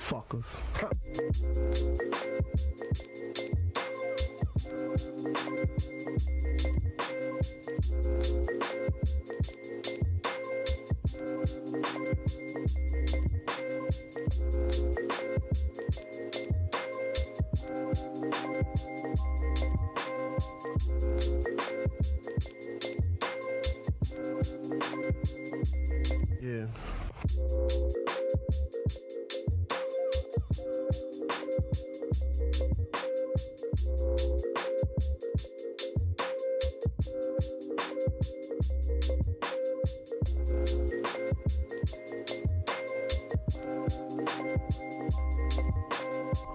Fuckers. Yeah.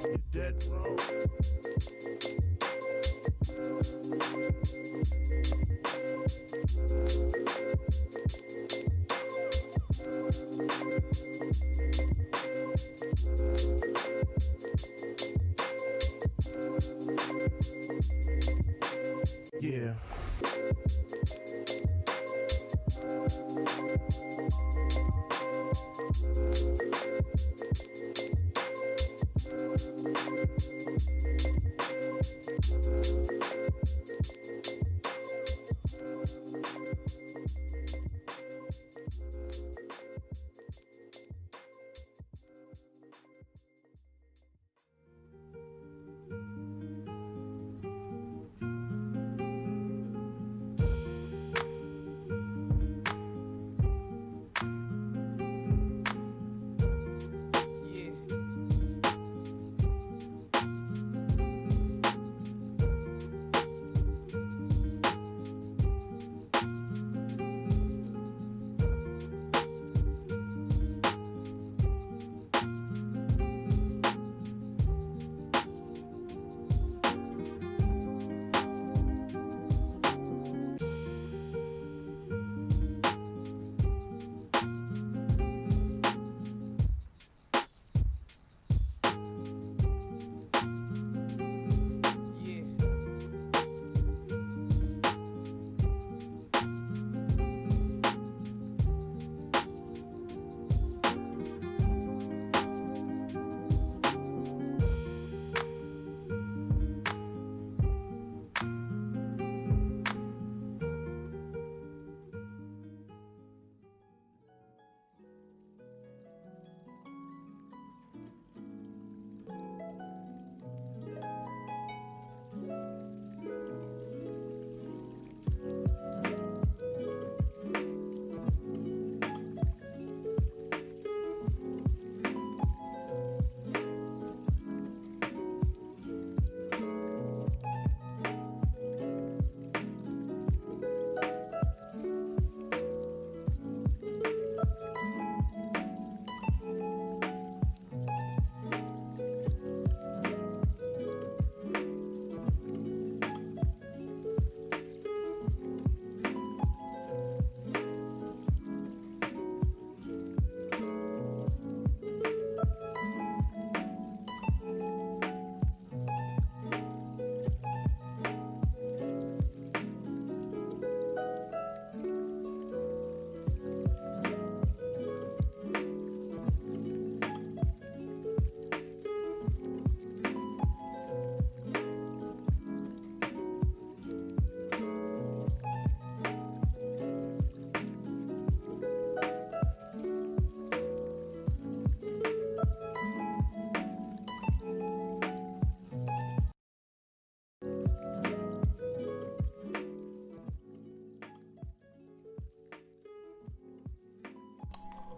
You're dead wrong. Yeah.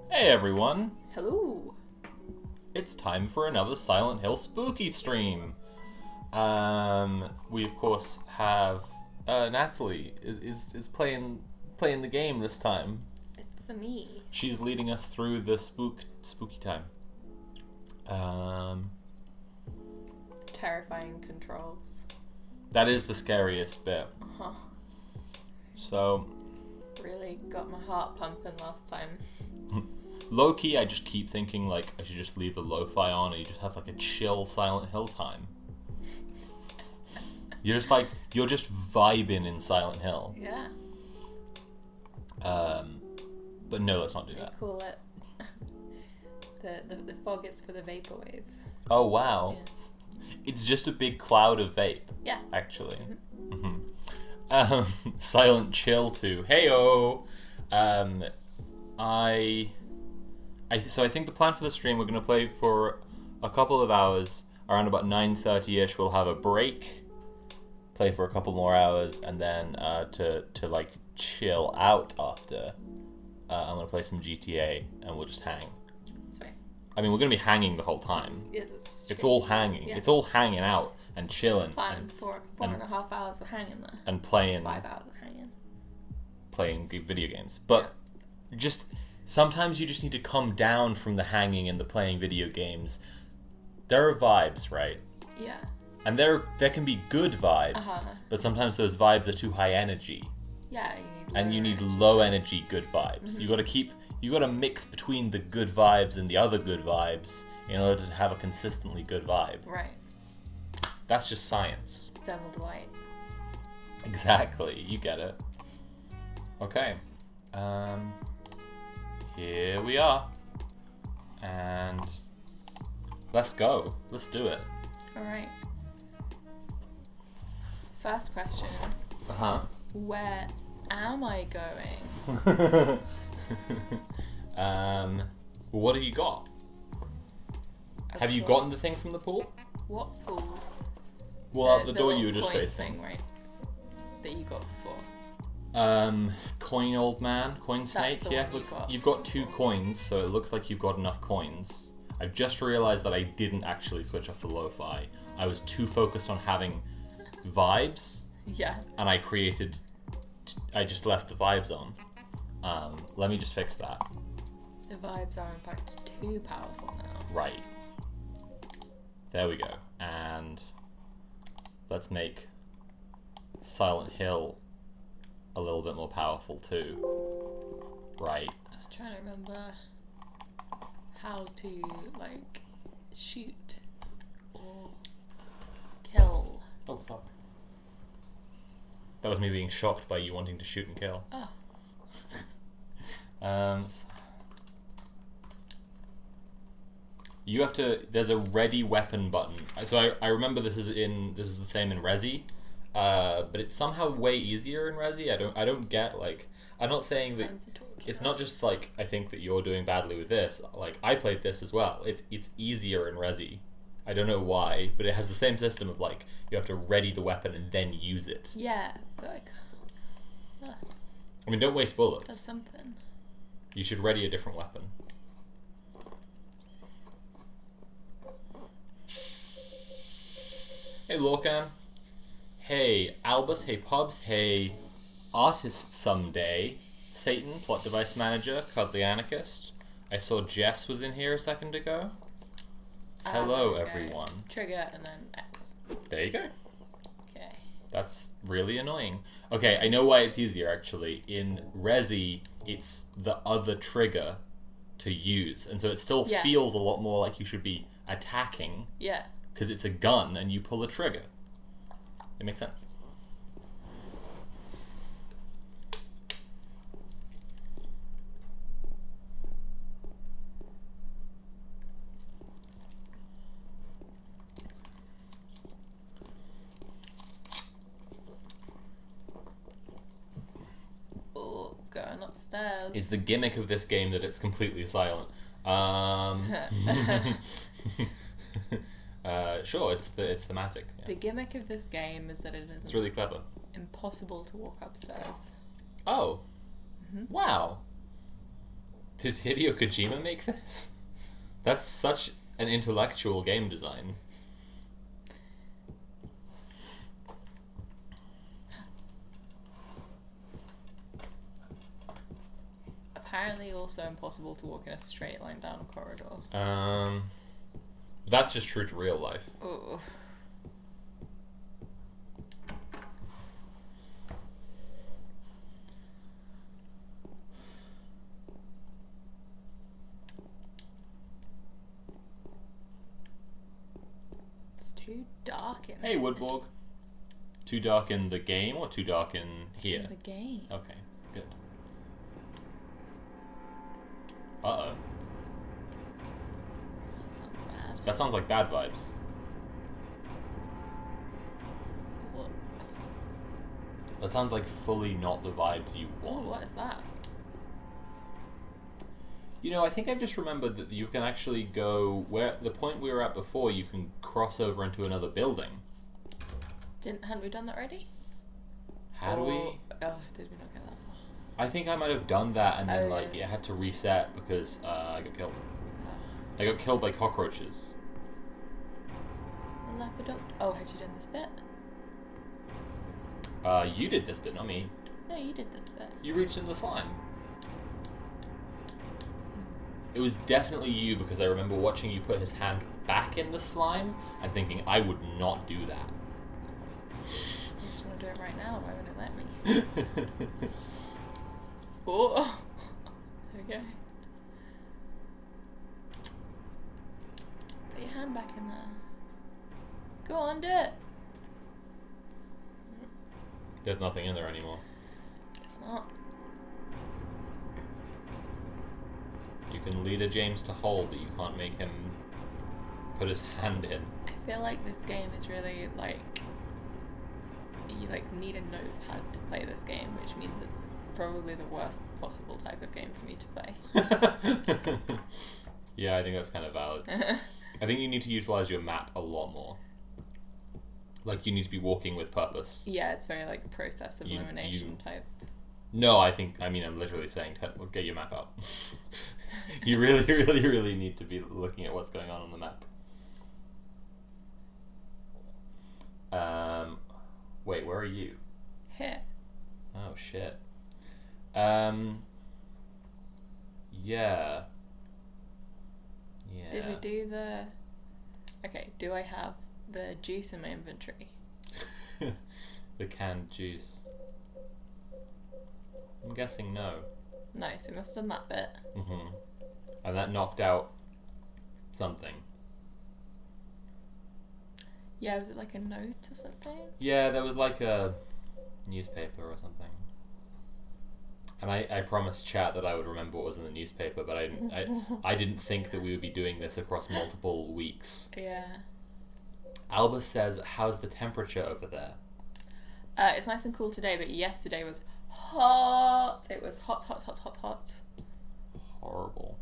Hey everyone! Hello. It's time for another Silent Hill spooky stream. We of course have Natalie is playing the game this time. It's me. She's leading us through the spooky time. Terrifying controls. That is the scariest bit. Uh-huh. So Really got my heart pumping last time. low-key, I just keep thinking like I should just leave the lo-fi on and you just have like a chill Silent Hill time. You're just vibing in Silent Hill. Yeah. But no, let's not do They that. call it The fog is for the vaporwave. Oh wow. Yeah. It's just a big cloud of vape. Yeah. Actually. Silent Chill 2. Heyo. So I think the plan for the stream, we're gonna play for a couple of hours. Around about 9:30ish, we'll have a break. Play for a couple more hours, and then to like chill out after. I'm gonna play some GTA, and we'll just hang. Sorry. I mean, we're gonna be hanging the whole time. Yeah, that's It's true. all hanging. Yeah. It's all hanging out and chilling Plan for 4.5 hours we're hanging there. and playing 5 hours we're hanging. playing video games. But just sometimes you just need to come down from the hanging and the playing video games. There are vibes, right? Yeah. And there can be good vibes, but sometimes those vibes are too high energy, Yeah. and you need low energy good vibes. You gotta mix between the good vibes and the other good vibes in order to have a consistently good vibe. Right. That's just science. Thermal delight. Exactly, you get it. Okay. Here we are. And let's go. Let's do it. Alright. First question. Uh-huh. Where am I going? What have you got? Have you pool. gotten the thing from the pool? What pool? Well, out the door little you were just coin facing. thing, right? That you got before. Coin old man, coin snake. the Yeah, one you got. you've got 2 coins, so it looks like you've got enough coins. I've just realized that I didn't actually switch off the lo-fi. I was too focused on having vibes, Yeah. and I just left the vibes on. Let me just fix that. The vibes are in fact too powerful now. Right. There we go. And let's make Silent Hill a little bit more powerful too. Right. Just trying to remember how to like shoot or kill. Oh fuck. That was me being shocked by you wanting to shoot and kill. Oh. You have to. There's a ready weapon button. So I remember this is the same in Resi, but it's somehow way easier in Resi. I don't get like. I'm not saying that. Tons of torture. It's not just like I think that you're doing badly with this. Like I played this as well. It's easier in Resi. I don't know why, but it has the same system of like you have to ready the weapon and then use it. Yeah, but like I mean, don't waste bullets. that's something. You should ready a different weapon. Hey Lorcan. Hey Albus. Hey Pubs. Hey Artist Someday. Satan, Plot Device Manager, Cuddly Anarchist. I saw Jess was in here a second ago. Hello, there we go. everyone. Trigger and then X. There you go. Okay. That's really annoying. Okay, I know why it's easier actually. In Resi, it's the other trigger to use, and so it still Yeah. feels a lot more like you should be attacking Yeah. because it's a gun and you pull a trigger. It makes sense. Oh, going upstairs. Is the gimmick of this game that it's completely silent? Sure, it's thematic. Yeah. The gimmick of this game is that it It's is really clever. impossible to walk upstairs. Oh, wow! Did Hideo Kojima make this? That's such an intellectual game design. Apparently also impossible to walk in a straight line down a corridor. That's just true to real life. Oh. It's too dark in Hey, here. Woodborg. Too dark in the game or too dark in here? In the game. Okay, good. Uh-oh. That sounds like bad vibes. What? That sounds like fully not the vibes you Oh, want. what is that? You know, I think I've just remembered that you can actually go where the point we were at before. You can cross over into another building. Hadn't we done that already? How do we? Oh, did we not get that far? I think I might have done that, and then Oh, like yes. it had to reset because I got killed. Oh. I got killed by cockroaches. The Lepidopter. Oh, had you done this bit? You did this bit, not me. No, you did this bit. You reached in the slime. It was definitely you because I remember watching you put his hand back in the slime and thinking I would not do that. I just want to do it right now. Why wouldn't it let me? Oh. Okay. Put your hand back in there. Go on, do it. There's nothing in there anymore. Guess not. You can lead a James to hole, but you can't make him put his hand in. I feel like this game is really like you like need a notepad to play this game, which means it's probably the worst possible type of game for me to play. Yeah, I think that's kind of valid. I think you need to utilize your map a lot more. Like, you need to be walking with purpose. Yeah, it's very like process of You- elimination you- type. No, I'm literally saying, get your map out. You really, really, really need to be looking at what's going on the map. Wait, where are you? Here. Oh, shit. Yeah. Yeah. Did we do the... Okay, do I have the juice in my inventory? The canned juice. I'm guessing no. No, so we must have done that bit. Mm-hmm. And that knocked out something. Yeah, was it like a note or something? Yeah, there was like a newspaper or something. And I promised chat that I would remember what was in the newspaper, but I didn't think that we would be doing this across multiple weeks. Yeah. Albus says, how's the temperature over there? It's nice and cool today, but yesterday was hot. It was hot, hot, hot, hot, hot. Horrible.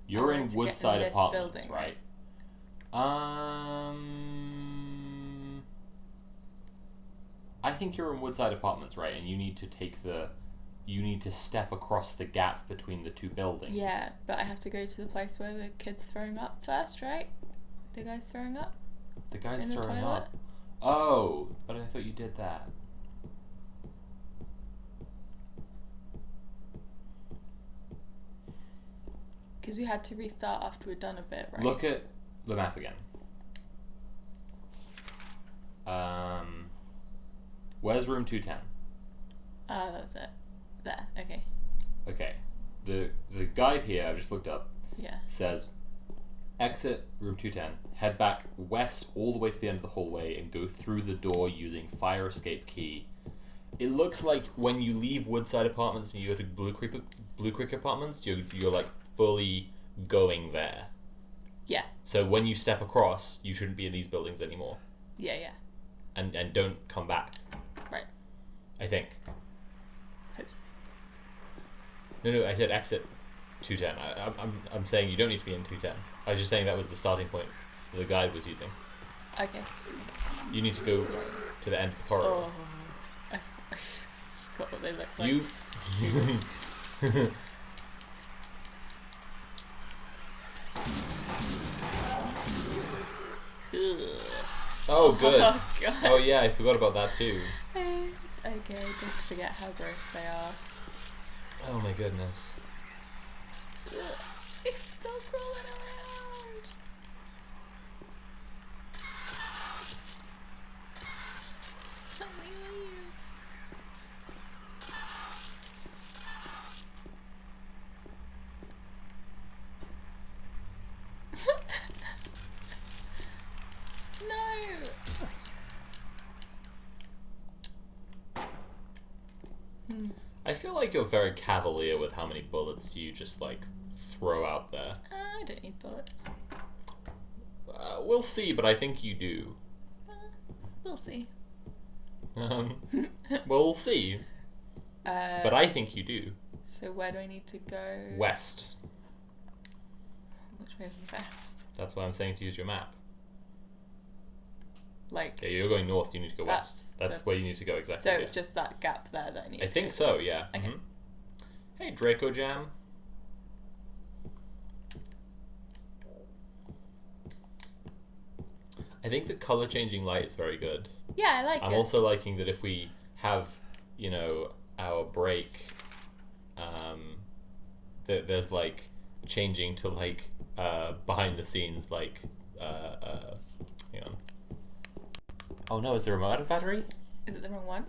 You're in wanted to get in Woodside this Apartments, building, right? I think you're in Woodside Apartments, right? And you need to step across the gap between the two buildings. Yeah, but I have to go to the place where the kid's throwing up first, right? The guy's throwing up The guy's in the throwing toilet. up. Oh, but I thought you did that. Because we had to restart after we'd done a bit, right? Look at the map again. Where's room 210? Ah, that's it. There. Okay. Okay. The guide here, I've just looked up, Yeah. says exit room 210, head back west all the way to the end of the hallway and go through the door using fire escape key. It looks like when you leave Woodside Apartments and you go to Blue Creek Apartments, you're like fully going there. Yeah. So when you step across, you shouldn't be in these buildings anymore. Yeah, yeah. And don't come back, Right. I think. Hope so. No, I said exit 210. I'm saying you don't need to be in 210. I was just saying that was the starting point that the guide was using. Okay. You need to go Yeah. to the end of the corridor. Oh. I forgot what they look like. You. Ugh. Oh, good. Oh, God. Oh, yeah, I forgot about that too. Okay, don't forget how gross they are. Oh my goodness. Ugh. It's still crawling around. Let me leave. No. feel like you're very cavalier with how many bullets you just, like, throw out there. I don't need bullets. We'll see, but I think you do. We'll see. We'll see. But I think you do. So where do I need to go? West. Which way is west? That's why I'm saying to use your map. Like, Yeah, you're going north, you need to go west. That's where you need to go exactly. so it's just that gap there that I need I to think go so, to. yeah. Okay. Mhm. Hey, Draco Jam. I think the color changing light is very good. Yeah, I like I'm it. also liking that if we have, you know, our break, there's like changing to like behind the scenes, like hang on. Oh no, is the remote out of battery? Is it the wrong one?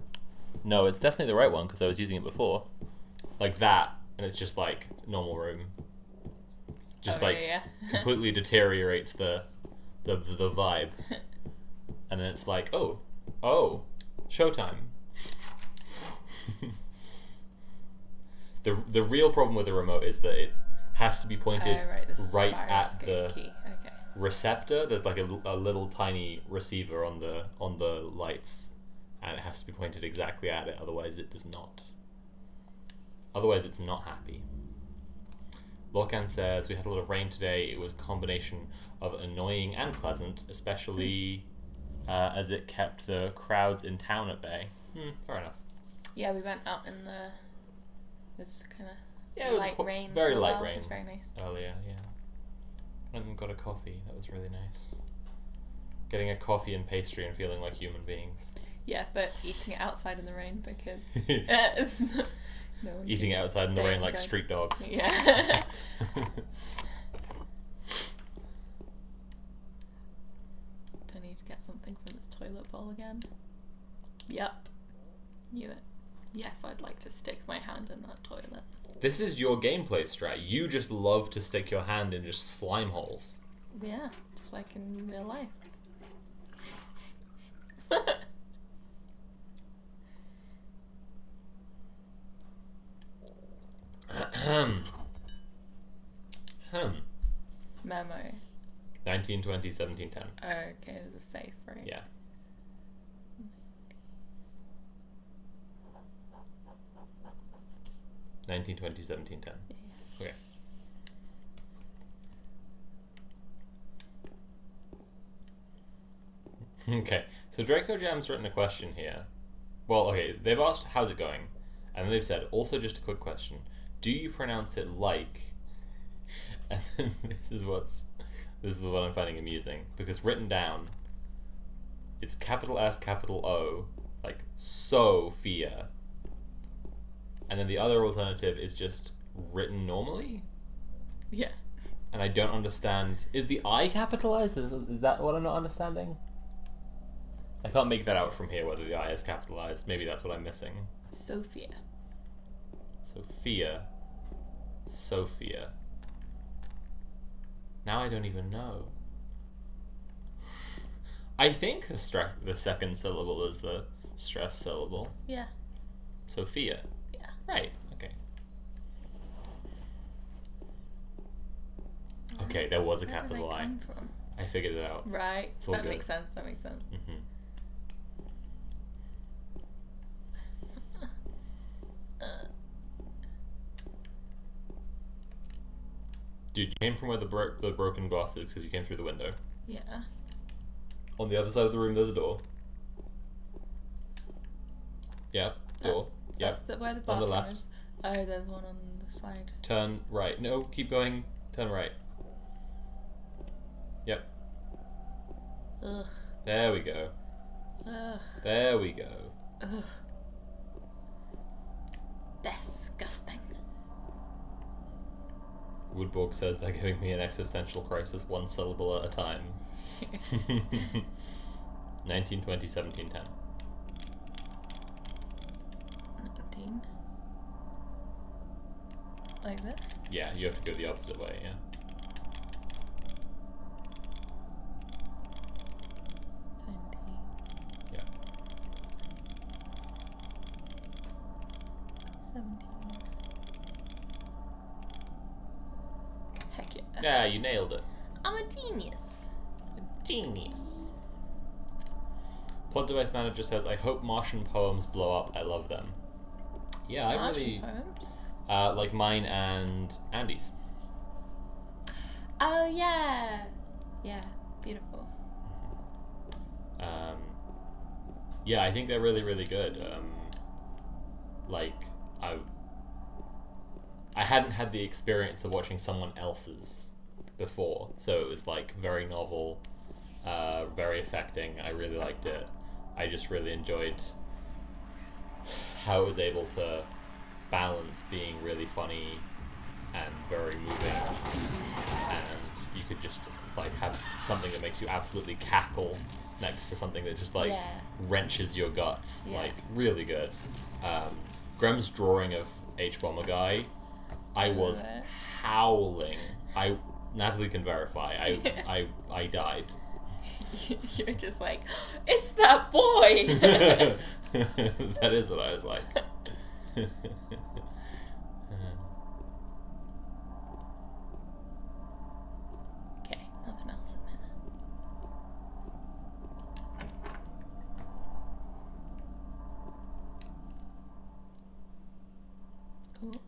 No, it's definitely the right one because I was using it before. Like that, and it's just like normal room. Just Oh, like yeah. completely deteriorates the vibe. And then it's like, oh, showtime. The real problem with the remote is that it has to be pointed This is right fire at escape the key. Okay. receptor. There's like a little tiny receiver on the lights, and it has to be pointed exactly at it. Otherwise, it does not. Otherwise, it's not happy. Lorcan says, we had a lot of rain today. It was a combination of annoying and pleasant, especially as it kept the crowds in town at bay. Fair enough. Yeah, we went out in the. It was kind of Yeah, it was light rain. very for a light while. rain. It was very nice. Earlier, yeah. Went and got a coffee. That was really nice. Getting a coffee and pastry and feeling like human beings. Yeah, but eating it outside in the rain because no one Eating it can outside in the stay rain like inside. street dogs. Yeah. Do I need to get something from this toilet bowl again? Yep. Knew it. Yes, I'd like to stick my hand in that toilet. This is your gameplay strat. You just love to stick your hand in just slime holes. Yeah, just like in real life. Memo. 19, 20, 17, 10. Okay, there's a safe, right? Yeah. Nineteen, 20, 17, 10. Okay. Okay, so Draco Jam's written a question here. Well, okay, they've asked, how's it going? And then they've said, also just a quick question. Do you pronounce it like? And then this is what I'm finding amusing. Because written down, it's capital S, capital O, like Sophia. And then the other alternative is just written normally? Yeah. And I don't understand. Is the I capitalized? Is that what I'm not understanding? I can't make that out from here whether the I is capitalized. Maybe that's what I'm missing. Sophia. Sophia. Sophia. Now I don't even know. I think the second syllable is the stress syllable. Yeah. Sophia. Yeah. Right. Okay. Okay, there was a Where did capital I I. come from? I figured it out. Right. It's all That good. makes sense. That makes sense. Mm-hmm. Dude, you came from where the broken glass is because you came through the window. Yeah. On the other side of the room, there's a door. Yep, door. Yep. That's where the On bathroom the left. is. Oh, there's one on the side. Turn right. No, keep going. Turn right. Yep. Ugh. There we go. Ugh. There we go. Ugh. Disgusting. Woodborg says they're giving me an existential crisis one syllable at a time. 19, 20, 17, 10. 19. Like this? Yeah, you have to go the opposite way, yeah. 20. Yeah. 17. Yeah, you nailed it. I'm a genius. Genius. Plot Device Manager says, I hope Martian poems blow up. I love them. Yeah, I Martian really... poems? Like mine and Andy's. Oh, yeah. Yeah, beautiful. Yeah, I think they're really, really good. Like, I hadn't had the experience of watching someone else's before, so it was like very novel, very affecting. I really liked it. I just really enjoyed how it was able to balance being really funny and very moving, and you could just like have something that makes you absolutely cackle next to something that just like wrenches your guts. Like, really good. Grem's drawing of H-Bomber Guy, I was howling. Natalie can verify. I died. You're just like, it's that boy. That is what I was like. Okay, nothing else in here. Ooh.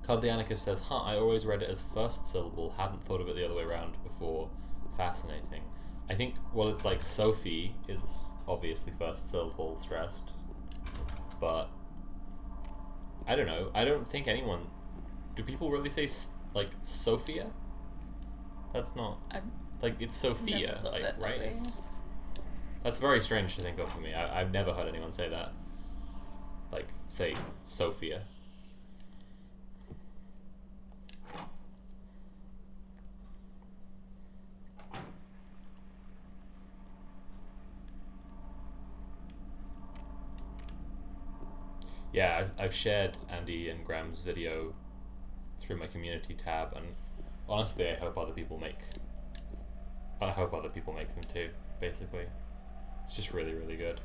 Cardianicus says, I always read it as first syllable, hadn't thought of it the other way around before. Fascinating. I think, well, it's like Sophie is obviously first syllable stressed, but I don't know. I don't think anyone... Do people really say, like, Sophia? That's not... Like, it's Sophia, like, right? That's very strange to think of for me. I've never heard anyone say that. Like, say Sophia. Yeah, I've shared Andy and Graham's video through my community tab, and honestly, I hope other people make them too. Basically, it's just really, really good.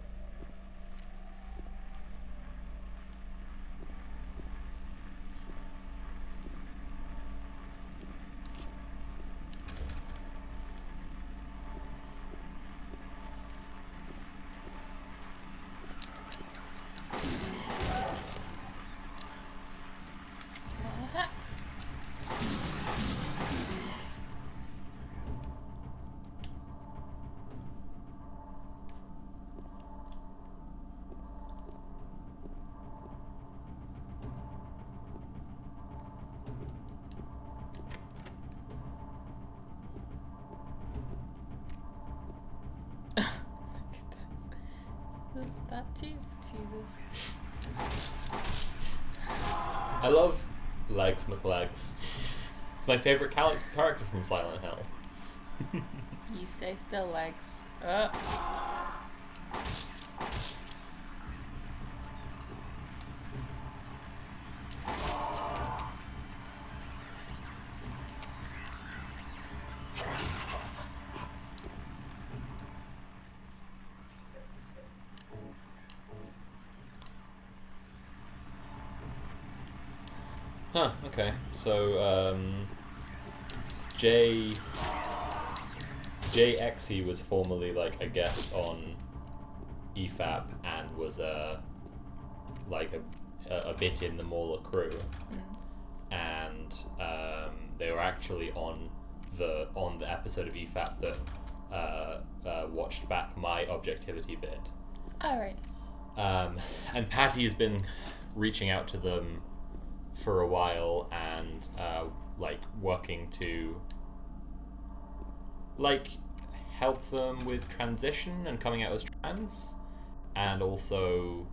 I love Legs McLegs. It's my favorite character from Silent Hill. You stay still, Legs. Huh, okay. So, JXE was formerly like a guest on EFAP and was like a bit in the Mauler crew. And they were actually on the episode of EFAP that watched back my objectivity vid. Alright. And Patty has been reaching out to them for a while and like working to like help them with transition and coming out as trans, and also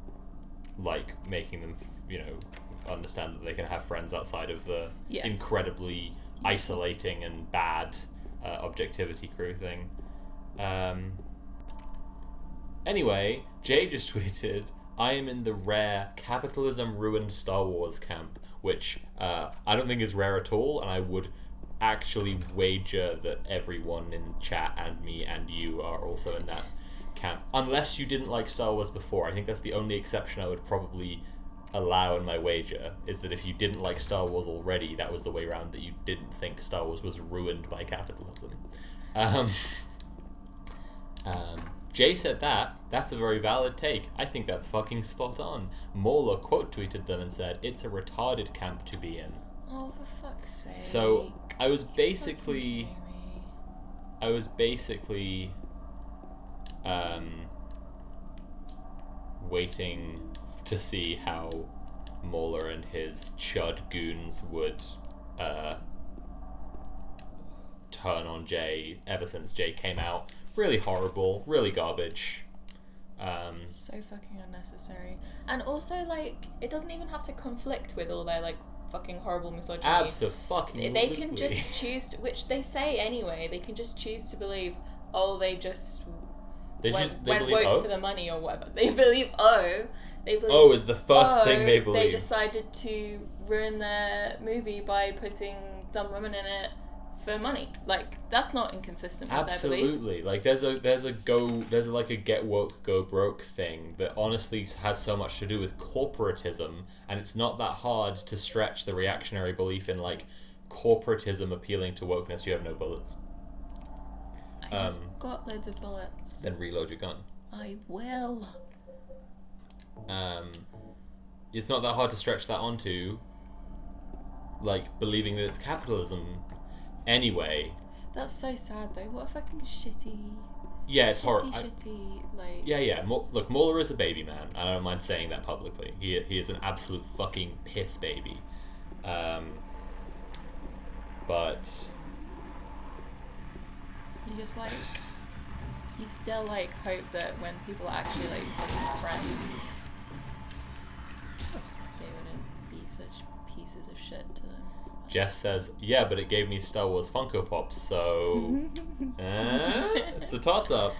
like making them understand that they can have friends outside of the incredibly isolating and bad objectivity crew thing. Anyway, Jay just tweeted, I am in the rare capitalism ruined Star Wars camp, which I don't think is rare at all, and I would actually wager that everyone in chat and me and you are also in that camp. Unless you didn't like Star Wars before. I think that's the only exception I would probably allow in my wager is that if you didn't like Star Wars already, that was the way around, that you didn't think Star Wars was ruined by capitalism. Jay said that's a very valid take. I think that's fucking spot on. Mauler quote tweeted them and said, "It's a retarded camp to be in." Oh, for fuck's sake. So I was Fucking basically kidding me. Waiting to see how Mauler and his chud goons would turn on Jay ever since Jay came out. Really horrible, really garbage. So fucking unnecessary. And also, like, it doesn't even have to conflict with all their, like, fucking horrible misogyny. Abso-fucking-lutely. They can just choose to, which they say anyway, they can just choose to believe, oh, they just They went believe woke O? for the money or whatever. They believe O. They believe O is the first thing they They believe. decided to ruin their movie by putting dumb women in it for money. Like, that's not inconsistent with their beliefs. Absolutely. Like there's a get woke, go broke thing that honestly has so much to do with corporatism, and it's not that hard to stretch the reactionary belief in like corporatism appealing to wokeness. You have no bullets. I just got loads of bullets. Then reload your gun. I will. It's not that hard to stretch that onto like believing that it's capitalism anyway. That's so sad though. What a fucking shitty. Yeah, it's horrible. Shitty, like. Yeah. Look, Mauler is a baby man. I don't mind saying that publicly. He is an absolute fucking piss baby. But You just like. You still like hope that when people are actually like fucking friends, they wouldn't be such pieces of shit to them. Jess says, "Yeah, but it gave me Star Wars Funko Pops, so it's a toss-up."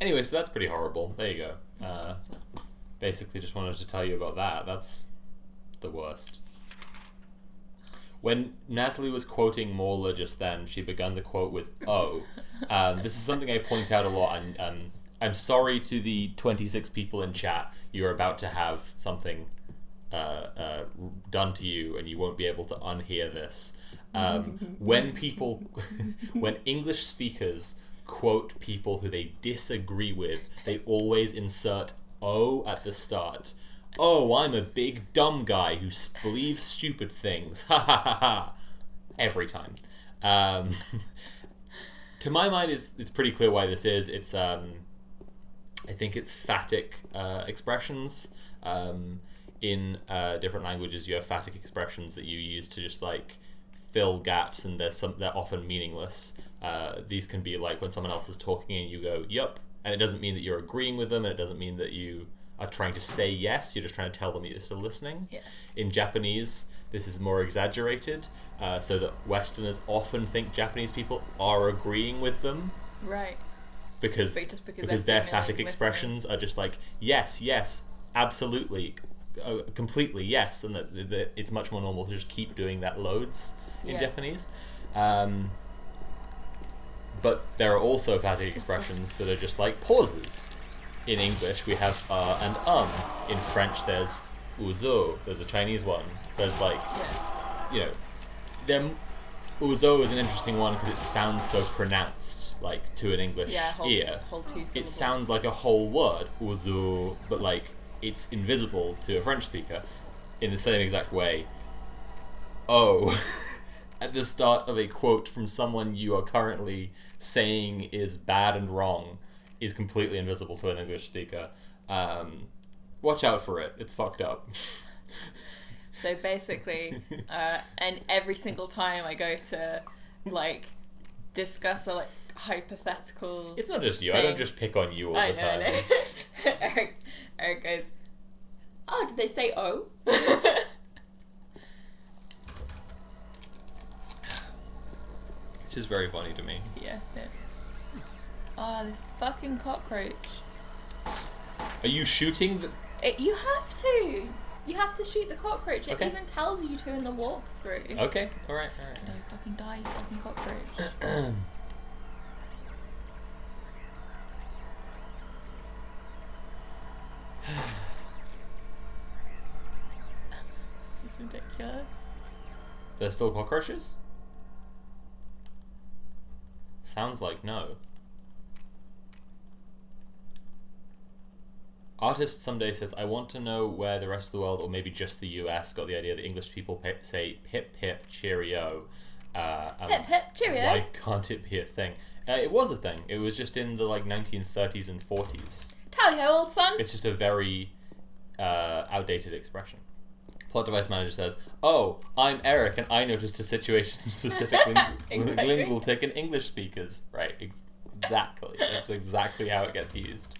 Anyway, so that's pretty horrible. There you go. Basically, just wanted to tell you about that. That's the worst. When Natalie was quoting Mauler just then, she began the quote with "Oh." This is something I point out a lot, and I'm sorry to the 26 people in chat. You're about to have something done to you, and you won't be able to unhear this. When English speakers quote people who they disagree with, they always insert "oh" at the start. "Oh, I'm a big dumb guy who believes stupid things." Ha ha ha ha. Every time. To my mind, it's pretty clear why this is. It's I think it's phatic expressions. In different languages, you have phatic expressions that you use to just like fill gaps, and they're often meaningless. These can be like when someone else is talking and you go "yup," and it doesn't mean that you're agreeing with them, and it doesn't mean that you are trying to say yes. You're just trying to tell them that you're still listening. Yeah. In Japanese, this is more exaggerated, so that Westerners often think Japanese people are agreeing with them. Right. Because But just because their they're phatic signaling expressions are just like yes, absolutely, completely yes, and that it's much more normal to just keep doing that loads in Yeah. Japanese. But there are also phatic expressions that are just like pauses. In English, we have and In French, there's ouzo. There's a Chinese one. There's like, Yeah. ouzo is an interesting one because it sounds so pronounced, like to an English ear. Whole two syllables. It sounds like a whole word, ouzo, but like it's invisible to a French speaker. In the same exact way, "oh," at the start of a quote from someone you are currently saying is bad and wrong is completely invisible to an English speaker. Watch out for it. It's fucked up. So basically, and every single time I go to like discuss a like hypothetical. It's not just you. I don't just pick on you all the time. I know. Eric goes, "Oh, did they say oh?" It's just very funny to me. Yeah. Oh, this fucking cockroach. Are you shooting the... You have to. You have to shoot the cockroach. It Okay. even tells you to in the walkthrough. Okay, alright. No, fucking die, you fucking cockroach. ridiculous. There's still cockroaches? Sounds like no. Artist someday says, I want to know where the rest of the world, or maybe just the US, got the idea that English people say hip hip cheerio. Hip hip cheerio. Why can't it be a thing? It was a thing. It was just in the 1930s and 40s. Tally ho, old son. It's just a very outdated expression. Plot device manager says, "Oh, I'm Eric, and I noticed a situation specific Exactly. lingual tick in English speakers." Right, exactly. That's exactly how it gets used.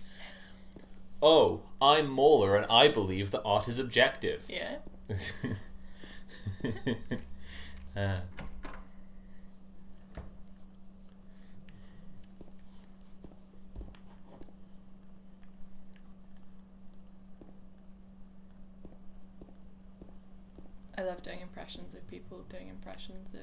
Oh, I'm Mauler, and I believe that art is objective. Yeah. I love doing impressions of people doing impressions of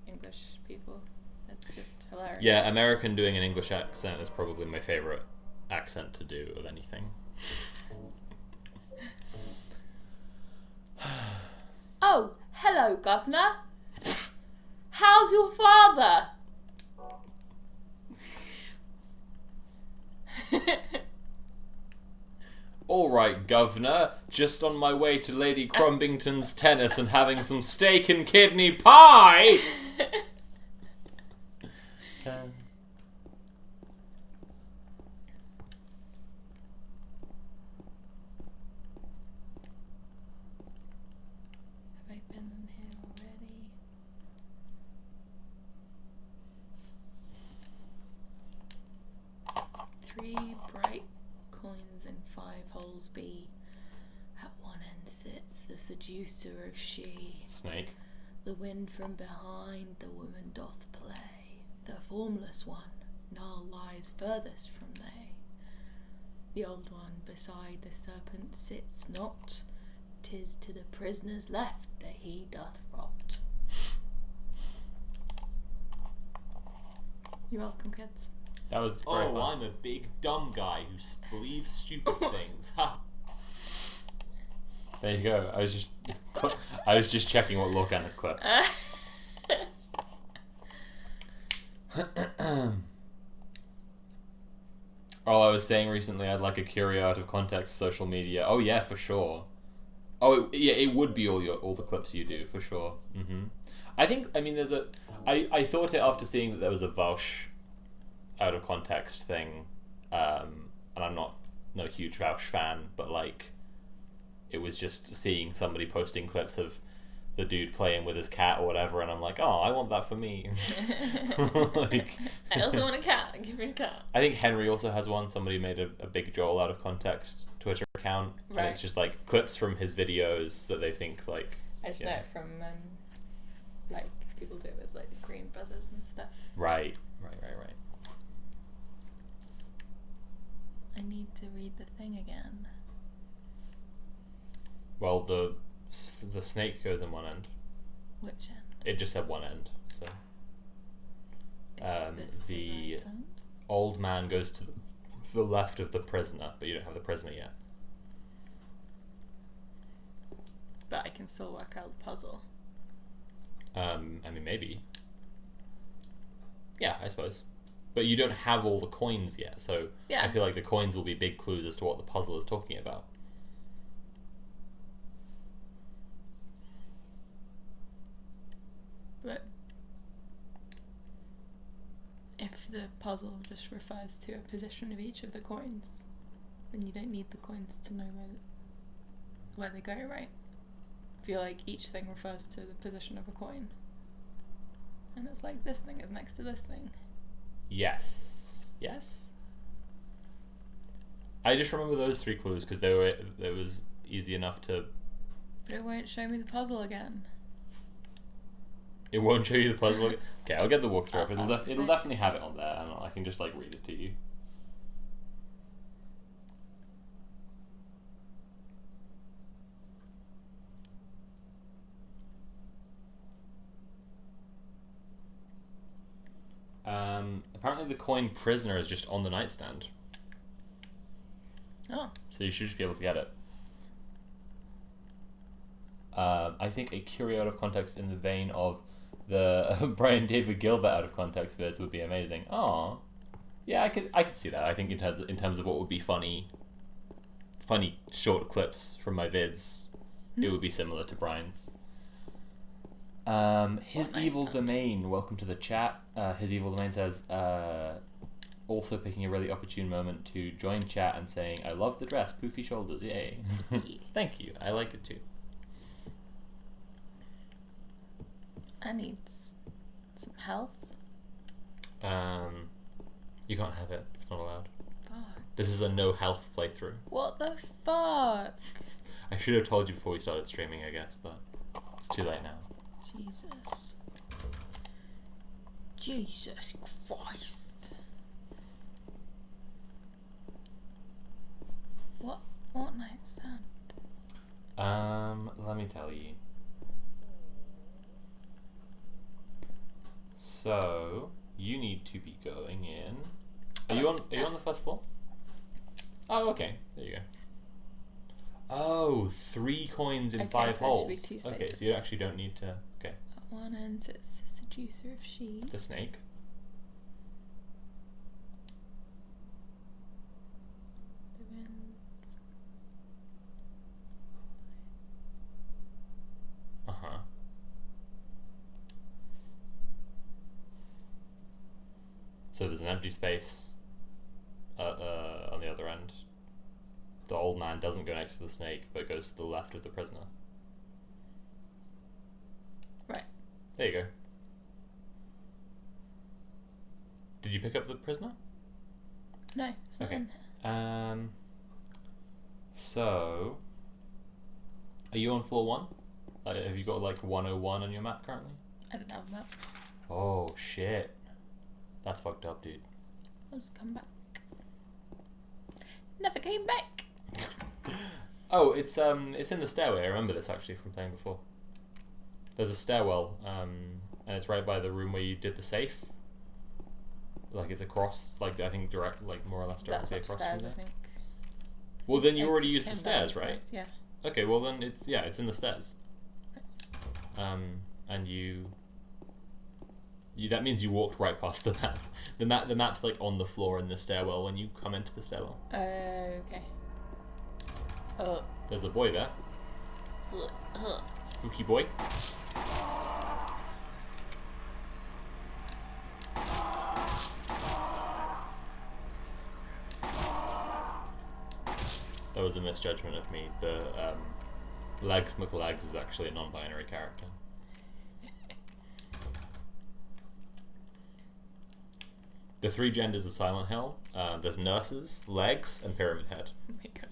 English people. It's just hilarious. Yeah, American doing an English accent is probably my favorite accent to do of anything. Oh, hello, governor. How's your father? All right, governor, just on my way to Lady Crumbington's tennis and having some steak and kidney pie. Have I been in here already? Three bright coins in 5 holes be. At one end sits the seducer of she. Snake. The wind from behind the woman doth play. The formless one now lies furthest from they. The old one beside the serpent sits not. 'Tis to the prisoner's left that he doth rot. You're welcome, kids. That was very fun. I'm a big dumb guy who believes stupid things. Ha. There you go. I was just checking what Lorcan had clipped. Oh, I was saying recently I'd like a curio out of context social media. Oh yeah, for sure. Oh yeah, it would be all the clips you do for sure. I mean there's I thought it after seeing that there was a Vaush out of context thing, and I'm not a huge Vaush fan, but like it was just seeing somebody posting clips of the dude playing with his cat or whatever, and I'm like, oh, I want that for me. Like, I also want a cat. Give me a cat. I think Henry also has one. Somebody made a big Joel out of context Twitter account, Right. and it's just like clips from his videos that they think like. I just know it from like people do it with like the Green Brothers and stuff. Right. I need to read the thing again. Well, the snake goes in one end. Which end? It just said one end, so. Is this the right end? old man goes to the left of the prisoner, but you don't have the prisoner yet. But I can still work out the puzzle. I mean, maybe. Yeah, I suppose. But you don't have all the coins yet, so Yeah. I feel like the coins will be big clues as to what the puzzle is talking about. But if the puzzle just refers to a position of each of the coins, then you don't need the coins to know where they go, right? I feel like each thing refers to the position of a coin. And it's like, this thing is next to this thing. Yes. I just remember those 3 clues because it was easy enough to. But it won't show me the puzzle again. It won't show you the puzzle. Okay, I'll get the walkthrough up. It'll Okay. definitely have it on there, and I can just like read it to you. Apparently the coin prisoner is just on the nightstand, Oh, so you should just be able to get it. I think a curio out of context in the vein of the Brian David Gilbert out of context vids would be amazing. Aw. Yeah, I could see that. I think in terms of what would be funny short clips from my vids, it would be similar to Brian's. His nice Evil sound. Domain, welcome to the chat. His Evil Domain says, also picking a really opportune moment to join chat and saying, I love the dress, poofy shoulders, yay. Thank you, I like it too. I need some health. You can't have it, it's not allowed. Fuck. This is a no health playthrough. What the fuck? I should have told you before we started streaming, I guess, but it's too late now. Jesus. Jesus Christ. What nightstand? Let me tell you. So you need to be going in. Are you on the first floor? Oh, okay. There you go. Oh, 3 coins in Okay, 5 so it should be holes. 2 Okay, so spaces. you actually don't need to. Okay, At one end sits the seducer of she. the snake. Uh huh. So there's an empty space on the other end. The old man doesn't go next to the snake, but goes to the left of the prisoner. Right. There you go. Did you pick up the prisoner? No, it's not Okay. in here. So, are you on floor 1? Have you got like 101 on your map currently? I don't have a map. Oh shit. That's fucked up, dude. I'll just come back. Never came back. Oh, it's in the stairway. I remember this actually from playing before. There's a stairwell, and it's right by the room where you did the safe. Like it's across, like I think direct, like more or less That's directly across upstairs, from I there. think. Well, then you I already just used the came down stairs, right? Yeah. Okay, well then it's in the stairs. And you that means you walked right past the map. The map's like on the floor in the stairwell when you come into the stairwell. Okay. There's a boy there. Spooky boy. That was a misjudgment of me. The Legs McLegs is actually a non-binary character. The 3 genders of Silent Hill. There's nurses, legs, and Pyramid Head. Oh my god.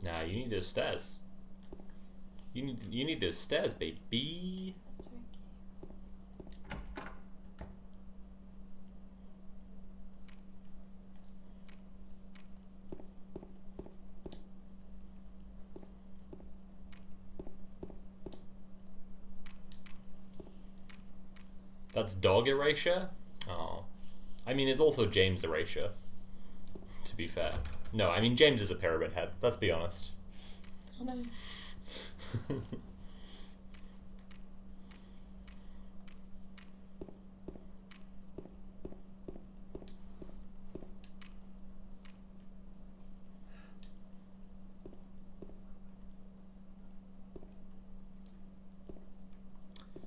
Nah, you need those stairs. You need those stairs, baby. That's very cute. That's dog erasure? Oh. I mean, it's also James erasure. To be fair. No, I mean, James is a Pyramid Head. Let's be honest. Oh no.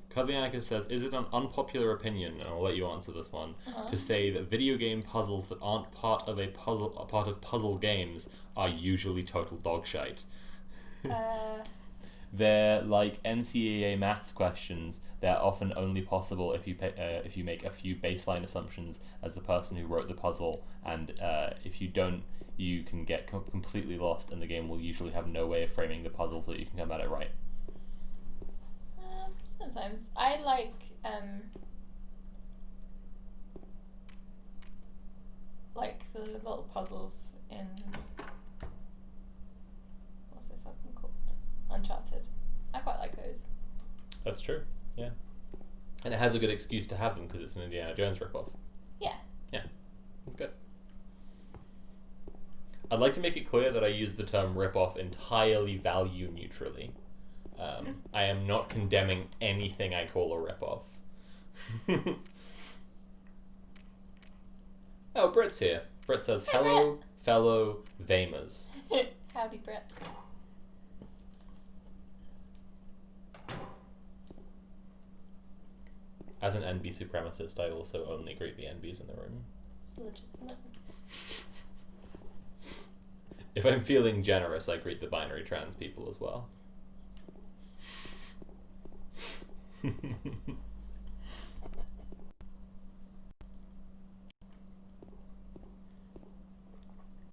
Cuddly says, is it an unpopular opinion, and I'll let you answer this one, to say that video game puzzles that aren't part of puzzle games are usually total dog shite? They're like NCAA maths questions. They're often only possible if you make a few baseline assumptions as the person who wrote the puzzle, and if you don't, you can get completely lost, and the game will usually have no way of framing the puzzle so that you can come at it right. Sometimes I like the little puzzles in That's true. Yeah. And it has a good excuse to have them because it's an Indiana Jones ripoff. Yeah. Yeah, that's good. I'd like to make it clear that I use the term ripoff entirely value neutrally. I am not condemning anything I call a ripoff. Oh, Britt's here. Britt says, Hey, hello, fellow Vamers. Howdy, Brett. As an NB supremacist, I also only greet the NBs in the room. It's legitimate. If I'm feeling generous, I greet the binary trans people as well.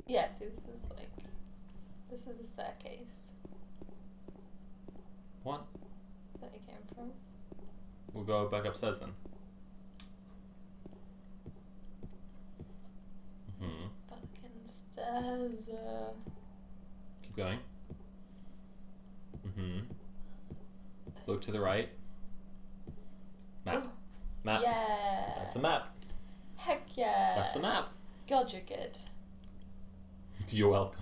Yeah, see, this is the staircase What? that it came from. We'll go back upstairs then. It's fucking stairs. Keep going. Look to the right. Map. Oh, Map. yeah. That's the map. Heck yeah. That's the map. God, you're good. You're welcome.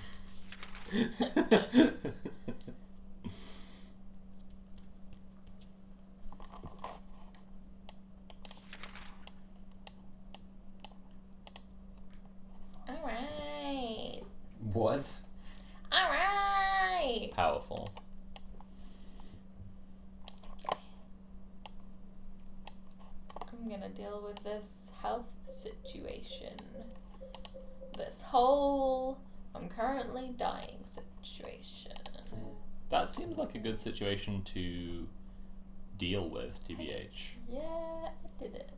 Alright. What? Alright. Powerful. I'm gonna deal with this health situation. This whole I'm currently dying situation. That seems like a good situation to deal with, TBH. Yeah, I did it.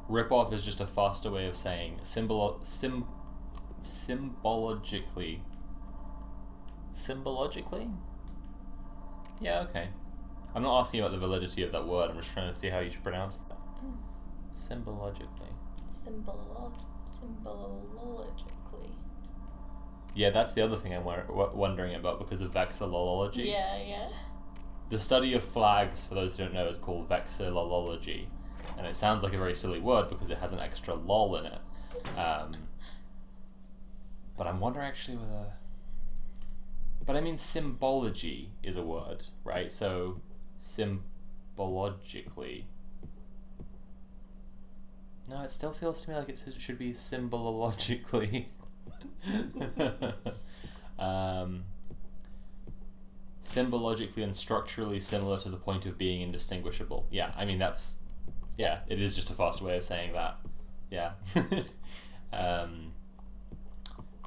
Rip-off is just a faster way of saying symbologically. Symbologically? Yeah, okay. I'm not asking about the validity of that word, I'm just trying to see how you should pronounce that. Symbologically. Symbologically. Yeah, that's the other thing I'm wondering about because of vexillology. Yeah. The study of flags, for those who don't know, is called vexillology. And it sounds like a very silly word because it has an extra lol in it. But I'm wondering actually whether... But I mean, symbology is a word, right? So, symbologically... No, it still feels to me like it should be symbolologically. Symbologically and structurally similar to the point of being indistinguishable. Yeah, I mean, that's... Yeah, it is just a faster way of saying that. Yeah.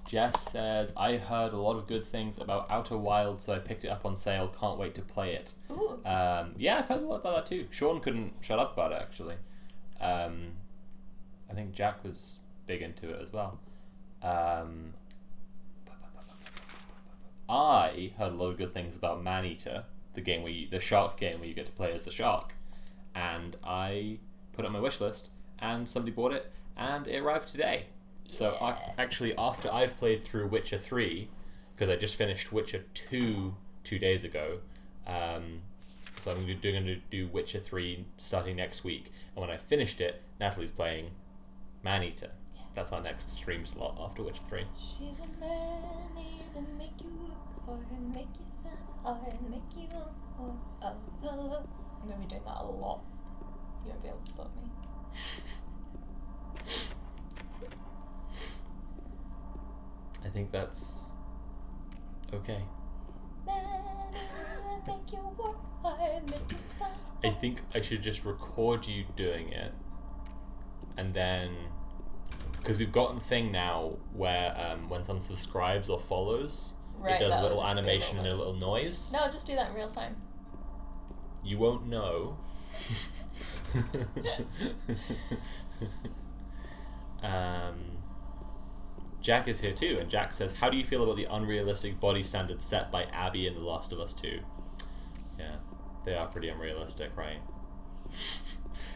Jess says, I heard a lot of good things about Outer Wilds, so I picked it up on sale. Can't wait to play it. Ooh. Yeah, I've heard a lot about that too. Sean couldn't shut up about it, actually. I think Jack was big into it as well. I heard a lot of good things about Maneater, the shark game where you get to play as the shark. And I put it on my wish list, and somebody bought it, and it arrived today. So actually, after I've played through Witcher 3, because I just finished Witcher 2 2 days ago, so I'm going to do Witcher 3 starting next week. And when I finished it, Natalie's playing Maneater. Yeah. That's our next stream slot after Witcher 3. She's a man that make you work hard and make you stand hard and make you want more. I'm going to be doing that a lot. You won't be able to stop me. I think that's okay. Make you work hard, make you stand I think I should just record you doing it, and then, because we've got a thing now where when someone subscribes or follows, Right, it does a that'll little just be a animation and a little little noise. No, just do that in real time. You won't know. Jack is here too, and Jack says, "How do you feel about the unrealistic body standards set by Abby in The Last of Us 2?" Yeah, they are pretty unrealistic, right?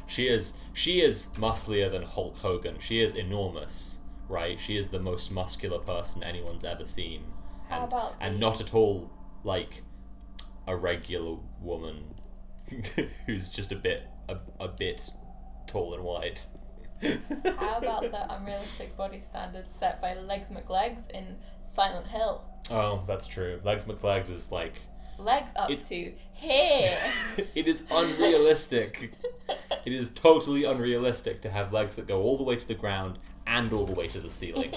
She is musclier than Hulk Hogan. She is enormous, right? She is the most muscular person anyone's ever seen, How about and not at all like a regular woman who's just a bit tall and wide. How about the unrealistic body standards set by Legs McLegs in Silent Hill? Oh, that's true. Legs McLegs is like... Legs up It's- to here. It is unrealistic. It is totally unrealistic to have legs that go all the way to the ground and all the way to the ceiling.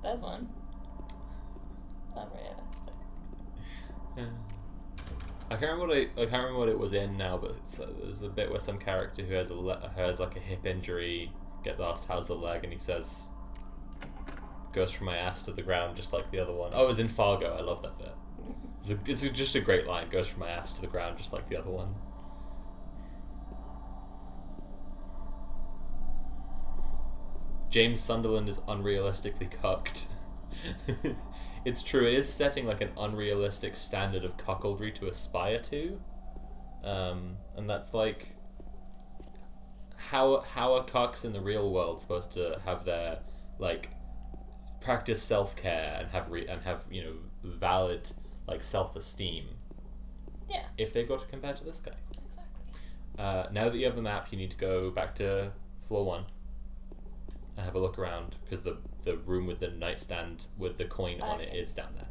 There's one. Unrealistic. I can't remember what it was in now, but there's a bit where some character who has like a hip injury gets asked how's the leg, and he says, "Goes from my ass to the ground just like the other one." Oh, it was in Fargo. I love that bit. It's just a great line. "Goes from my ass to the ground just like the other one." James Sunderland is unrealistically cucked. It's true, it is setting like an unrealistic standard of cuckoldry to aspire to. And that's like how are cucks in the real world supposed to have their like practice self-care and have you know valid like self-esteem Yeah, if they've got to compare to this guy. exactly. Now that you have the map, you need to go back to floor 1 and have a look around, because the room with the nightstand with the coin on it Okay. is down there.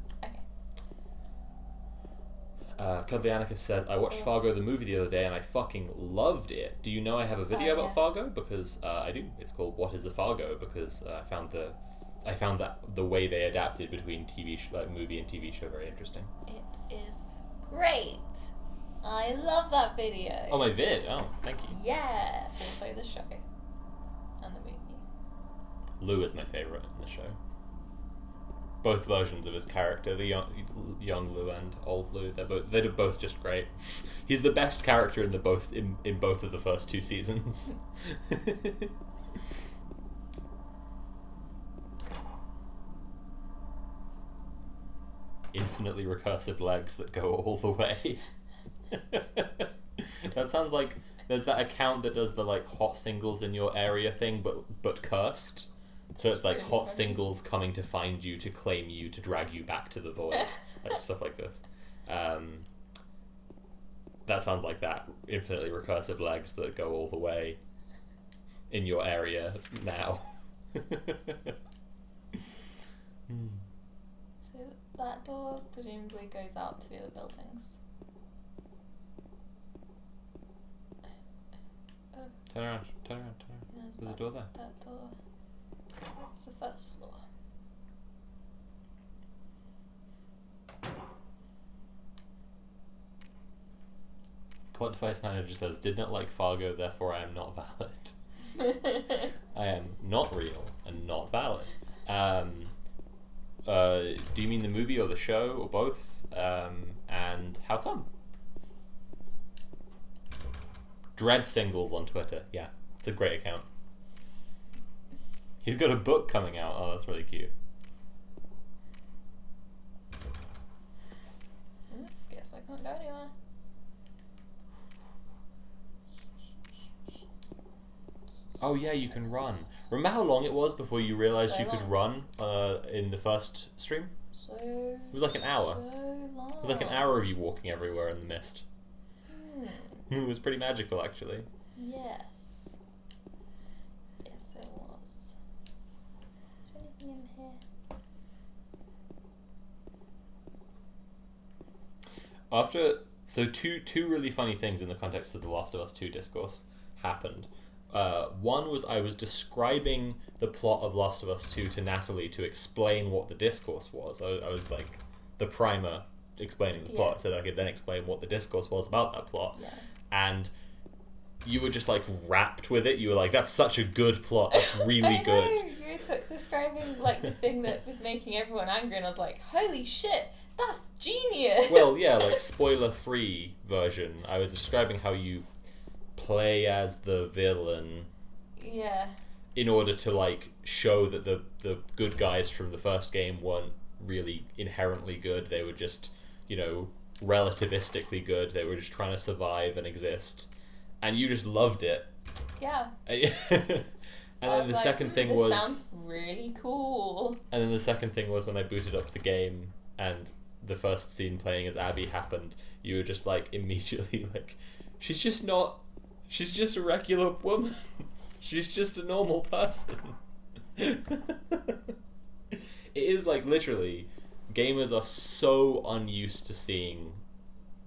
Okay. Cuddly Anarchist says, "I watched Fargo the movie the other day and I fucking loved it. Do you know I have a video about yeah. Fargo? Because I do. It's called What is a Fargo? Because I found that the way they adapted between movie and TV show very interesting." It is great. I love that video. Oh, my vid. Oh, thank you. Yeah. Also the show and the movie. Lou is my favorite in the show. Both versions of his character, the young Lou and old Lou, they're both just great. He's the best character in both of the first 2 seasons. Infinitely recursive legs that go all the way. That sounds like there's that account that does the like hot singles in your area thing, but cursed. So it's like really hot funny. singles coming to find you, to claim you, to drag you back to the void, like stuff like this. That sounds like that. Infinitely recursive legs that go all the way in your area now. So that door presumably goes out to the other buildings. Turn around. There's There's a door there. That door. That's the first floor. Plot device manager says, "Did not like Fargo, therefore I am not valid." I am not real and not valid. Do you mean the movie or the show or both? And how come? Dread Singles on Twitter. Yeah, it's a great account. He's got a book coming out. Oh, that's really cute. Guess I can't go anywhere. Oh yeah, you can run. Remember how long it was before you realized So you could long. run in the first stream? So. It was like an hour. So long. It was like an hour of you walking everywhere in the mist. It was pretty magical, actually. Yes. Yes, it was. Is there anything in here? Two really funny things in the context of the Last of Us 2 discourse happened. One was I was describing the plot of Last of Us 2 to Natalie to explain what the discourse was. I was like the primer explaining the plot so that I could then explain what the discourse was about that plot. Yeah. And you were just like wrapped with it. You were like, "That's such a good plot. That's really I good." know, you were describing like the thing that was making everyone angry, and I was like, "Holy shit, that's genius!" Well, yeah, like spoiler-free version. I was describing how you play as the villain Yeah. in order to like show that the good guys from the first game weren't really inherently good. They were just, you know, relativistically good. They were just trying to survive and exist, and you just loved it. Yeah. And then the second thing this was sounds really cool. And then the second thing was when I booted up the game and the first scene playing as Abby happened, you were just like immediately like, she's just a regular woman. She's just a normal person. It is like literally, gamers are so unused to seeing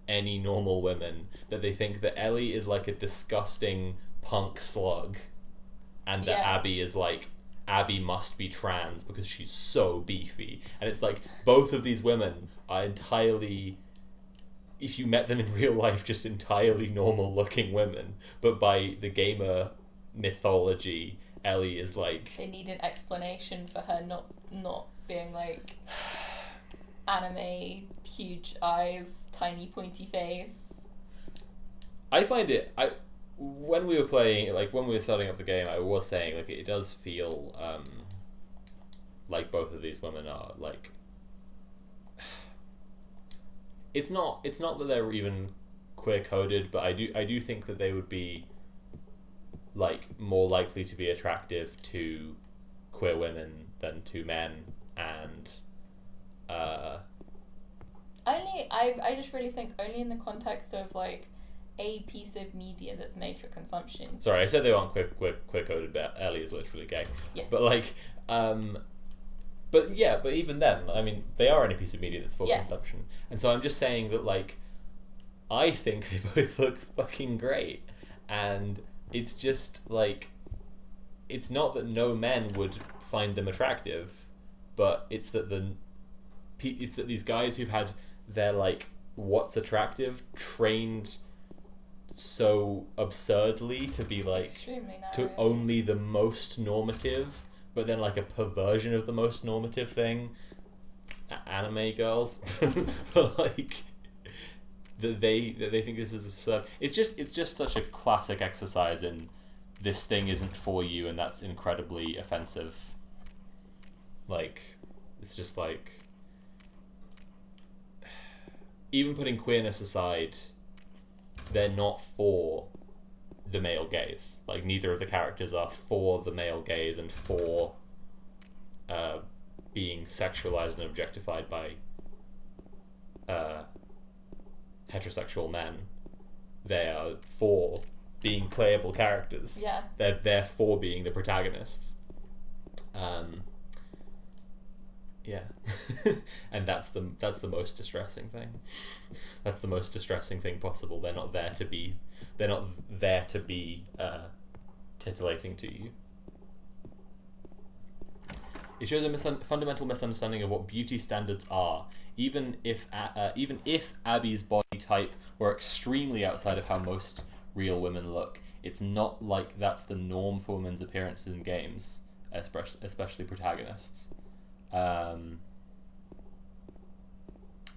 any normal women that they think that Ellie is like a disgusting punk slug, and that Abby is like, Abby must be trans because she's so beefy. And it's like, both of these women are entirely, if you met them in real life, just entirely normal looking women, but by the gamer mythology, Ellie is like, They need an explanation for her not being like anime, huge eyes, tiny pointy face. I find it, when we were playing, like when we were starting up the game, I was saying like it does feel like both of these women are like, it's not that they're even queer coded, but I do think that they would be like more likely to be attractive to queer women than to men, and I just really think only in the context of like a piece of media that's made for consumption. Sorry, I said they aren't queer coded, but Ellie is literally gay. Yeah. But like, but even then, I mean, they are in a piece of media that's for consumption, and so I'm just saying that like, I think they both look fucking great, and it's just like, it's not that no men would find them attractive, but it's that these guys who've had their like what's attractive trained so absurdly to be like to only the most normative, but then like a perversion of the most normative thing, anime girls. But like that they think this is absurd. It's just such a classic exercise in this thing isn't for you, and that's incredibly offensive. Like, it's just like, even putting queerness aside, they're not for the male gaze. Like, neither of the characters are for the male gaze and for being sexualized and objectified by heterosexual men. They are for being playable characters. Yeah. They're for being the protagonists. Yeah. And that's the most distressing thing. That's the most distressing thing possible. They're not there to be titillating to you. It shows a fundamental misunderstanding of what beauty standards are. Even if Abby's body type were extremely outside of how most real women look, it's not like that's the norm for women's appearances in games, especially protagonists.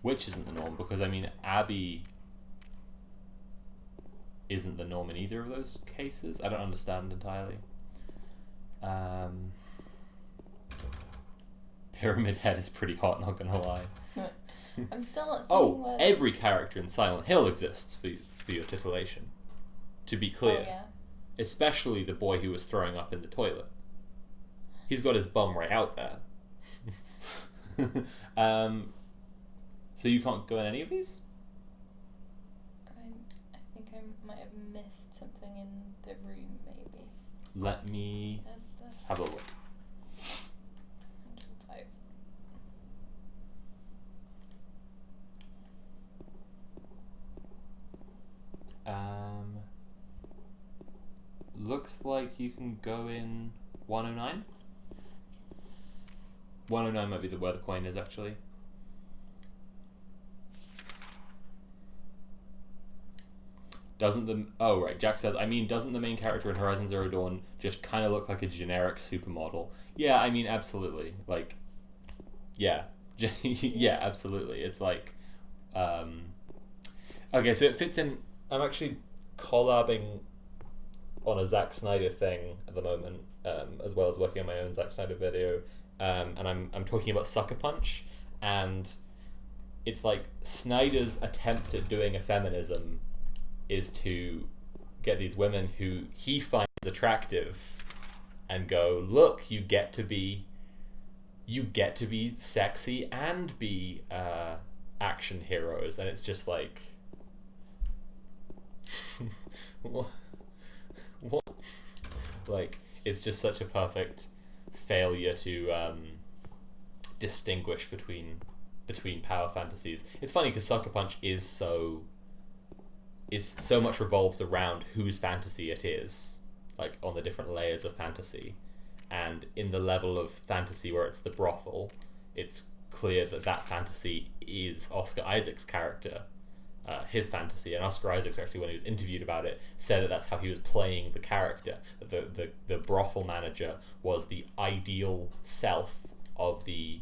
Which isn't the norm, because I mean, Abby isn't the norm in either of those cases. I don't understand entirely. Pyramid Head is pretty hot, not gonna lie. I'm still not seeing where every character in Silent Hill exists for your titillation. To be clear. Oh, yeah. Especially the boy who was throwing up in the toilet. He's got his bum right out there. So you can't go in any of these? I think I might have missed something in the room, maybe. Let me have a look. 105. Looks like you can go in 109. 109 might be where the coin is, actually. Doesn't Jack says, doesn't the main character in Horizon Zero Dawn just kind of look like a generic supermodel? Yeah, I mean, absolutely. Like, yeah. Yeah, absolutely. It's like, okay, so it fits in. I'm actually collabing on a Zack Snyder thing at the moment, as well as working on my own Zack Snyder video, and I'm talking about Sucker Punch, and it's like Snyder's attempt at doing a feminism is to get these women who he finds attractive and go, look, you get to be sexy and be action heroes, and it's just like what? Like, it's just such a perfect failure to distinguish between power fantasies. It's funny because Sucker Punch is so much revolves around whose fantasy it is, like on the different layers of fantasy, and in the level of fantasy where it's the brothel, it's clear that fantasy is Oscar Isaac's character, his fantasy, and Oscar Isaacs actually, when he was interviewed about it, said that that's how he was playing the character. The brothel manager was the ideal self of the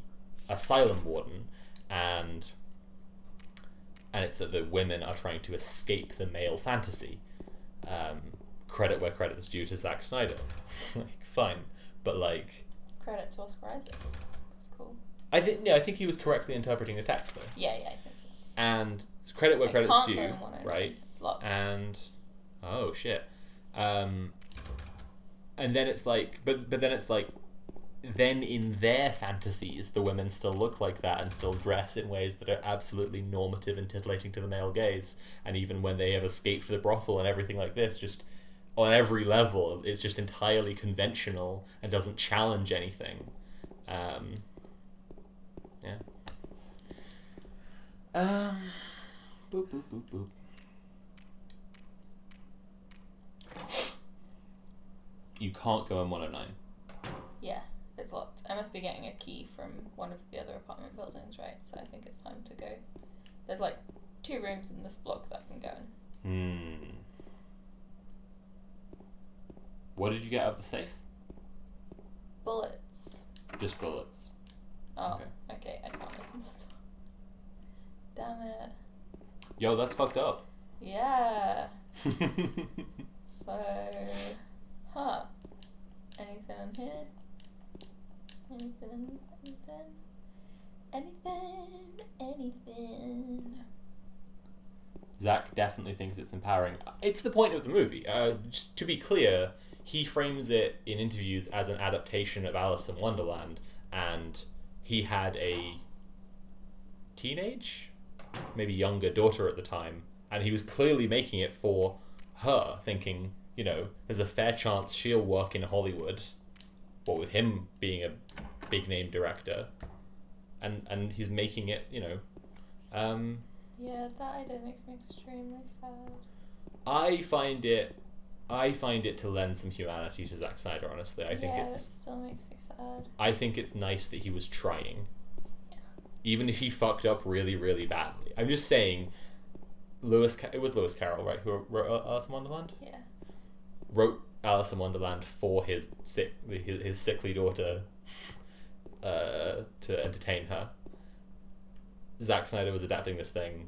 asylum warden, and it's that the women are trying to escape the male fantasy. Credit where credit is due to Zack Snyder. Like, fine, but like, Credit to Oscar Isaacs. That's cool. I think he was correctly interpreting the text though. Yeah, I think so. And credit where credit's can't due, go in 109. right? It's locked. And oh shit, and then it's like, but then it's like, then in their fantasies, the women still look like that and still dress in ways that are absolutely normative and titillating to the male gaze. And even when they have escaped the brothel and everything like this, just on every level, it's just entirely conventional and doesn't challenge anything. Yeah. Boop, boop, boop, boop. You can't go in 109. Yeah, it's locked. I must be getting a key from one of the other apartment buildings, right? So I think it's time to go. There's like 2 rooms in this block that I can go in. What did you get out of the safe? Bullets. Just bullets. Oh, okay. I can't open this door. Damn it. Yo, that's fucked up. Yeah. So, anything in here? Anything? Zach definitely thinks it's empowering. It's the point of the movie. Just to be clear, he frames it in interviews as an adaptation of Alice in Wonderland, and he had a teenage, maybe younger daughter at the time, and he was clearly making it for her, thinking, you know, there's a fair chance she'll work in Hollywood, what with him being a big name director, and he's making it, you know, Yeah, that idea makes me extremely sad. I find it to lend some humanity to Zack Snyder, honestly. I think it it's still makes me sad. I think it's nice that he was trying. Yeah. Even if he fucked up really, really badly. I'm just saying, it was Lewis Carroll, right, who wrote Alice in Wonderland? Yeah. Wrote Alice in Wonderland for his sickly daughter, to entertain her. Zack Snyder was adapting this thing,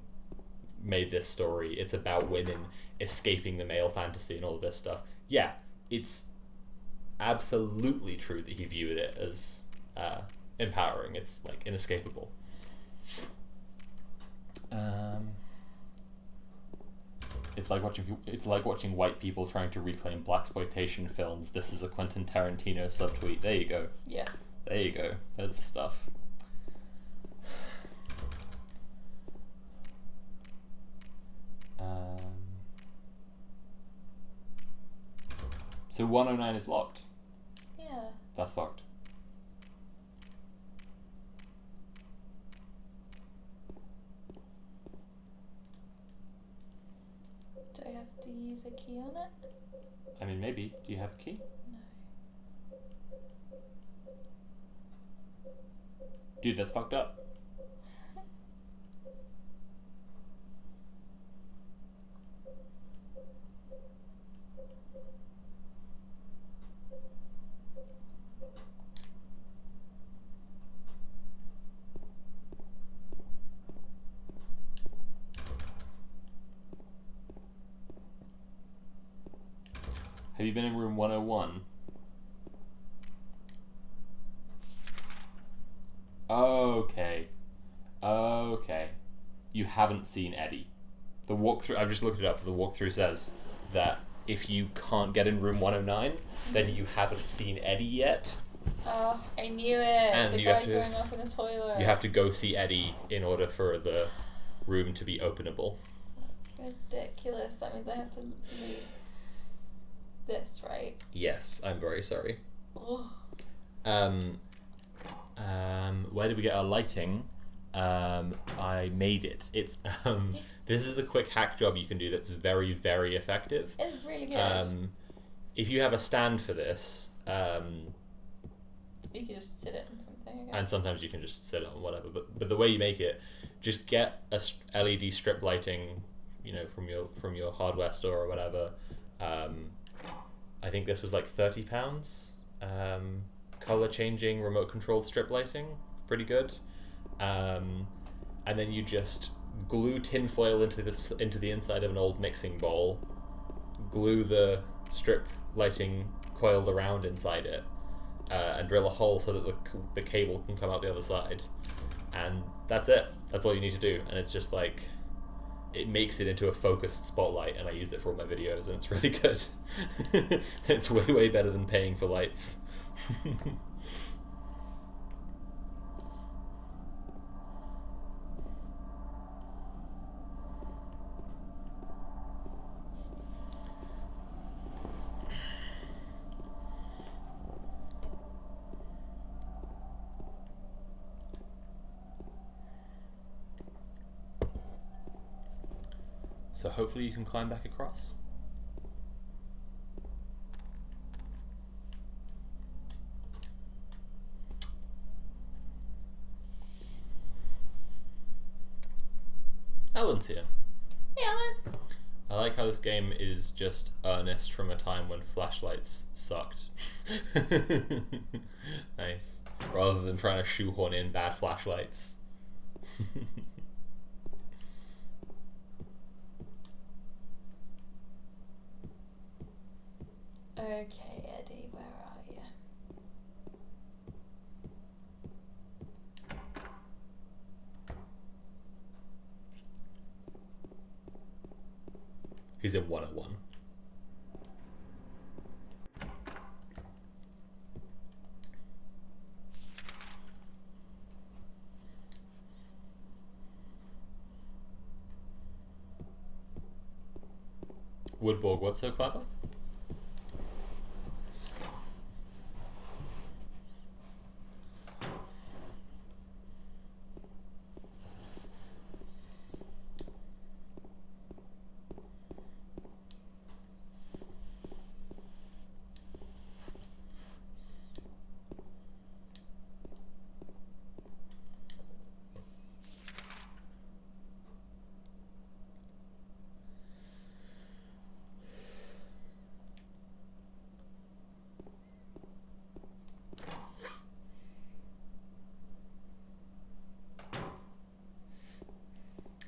made this story. It's about women escaping the male fantasy and all of this stuff. Yeah, it's absolutely true that he viewed it as empowering. It's like inescapable. It's like watching white people trying to reclaim blaxploitation films. This is a Quentin Tarantino subtweet. There you go. Yeah. There you go. There's the stuff. So 109 is locked. Yeah. That's fucked. Do I have to use a key on it? I mean, maybe. Do you have a key? No. Dude, that's fucked up. Have you been in room 101? Okay. Okay. You haven't seen Eddie. The walkthrough, I've just looked it up, the walkthrough says that if you can't get in room 109, then you haven't seen Eddie yet. Oh, I knew it. And The you guy have to- throwing up in the toilet. You have to go see Eddie in order for the room to be openable. Ridiculous. That means I have to leave this, right? Yes, I'm very sorry. Ugh. Where did we get our lighting? I made it. It's this is a quick hack job you can do that's very, very effective. It's really good. If you have a stand for this, You can just sit it in something, I guess. and sometimes you can just sit on whatever, but the way you make it, just get a LED strip lighting, you know, from your hardware store or whatever. I think this was like £30. Color changing remote controlled strip lighting, pretty good. And then you just glue tinfoil into the inside of an old mixing bowl, glue the strip lighting coiled around inside it, and drill a hole so that the cable can come out the other side. And that's it. That's all you need to do. And it's just like, it makes it into a focused spotlight, and I use it for all my videos, and it's really good. It's way, way better than paying for lights. So hopefully you can climb back across. Alan's here. Hey, Alan. I like how this game is just earnest from a time when flashlights sucked. Nice. Rather than trying to shoehorn in bad flashlights. Okay, Eddie, where are you? He's in 101. Woodborg, what's so clever?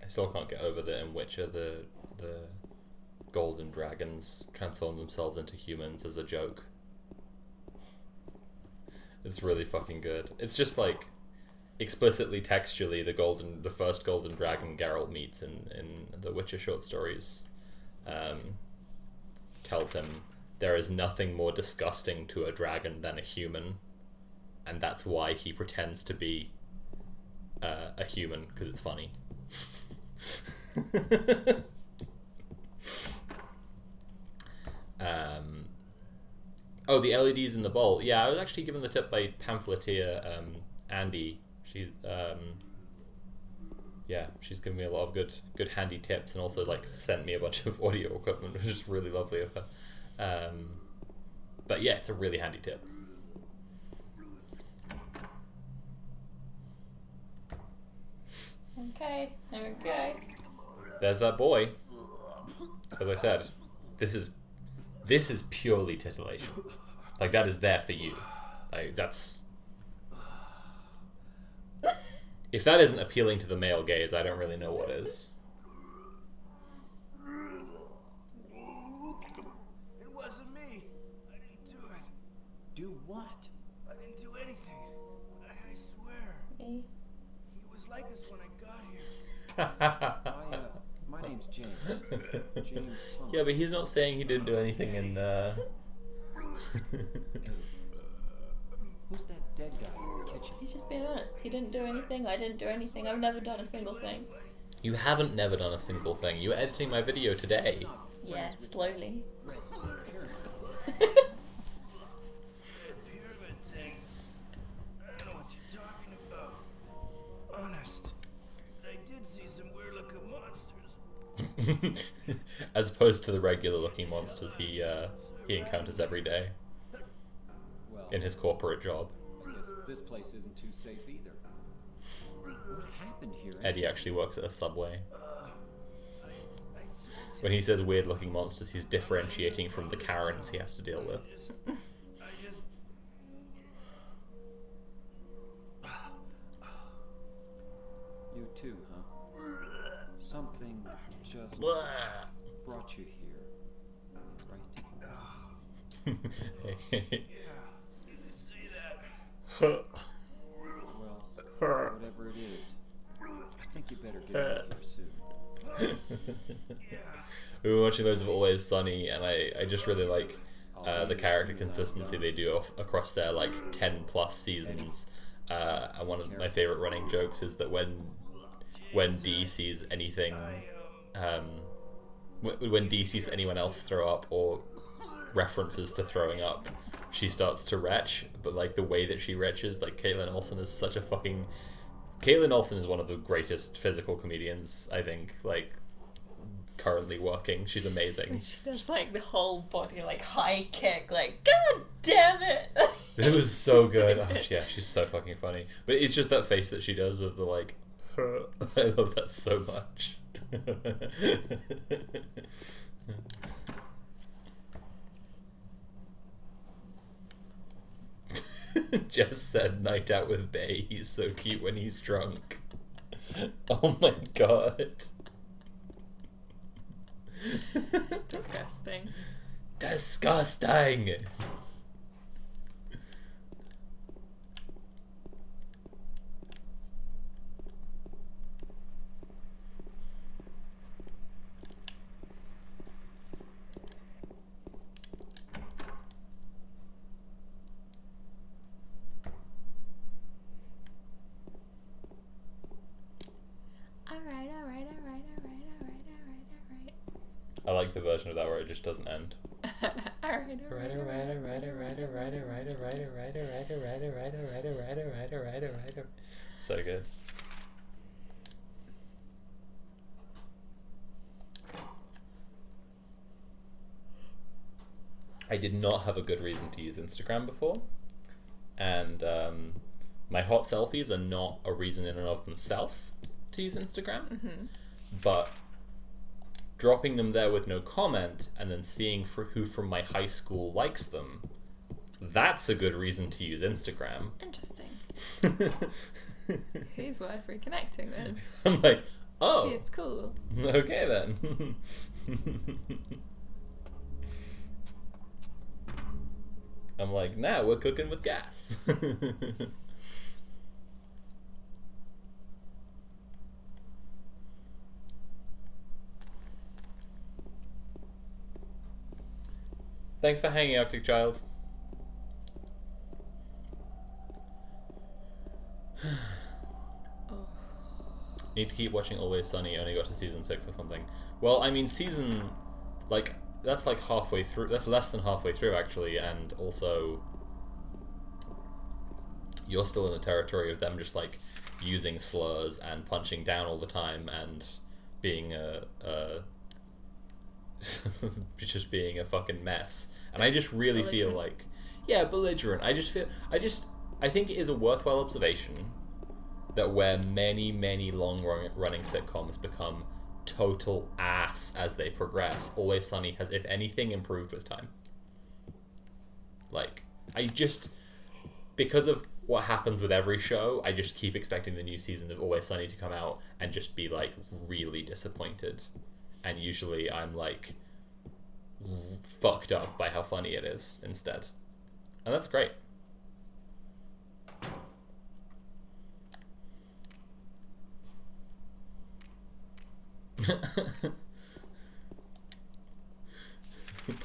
I still can't get over that in Witcher the golden dragons transform themselves into humans as a joke. It's really fucking good. It's just like explicitly textually the first golden dragon Geralt meets in the Witcher short stories tells him there is nothing more disgusting to a dragon than a human, and that's why he pretends to be a human, because it's funny. Oh, the LEDs in the bowl. Yeah, I was actually given the tip by pamphleteer Andy. She's she's given me a lot of good handy tips, and also like sent me a bunch of audio equipment, which is really lovely of her. But yeah, it's a really handy tip. Okay, okay. There's that boy. As I said, this is purely titillation. Like, that is there for you. Like, that's... If that isn't appealing to the male gaze, I don't really know what is. It wasn't me. was like this when I got here. My name's James. James Song. Yeah, but he's not saying he didn't do anything in Who's that dead guy in the kitchen? He's just being honest. He didn't do anything. I didn't do anything. I've never done a single thing. You haven't never done a single thing. You were editing my video today. Yeah, slowly. Red pyramid. Pyramid thing. I don't know what you're talking about. Honest. I did see some weird looking monsters. As opposed to the regular looking monsters he encounters every day Well, in his corporate job. I guess this place isn't too safe either. What happened here? Eddie actually works at a Subway. When he says weird looking monsters, he's differentiating from the Karens he has to deal with. I just. You too, huh? Something just brought you here, right? You did say that. Well, whatever it is, I think you better get out of here soon. We were watching those of Always Sunny, and I just really like the character consistency they do across their like 10 plus seasons. And one of my favorite running jokes is that when Dee sees anything, when Dee sees anyone else throw up or references to throwing up, she starts to retch. But like the way that she retches, like Caitlin Olsen is such a fucking. Caitlin Olsen is one of the greatest physical comedians, I think, like, currently working. She's amazing. She does like the whole body like high kick, like God damn it! It was so good. Oh, yeah, she's so fucking funny. But it's just that face that she does of the like. I love that so much. Jess said, "Night out with Bay. He's so cute when he's drunk." Oh my god. Disgusting. Disgusting. I like the version of that where it just doesn't end. Alright. So good. I did not have a good reason to use Instagram before, and my hot selfies are not a reason in and of themselves to use Instagram, but dropping them there with no comment and then seeing who from my high school likes them, that's a good reason to use Instagram. Interesting. He's worth reconnecting with. I'm like, oh, He's cool. okay then. I'm like, now we're cooking with gas. Thanks for hanging, Arctic Child. Need to keep watching Always Sunny. Only got to season 6 or something. Well, I mean, that's like halfway through. That's less than halfway through, actually, and also you're still in the territory of them just like using slurs and punching down all the time and being just being a fucking mess. And I just really feel like, yeah, belligerent. I think it is a worthwhile observation that where many, many long-running sitcoms become total ass as they progress, Always Sunny has, if anything, improved with time. Like, because of what happens with every show, I just keep expecting the new season of Always Sunny to come out and just be, like, really disappointed. And usually I'm, like, fucked up by how funny it is instead. And that's great.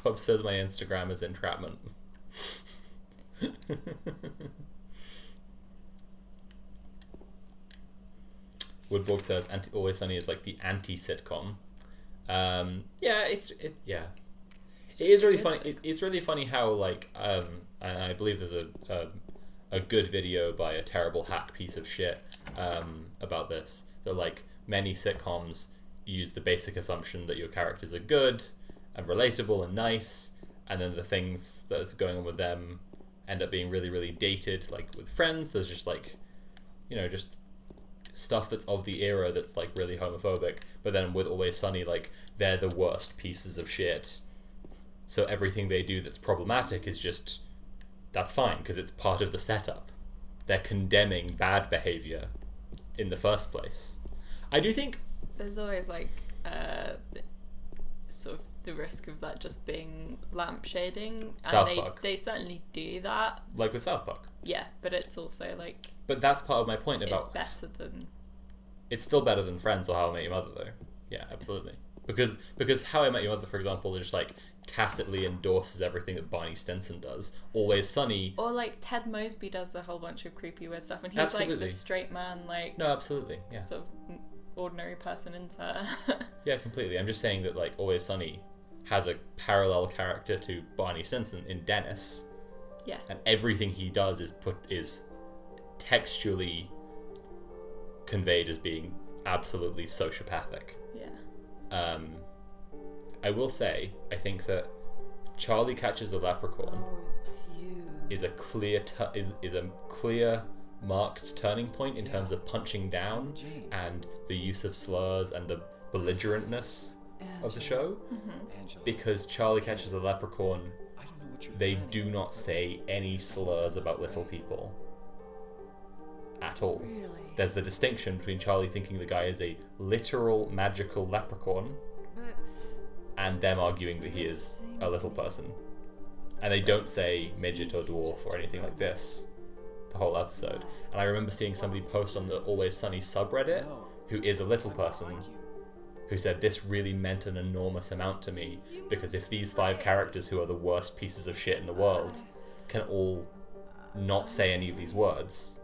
Bob says my Instagram is entrapment. Woodborg says Always Sunny is like the anti-sitcom. Yeah, it is really funny. It's really funny how like and I believe there's a good video by a terrible hack piece of shit about this, that like many sitcoms use the basic assumption that your characters are good and relatable and nice, and then the things that's going on with them end up being really, really dated. Like with Friends, there's just like, you know, just stuff that's of the era that's like really homophobic, but then with Always Sunny, like they're the worst pieces of shit, so everything they do that's problematic is just, that's fine because it's part of the setup. They're condemning bad behavior in the first place. I do think there's always like sort of the risk of that just being lampshading, and South Park. they certainly do that, like with South Park. Yeah, but it's also like, but that's part of my point about it's better than, it's still better than Friends or How I Met Your Mother though. Yeah, absolutely. Because How I Met Your Mother, for example, is just like tacitly endorses everything that Barney Stinson does. Always Sunny, or like Ted Mosby does a whole bunch of creepy weird stuff, and he's Absolutely. like the straight man, like, no, absolutely, yeah, sort of ordinary person insert. yeah, completely. I'm just saying that like Always Sunny has a parallel character to Barney Stinson in Dennis. Yeah. And everything he does is textually conveyed as being absolutely sociopathic. Yeah. I will say, I think that Charlie Catches a Leprechaun it's you. is a clear marked turning point in terms of punching down James. and the use of slurs and the belligerentness of the show. Angela, Because Charlie Catches a Leprechaun, I don't know what you're they planning, do not but say any slurs about little people at all. Really? There's the distinction between Charlie thinking the guy is a literal magical leprechaun But and them arguing that he is a little person. And they don't say midget or dwarf or anything like this the whole episode. And I remember seeing somebody post on the Always Sunny subreddit, No. who is a little person, Like you. who said this really meant an enormous amount to me, because if these 5 characters who are the worst pieces of shit in the world can all not say any of these words,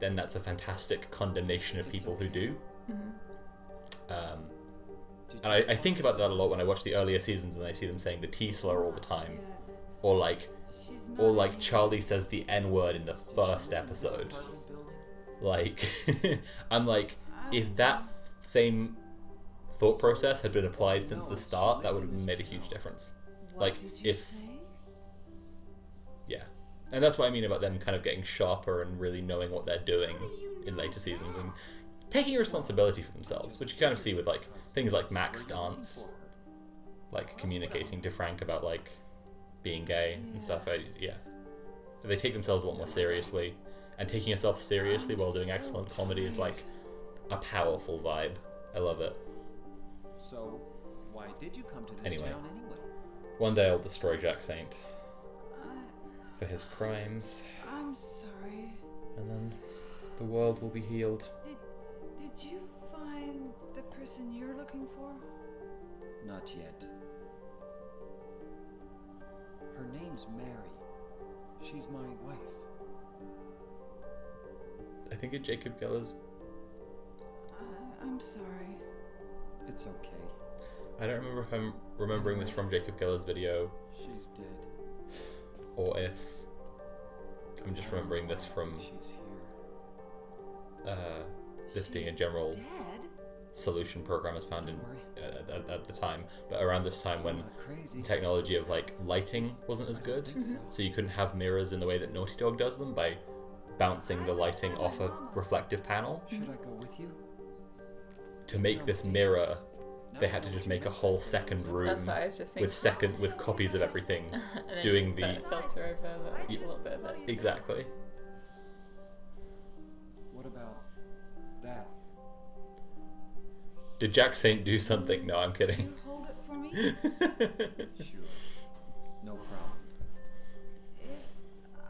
then that's a fantastic condemnation of people who do. Did And I think about that a lot when I watch the earlier seasons and I see them saying the T slur all the time, or like Charlie says the N word in the first episode. Like, I'm like, if that same thought process had been applied since the start, that would have made a huge difference. Like, if, yeah. And that's what I mean about them kind of getting sharper and really knowing what they're doing in later seasons and taking responsibility for themselves, which you kind of see with like things like Max Dance, like communicating to Frank about like being gay and stuff. They take themselves a lot more seriously, and taking yourself seriously while doing excellent comedy is like a powerful vibe. I love it. So, why did you come to this Anyway. town anyway? One day I'll destroy Jack Saint for his crimes, I'm sorry. and then the world will be healed. Did you find the person you're looking for? Not yet. Her name's Mary. She's my wife. I think it's Jacob Geller's. I'm sorry. It's okay. I don't remember if I'm remembering this from Jacob Geller's video, She's dead. or if I'm just remembering this from She's here. this being a general Dead? solution programmers found in Don't worry. at the time, but around this time when I'm not crazy. the technology of like lighting wasn't as good, so you couldn't have mirrors in the way that Naughty Dog does them by bouncing the lighting off a reflective panel. Should I go with you? To make this mirror, they had to just make a whole second room That's what I was just thinking. with copies of everything and then doing just put a filter over a little bit of it. exactly. What about that? Did Jack Saint do something? No, I'm kidding. You hold it for me? Sure. No problem. If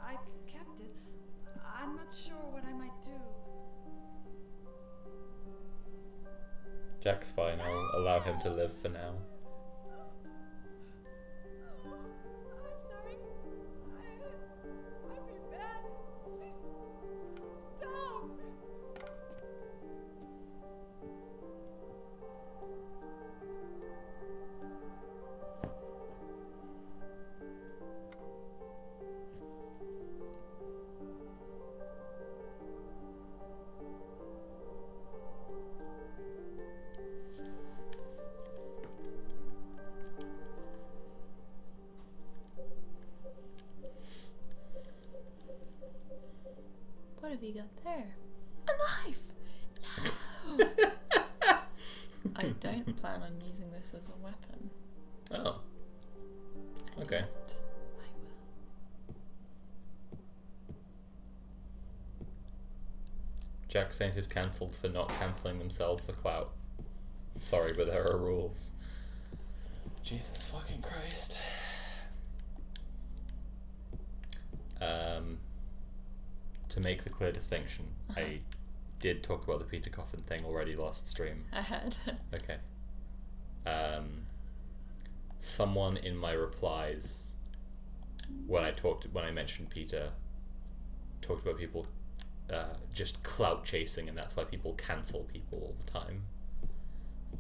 I kept it, I'm not sure what I might do. Jack's fine. I'll allow him to live for now. I'm sorry. I'll be bad. Please don't. What have you got there? A knife! No! I don't plan on using this as a weapon. Oh. And Okay. yet I will. Jack Saint is cancelled for not cancelling themselves for clout. Sorry, but there are rules. Jesus fucking Christ. To make the clear distinction, I did talk about the Peter Coffin thing already last stream. I had. Okay. Someone in my replies, when I mentioned Peter, talked about people just clout chasing, and that's why people cancel people all the time.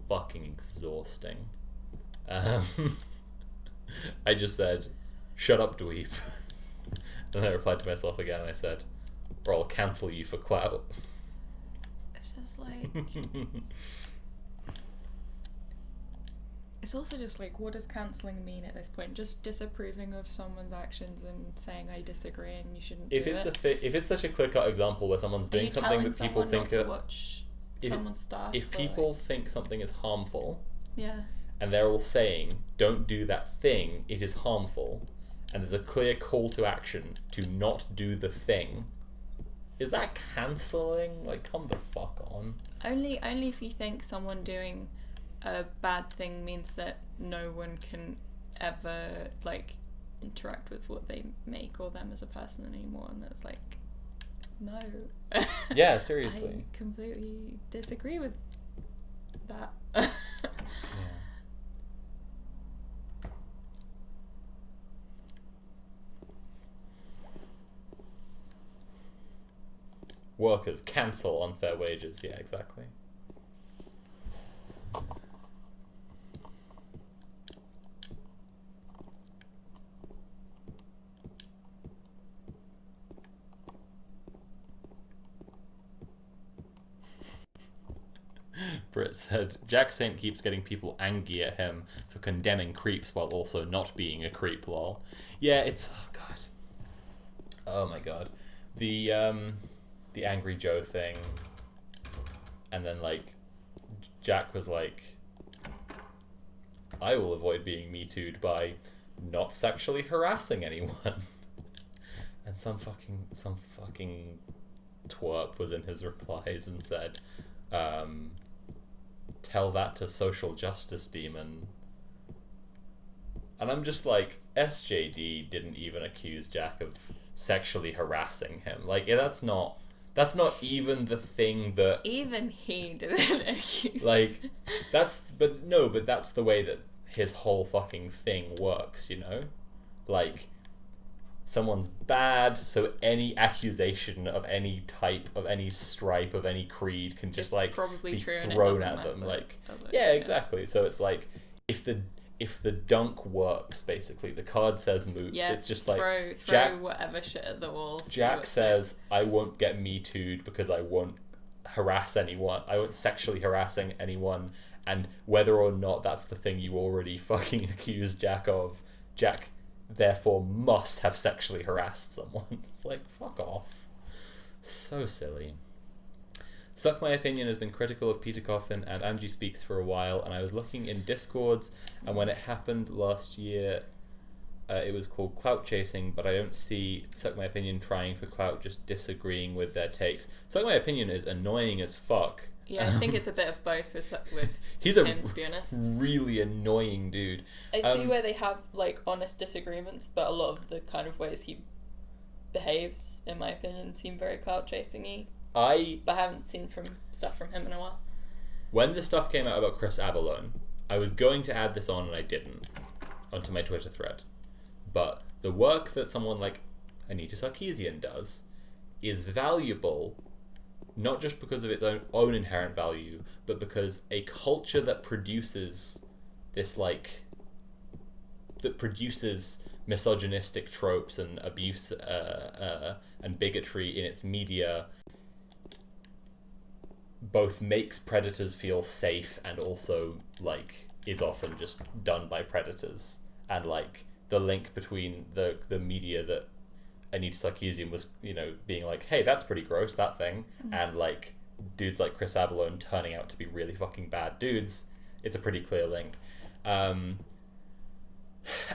Fucking exhausting. I just said, "Shut up, dweeb," and I replied to myself again, and I said, "Or I'll cancel you for clout." It's just like. It's also just like, what does cancelling mean at this point? Just disapproving of someone's actions and saying I disagree and you shouldn't If do it's it. if it's such a clear-cut example where someone's Are doing you something telling that people someone think not to watch if- someone's stuff? if or, people like, think something is harmful yeah. and they're all saying don't do that thing, it is harmful, and there's a clear call to action to not do the thing, is that cancelling? Like, come the fuck on. Only if you think someone doing a bad thing means that no one can ever like interact with what they make or them as a person anymore, and that's like, no. Yeah, seriously. I completely disagree with that. Yeah. Workers cancel unfair wages. Yeah, exactly. Britt said, Jack Saint keeps getting people angry at him for condemning creeps while also not being a creep, lol. Yeah, it's... Oh, God. Oh, my God. The Angry Joe thing. And then, like, Jack was like, I will avoid being Me Too'd by not sexually harassing anyone. And some fucking twerp was in his replies and said, tell that to social justice demon. And I'm just like, SJD didn't even accuse Jack of sexually harassing him. Like, that's not even the thing that... Even he didn't accuse. Like, but that's the way that his whole fucking thing works, you know? Like, someone's bad, so any accusation of any type, of any stripe, of any creed can just It's like probably be true and it thrown doesn't at them. matter. Like, Does it? yeah, exactly. So it's like, if the dunk works, basically, the card says moops. Yeah, It's just like throw Jack. whatever shit at the wall. see Jack what says, I won't get Me Too'd because I won't harass anyone. I won't sexually harassing anyone. And whether or not that's the thing you already fucking accused Jack of, Jack therefore must have sexually harassed someone. It's like, fuck off. So silly. Suck My Opinion has been critical of Peter Coffin and Angie Speaks for a while, and I was looking in Discords, and when it happened last year, it was called clout chasing, but I don't see Suck My Opinion trying for clout, just disagreeing with their takes. Suck My Opinion is annoying as fuck. Yeah, I think it's a bit of both with He's him, a to be honest. really annoying dude. I see where they have like honest disagreements, but a lot of the kind of ways he behaves, in my opinion, seem very clout chasing-y. But I haven't seen stuff from him in a while. when the stuff came out about Chris Avellone, I was going to add this on and I didn't onto my Twitter thread. But the work that someone like Anita Sarkeesian does is valuable, not just because of its own inherent value, but because a culture that produces this that produces misogynistic tropes and abuse and bigotry in its media both makes predators feel safe and also is often just done by predators. And the link between the media that Anita Sarkeesian was being like, hey, that's pretty gross, that thing, and dudes like Chris Avellone turning out to be really fucking bad dudes, it's a pretty clear link. And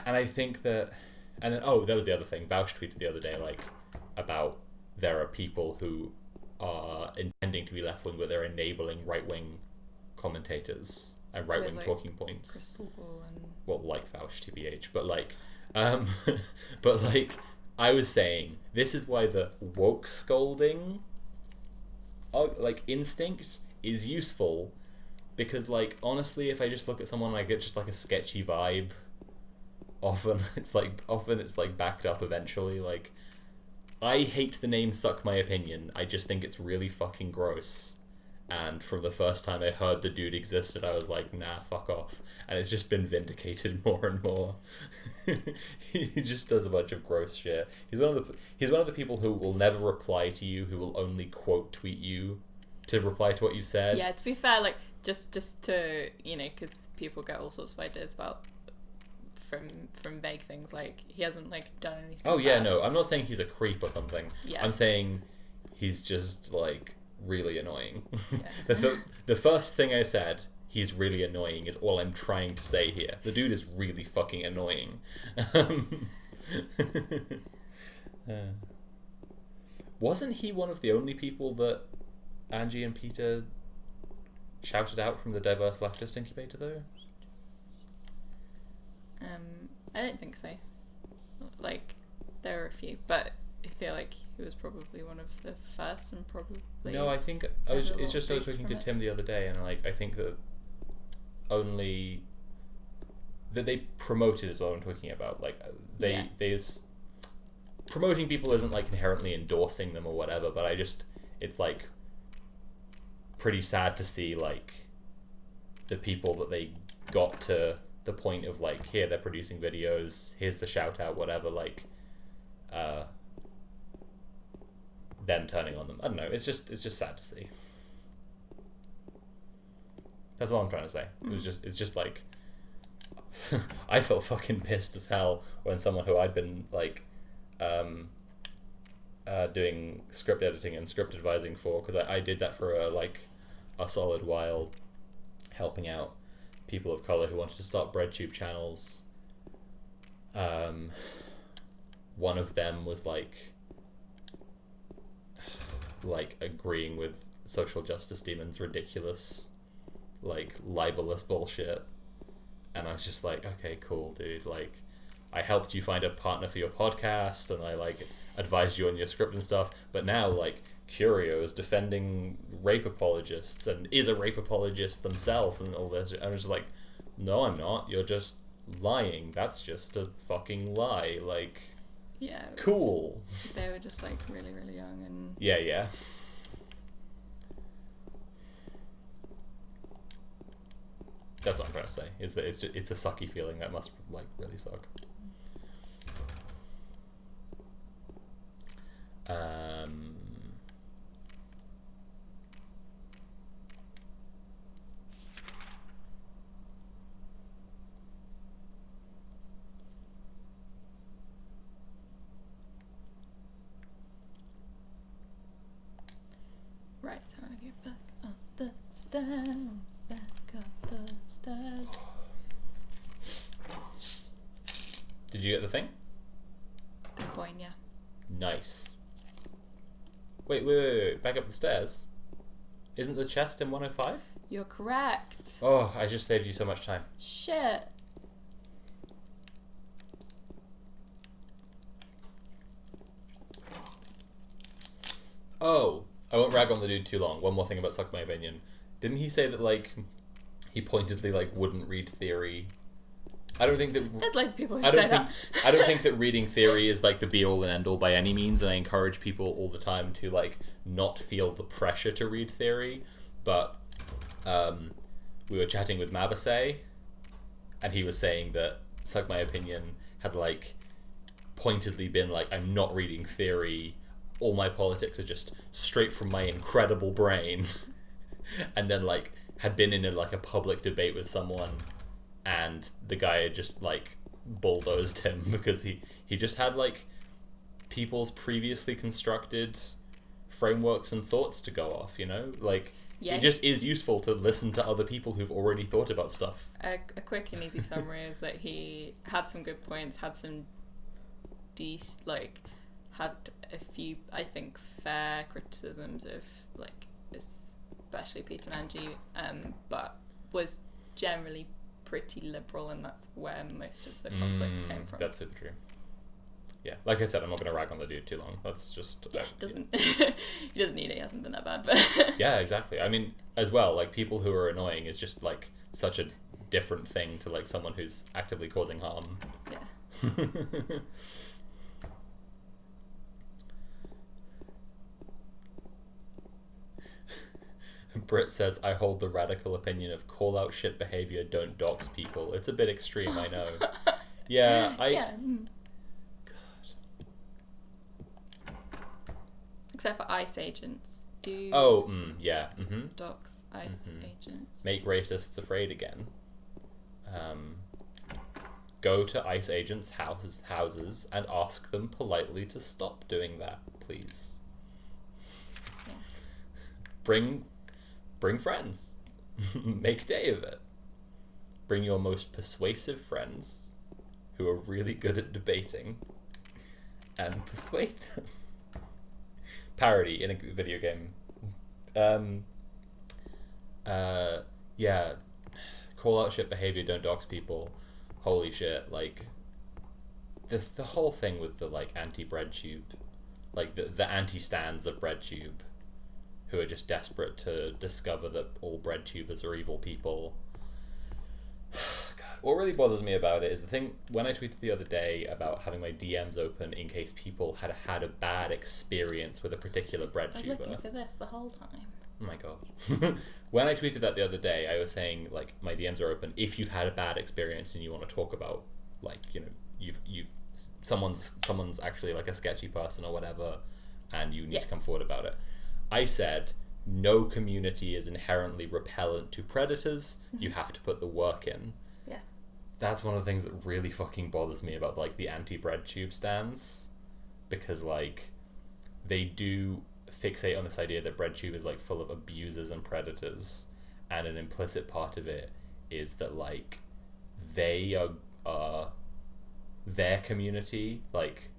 I think that, and then that was the other thing. Vaush tweeted the other day about there are people who are intending to be left wing, but they're enabling right wing commentators and right wing talking points. Crystal Ball and Well, Vaush, tbh, but I was saying, this is why the woke scolding instinct is useful, because honestly, if I just look at someone, I get just a sketchy vibe. Often it's backed up eventually. I hate the name Suck My Opinion. I just think it's really fucking gross. And from the first time I heard the dude existed, I was like, nah, fuck off. And it's just been vindicated more and more. He just does a bunch of gross shit. He's one of the people who will never reply to you, who will only quote tweet you to reply to what you've said. yeah, to be fair, just to because people get all sorts of ideas about from vague things, he hasn't done anything. Oh yeah, bad. no, I'm not saying he's a creep or something. Yeah. I'm saying he's just really annoying. Yeah. The first thing I said, he's really annoying, is all I'm trying to say here. The dude is really fucking annoying. Wasn't he one of the only people that Angie and Peter shouted out from the Diverse Leftist Incubator, though? I don't think so. There are a few, but I feel like he was probably one of the first and probably... No, I think I was talking to Tim the other day, and I think that only that they promoted is what I'm talking about. Promoting people isn't inherently endorsing them or whatever, but it's pretty sad to see the people that they got to the point of here they're producing videos, here's the shout out, whatever, them turning on them. I don't know, it's just sad to see. That's all I'm trying to say. It's just I felt fucking pissed as hell when someone who I'd been doing script editing and script advising for, because I did that for a solid while, helping out people of color who wanted to start BreadTube channels. One of them was agreeing with Social Justice Demon's ridiculous libelous bullshit, and I was just okay, cool, dude, I helped you find a partner for your podcast, and I advised you on your script and stuff, but now Curio is defending rape apologists and is a rape apologist themselves and all this. I was just no, I'm not. You're just lying. That's just a fucking lie. Yeah. Cool. They were just really, really young and... Yeah. That's what I'm trying to say. Is that it's a sucky feeling that must really suck. Right, so I get back up the stairs, back up the stairs. Did you get the thing? The coin, yeah. Nice. Wait. Back up the stairs? Isn't the chest in 105? You're correct. Oh, I just saved you so much time. Shit. Oh, I won't rag on the dude too long. One more thing about Suck My Opinion. Didn't he say that like he pointedly like wouldn't read theory? I don't think that. There's loads of people who I say don't think that. I don't think that reading theory is like the be all and end all by any means, and I encourage people all the time to like not feel the pressure to read theory. But we were chatting with Mabase, and he was saying that Suck My Opinion had like pointedly been like, I'm not reading theory, all my politics are just straight from my incredible brain. And then like had been in a public debate with someone, and the guy had just like bulldozed him because he just had like people's previously constructed frameworks and thoughts to go off, you know? Like, Yeah. it just is useful to listen to other people who've already thought about stuff. A quick and easy summary is that he had some good points, had some had a few, I think, fair criticisms of like especially Peter Nanji, but was generally pretty liberal, and that's where most of the conflict came from. That's super true. Yeah, like I said, I'm not going to rag on the dude too long. That's just... doesn't he doesn't need it, he hasn't been that bad, but... Yeah, exactly. I mean, as well, like, people who are annoying is just, like, such a different thing to, like, someone who's actively causing harm. Yeah. Britt says, I hold the radical opinion of call out shit behavior, don't dox people. It's a bit extreme, I know. Yeah, Yeah. Except for ICE agents. Yeah. Docs ICE agents. Make racists afraid again. Go to ICE agents' houses and ask them politely to stop doing that, please. Yeah. Bring friends. Make day of it. Bring your most persuasive friends who are really good at debating and persuade them. Parody in a video game. Yeah. Call out shit behavior, don't dox people. Holy shit, like the whole thing with the like anti-breadtube, like the anti-stands of breadtube, who are just desperate to discover that all breadtubers are evil people. God, what really bothers me about it is the thing when I tweeted the other day about having my DMs open in case people had had a bad experience with a particular I was looking breadtuber. for this the whole time. Oh my god. When I tweeted that the other day, I was saying, like, my DMs are open if you've had a bad experience and you want to talk about, like, you know, someone's actually, like, a sketchy person or whatever, and you need to come forward about it. I said, no community is inherently repellent to predators. You have to put the work in. Yeah. That's one of the things that really fucking bothers me about, like, the anti-breadtube stands. Because, like, they do fixate on this idea that breadtube is like full of abusers and predators, and an implicit part of it is that like they are their community like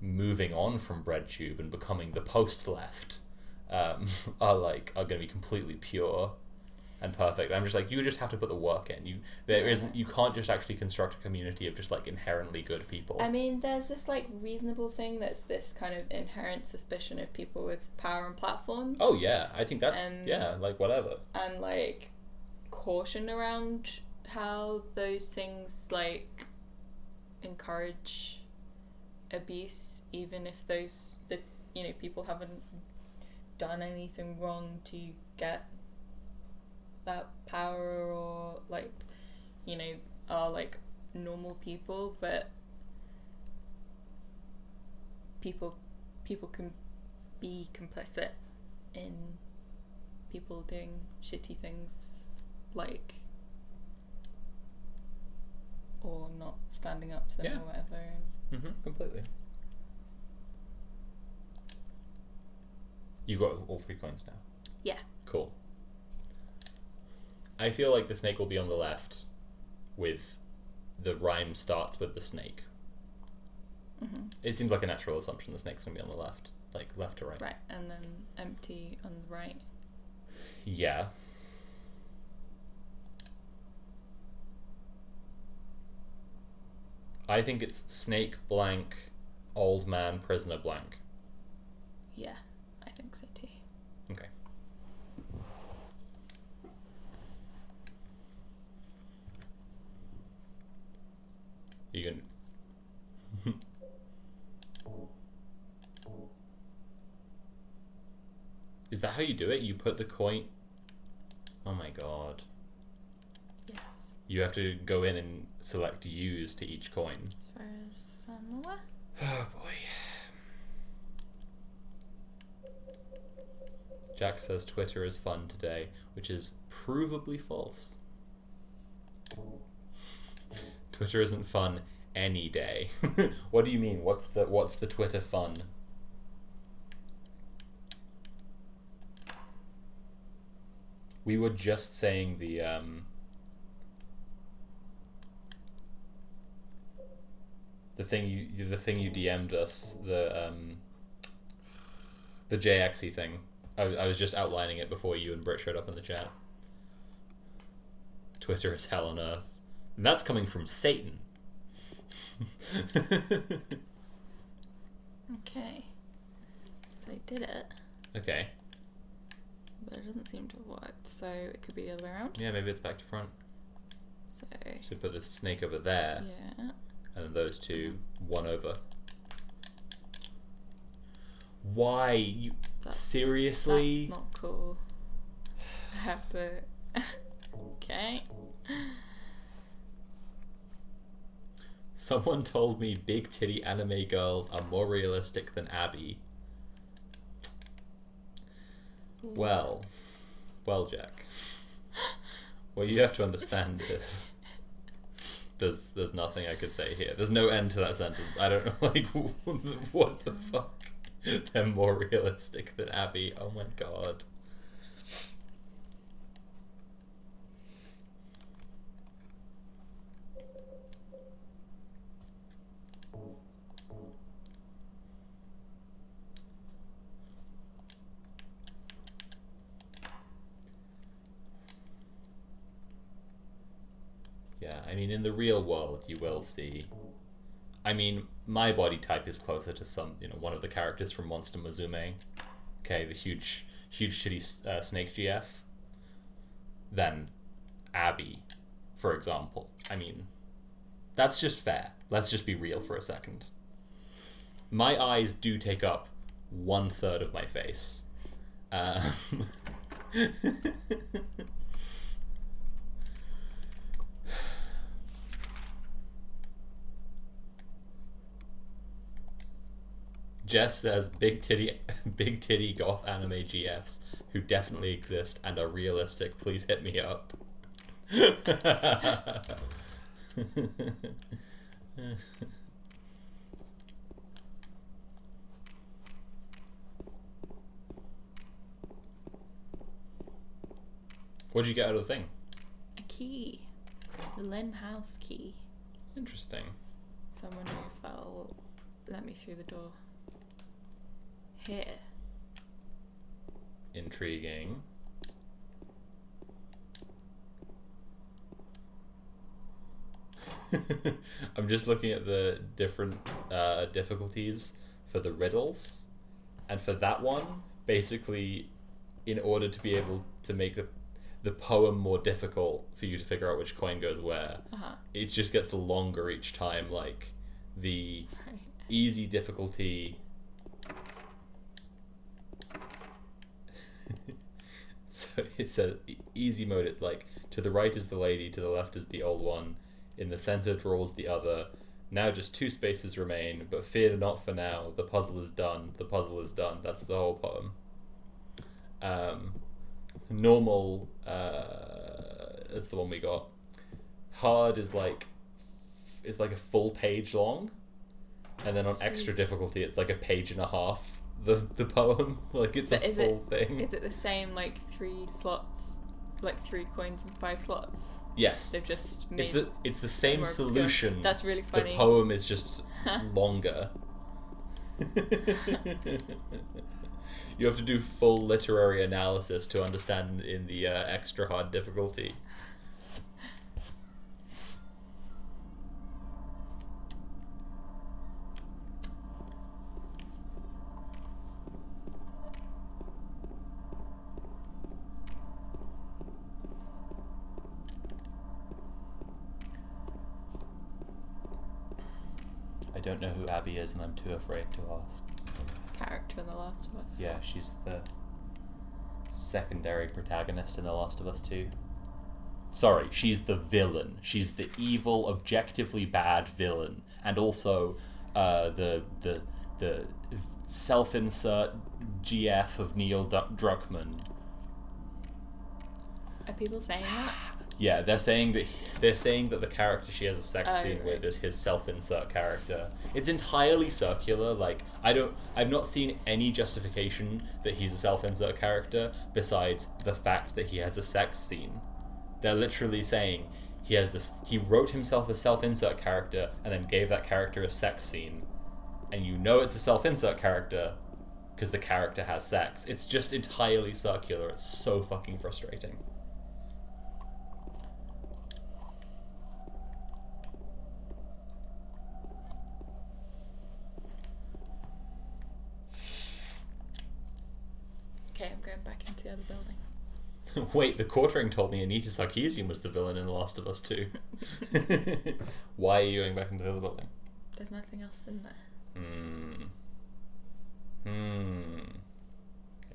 moving on from breadtube and becoming the post left are going to be completely pure and perfect. I'm just like, you just have to put the work in. You can't just actually construct a community of just like inherently good people. I mean, there's this like reasonable thing that's this kind of inherent suspicion of people with power and platforms. Oh yeah, I think that's like whatever. And like caution around how those things like encourage abuse, even if people haven't done anything wrong to get that power, or like, you know, are like normal people, but people can be complicit in people doing shitty things, like, or not standing up to them or whatever. Completely. You've got all 3 coins now. Yeah. Cool. I feel like the snake will be on the left, with the rhyme starts with the snake. It seems like a natural assumption the snake's going to be on the left, like left to right. Right, and then empty on the right. Yeah. I think it's snake blank, old man prisoner blank. Yeah, I think so too. Okay. how you do it? You put the coin... Oh my god. Yes. You have to go in and select use to each coin. As far as I'm aware. Oh boy. Jack says Twitter is fun today, which is provably false. Twitter isn't fun any day. What do you mean? What's the Twitter fun? We were just saying the thing you DM'd us, the JXE thing. I was just outlining it before you and Britt showed up in the chat. Twitter is hell on earth. And that's coming from Satan. Okay. So I did it, Okay. but it doesn't seem to have worked, so it could be the other way around. Yeah, maybe it's back to front. So, So put the snake over there, yeah. and then those two, one over. Why? You seriously? That's not cool. I have to... Okay. Someone told me big titty anime girls are more realistic than Abby. Well, Jack. What you have to understand is there's nothing I could say here. There's no end to that sentence. I don't know, like, what the fuck? They're more realistic than Abby. Oh my god. Yeah, I mean, in the real world, you will see. I mean, my body type is closer to one of the characters from Monster Musume. Okay, the huge shitty snake GF. Than Abby, for example. I mean, that's just fair. Let's just be real for a second. My eyes do take up 1/3 of my face. Jess says big titty goth anime GFs who definitely exist and are realistic. Please hit me up. What'd you get out of the thing? A key. The Lynn House key. Interesting. So I'm wondering if that'll let me through the door. Here. Intriguing. I'm just looking at the different difficulties for the riddles, and for that one, basically, in order to be able to make the poem more difficult for you to figure out which coin goes where, it just gets longer each time. Like the easy difficulty. So it said easy mode, it's like to the right is the lady, to the left is the old one, in the center draws the other. Now just 2 spaces remain, but fear not for now, the puzzle is done, the puzzle is done. That's the whole poem. Normal, that's the one we got. Hard is like a full page long, and then on extra difficulty it's like a page and a half. The poem, like it's a full thing. Is it the same, like 3 slots, like 3 coins and 5 slots? Yes. They've just made it's the same solution. That's really funny. The poem is just longer. You have to do full literary analysis to understand in the extra hard difficulty. I don't know who Abby is, and I'm too afraid to ask. Character in The Last of Us. Yeah, she's the secondary protagonist in The Last of Us 2. Sorry, she's the villain. She's the evil, objectively bad villain, and also the self-insert GF of Neil Druckmann. Are people saying that? Yeah, they're saying that the character she has a sex scene right. with is his self-insert character. It's entirely circular. Like, I've not seen any justification that he's a self-insert character besides the fact that he has a sex scene. They're literally saying he wrote himself a self-insert character and then gave that character a sex scene. And you know it's a self-insert character because the character has sex. It's just entirely circular. It's so fucking frustrating. Okay, I'm going back into the other building. Wait, the quartering told me Anita Sarkeesian was the villain in The Last of Us 2. Why are you going back into the other building? There's nothing else in there.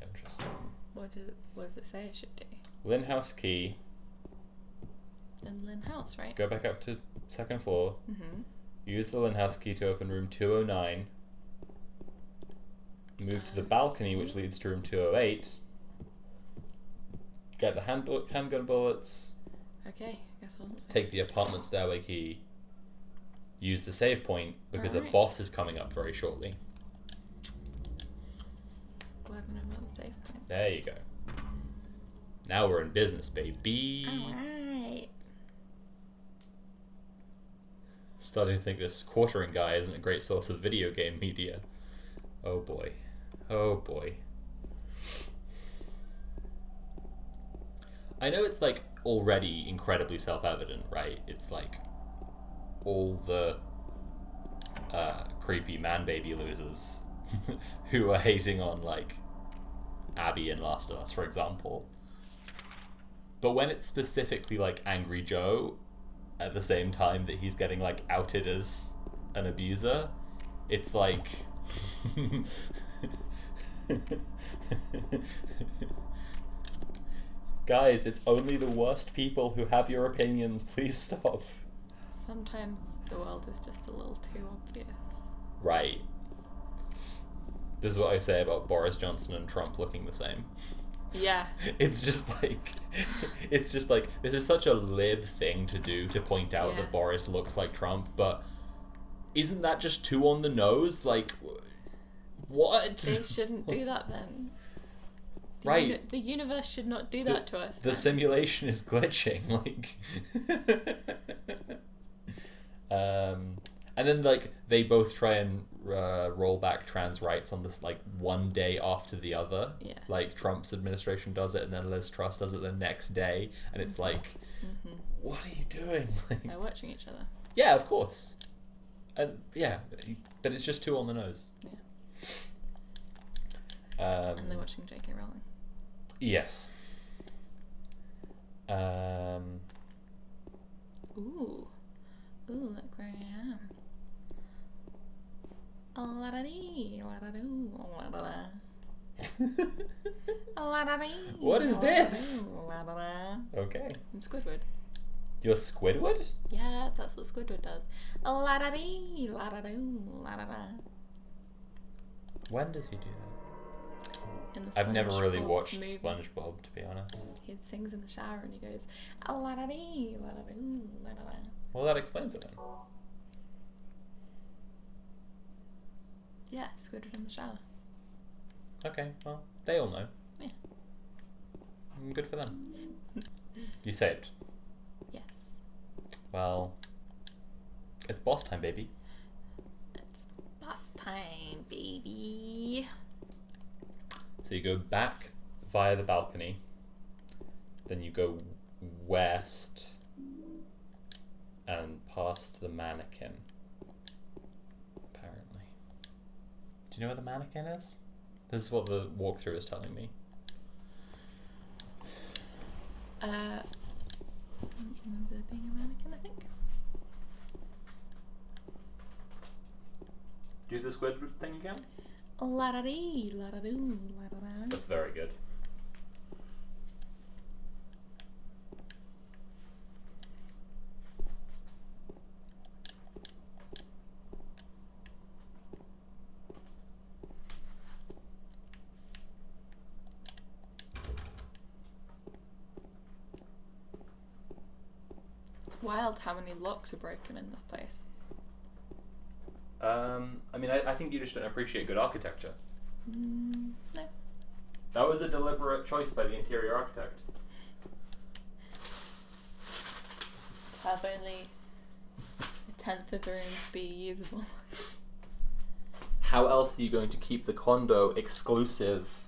Interesting. What does it say it should do? Lynn House key. In the Lynn house, right? Go back up to second floor. Mm-hmm. Use the Lynn House key to open room 209. Move to the balcony, which leads to room 208. Get the handgun bullets. Okay, I guess I wasn't Take the apartment stairway key. Use the save point because a Alright. boss is coming up very shortly. Glad we know about the save point. There you go. Now we're in business, baby. Alright. Starting to think this quartering guy isn't a great source of video game media. Oh boy. Oh boy. I know it's like already incredibly self-evident, right? It's like all the creepy man-baby losers who are hating on like Abby in Last of Us, for example. But when it's specifically like Angry Joe at the same time that he's getting like outed as an abuser, it's like guys, it's only the worst people who have your opinions. Please stop. Sometimes the world is just a little too obvious. Right. This is what I say about Boris Johnson and Trump looking the same. Yeah. It's just like this is such a lib thing to do, to point out Yeah. that Boris looks like Trump, but isn't that just too on the nose? Like, what? They shouldn't do that then. Right. The universe should not do that to us. The then. simulation is glitching, like. And then like they both try and roll back trans rights on this like one day after the other. Yeah. Like Trump's administration does it, and then Liz Truss does it the next day, and it's like, what are you doing? Like, They're watching each other. yeah, of course. And yeah, but it's just too on the nose. Yeah. And they're watching J.K. Rowling. Yes. Ooh, look where I am. La-da-dee, la-da-doo, la-da-da. La-da-dee, What is this? la-da-da. Okay. I'm Squidward. You're Squidward? Yeah, that's what Squidward does. La-da-dee, la-da-doo, la-da-da. When does he do that? In the I've never really SpongeBob watched movie. SpongeBob, to be honest. He sings in the shower and he goes, la-da-dee, la-da-doo, la-da-da. Well, that explains it then. Yeah, Squidward in the shower. Okay, well, they all know. Yeah. Good for them. You saved. Yes. Well, it's boss time, baby. It's boss time, baby. So you go back via the balcony, then you go west and past the mannequin. Apparently. Do you know where the mannequin is? This is what the walkthrough is telling me. I don't remember there being a mannequin, I think. Do the Squidward thing again? La-da-dee, la-da-doo, la-da-da. That's very good. wild how many locks are broken in this place. I mean, I think you just don't appreciate good architecture. No. That was a deliberate choice by the interior architect. Have only a tenth of the rooms be usable. How else are you going to keep the condo exclusive?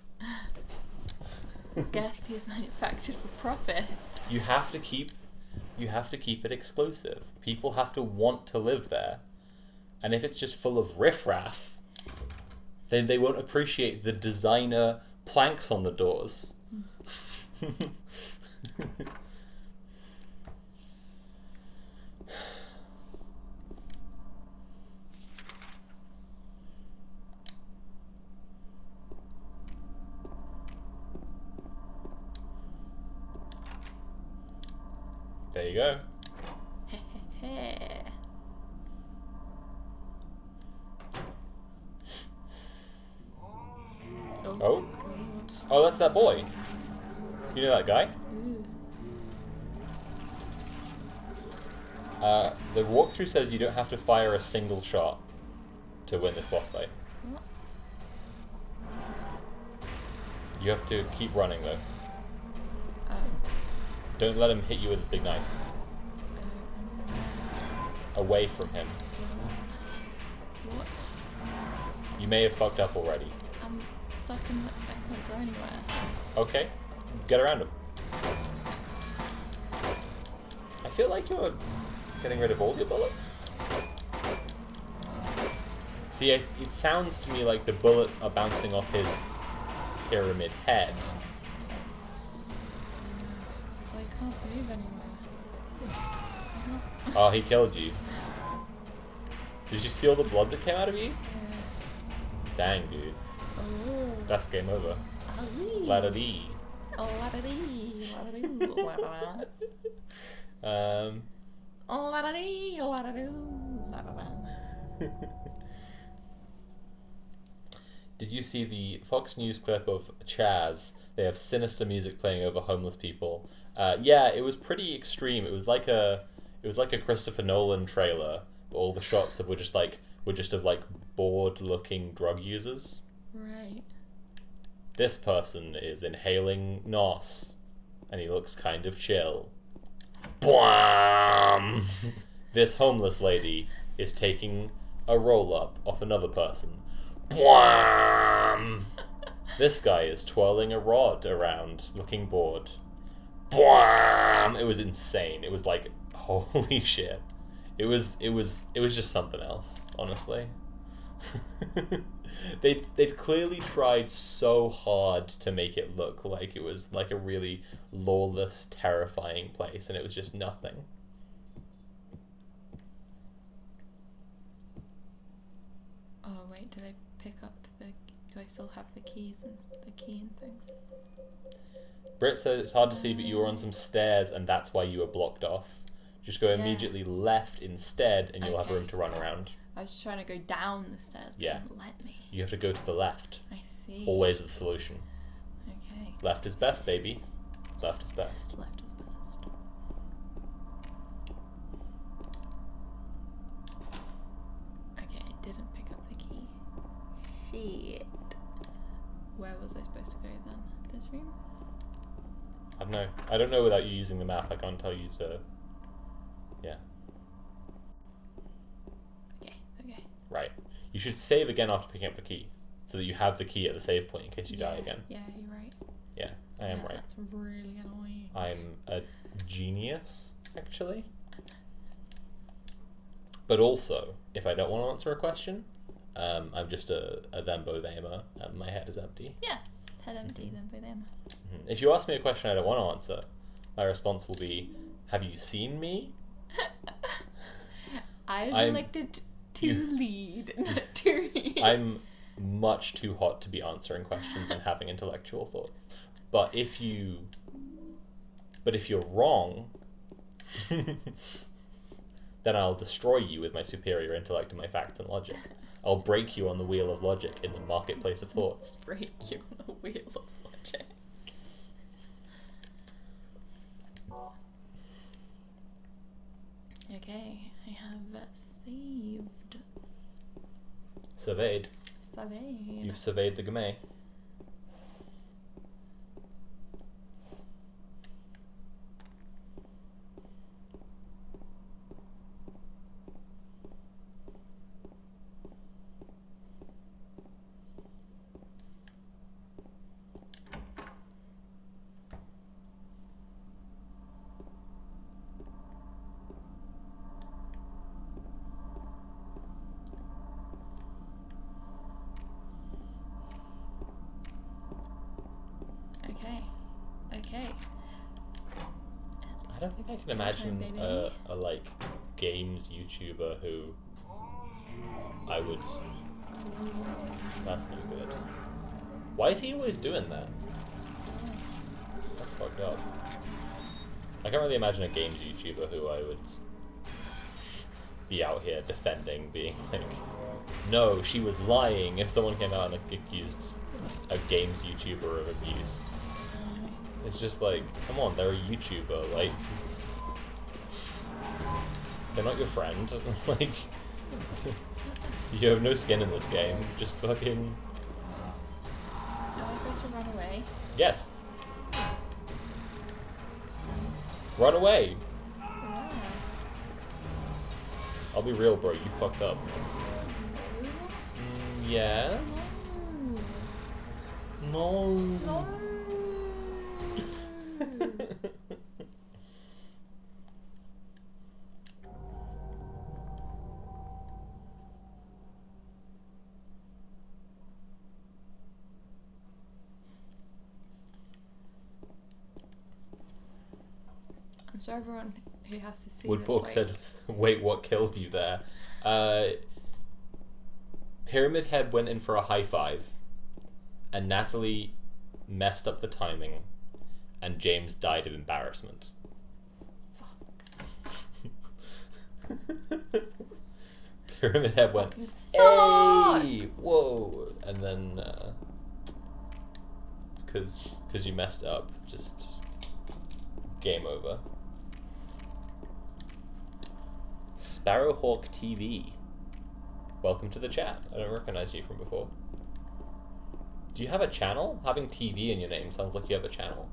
Guess he's manufactured for profit. You have to keep it exclusive. People have to want to live there. And if it's just full of riffraff, then they won't appreciate the designer planks on the doors. There you go. Oh. God. Oh, that's that boy. You know that guy? Ooh. The walkthrough says you don't have to fire a single shot to win this boss fight. What? You have to keep running though. Oh. Don't let him hit you with his big knife. Away from him. What? You may have fucked up already. I'm stuck in the... I can't go anywhere. Okay, get around him. I feel like you're getting rid of all your bullets. See, it sounds to me like the bullets are bouncing off his pyramid head. Yes. I can't move anywhere. I can't... Oh, he killed you. Did you see all the blood that came out of you? Dang, dude. Oh. That's game over. La-da-dee. La-da-dee. La-da-doo. La-da-da. La-da-dee. La-da-doo. La-da-da. Did you see the Fox News clip of Chaz? They have sinister music playing over homeless people. Yeah, it was pretty extreme. It was like a Christopher Nolan trailer, but all the shots were just of bored-looking drug users. Right. This person is inhaling NOS, and he looks kind of chill. Bwam! This homeless lady is taking a roll-up off another person. Bwam! This guy is twirling a rod around, looking bored. Bwam! It was insane. It was like, holy shit. It was just something else, honestly. They'd clearly tried so hard to make it look like it was like a really lawless, terrifying place, and it was just nothing. Oh wait, did I pick up the... Do I still have the keys and the key and things? Britt said it's hard to see, but you were on some stairs, and that's why you were blocked off. Just go immediately left instead, and you'll have room to run around. I was trying to go down the stairs, but it didn't let me. You have to go to the left. I see. Always the solution. Okay. Left is best, baby. Left is best. Left is best. Okay, I didn't pick up the key. Shit. Where was I supposed to go then? This room? I don't know. I don't know without you using the map. I can't tell you to... Yeah. Okay. Right. You should save again after picking up the key, so that you have the key at the save point in case you die again. Yeah, you're right. Yeah, I am right. That's really annoying. I'm a genius, actually. But also, if I don't want to answer a question, I'm just a thembo themer, and my head is empty. Yeah. Head empty, then by them. If you ask me a question I don't want to answer, my response will be, have you seen me? I was I'm- elected to lead, not to read. I'm much too hot to be answering questions and having intellectual thoughts. But if you're wrong, then I'll destroy you with my superior intellect and my facts and logic. I'll break you on the wheel of logic in the marketplace of thoughts. Break you on the wheel of logic. Okay, I have saved. Surveyed. Surveyed. You've surveyed the game. Okay. I don't think I can Go imagine time, baby. a like games YouTuber who I would. That's no good. Why is he always doing that? That's fucked up. I can't really imagine a games YouTuber who I would be out here defending, being like, no, she was lying, if someone came out and accused a games YouTuber of abuse. It's just like, come on, they're a YouTuber, like, they're not your friend, like, you have no skin in this game, just fucking... Am I supposed to run away? Yes! Run away! Yeah. I'll be real, bro, you fucked up. Yes? No. No. I'm sorry, everyone who has to see Woodbook this. said, wait, what killed you there? Pyramid Head went in for a high five, and Natalie messed up the timing, and James died of embarrassment. Pyramid Head went, hey, whoa, and then, because you messed up, just game over. Sparrowhawk TV. Welcome to the chat. I don't recognize you from before. Do you have a channel? Having TV in your name sounds like you have a channel.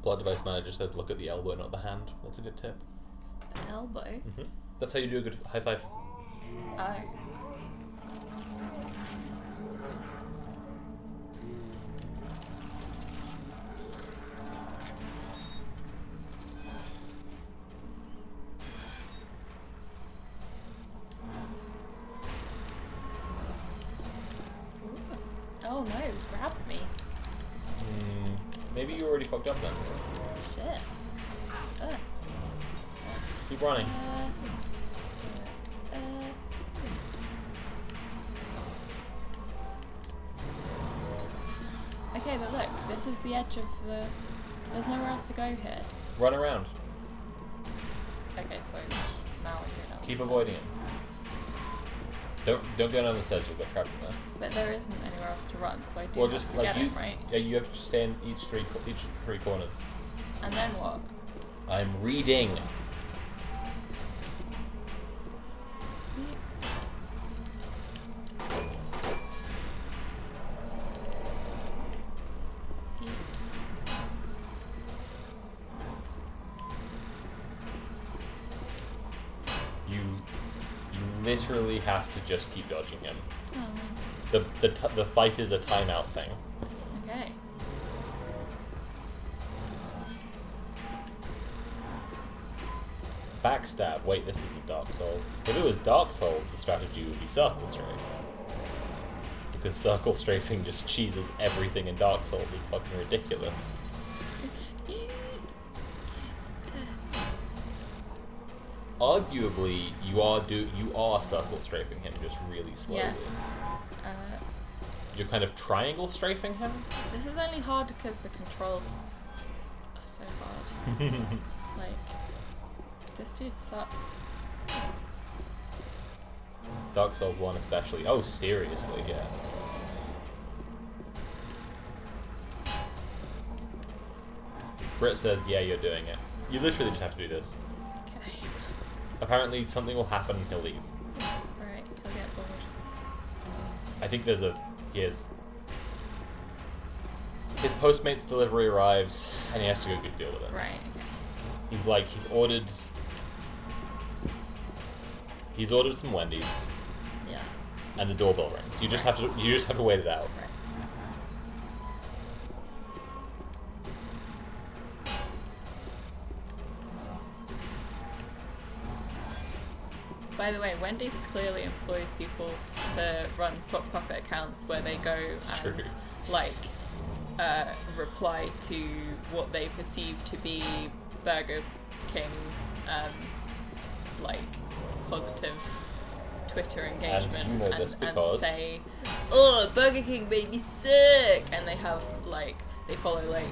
Blood Device Manager says look at the elbow, not the hand. That's a good tip. The elbow? That's how you do a good high five. Oh. Oh no, it grabbed me. Maybe you already fucked up then. Shit. Keep running. Okay, but look, this is the edge of the... There's nowhere else to go here. Run around. Okay, so now I go down the Keep stairs. avoiding him. Don't go down the stairs, you'll get trapped in there. But there isn't anywhere else to run, so I do Well, have just to like get you, him, right? yeah, you have to just stay in each three corners. And then what? I'm reading. You literally have to just keep dodging him. Oh, The fight is a timeout thing. okay. Backstab. Wait, this isn't Dark Souls. If it was Dark Souls, the strategy would be Circle Strafe. Because Circle Strafing just cheeses everything in Dark Souls. It's fucking ridiculous. Arguably, you are Circle Strafing him just really slowly. Yeah. You're kind of Triangle Strafing him? This is only hard because the controls are so hard. Like, this dude sucks. Dark Souls 1 especially. Oh, seriously, yeah. Britt says, yeah, you're doing it. You literally just have to do this. Okay. Apparently something will happen and he'll leave. Alright, he'll get bored. I think there's a... His Postmates delivery arrives and he has to go deal with it. Right, okay. He's ordered some Wendy's Yeah. and the doorbell rings. You just have to wait it out. Right. By the way, Wendy's clearly employs people to run sock puppet accounts where they go true. and reply to what they perceive to be Burger King positive Twitter engagement, And you know this and because- say, "Oh, Burger King made me sick," and they have they follow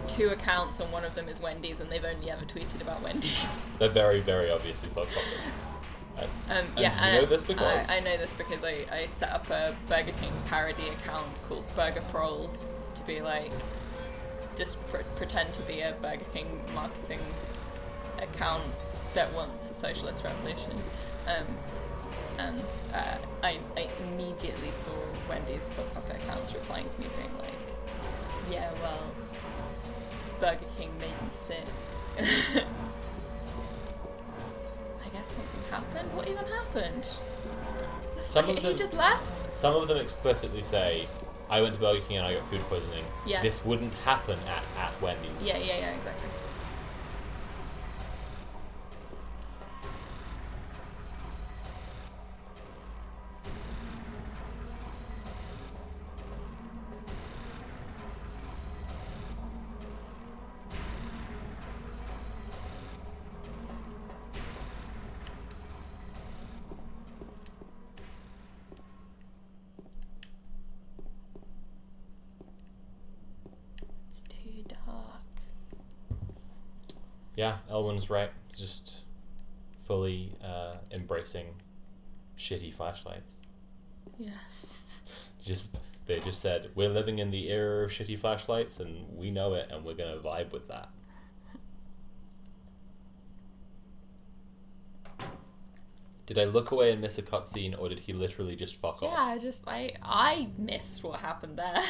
2 accounts, and one of them is Wendy's, and they've only ever tweeted about Wendy's. They're very, very obviously sock puppets. And Yeah, you know this because I know this because I set up a Burger King parody account called Burger Proles to be just pretend to be a Burger King marketing account that wants a socialist revolution. And I immediately saw Wendy's sock puppet accounts replying to me being like, yeah, well, Burger King made me sick. I guess something happened. What even happened? He just left? Some of them explicitly say, I went to Burger King and I got food poisoning. Yeah. This wouldn't happen at Wendy's. Yeah, exactly. It's too dark. Yeah, Elwyn's right. It's just fully embracing shitty flashlights. Yeah. They just said, we're living in the era of shitty flashlights and we know it and we're gonna vibe with that. Did I look away and miss a cutscene, or did he literally just fuck Yeah, off? I missed what happened there.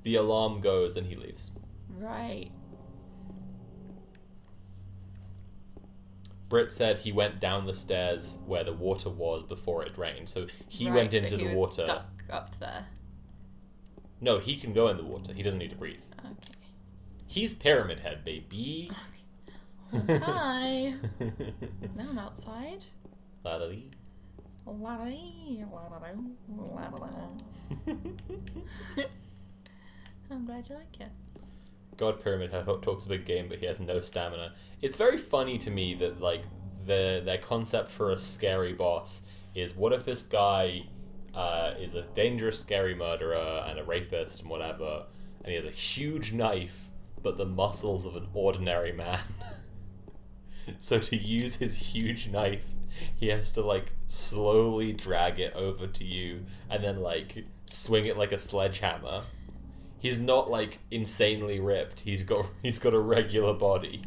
The alarm goes and he leaves. Right. Britt said he went down the stairs where the water was before it rained. So he Right, went so into he the was water. stuck up there. No, he can go in the water. He doesn't need to breathe. Okay. He's Pyramid Head, baby. Hi. Now I'm outside. La-da-dee. La-da-dee, la-da-doo, la-da-da. I'm glad you like it. God, Pyramid Head talks a big game, but he has no stamina. It's very funny to me that their concept for a scary boss is, what if this guy is a dangerous, scary murderer and a rapist and whatever, and he has a huge knife, but the muscles of an ordinary man. So to use his huge knife, he has to slowly drag it over to you and then swing it like a sledgehammer. He's not insanely ripped. He's got a regular body.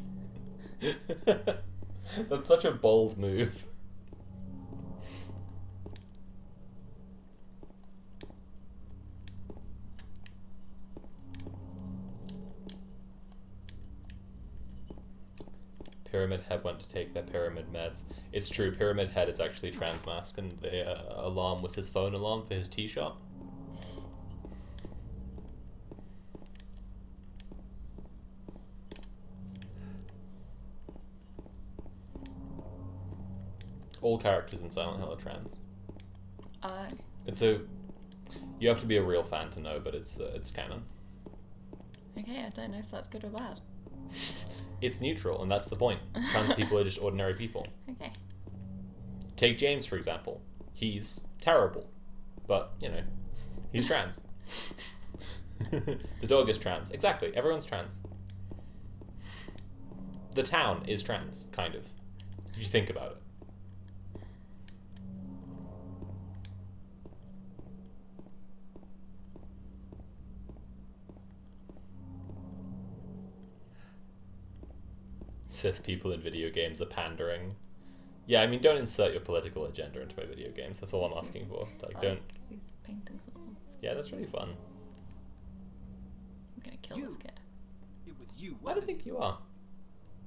That's such a bold move. Pyramid Head went to take their pyramid meds. It's true, Pyramid Head is actually Transmask, and the alarm was his phone alarm for his tea shop. All characters in Silent Hill are trans. You have to be a real fan to know, but it's canon. Okay, I don't know if that's good or bad. It's neutral, and that's the point. Trans people are just ordinary people. Okay. Take James, for example. He's terrible, but, he's trans. The dog is trans. Exactly, everyone's trans. The town is trans, kind of, if you think about it. cis people in video games are pandering. Yeah, I mean, don't insert your political agenda into my video games. That's all I'm asking for. Like, don't. These paintings. Yeah, that's really fun. I'm gonna kill You. this kid. It was you, I don't wasn't it? think you are.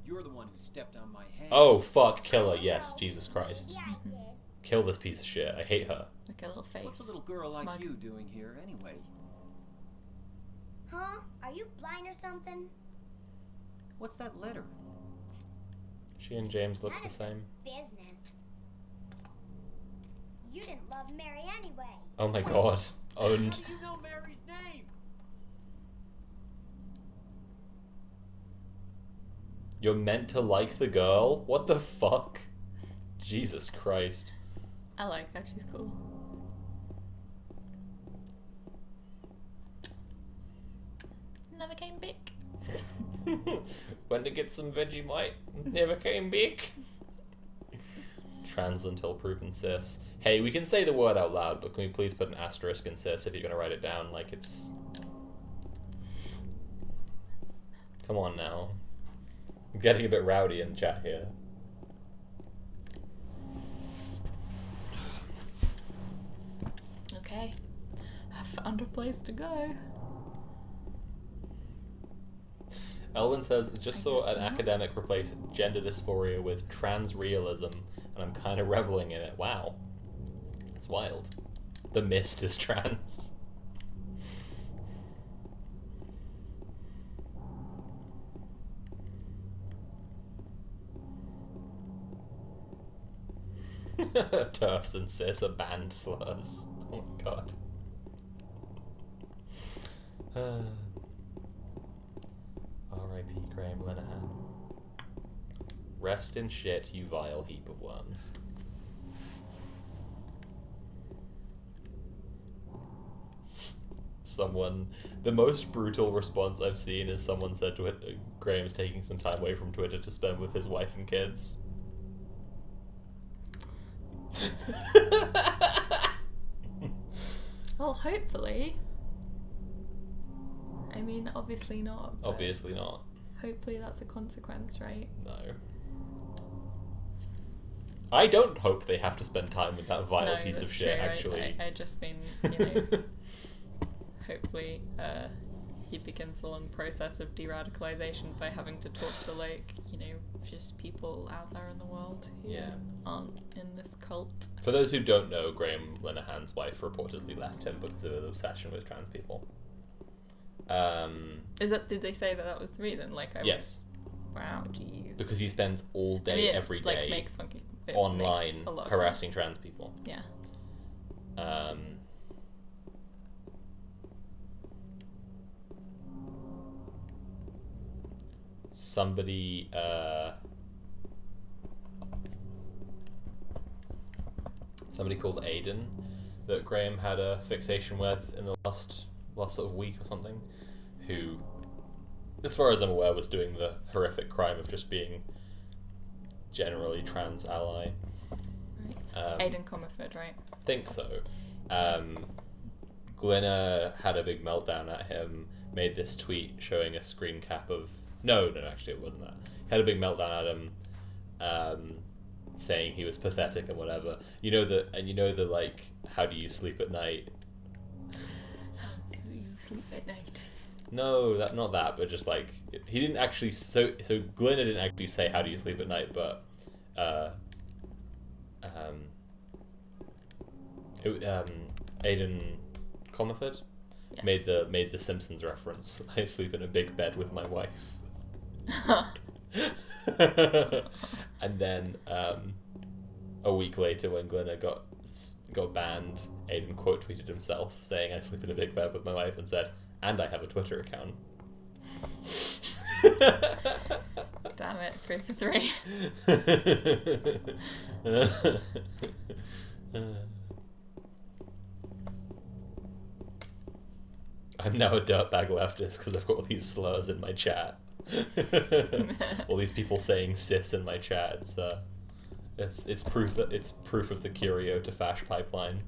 You're the one who stepped on my hand. Oh, fuck, kill her. Yes, Jesus Christ. Yeah, I did. Kill this piece of shit. I hate her. Like a little face. What's a little girl like Smug. you doing here anyway? Huh? Are you blind or something? What's that letter? She and James look the same. Business. You didn't love Mary anyway. Oh my god. Owned. How do you know Mary's name? You're meant to like the girl? What the fuck? Jesus Christ. I like her. She's cool. Never came back. Went to get some Vegemite. Never came back. Trans until proven cis. Hey, we can say the word out loud, but can we please put an asterisk in cis if you're gonna write it down like it's... Come on now. I'm getting a bit rowdy in chat here. Okay. I found a place to go. Elvin says, just I saw guess an not. academic replace gender dysphoria with trans realism, and I'm kind of reveling in it. Wow. That's wild. The Mist is trans. Turfs and cis are banned slurs. Oh my god. R.I.P. Graham Linehan. Rest in shit, you vile heap of worms. The most brutal response I've seen is someone said to it, Graham's taking some time away from Twitter to spend with his wife and kids. Well, hopefully. I mean, obviously not. but Obviously not. Hopefully that's a consequence, right? No. I don't hope they have to spend time with that vile No, piece of that's shit, true. actually. I just mean, you know, hopefully he begins the long process of de-radicalization by having to talk to, like, you know, just people out there in the world who Yeah. aren't in this cult. For those who don't know, Graham Linehan's wife reportedly left him because of his obsession with trans people. Did they say that that was the reason? Like, Yes. Wow, jeez. Because he spends all day, I mean, it, every like, day, makes funky, it online makes a lot of harassing sense. trans people. Yeah. Somebody called Aiden that Graham had a fixation with in the last sort of week or something, who, as far as I'm aware, was doing the horrific crime of just being generally trans ally. Right. Aiden Comerford, right? Think so. Glenna had a big meltdown at him, made this tweet showing a screen cap of... No, actually it wasn't that. Had a big meltdown at him, saying he was pathetic and whatever. You know the like, how do you sleep at night? How do you sleep at night? No, not that, but just like, he didn't actually... So Glenna didn't actually say, how do you sleep at night, but... Aiden Comerford Yeah. made the Simpsons reference. I sleep in a big bed with my wife. And then a week later, when Glenna got banned, Aiden quote tweeted himself saying, "I sleep in a big bed with my wife," and said, "And I have a Twitter account." Damn it, 3 for 3. I'm now a dirtbag leftist because I've got all these slurs in my chat. All these people saying cis in my chat. It's proof that it's proof of the Curio to Fash pipeline.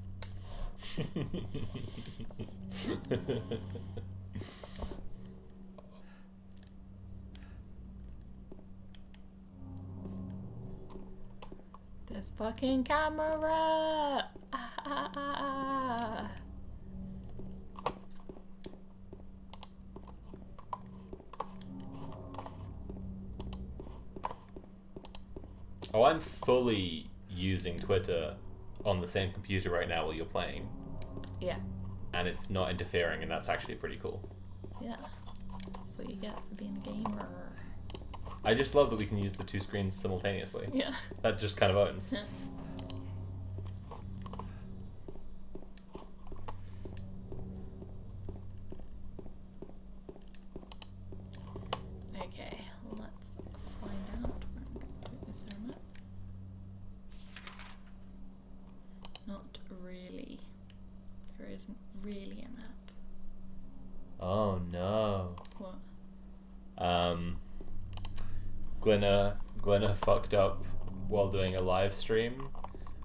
This fucking camera! Ah, ah, ah, ah. Oh, I'm fully using Twitter on the same computer right now while you're playing, Yeah, and it's not interfering, and that's actually pretty cool. yeah. That's what you get for being a gamer. I just love that we can use the two screens simultaneously. Yeah. That just kind of owns. Okay, let's find out where I'm going to put this map. Not really. There isn't really a map. Oh no. What? Glenna fucked up while doing a live stream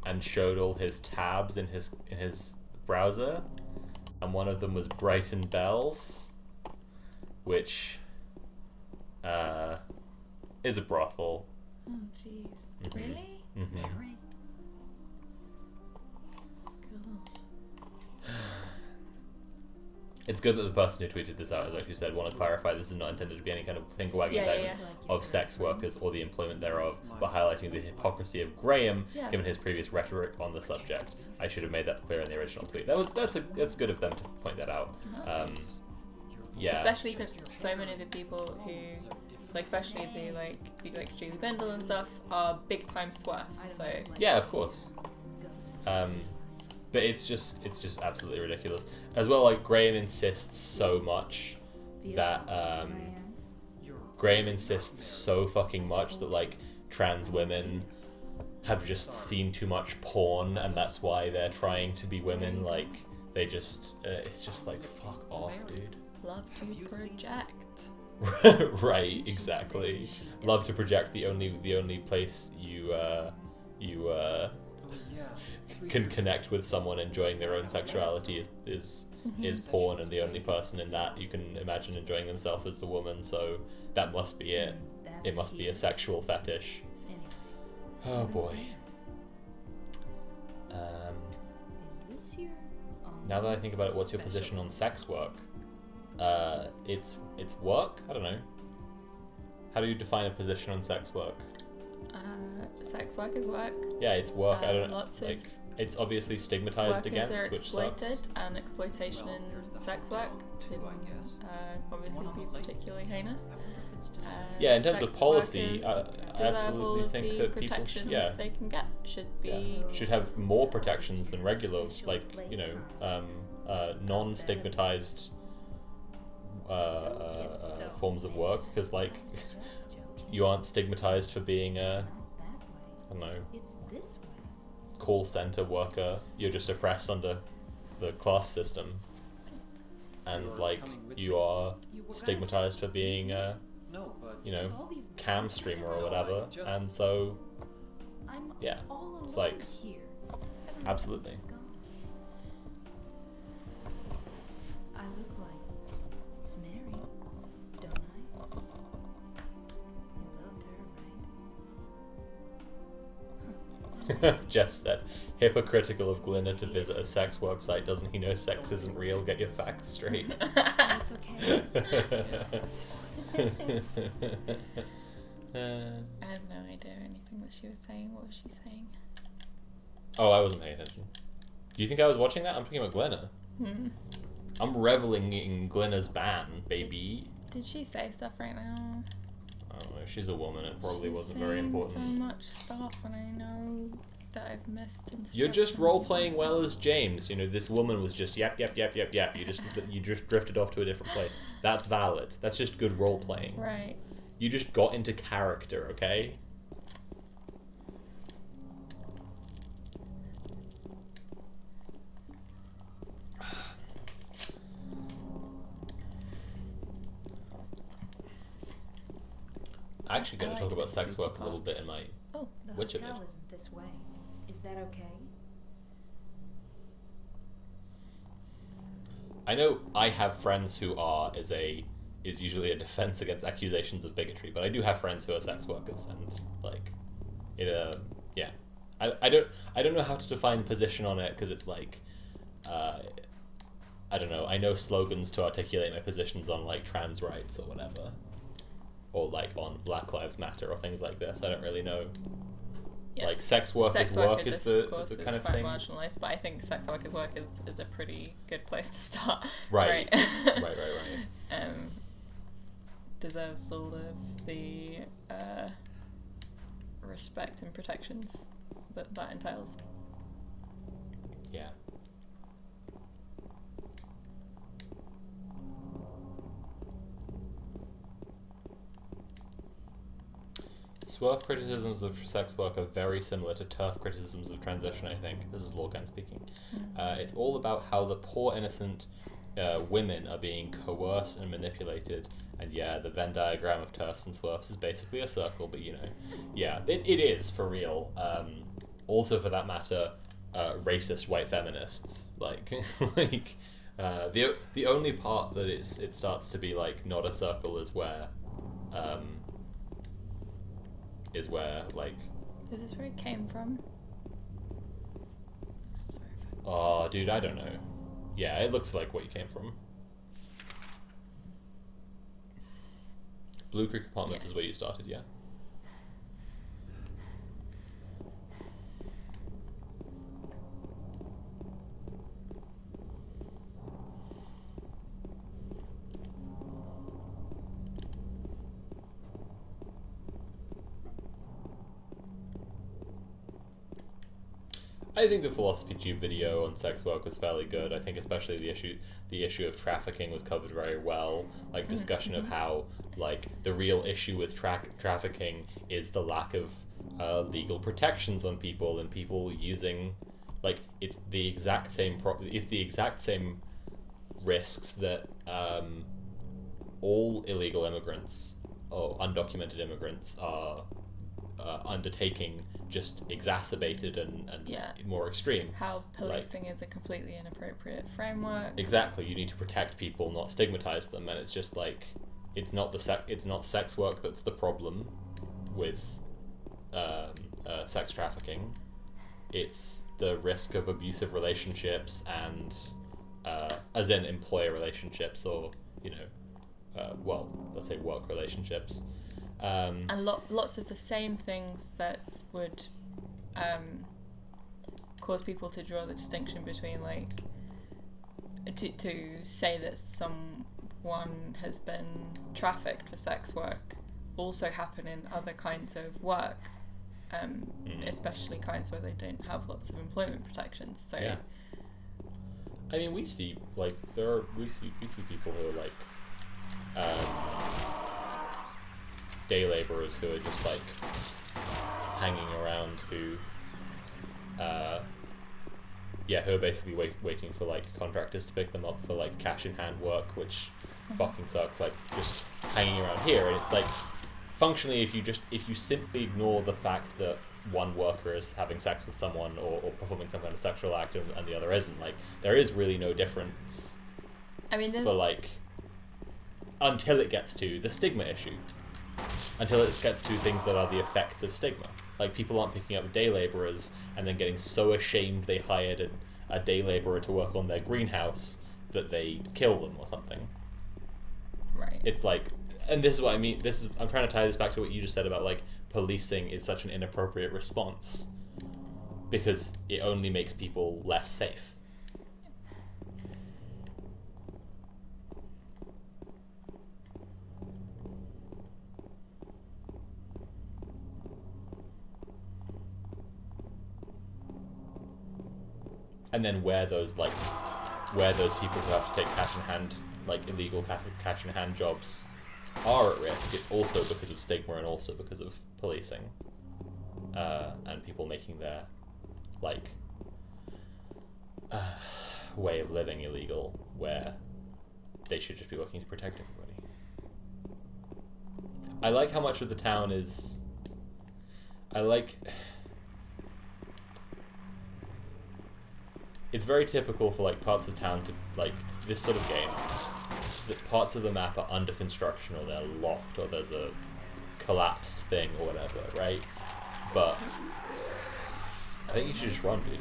and showed all his tabs in his browser, and one of them was Brighton Bells, which is a brothel. Oh, jeez. Mhm. Really? Mm-hmm. Mary? God. It's good that the person who tweeted this out has actually said, want to clarify this is not intended to be any kind of finger-wagging Yeah, yeah, indictment of sex workers or the employment thereof, but highlighting the hypocrisy of Graham, Yeah. given his previous rhetoric on the subject. I should have made that clear in the original tweet. That's good of them to point that out. Yeah. Especially since so many of the people who, like, especially the people like Julie Bendel and stuff, are big time swerfs. So Yeah, of course. But it's just absolutely ridiculous. As well, like, Graham insists so much that Graham insists so fucking much that, like, trans women have just seen too much porn and that's why they're trying to be women. Like, they just it's just like, fuck off, dude. love to project. Right, exactly. Love to project. The only place you can connect with someone enjoying their own sexuality is porn, and the only person in that you can imagine enjoying themselves is the woman. So that must be it. It must be a sexual fetish. Oh boy. Now that I think about it, what's your position on sex work? It's work? I don't know. How do you define a position on sex work? Sex work is work. Yeah, it's work. I don't Lots like. of It's obviously stigmatized workers against, are which exploited, sucks. and exploitation in sex work can obviously be particularly heinous. Yeah, in terms of sex policy, workers I deserve all absolutely of think the that people protections should, they can get should have more protections than regular, like, you know, non-stigmatized forms of work, because, like, you aren't stigmatized for being a, I don't know, call center worker. You're just oppressed under the class system, and, like, you are stigmatized for being a, you know, cam streamer or whatever, and so yeah, it's like, absolutely. I look like Mary, don't I? You loved her, right? Jess said, hypocritical of Glinda to visit a sex work site. Doesn't he know sex isn't real? Get your facts straight. It's okay. I have no idea anything that she was saying. What was she saying? Oh, I wasn't paying attention. Do you think I was watching that? I'm talking about Glenna. I'm reveling in Glenna's ban, baby. Did she say stuff right now? I don't know. She's a woman. It probably She's wasn't very saying important. so much stuff, and I know that I've missed and stuff. You're just role playing well as James. You know, this woman was just yap. You just drifted off to a different place. That's valid. That's just good role playing. Right. You just got into character, okay? I'm actually going to talk about sex work a little bit in my Oh, The Which of hotel it? isn't this way. Is that okay? I know I have friends who is usually a defense against accusations of bigotry, but I do have friends who are sex workers, and, like, yeah. I don't know how to define position on it, because it's like, I don't know. I know slogans to articulate my positions on like trans rights or whatever, or like on Black Lives Matter or things like this. I don't really know. Yes, Like sex workers' work is the kind of quite thing. marginalised, but I think sex workers' work is a pretty good place to start. Right. Right. Right. Deserves all of the respect and protections that entails. Yeah. Swerve criticisms of sex work are very similar to TERF criticisms of transition, I think. This is Lorcan speaking. It's all about how the poor, innocent women are being coerced and manipulated. And yeah, the Venn diagram of TERFs and swerves is basically a circle, but you know, yeah, it is for real. Also, for that matter, racist white feminists. Like, the only part that it starts to be like not a circle is where like. Is this where it came from? Sorry if Oh, dude, I don't know. Yeah, it looks like what you came from. Blue Creek Apartments Yeah. is where you started, yeah? I think the Philosophy Tube video on sex work was fairly good. I think especially the issue of trafficking was covered very well. Like discussion of how like the real issue with trafficking is the lack of legal protections on people, and people using like it's the exact same risks that all illegal immigrants or undocumented immigrants are undertaking, just exacerbated and Yeah. more extreme. how policing is a completely inappropriate framework. Exactly, you need to protect people, not stigmatize them, and it's just like it's not sex work that's the problem with sex trafficking. It's the risk of abusive relationships and as in employer relationships, or you know, well, let's say work relationships. And lots of the same things that would cause people to draw the distinction between like to say that someone has been trafficked for sex work also happen in other kinds of work, especially kinds where they don't have lots of employment protections. So Yeah. I mean, we see like we see people who are like day laborers who are just like hanging around, who who are basically waiting for like contractors to pick them up for like cash in hand work, which fucking sucks. Like just hanging around here, and it's like functionally if you simply ignore the fact that one worker is having sex with someone or performing some kind of sexual act and the other isn't, like there is really no difference. I mean, for like until it gets to the stigma issue, until it gets to things that are the effects of stigma. Like people aren't picking up day laborers and then getting so ashamed they hired a day laborer to work on their greenhouse that they kill them or something. right. It's like, and this is what I mean. I'm trying to tie this back to what you just said about like policing is such an inappropriate response because it only makes people less safe. And then where those people who have to take cash in hand, like illegal cash in hand jobs are at risk, it's also because of stigma and also because of policing, and people making their like way of living illegal, where they should just be working to protect everybody. I like how much of the town is. It's very typical for like parts of town to like this sort of game that parts of the map are under construction or they're locked or there's a collapsed thing or whatever, right? But think you should just run, dude.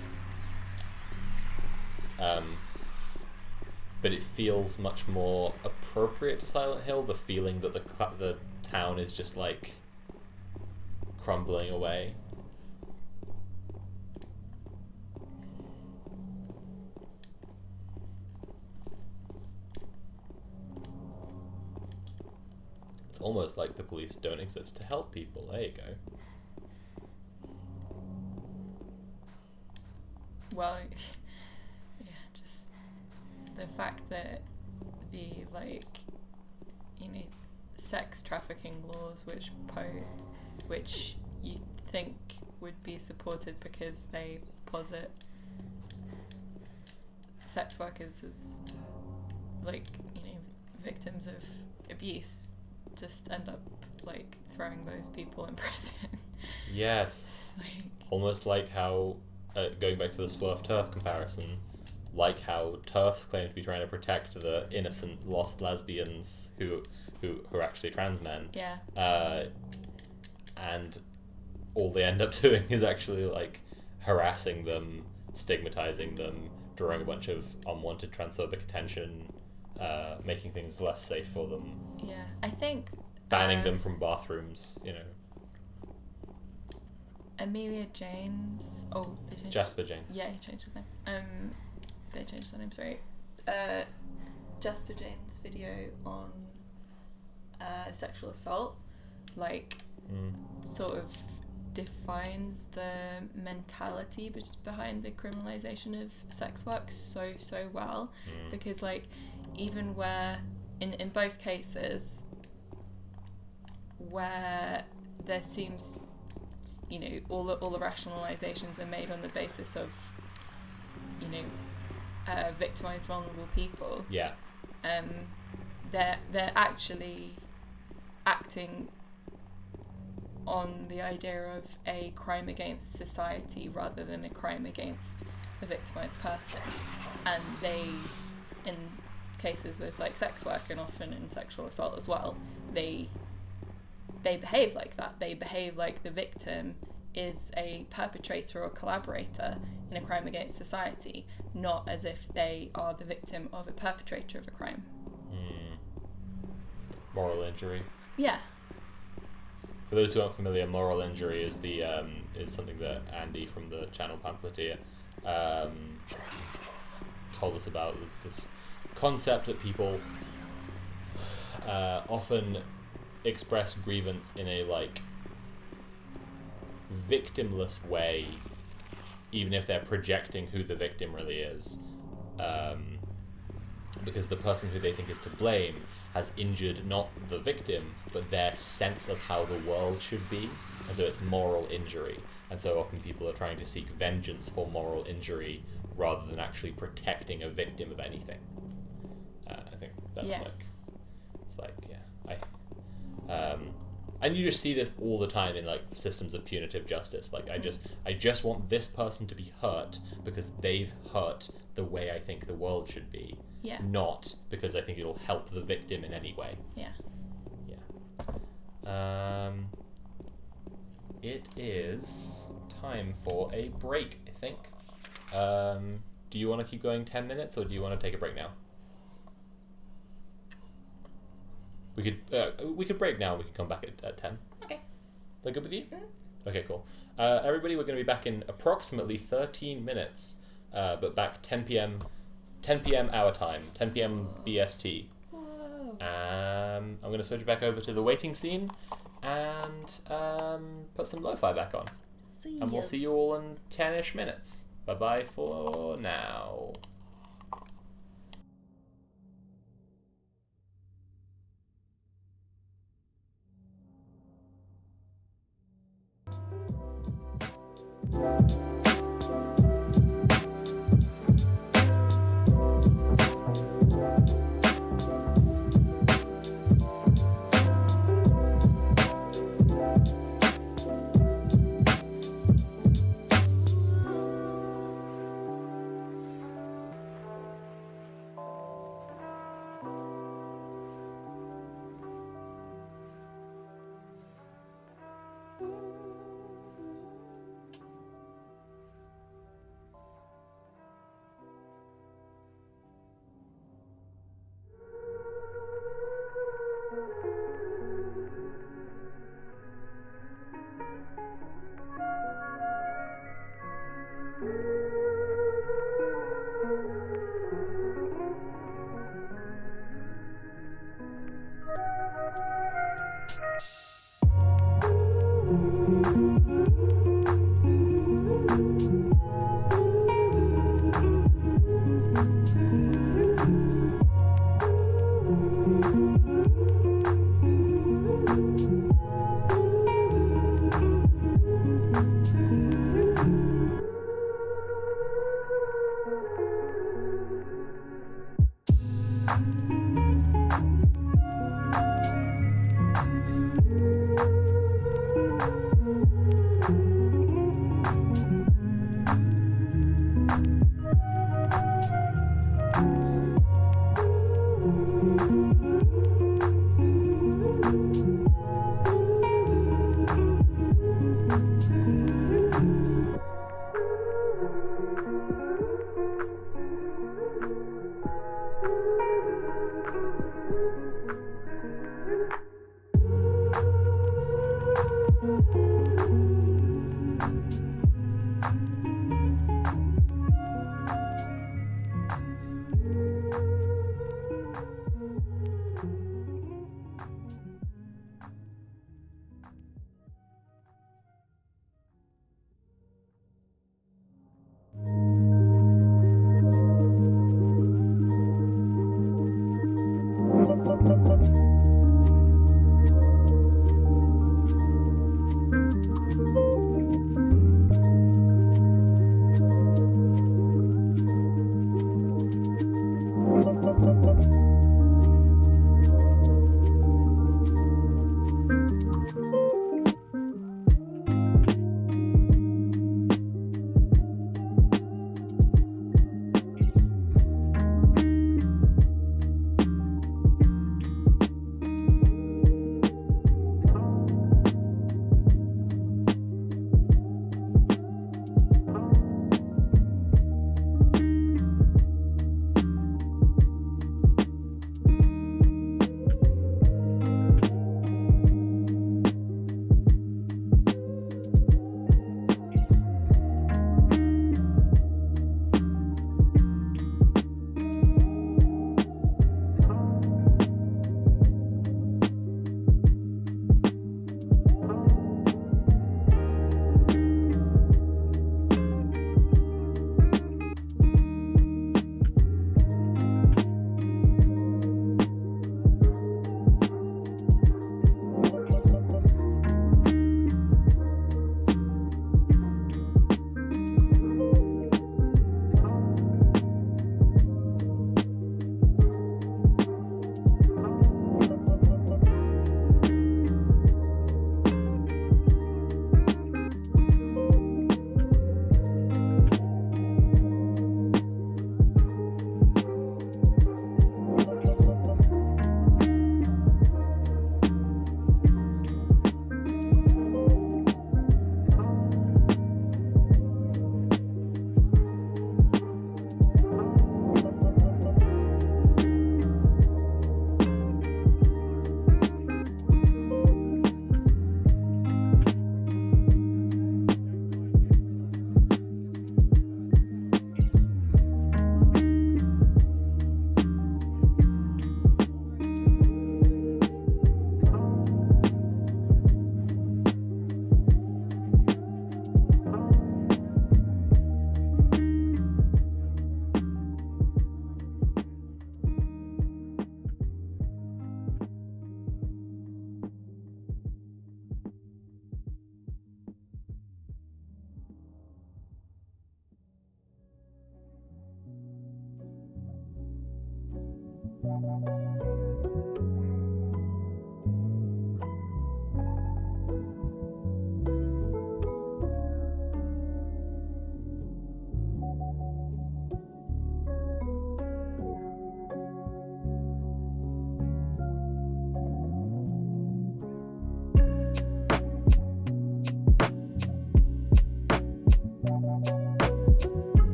But it feels much more appropriate to Silent Hill, the feeling that the town is just like crumbling away. It's almost like the police don't exist to help people. There you go. Well, yeah, just the fact that the, like, you know, sex trafficking laws which you think would be supported because they posit sex workers as, like, you know, victims of abuse, just end up, like, throwing those people in prison. Yes. Like, Almost like how, going back to the Swerve TERF comparison, like how TERFs claim to be trying to protect the innocent lost lesbians who are actually trans men. yeah. And all they end up doing is actually like harassing them, stigmatizing them, drawing a bunch of unwanted transphobic attention, making things less safe for them, Yeah. I think banning them from bathrooms, you know. Amelia Jane's. Oh, they changed. Jasper Jane. Yeah, he changed his name. They changed their name. Sorry. Jasper Jane's video on sexual assault, like, sort of defines the mentality behind the criminalization of sex work so well, because, like, even where in both cases where there seems, you know, all the rationalizations are made on the basis of, you know, victimized vulnerable people. Yeah. They're actually acting on the idea of a crime against society rather than a crime against a victimized person, and they, in cases with, like, sex work and often in sexual assault as well, they behave like that. They behave like the victim is a perpetrator or collaborator in a crime against society, not as if they are the victim of a perpetrator of a crime. Moral injury. Yeah. For those who aren't familiar, moral injury is the is something that Andy from the channel Pamphleteer told us about. It's this concept that people often express grievance in a, like, victimless way, even if they're projecting who the victim really is, because the person who they think is to blame has injured not the victim but their sense of how the world should be, and so it's moral injury. And so often people are trying to seek vengeance for moral injury rather than actually protecting a victim of anything. I think that's and you just see this all the time in, like, systems of punitive justice. Like, I just want this person to be hurt because they've hurt the way I think the world should be, not because I think it'll help the victim in any way. It is time for a break, I think. Do you want to keep going 10 minutes, or do you want to take a break now? We could break now. We can come back at 10. Okay. That good with you? Okay, cool. Everybody, we're going to be back in approximately 13 minutes, but back 10 p.m. our time, 10 p.m. BST. Whoa. I'm going to switch back over to the waiting scene and put some lo-fi back on. And we'll see you all in 10-ish minutes. Bye-bye for now.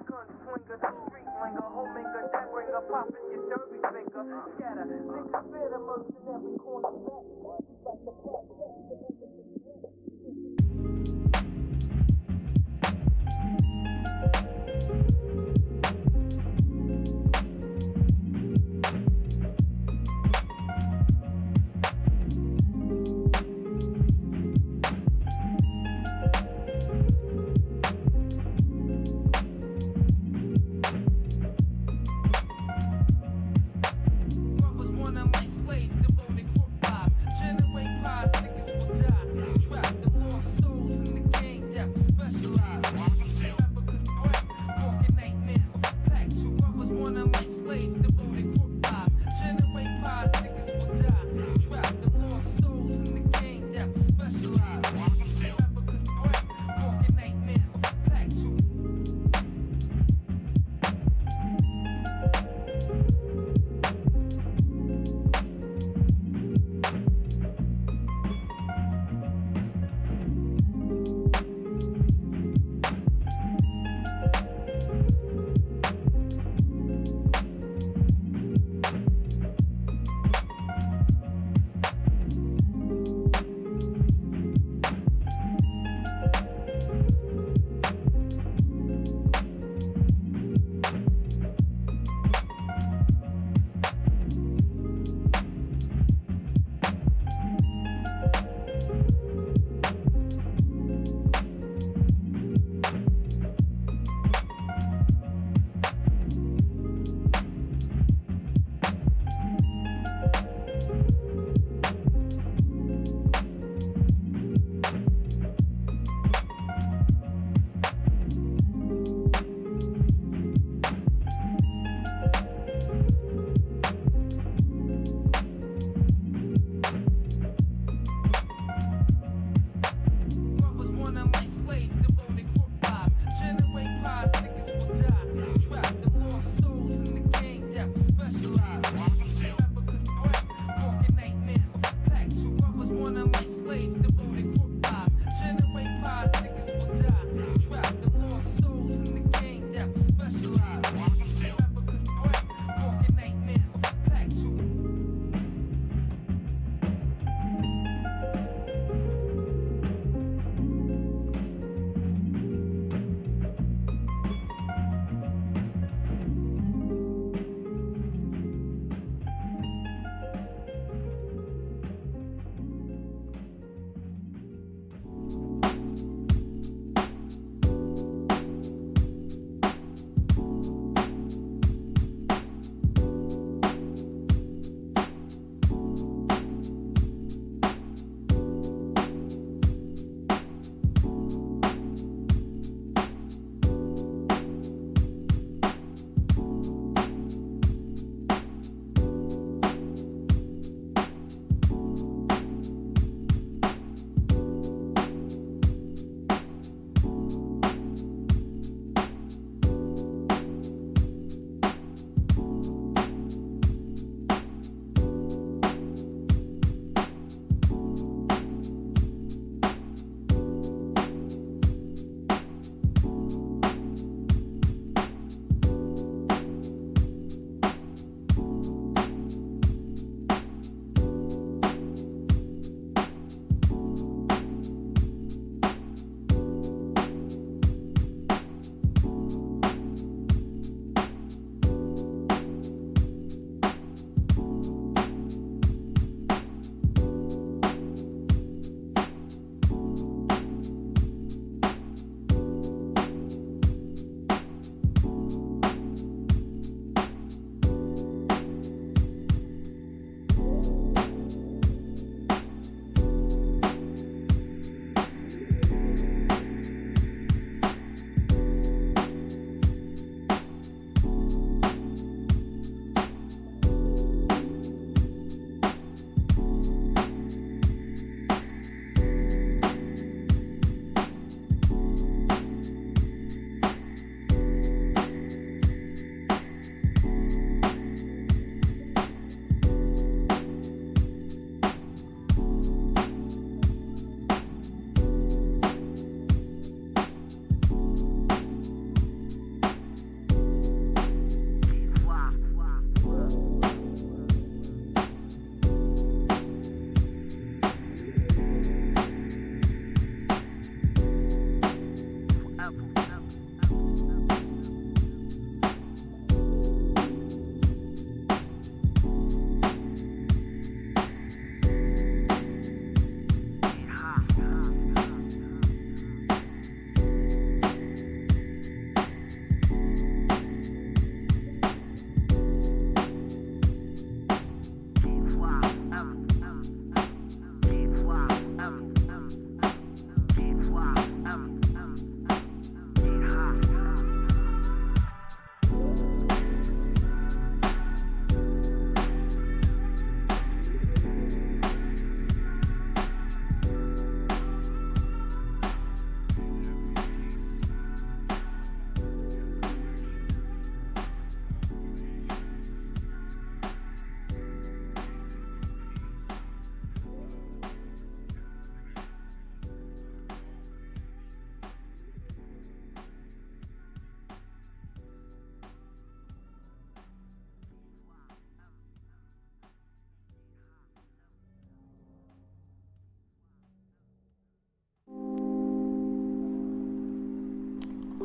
gunslinger, street linger, homemaker, that ringer, popping your derby finger. Scatter, niggas fear the mercenary cornerback. Like the brothers wanna like slaves, devoted crook lives. Generate pies, niggas will die.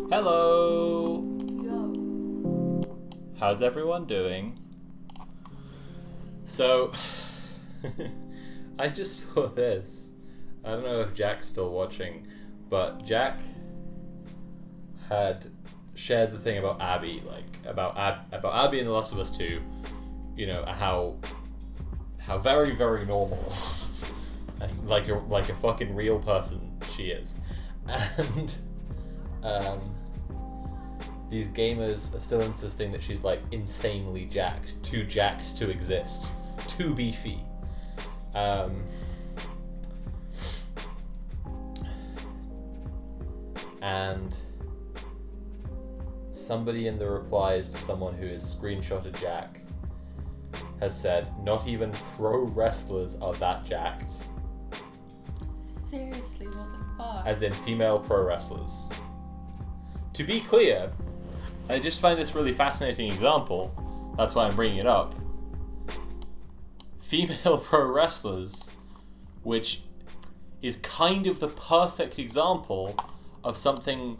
Hello! Yo. How's everyone doing? So, I just saw this. I don't know if Jack's still watching, but Jack had shared the thing about Abby, like about Abby in The Last of Us 2. You know how very, very normal, and like a fucking real person she is, and these gamers are still insisting that she's like insanely jacked to exist, too beefy. And somebody in the replies to someone who has screenshotted Jack has said, not even pro wrestlers are that jacked. Seriously, what the fuck? As in female pro wrestlers. To be clear, I just find this really fascinating example. That's why I'm bringing it up. Female pro wrestlers, which is kind of the perfect example of something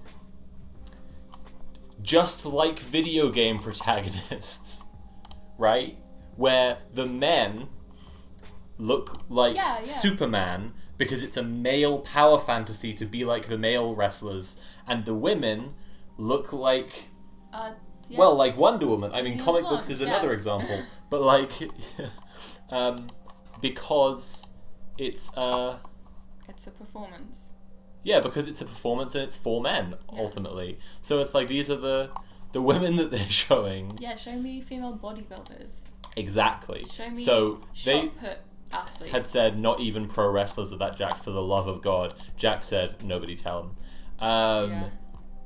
just like video game protagonists, right? Where the men look like Yeah. Superman because it's a male power fantasy to be like the male wrestlers, and the women look like, Yeah, well, like Wonder Woman. I skinny mean, and comic blonde, books is yeah. another example, but like, because it's It's a performance. yeah, because it's a performance and it's for men Yeah. ultimately. So it's like these are the women that they're showing. Yeah, show me female bodybuilders. Exactly. Show me So they shot put athletes. had said not even pro wrestlers are that jacked, for the love of God. Jack said nobody tell him. Yeah.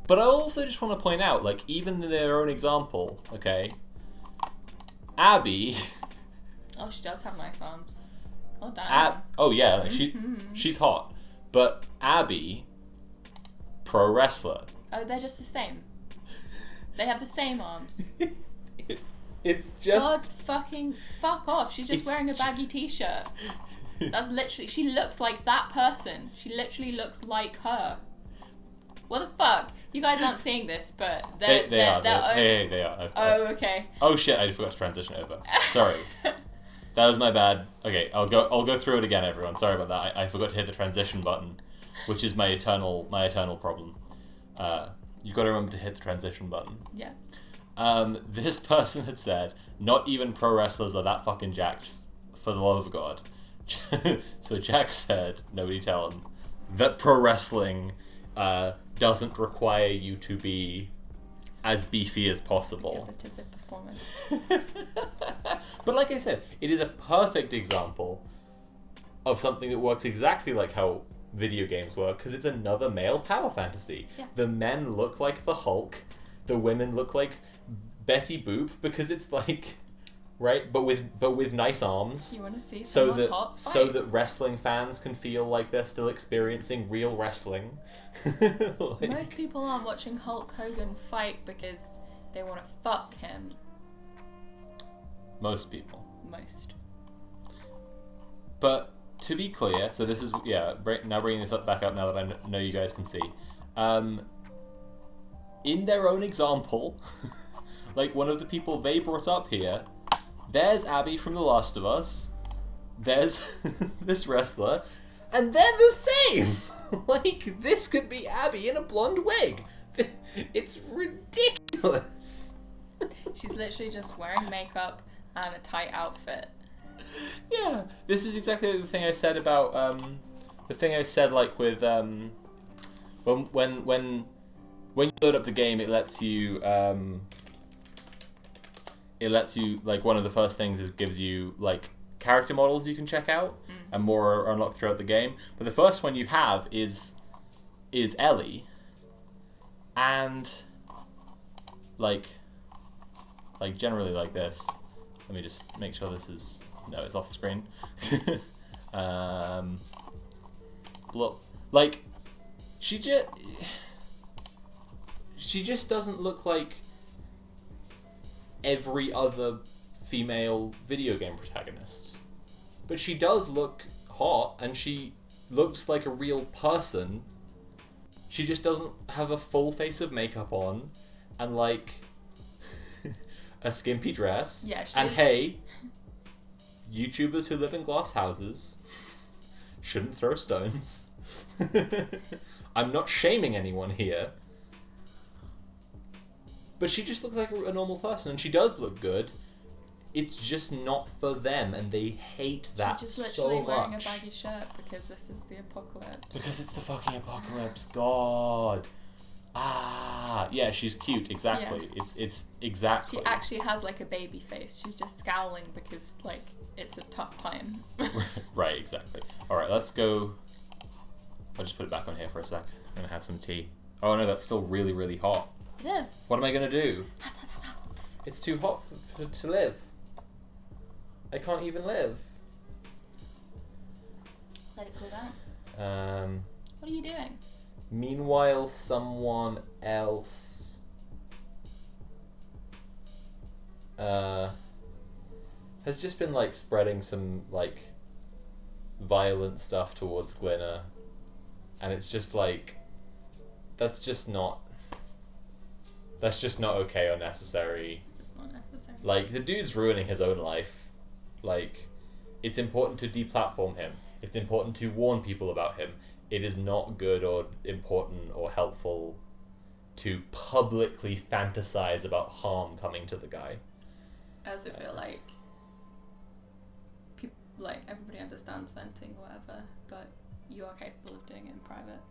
But I also just want to point out, like, even in their own example, okay, Abby, Oh, she does have nice arms. Oh, damn. oh yeah, like Mm-hmm. she's hot, but Abby, pro wrestler. Oh, they're just the same. They have the same arms. It's just God fucking fuck off. She's just It's wearing a baggy t-shirt. That's literally, she looks like that person. She literally looks like her. What the fuck? You guys aren't seeing this, but they are. they're They are. oh, okay. Oh shit! I forgot to transition over. Sorry, that was my bad. Okay, I'll go through it again, everyone. Sorry about that. I forgot to hit the transition button, which is my eternal problem. You got to remember to hit the transition button. Yeah. This person had said, not even pro wrestlers are that fucking jacked, for the love of God. So Jack said, nobody tell him, that pro wrestling doesn't require you to be as beefy as possible. Because it is a performance. But like I said, it is a perfect example of something that works exactly like how video games work, because it's another male power fantasy. Yeah. The men look like the Hulk, the women look like Betty Boop, because it's like, right, but with nice arms. You want to see so someone that hot so fight? that wrestling fans can feel like they're still experiencing real wrestling. Like- Most people aren't watching Hulk Hogan fight because they want to fuck him. Most people. Most. But to be clear, so this is now bringing this back up now that I know you guys can see. In their own example, like one of the people they brought up here, there's Abby from The Last of Us, there's this wrestler, and they're the same! Like, this could be Abby in a blonde wig. It's ridiculous. She's literally just wearing makeup and a tight outfit. Yeah, this is exactly the thing I said about like with when you load up the game, it lets you like one of the first things is gives you like character models you can check out, and more are unlocked throughout the game. But the first one you have is Ellie, and like generally like this. Let me just make sure this is it's off the screen. Like she just doesn't look like every other female video game protagonist. But she does look hot, and she looks like a real person. She just doesn't have a full face of makeup on, and like a skimpy dress. Yeah, she and is- hey, YouTubers who live in glass houses shouldn't throw stones. I'm not shaming anyone here. But she just looks like a normal person, and she does look good. It's just not for them, and they hate that She's just so literally wearing much. a baggy shirt because this is the apocalypse. Because it's the fucking apocalypse. God. Ah, yeah, she's cute. Exactly. It's exactly. She actually has like a baby face. She's just scowling because like it's a tough time. Right, exactly. All right, let's go. I'll just put it back on here for a sec. I'm gonna have some tea. Oh no, that's still really, really hot. It is. What am I gonna do? It's too hot to live. I can't even live. Let it cool down. What are you doing? Meanwhile, someone else has just been like spreading some like violent stuff towards Glinna, and it's just like that's just not okay or necessary. It's just not necessary. Like, the dude's ruining his own life. Like, it's important to deplatform him. It's important to warn people about him. It is not good or important or helpful to publicly fantasize about harm coming to the guy. I also feel like like everybody understands venting or whatever, but you are capable of doing it in private.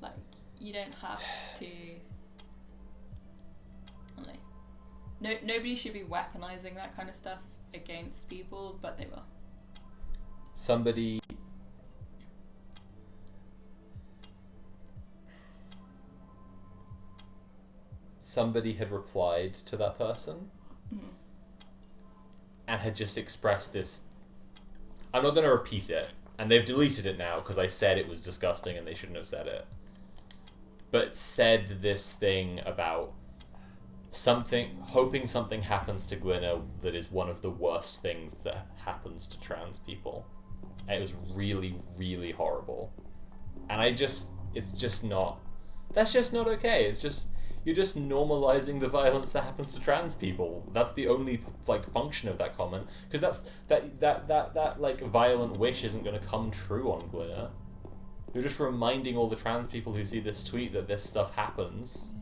Like, you don't have to. Nobody should be weaponizing that kind of stuff against people, but they will. Somebody had replied to that person and had just expressed this. I'm not going to repeat it, and they've deleted it now because I said it was disgusting and they shouldn't have said it. But said this thing about hoping something happens to Glinna that is one of the worst things that happens to trans people. And it was really, really horrible. And that's just not okay. It's just, you're just normalizing the violence that happens to trans people. That's the only like function of that comment, because that like violent wish isn't going to come true on Glinna. You're just reminding all the trans people who see this tweet that this stuff happens,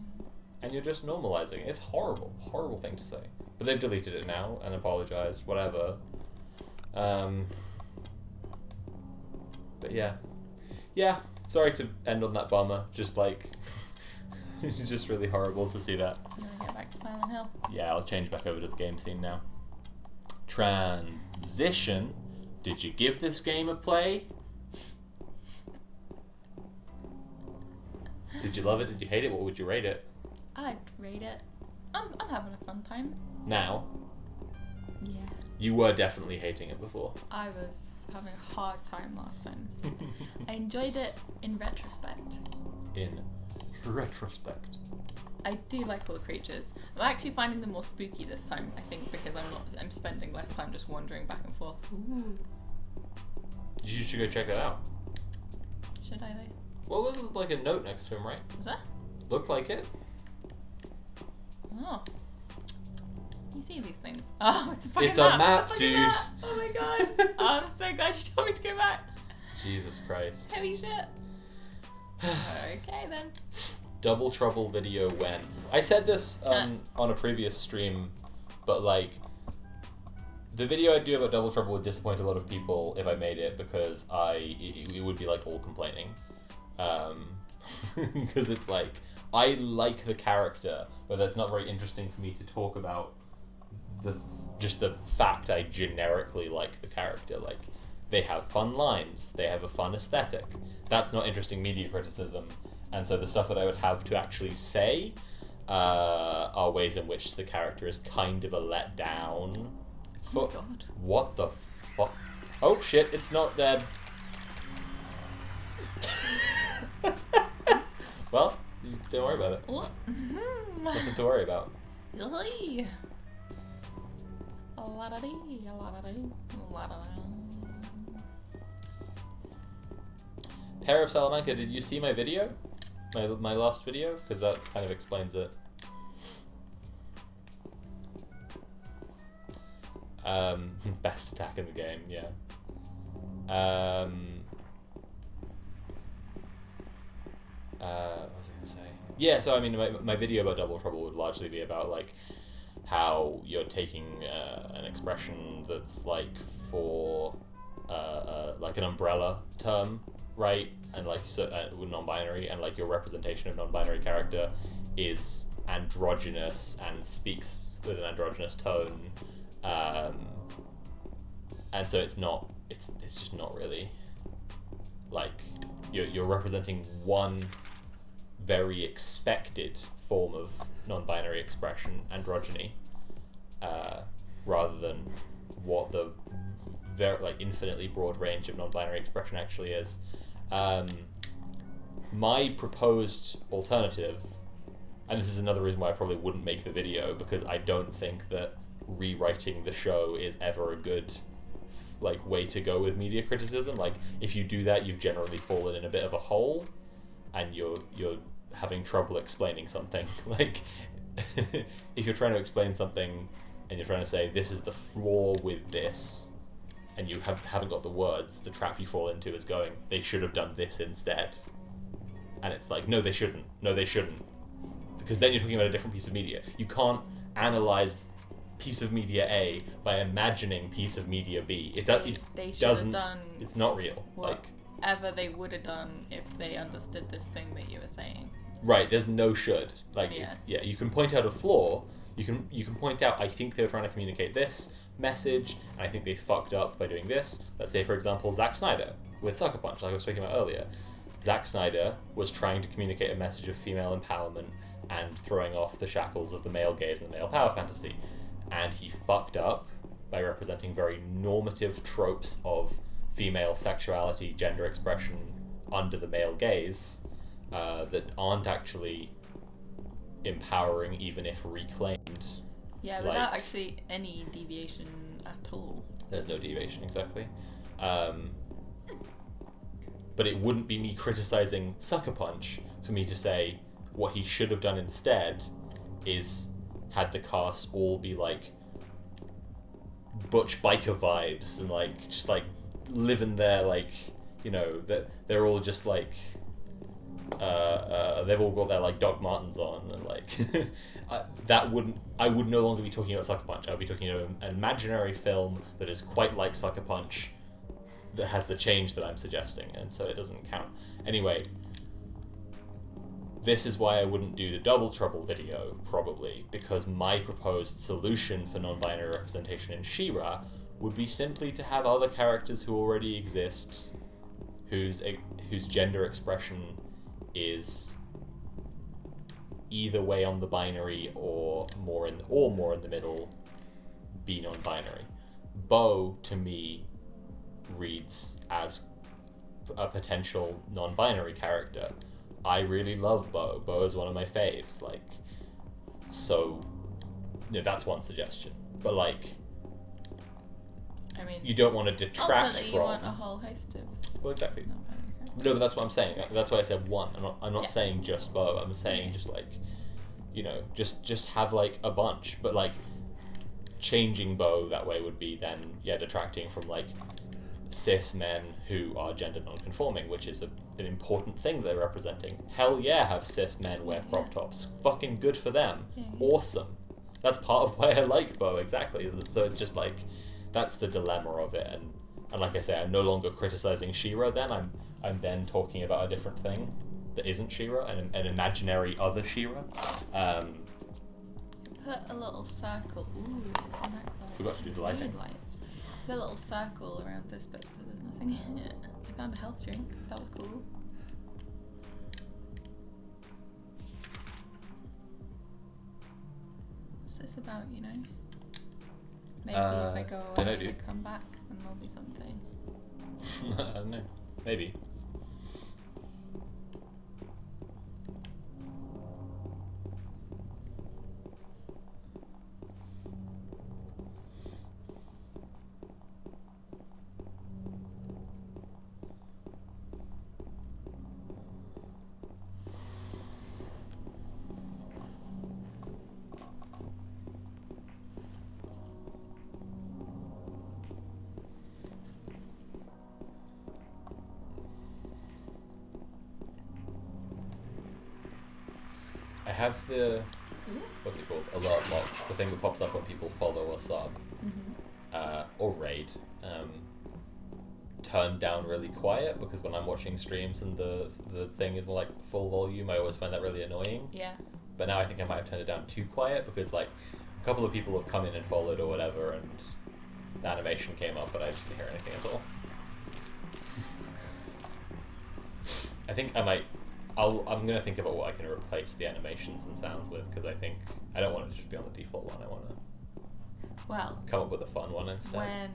and you're just normalizing it. It's horrible thing to say. But they've deleted it now and apologized, whatever. But yeah. Sorry to end on that bummer. Just like. It's just really horrible to see that. Do you want to get back to Silent Hill? Yeah, I'll change back over to the game scene now. Transition. Did you give this game a play? Did you love it? Did you hate it? What would you rate it? I'd rate it. I'm having a fun time. Now, Yeah. you were definitely hating it before. I was having a hard time last time. I enjoyed it in retrospect. In retrospect. I do like all the creatures. I'm actually finding them more spooky this time, I think, because I'm spending less time just wandering back and forth. Ooh. You should go check it out. Should I though? Well, there's like a note next to him, right? Is that? Looked like it. Oh. You see these things. Oh, it's a fucking It's a map. map, It's a fucking dude. map. Oh my god. Oh, I'm so glad you told me to go back. Jesus Christ. Holy shit. Okay then. Double Trouble video when? I said this on a previous stream, but like, the video I'd do about Double Trouble would disappoint a lot of people if I made it, because it would be like all complaining. Because it's like, I like the character, but that's not very interesting for me to talk about just the fact I generically like the character. Like, they have fun lines, they have a fun aesthetic. That's not interesting media criticism. And so the stuff that I would have to actually say are ways in which the character is kind of a letdown. Oh my god. What the fuck? Oh shit, it's not dead. Well, don't worry about it. What? Nothing to worry about. Yay. La-da-dee, la-da-dee, la-da-da. Pair of Salamanca, did you see my video? my last video, because that kind of explains it. Best attack in the game, yeah. What was I gonna say? Yeah, so I mean, my video about Double Trouble would largely be about like how you're taking an expression that's like for like an umbrella term, right? And like with non-binary, and like your representation of non-binary character is androgynous and speaks with an androgynous tone, and so it's just not really like you're representing one very expected form of non-binary expression, androgyny, rather than what the very like infinitely broad range of non-binary expression actually is. My proposed alternative, and this is another reason why I probably wouldn't make the video, because I don't think that rewriting the show is ever a good like way to go with media criticism. Like if you do that, you've generally fallen in a bit of a hole, and you're having trouble explaining something. Like if you're trying to explain something and you're trying to say this is the flaw with this, and you haven't got the words, the trap you fall into is going, they should have done this instead. And it's like, no they shouldn't, because then you're talking about a different piece of media. You can't analyze piece of media A by imagining piece of media B. It doesn't done it's not real. Whatever they would have done if they understood this thing that you were saying. Right, there's no should. Like Yeah. You can point out a flaw. You can point out, I think they were trying to communicate this message, and I think they fucked up by doing this. Let's say, for example, Zack Snyder with Sucker Punch, like I was speaking about earlier. Zack Snyder was trying to communicate a message of female empowerment and throwing off the shackles of the male gaze and the male power fantasy. And he fucked up by representing very normative tropes of female sexuality, gender expression under the male gaze that aren't actually empowering, even if reclaimed. Yeah, without actually any deviation at all. There's no deviation, exactly. But it wouldn't be me criticizing Sucker Punch for me to say what he should have done instead is had the cast all be like butch biker vibes and like just like living there, like, you know, that they're all just like they've all got their like Doc Martens on, and like I would no longer be talking about Sucker Punch. I would be talking about an imaginary film that is quite like Sucker Punch, that has the change that I'm suggesting, and so it doesn't count. Anyway, this is why I wouldn't do the Double Trouble video, probably, because my proposed solution for non-binary representation in She-Ra would be simply to have other characters who already exist, whose gender expression is either way on the binary or more in the middle, be non-binary. Bo, to me, reads as a potential non-binary character. I really love Bo. Bo is one of my faves. Like, so, yeah, that's one suggestion. But like, I mean, you don't want to detract ultimately from. you want a whole host of Well, exactly. non-binary characters. No, but that's what I'm saying. That's why I said one. I'm not Yeah. saying just Bo. I'm saying just like, you know, just have like a bunch. But like, changing Bo that way would be then detracting from like cis men who are gender non-conforming, which is an important thing they're representing. Hell yeah, have cis men wear crop tops. Fucking good for them. Yeah. Awesome. That's part of why I like Bo, exactly. So it's just like, that's the dilemma of it. And like I say, I'm no longer criticizing She-Ra then. I'm then talking about a different thing that isn't She-Ra, an imaginary other She-Ra. Put a little circle. Ooh, I like that. Forgot to do the lighting. Mood lights. Put a little circle around this bit, but there's nothing in it. I found a health drink. That was cool. What's this about, you know? Maybe if I go dunno, away and I dude. come back, then there'll be something. I don't know. Maybe. I have the what's it called? Alert box, the thing that pops up when people follow or sub, or raid, turned down really quiet because when I'm watching streams and the thing is like full volume, I always find that really annoying. Yeah. But now I think I might have turned it down too quiet because like a couple of people have come in and followed or whatever, and the animation came up, but I just didn't hear anything at all. I think I might. I'm gonna think about what I can replace the animations and sounds with, because I think I don't want it to just be on the default one. I want to come up with a fun one instead. When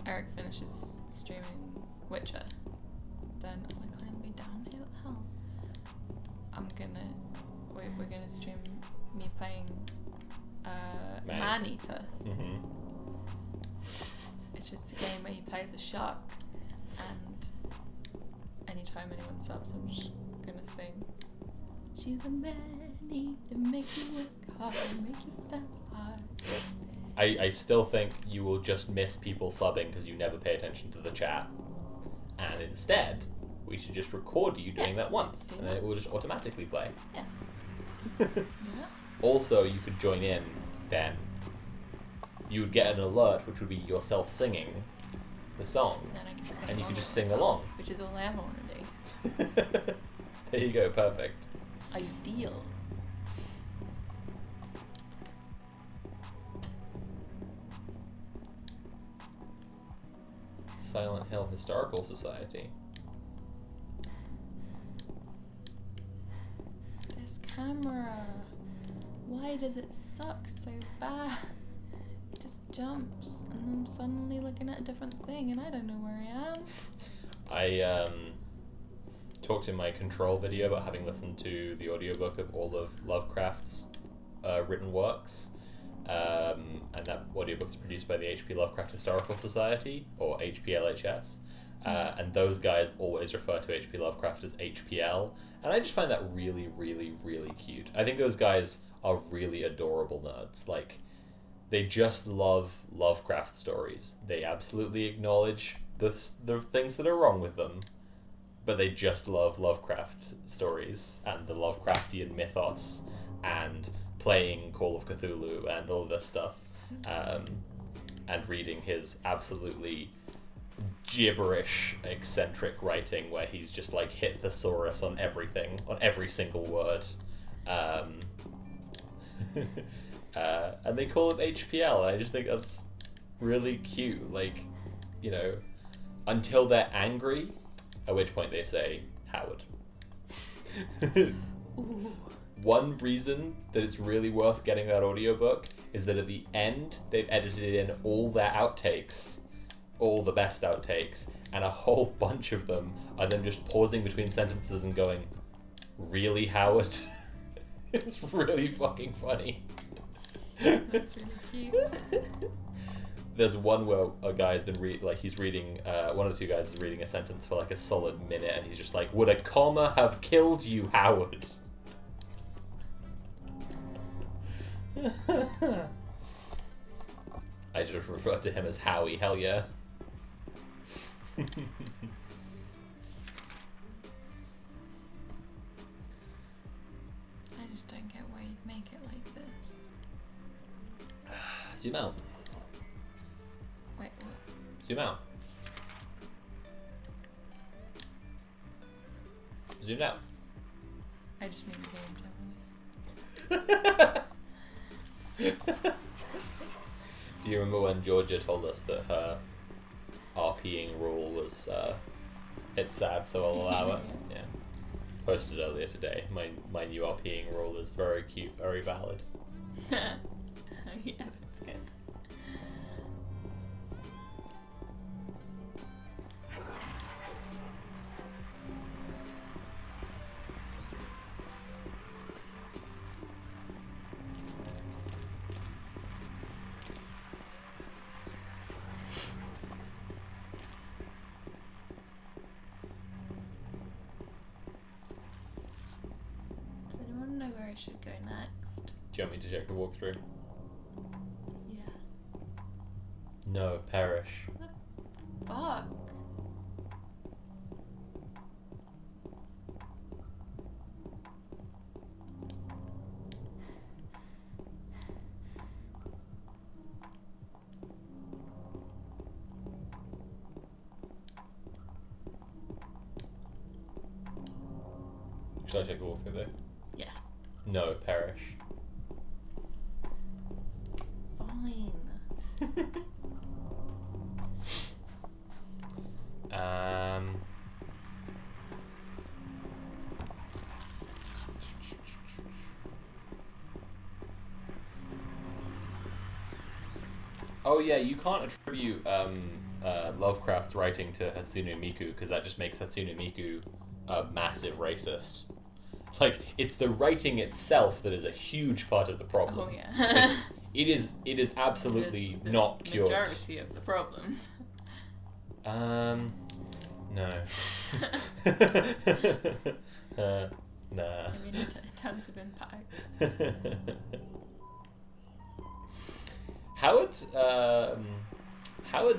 Eric finishes streaming Witcher, then oh my god, I'm going down here. What the hell? We're gonna stream me playing Maneater. Mm-hmm. It's just a game where you play as a shark, and anytime anyone subs, I'm just gonna sing. She's a man-eater, make you work hard, make you spend hard. I still think you will just miss people subbing because you never pay attention to the chat, and instead we should just record you doing that once, and then it will just automatically play. Yeah. Also, you could join in, then you would get an alert which would be yourself singing the song, Then I can sing and you along could just with sing myself, along. which is all I ever want to do. There you go, perfect. Ideal. Silent Hill Historical Society. This camera. Why does it suck so bad? It just jumps, and I'm suddenly looking at a different thing, and I don't know where I am. I talked in my Control video about having listened to the audiobook of all of Lovecraft's written works, and that audiobook is produced by the H.P. Lovecraft Historical Society, or HPLHS, and those guys always refer to H.P. Lovecraft as HPL, and I just find that really, really, really cute. I think those guys are really adorable nerds. Like, they just love Lovecraft stories. They absolutely acknowledge the things that are wrong with them, but they just love Lovecraft stories and the Lovecraftian mythos and playing Call of Cthulhu and all this stuff, and reading his absolutely gibberish, eccentric writing where he's just like hit thesaurus on everything, on every single word. And they call him HPL, and I just think that's really cute. Like, you know, until they're angry, at which point they say Howard. One reason that it's really worth getting that audiobook is that at the end they've edited in all their outtakes, all the best outtakes, and a whole bunch of them are them just pausing between sentences and going, "Really, Howard?" It's really fucking funny. That's really cute. There's one where a guy's been he's reading, one of the two guys is reading a sentence for like a solid minute, and he's just like, "Would a comma have killed you, Howard?" I just refer to him as Howie, hell yeah. I just don't get why you'd make it like this. Zoom out. Wait, what? Zoom out. Zoom out. I just mean the game generally. Do you remember when Georgia told us that her RPing rule was, it's sad, so I'll allow it? Yeah. Posted earlier today. My new RPing rule is very cute, very valid. Yeah, that's good. Does anyone know where I should go next? Do you want me to check the walkthrough? Yeah. No, perish. Fuck. Should I take the walkthrough though? Yeah. No, perish. Fine. Oh yeah, you can't attribute Lovecraft's writing to Hatsune Miku because that just makes Hatsune Miku a massive racist. Like, it's the writing itself that is a huge part of the problem. Oh yeah. It is absolutely It is the not cured. Majority of the problem. No. Nah. I mean, in terms of impact. Howard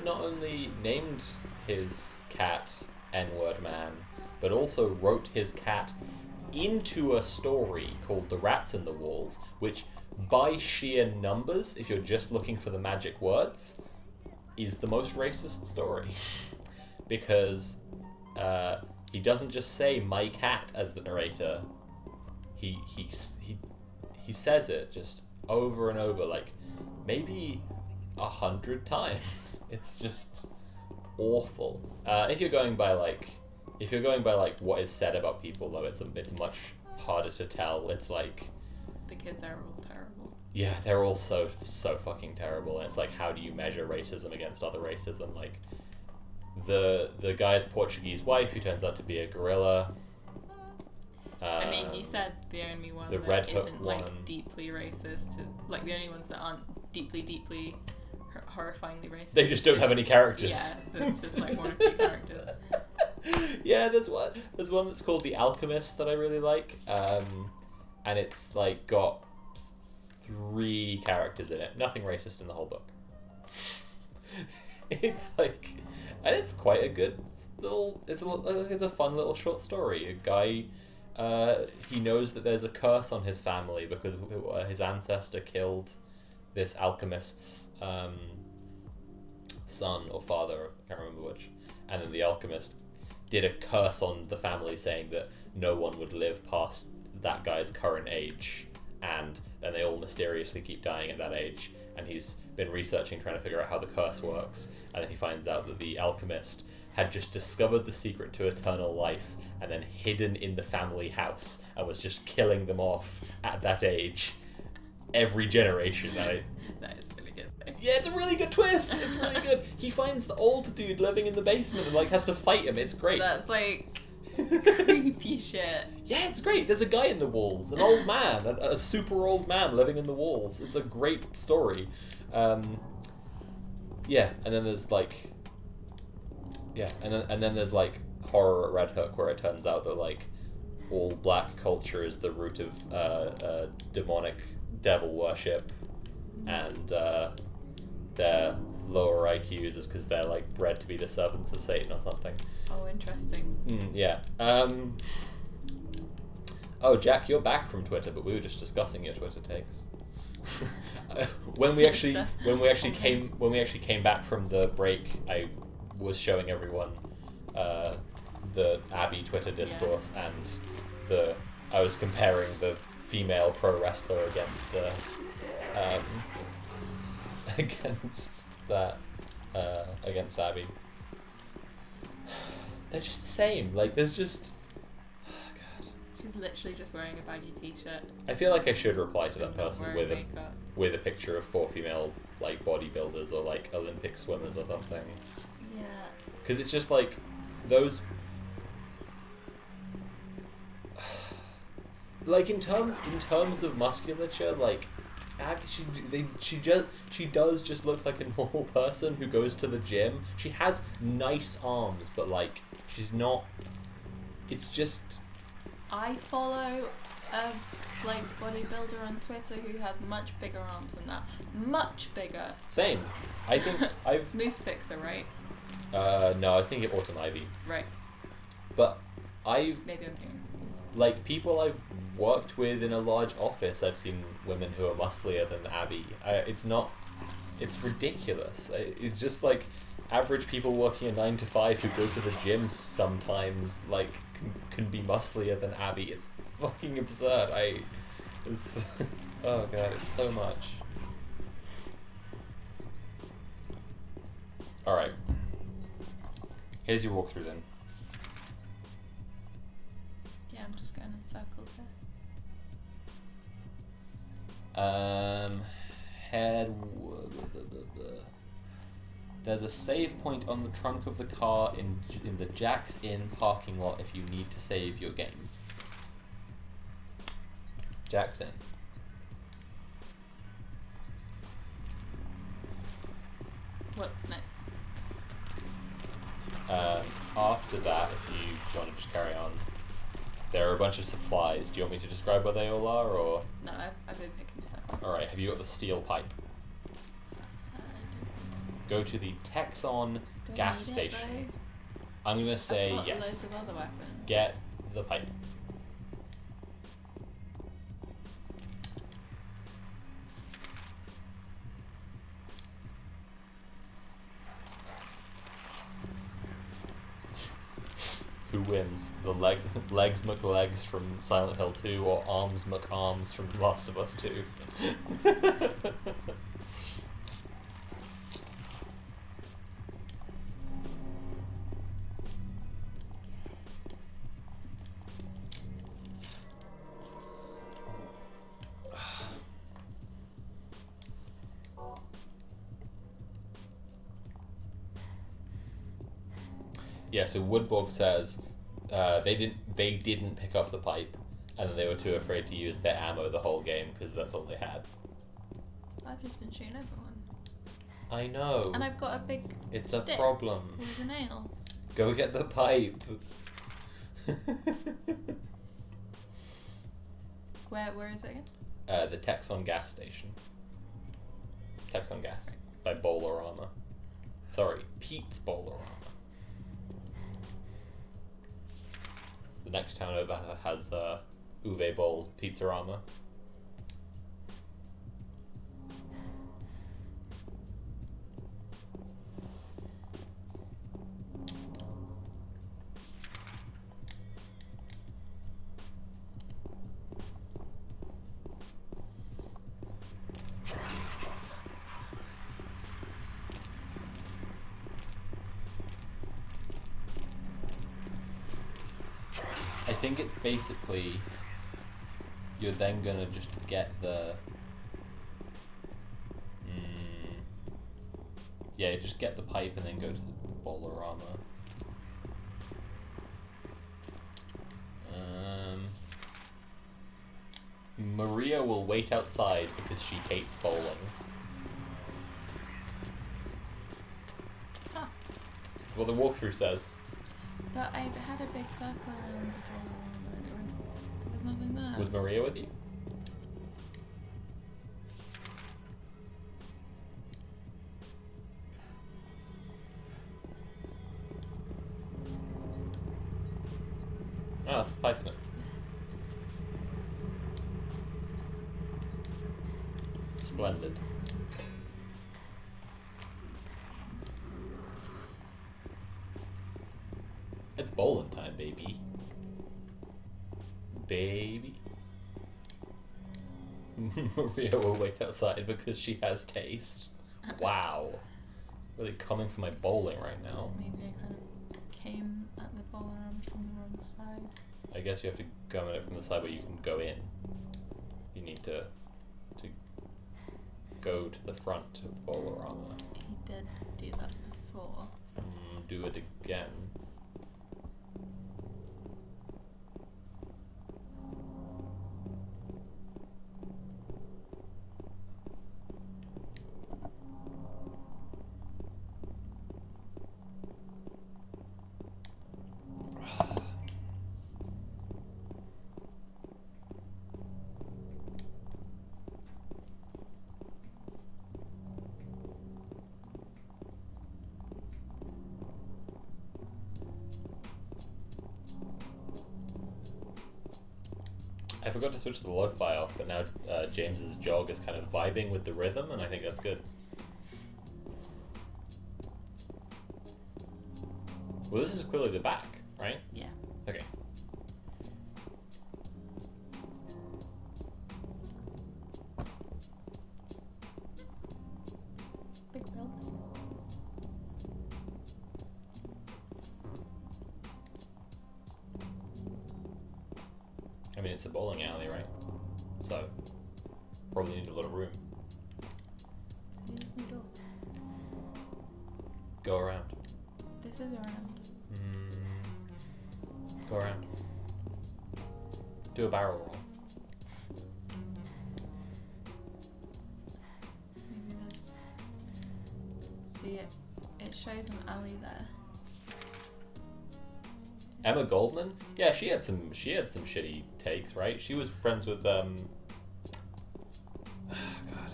not only named his cat N-Word Man, but also wrote his cat into a story called The Rats in the Walls, which, by sheer numbers, if you're just looking for the magic words, is the most racist story. Because he doesn't just say "my cat" as the narrator. He says it just over and over, like maybe 100 times. It's just awful. If you're going by like what is said about people, though, it's much harder to tell. It's like, Because they're all terrible. yeah, they're all so fucking terrible. And it's like, how do you measure racism against other racism? Like the guy's Portuguese wife who turns out to be a gorilla. I mean, you said the only one the that Red Hook isn't one. like deeply racist, like the only ones that aren't deeply horrifyingly racist. They just don't have any characters. Yeah, that's just like one or two characters. Yeah, there's one that's called The Alchemist that I really like, and it's like got 3 characters in it. Nothing racist in the whole book. It's like, and it's quite a good little. It's a fun little short story. A guy, he knows that there's a curse on his family because his ancestor killed this alchemist's son or father. I can't remember which. And then the alchemist did a curse on the family, saying that no one would live past that guy's current age, and then they all mysteriously keep dying at that age. And he's been researching, trying to figure out how the curse works, and then he finds out that the alchemist had just discovered the secret to eternal life and then hidden in the family house and was just killing them off at that age every generation. That is really good. Though. Yeah, it's a really good twist. It's really good. He finds the old dude living in the basement and like has to fight him. It's great. That's like creepy shit. Yeah, it's great. There's a guy in the walls, an old man, a super old man living in the walls. It's a great story. Yeah, and then there's like, and then there's like horror at Red Hook, where it turns out that like all black culture is the root of demonic devil worship, and their lower IQs is because they're like bred to be the servants of Satan or something. Oh, interesting. Yeah. Oh, Jack, you're back from Twitter, but we were just discussing your Twitter takes. when we actually came back from the break, I was showing everyone the Abby Twitter discourse, and I was comparing the female pro wrestler against the against Abby. They're just the same. Like, there's just... Oh, God. She's literally just wearing a baggy t-shirt. I feel like I should reply to that Not person wearing with makeup. with a picture of 4 female, like, bodybuilders or, like, Olympic swimmers or something. Yeah. Because it's just, like, those... Like, in terms of musculature, like... She does just look like a normal person who goes to the gym. She has nice arms, but like she's not. It's just. I follow a like bodybuilder on Twitter who has much bigger arms than that. Much bigger. Same. I think I've. Moose Fixer, right? No, I was thinking Autumn Ivy. Right. But Maybe I'm getting confused. like people I've worked with in a large office, I've seen women who are musclier than Abby. It's ridiculous. It's just like average people working a 9 to 5 who go to the gym sometimes like can be musclier than Abby. It's fucking absurd. It's oh god, it's so much. Alright. Here's your walkthrough then. Yeah, I'm just going in circles here. There's a save point on the trunk of the car in the Jack's Inn parking lot if you need to save your game. Jack's Inn. What's next? After that, if you want to just carry on, there are a bunch of supplies. Do you want me to describe what they all are, or? No, I've been picking stuff up. Alright, have you got the steel pipe? I don't think so. Go to the Texon Do I gas need it, station. though? I'm gonna say I've got yes. loads of other weapons. Get the pipe. Who wins? The Legs McLegs from Silent Hill 2 or Arms McArms from The Last of Us 2? Yeah, so Woodborg says they didn't pick up the pipe, and then they were too afraid to use their ammo the whole game because that's all they had. I've just been shooting everyone. I know. And I've got a big It's a stick problem. with a nail. Go get the pipe. Where is it again? The Texon gas station. Texon Gas by Bowlerama. Sorry, Pete's Bowlerama. The next town over has Uwe Boll's Pizzarama. I think it's basically you're then gonna just get the yeah, just get the pipe and then go to the Bowlerama. Maria will wait outside because she hates bowling. Huh. That's what the walkthrough says. But I had a big circle around the Bowlerama and there was nothing there. Was Maria with you? Oh, it's the pipe in it. Splendid. It's bowling time, baby. Baby. Maria will wait outside because she has taste. Wow. Really coming for my bowling right now. Maybe I kind of came at the Bowlerama from the wrong side. I guess you have to come at it from the side where you can go in. You need to go to the front of the Bowlerama. He did do that before. Do it again. I forgot to switch the lo-fi off, but now James's jog is kind of vibing with the rhythm, and I think that's good. Well, this is clearly the back, right? Yeah. Okay. mean, it's a bowling alley, right? So, probably need a lot of room. There's no door. Go around. This is around. Go around. Do a barrel roll. Maybe there's. See it. It shows an alley there. Emma Goldman? Yeah, she had some shitty takes, right? She was friends with God,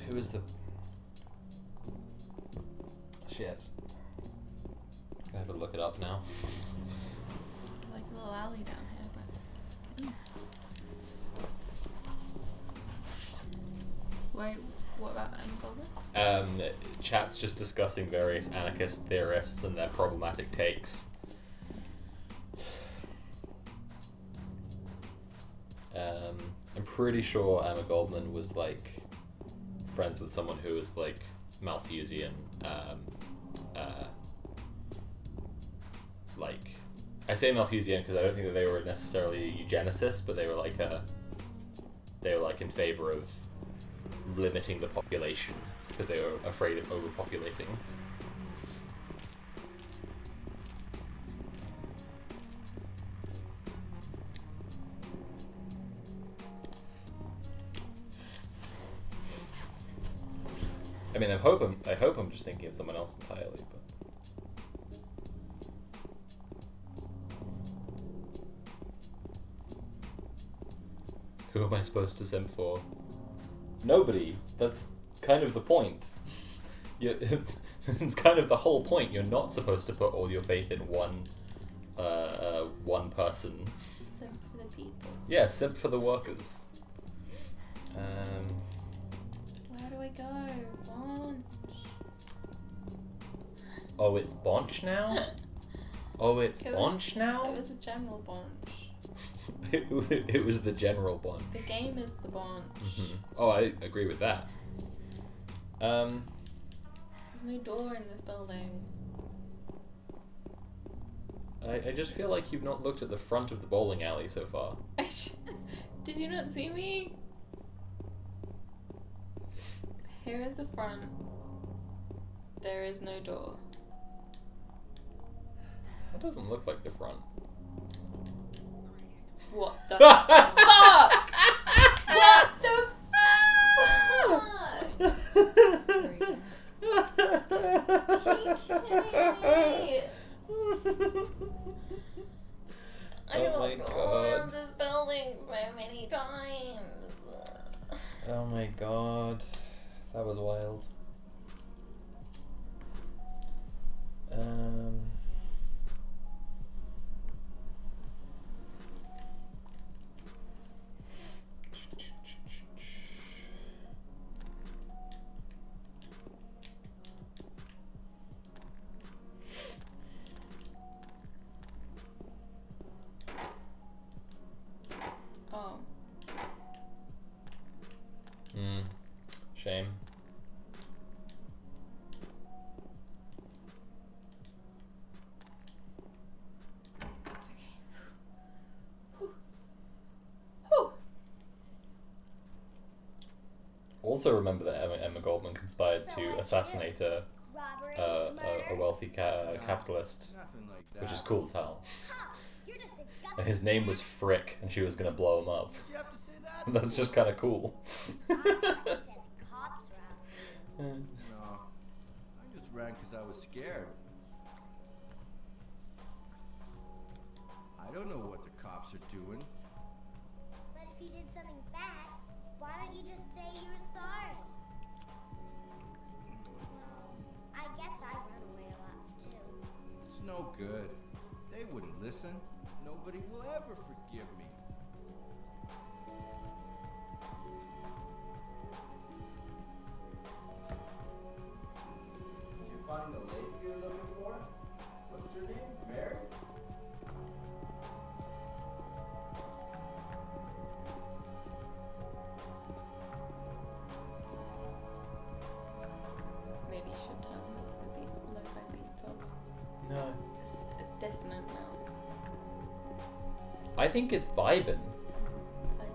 who was the shit? I have to look it up now. Like a little alley down here, but. Wait, what about Emma Goldman? Chat's just discussing various anarchist theorists and their problematic takes. I'm pretty sure Emma Goldman was like friends with someone who was like Malthusian. Like, I say Malthusian because I don't think that they were necessarily a eugenicist, but they were like in favor of limiting the population because they were afraid of overpopulating. I mean, I hope I'm just thinking of someone else entirely, but. Who am I supposed to simp for? Nobody. That's kind of the point. It's kind of the whole point. You're not supposed to put all your faith in one person. Simp for the people. Yeah, simp for the workers. Where do I go? Bonch. Oh, it's Bonch now? Oh, it's It Bonch now? It was a general Bonch. It was the general Bonch. The game is the Bonch. Oh, I agree with that. There's no door in this building. I just feel like you've not looked at the front of the bowling alley so far. Did you not see me? Here is the front. There is no door. That doesn't look like the front. What the fuck? What the fuck? I Oh my walked God. around this building so many times. Oh my god. That was wild. Oh. Shame. Also remember that Emma Goldman conspired So to what'd you assassinate a Robbery, a murder. wealthy capitalist, Nothing like that. which is cool as hell. Ha! You're just a gut. And his name was Frick, and she was gonna blow him up. You have to say that? That's just kind of cool. I said cops around. No. I just ran because I was scared. I don't know what the cops are doing. But if you did something bad, why don't you just say you were sorry? Well, I guess I run away a lot too. It's no good. They wouldn't listen. Nobody will ever forgive me. Did you find the lady you're looking for? What's her name? Mary? Maybe you should turn the lo-fi beats off. No. It's dissonant now. I think it's vibing. Find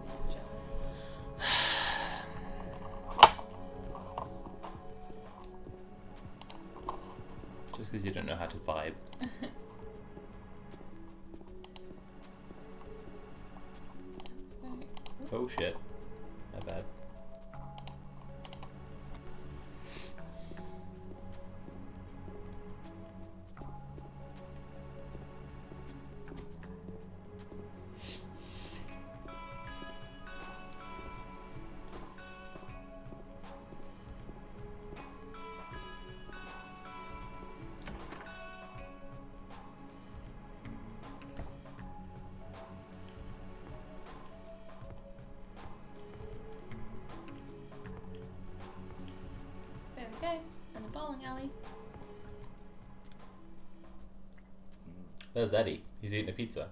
Just because you don't know how to vibe. Oh shit. My bad. There we go. And the bowling alley. There's Eddie. He's eating a pizza.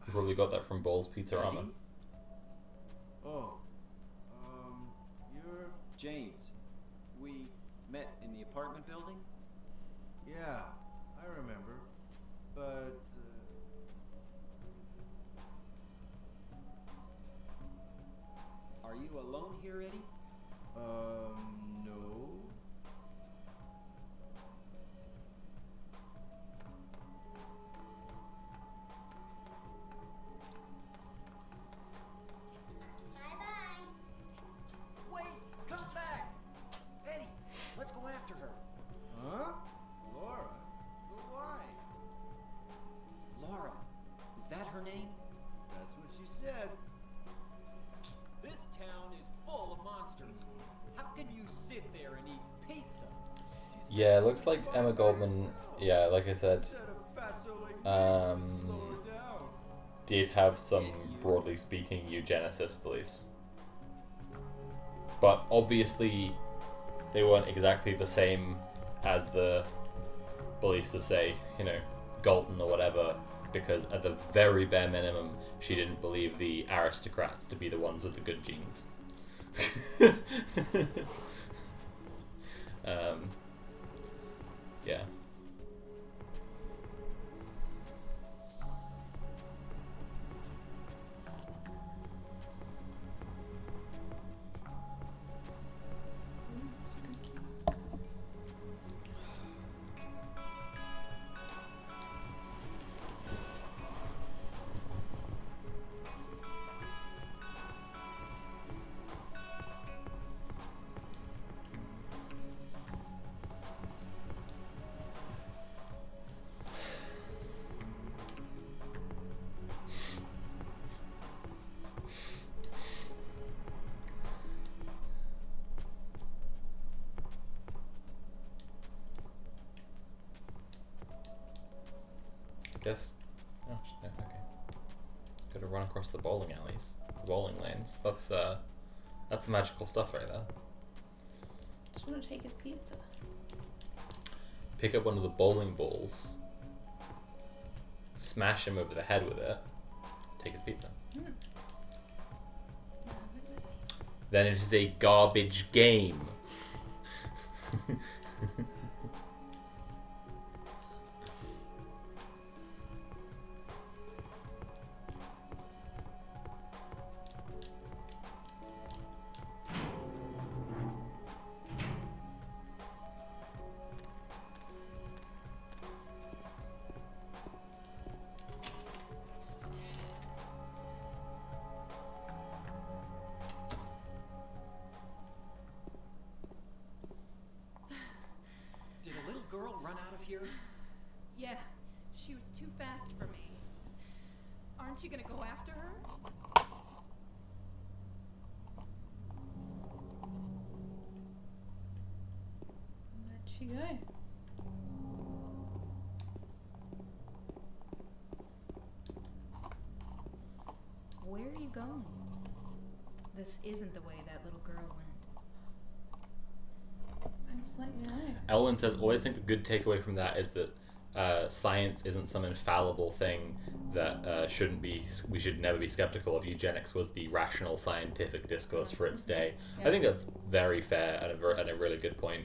He probably got that from Ball's Pizzarama. Eddie? Oh, you're James. We met in the apartment building? Yeah, I remember. But, Are you alone here, Eddie? no. Bye-bye. Wait! Come back! Eddie, let's go after her. Huh? Laura? But why? Laura, is that her name? That's what she said. This town is full of monsters. How can you sit there and eat pizza? Yeah, it looks like Emma Goldman, yeah, like I said, Said a fatso like me Um, would slow her down. did have some, broadly speaking, eugenicist beliefs. But obviously, they weren't exactly the same as the beliefs of, say, you know, Galton or whatever, because at the very bare minimum, she didn't believe the aristocrats to be the ones with the good genes. Yeah. Guess. Oh, no, okay. Gotta run across the bowling alleys, the bowling lanes. That's magical stuff right there. Just want to take his pizza. Pick up one of the bowling balls, smash him over the head with it, take his pizza. Then it is a garbage game. Did a little girl run out of here? Yeah, she was too fast for me. Aren't you gonna go after her? Where'd she go? Where are you going? This isn't the way that little girl went. Thanks for letting me know. Elwyn says, always think the good takeaway from that is that science isn't some infallible thing that we should never be skeptical of. Eugenics was the rational scientific discourse for its day. Yeah. I think that's very fair and a really good point.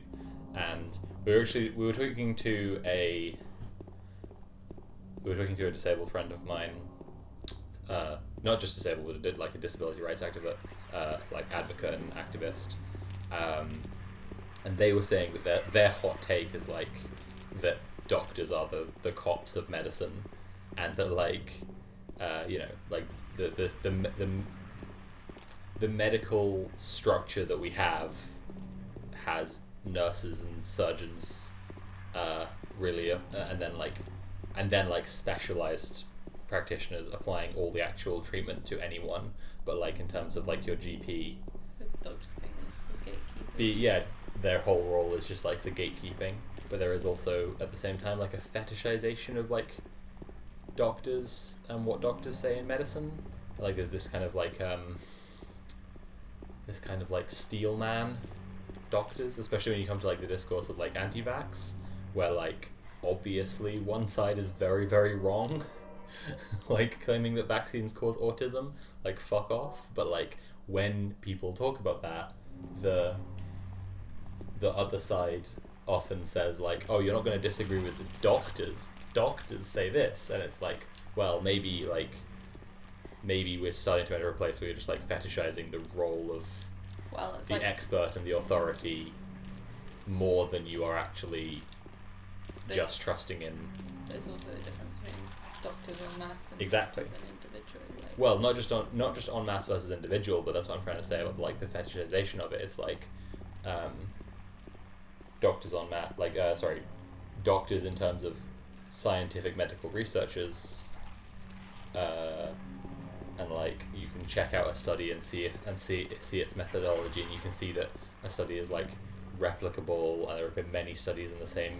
And we were talking to a disabled friend of mine, not just disabled, but like a disability rights activist, like advocate and activist, and they were saying that their hot take is like, that doctors are the cops of medicine, and that like like the medical structure that we have has nurses and surgeons really and then like specialized practitioners applying all the actual treatment to anyone, but like in terms of like your GP, With doctors being like sort of gatekeepers. their whole role is just like the gatekeeping, but there is also at the same time like a fetishization of like doctors and what doctors say in medicine. Like there's this kind of like steel man doctors, especially when you come to like the discourse of like anti-vax, where like obviously one side is very, very wrong like claiming that vaccines cause autism, like fuck off. But like when people talk about that, the other side often says like, oh, you're not going to disagree with the doctors say this, and it's like, well, maybe we're starting to enter a place where you're just like fetishizing the role of It's the like expert and the authority more than you are actually just trusting in. there's also a difference between doctors en masse and Exactly. doctors and individual. Like, Well, not just en masse versus individual, but that's what I'm trying to say about like the fetishization of it. It's like doctors en masse, doctors in terms of scientific medical researchers, and like you can check out a study and see its methodology, and you can see that a study is like replicable, and there have been many studies in the same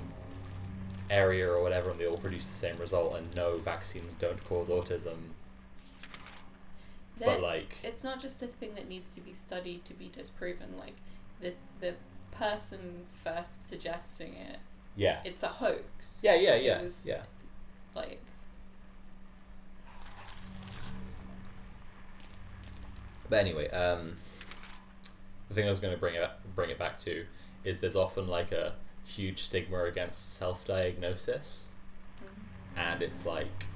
area or whatever, and they all produce the same result, and no, vaccines don't cause autism. But like, it's not just a thing that needs to be studied to be disproven. Like the person first suggesting it, yeah, it's a hoax. yeah, It was, yeah. Like, But anyway, the thing I was going to bring it back to is there's often like a huge stigma against self-diagnosis, and it's like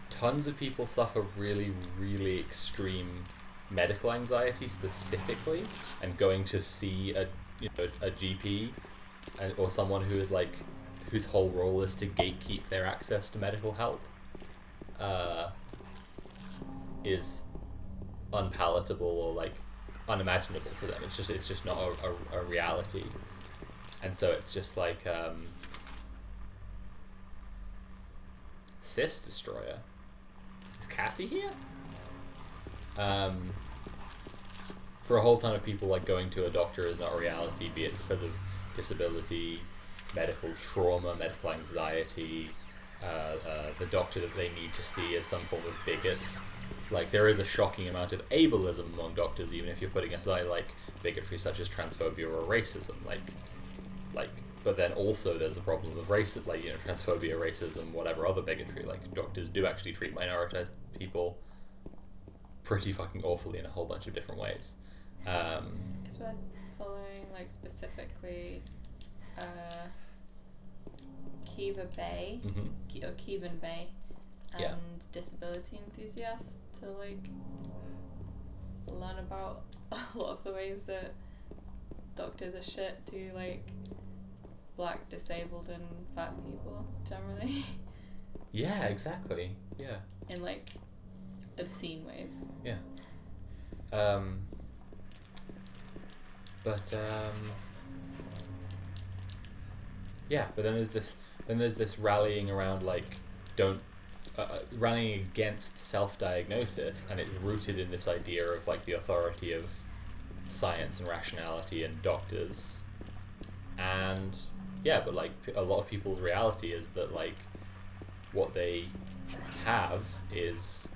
tons of people suffer really, really extreme medical anxiety specifically, and going to see a GP or someone who is like whose whole role is to gatekeep their access to medical help is unpalatable or like unimaginable to them. It's just not a reality, and so it's just like Cis Destroyer. Is Cassie here? For a whole ton of people, like going to a doctor is not a reality, be it because of disability, medical trauma, medical anxiety. The doctor that they need to see is some form of bigot. Like there is a shocking amount of ableism among doctors, even if you're putting aside like bigotry such as transphobia or racism. But then also there's the problem of transphobia, racism, whatever other bigotry. Like doctors do actually treat minoritized people pretty fucking awfully in a whole bunch of different ways. it's worth following, like, specifically Kiva Bay, or Kevin Bay, and Disability Enthusiast to like learn about a lot of the ways that doctors are shit to like black, disabled, and fat people generally. Yeah, exactly. Yeah. In like obscene ways. Yeah. But then there's this rallying around like rallying against self-diagnosis, and it's rooted in this idea of like the authority of science and rationality and doctors, and but like a lot of people's reality is that like what they have is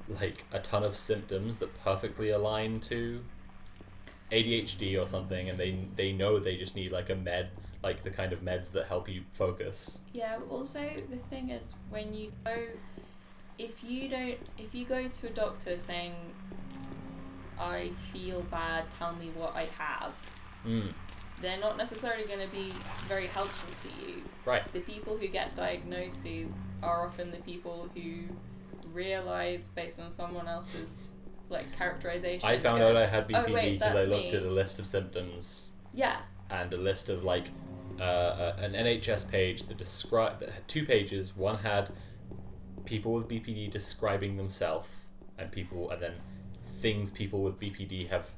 like a ton of symptoms that perfectly align to ADHD or something, and they know they just need like a med, like the kind of meds that help you focus. Yeah, but also the thing is, when you go, if you go to a doctor saying, I feel bad, tell me what I have, they're not necessarily going to be very helpful to you. Right. The people who get diagnoses are often the people who realize based on someone else's like characterization. I found out I had BPD because I that's looked me. at a list of symptoms. Yeah. And a list of like an NHS page that had 2 pages. One had people with BPD describing themselves, and then things people with BPD have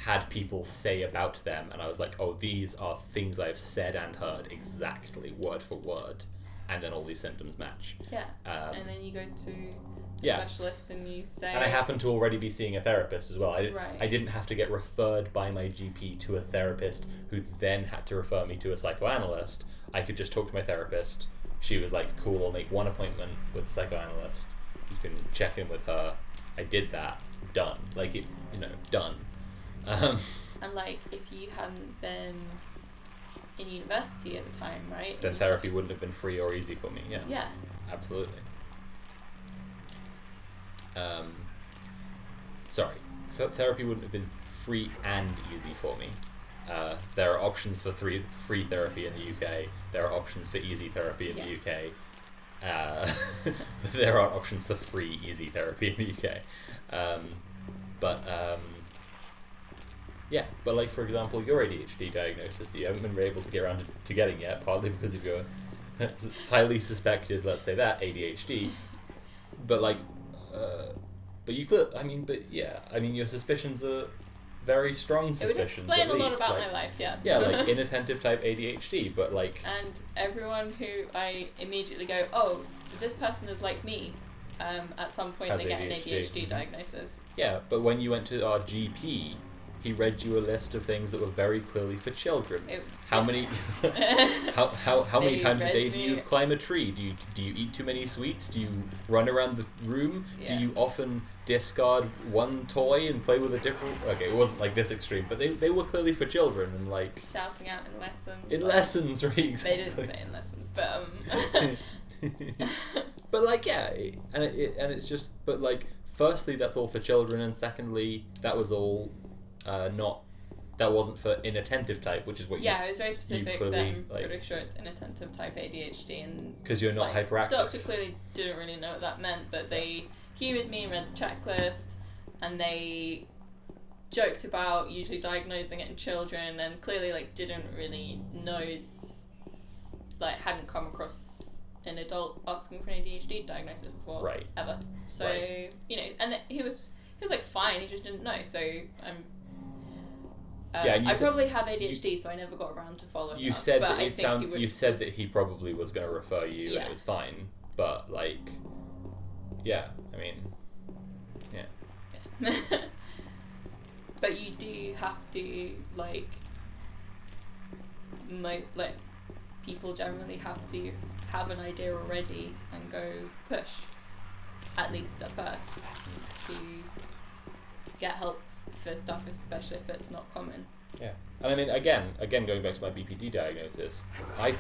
had people say about them, and I was like, oh, these are things I've said and heard exactly, word for word, and then all these symptoms match. Yeah. And then you go to a Yeah. specialist and you say... And I happen to already be seeing a therapist as well. Right. I didn't have to get referred by my GP to a therapist who then had to refer me to a psychoanalyst. I could just talk to my therapist. She was like, cool, I'll make 1 appointment with the psychoanalyst. You can check in with her. I did that. Done. Like, it, done. And like, if you hadn't been in university at the time, right? Then therapy wouldn't have been free or easy for me. Yeah. Yeah. Absolutely. Sorry. Therapy wouldn't have been free and easy for me. There are options for free therapy in the UK. There are options for easy therapy in the UK. There are options for free, easy therapy in the UK. But like, for example, your ADHD diagnosis that you haven't been able to get around to getting yet, partly because of your highly suspected, let's say that, ADHD. But like, but you could, your suspicions are very strong suspicions. It would explain at a lot least. about like, my life, yeah. Yeah, like inattentive type ADHD, but like... And everyone who I immediately go, oh, this person is like me, at some point Has they get an ADHD. ADHD diagnosis. Yeah, but when you went to our GP, he read you a list of things that were very clearly for children. How many how many They times a read day do you me- climb a tree? Do you eat too many sweets? Do you run around the room? Yeah. Do you often discard one toy and play with a different... Okay, it wasn't like this extreme, but they were clearly for children, and like... Shouting out in lessons. In like- lessons, right? Exactly. They didn't say in lessons, but But like, yeah, and it's just, but like, firstly, that's all for children, and secondly, that was all that wasn't for inattentive type, which is what yeah, it was very specific. clearly, That I'm like- pretty sure it's inattentive type ADHD, and because you're not like, hyperactive. Doctor clearly didn't really know what that meant, but they humoured me and read the checklist, and they joked about usually diagnosing it in children, and clearly like didn't really know, like hadn't come across an adult asking for an ADHD diagnosis before, Right. ever. So Right. And he was like fine, he just didn't know. So I'm. Yeah, and you I said- probably have ADHD, so I never got around to following. You up, said but that I think he would you said that just- he probably was going to refer you, and Yeah. it was fine. But like, yeah, I mean, yeah. But you do have to like people generally have to have an idea already and go push, at least at first, to get help for stuff, especially if it's not common. Yeah, and I mean, again, going back to my BPD diagnosis, I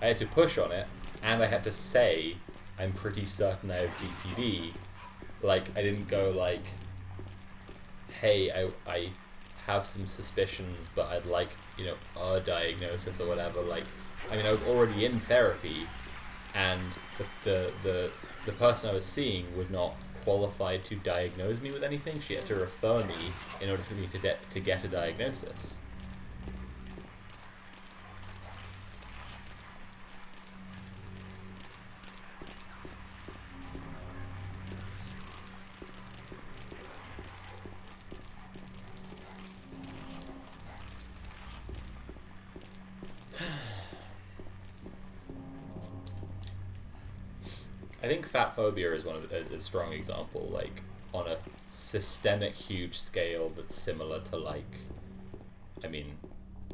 had to push on it, and I had to say, I'm pretty certain I have BPD. Like, I didn't go like, hey, I have some suspicions, but I'd like, a diagnosis or whatever. Like, I mean, I was already in therapy, and the person I was seeing was not qualified to diagnose me with anything. She had to refer me in order for me to get a diagnosis. I think fat phobia is is a strong example, like on a systemic huge scale that's similar to like, I mean,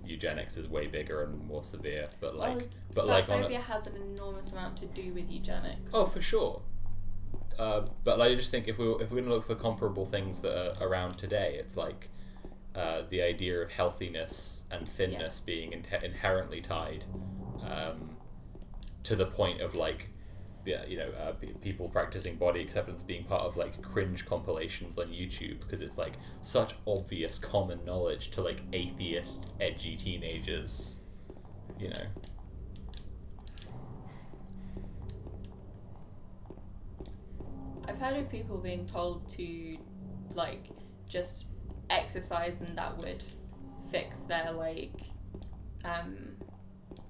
eugenics is way bigger and more severe, but like, fat like phobia has an enormous amount to do with eugenics. Oh, for sure. But I just think if we're going to look for comparable things that are around today, it's like the idea of healthiness and thinness being inherently tied to the point of like, people practicing body acceptance being part of like cringe compilations on YouTube because it's like such obvious common knowledge to like atheist edgy teenagers, I've heard of people being told to like just exercise and that would fix their like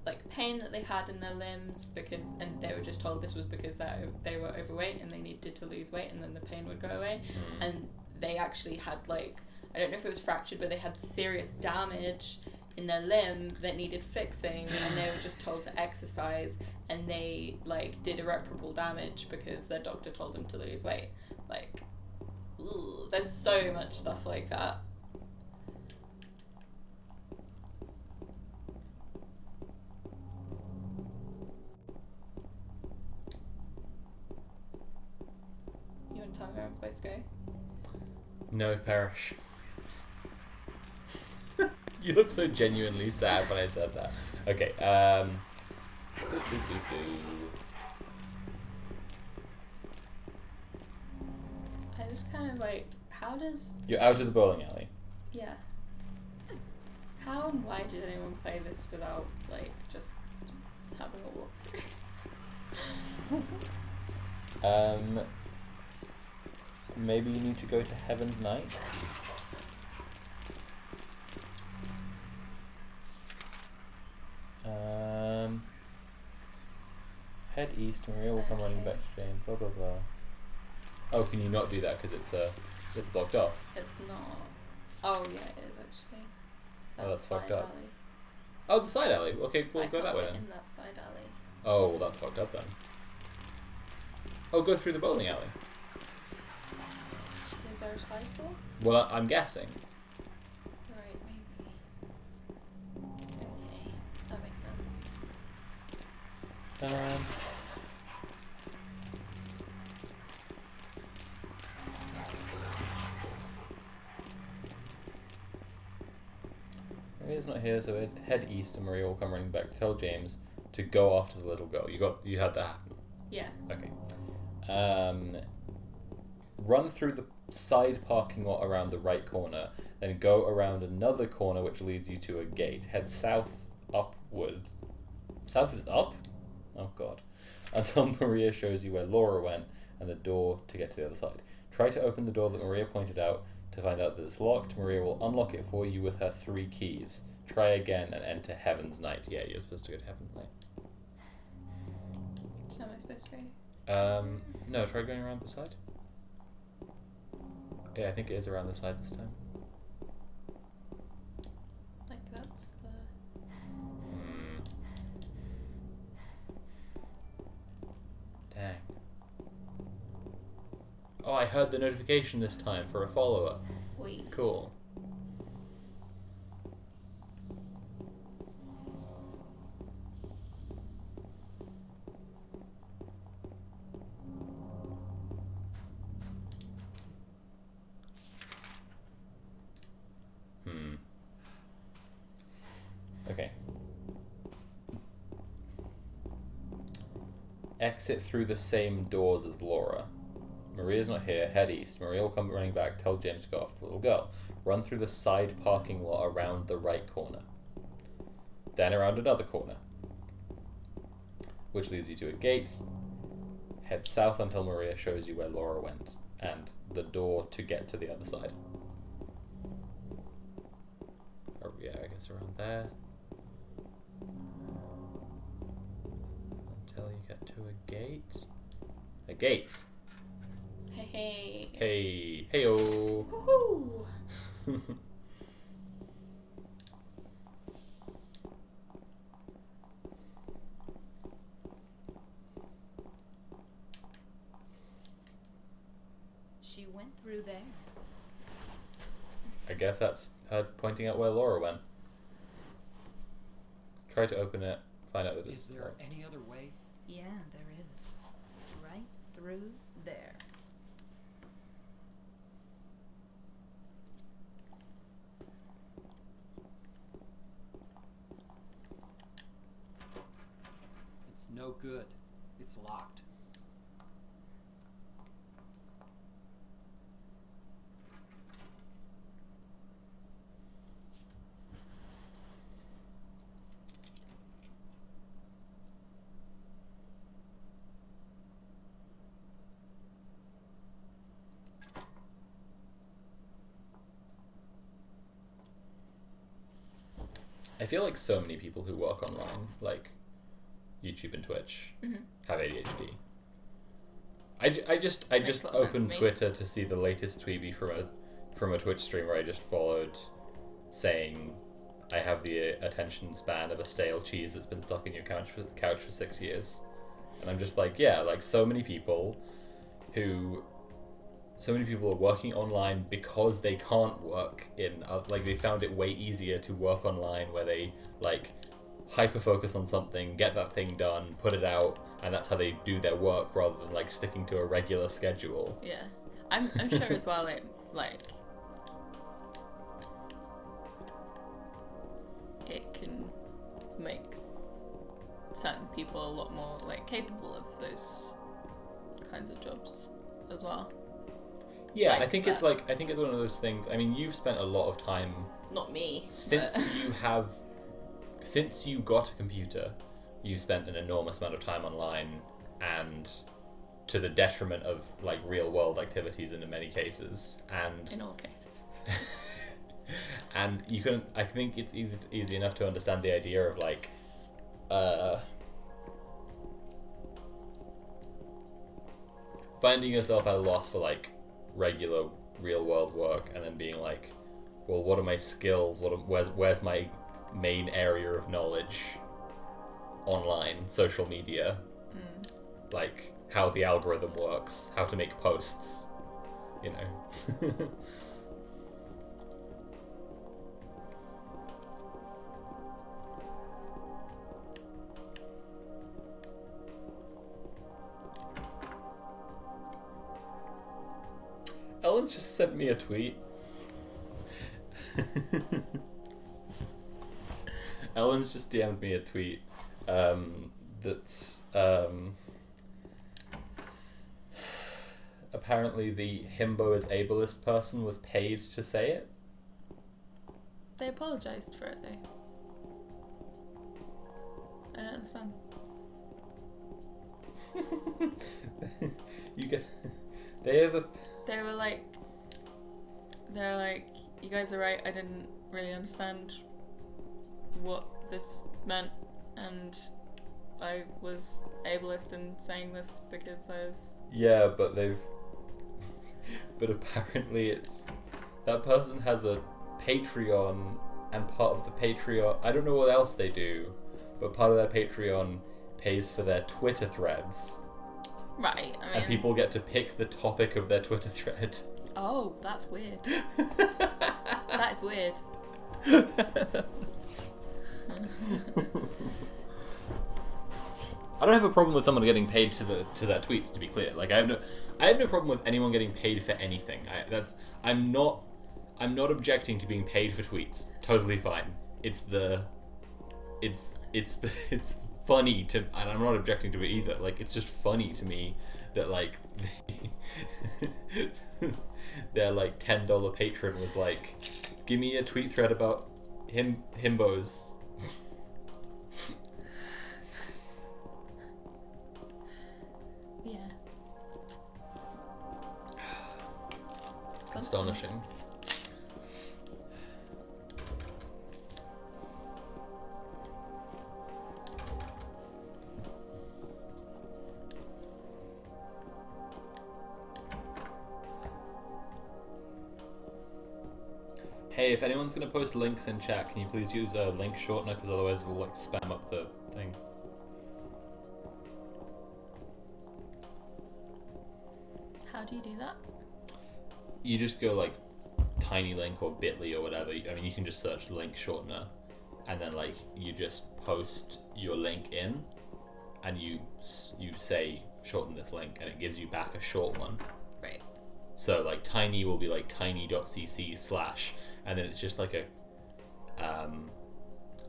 like pain that they had in their limbs and they were just told this was because they were overweight and they needed to lose weight and then the pain would go away. And they actually had like, I don't know if it was fractured, but they had serious damage in their limb that needed fixing, and they were just told to exercise, and they like did irreparable damage because their doctor told them to lose weight. Like, there's so much stuff like that. You want to tell me where I'm supposed to go? No, Parrish. You look so genuinely sad when I said that. Okay, I just kind of like, how does... You're out of the bowling alley. Yeah. How and why did anyone play this without, like, just having a walkthrough? Maybe you need to go to Heaven's Night? Head east, Maria will come running back to James, blah blah blah. Oh, can you not do that because it's blocked off? It's not. Oh yeah, it is actually. Oh, that's fucked side up. alley. Oh, the side alley. Okay, we'll I go can't that way get then. in that side alley. Oh, well, that's fucked up then. Oh, go through the bowling alley. Is there a side door? Well, I'm guessing. Right, maybe. Okay, that makes sense. Maria's not here, so head east, and Maria will come running back to tell James to go after the little girl. You had that happen. Yeah. Okay. Run through the side parking lot around the right corner, then go around another corner which leads you to a gate. Head south upward. South is up? Oh god. Until Maria shows you where Laura went and the door to get to the other side. Try to open the door that Maria pointed out. To find out that it's locked, Maria will unlock it for you with her 3 keys. Try again and enter Heaven's Night. Yeah, you're supposed to go to Heaven's Night. So am I supposed to go? No, try going around the side. Yeah, I think it is around the side this time. Like that's the... Dang. Oh, I heard the notification this time for a follower. Wait. Cool. Okay. Exit through the same doors as Laura. Maria's not here, head east. Maria will come running back, tell James to go after the little girl. Run through the side parking lot around the right corner. Then around another corner, which leads you to a gate. Head south until Maria shows you where Laura went, and the door to get to the other side. Or, yeah, I guess around there. Until you get to a gate. A gate! Hey. Hey, hey-o. Woohoo! She went through there. I guess that's her pointing out where Laura went. Try to open it, find out that it's... Is there any other way? Yeah, there is. Right through there. It's no good. It's locked. I feel like so many people who work online, like YouTube and Twitch, have ADHD. I just Makes a lot of sense opened to me. Twitter to see the latest tweet from a Twitch streamer I just followed, saying, "I have the attention span of a stale cheese that's been stuck in your couch for 6 years," and I'm just like, yeah, like so many people are working online because they can't work in like they found it way easier to work online where they like hyper focus on something, get that thing done, put it out, and that's how they do their work rather than like sticking to a regular schedule. Yeah, I'm sure as well. Like it can make certain people a lot more like capable of those kinds of jobs as well. Yeah, Like I think it's that. one of those things. I mean, you've spent a lot of time Not me. since but- since you got a computer, you spent an enormous amount of time online, and to the detriment of like real world activities in many cases, and in all cases. and you couldn't. I think it's easy enough to understand the idea of like, finding yourself at a loss for like regular real world work, and then being like, well, what are my skills? Where's my main area of knowledge? Online, social media, like how the algorithm works, how to make posts, you know. Ellen's just sent me a tweet. Ellen's just DM'd me a tweet that's apparently the himbo is ableist person was paid to say it. They apologized for it though. I don't understand. You get they have a They were like, you guys are right. I didn't really understand what this meant, and I was ableist in saying this because I was. yeah, but but apparently it's that person has a Patreon, and part of the Patreon, I don't know what else they do, but part of their Patreon pays for their Twitter threads. Right, I mean. And people get to pick the topic of their Twitter thread. Oh, that's weird. That is weird. I don't have a problem with someone getting paid to their tweets. To be clear, like I have no problem with anyone getting paid for anything. I'm not objecting to being paid for tweets. Totally fine. It's funny to, and I'm not objecting to it either. Like it's just funny to me that like their like $10 patron was like, give me a tweet thread about himbos. Yeah. Astonishing. Hey, if anyone's gonna post links in chat, can you please use a link shortener, because otherwise we'll like spam up the thing. How do you do that? You just go like TinyLink or Bitly or whatever. I mean, you can just search link shortener, and then like you just post your link in, and you say shorten this link, and it gives you back a short one. Right. So like tiny will be like tiny.cc/, and then it's just like a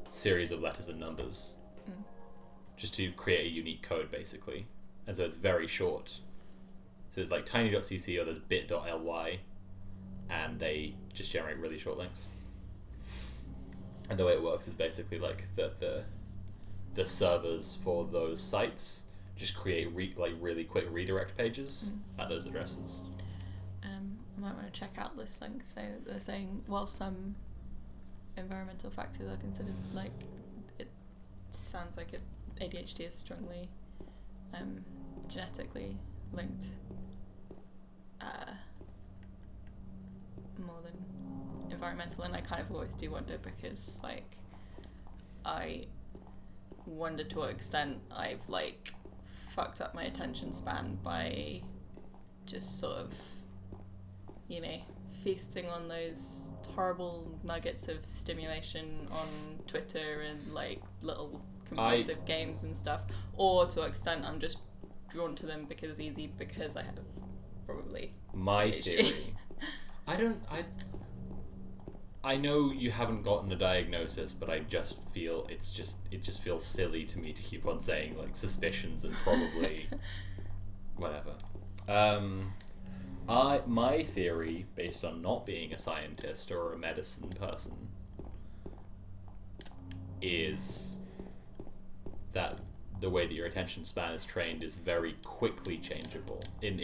series of letters and numbers, just to create a unique code basically. And so it's very short. So it's like tiny.cc or there's bit.ly, and they just generate really short links. And the way it works is basically like the servers for those sites just create really quick redirect pages at those addresses. I might want to check out this link. So they're saying whilst I'm environmental factors are considered. Like, it sounds like ADHD is strongly genetically linked, more than environmental, and I kind of always do wonder, because like I wonder to what extent I've like fucked up my attention span by just sort of, you know, feasting on those horrible nuggets of stimulation on Twitter and like little compulsive games and stuff, or to what extent I'm just drawn to them because it's easy, because I have probably My ADHD. theory. I know you haven't gotten a diagnosis, but I just feel it just feels silly to me to keep on saying like suspicions and probably whatever. My theory, based on not being a scientist or a medicine person, is that the way that your attention span is trained is very quickly changeable. In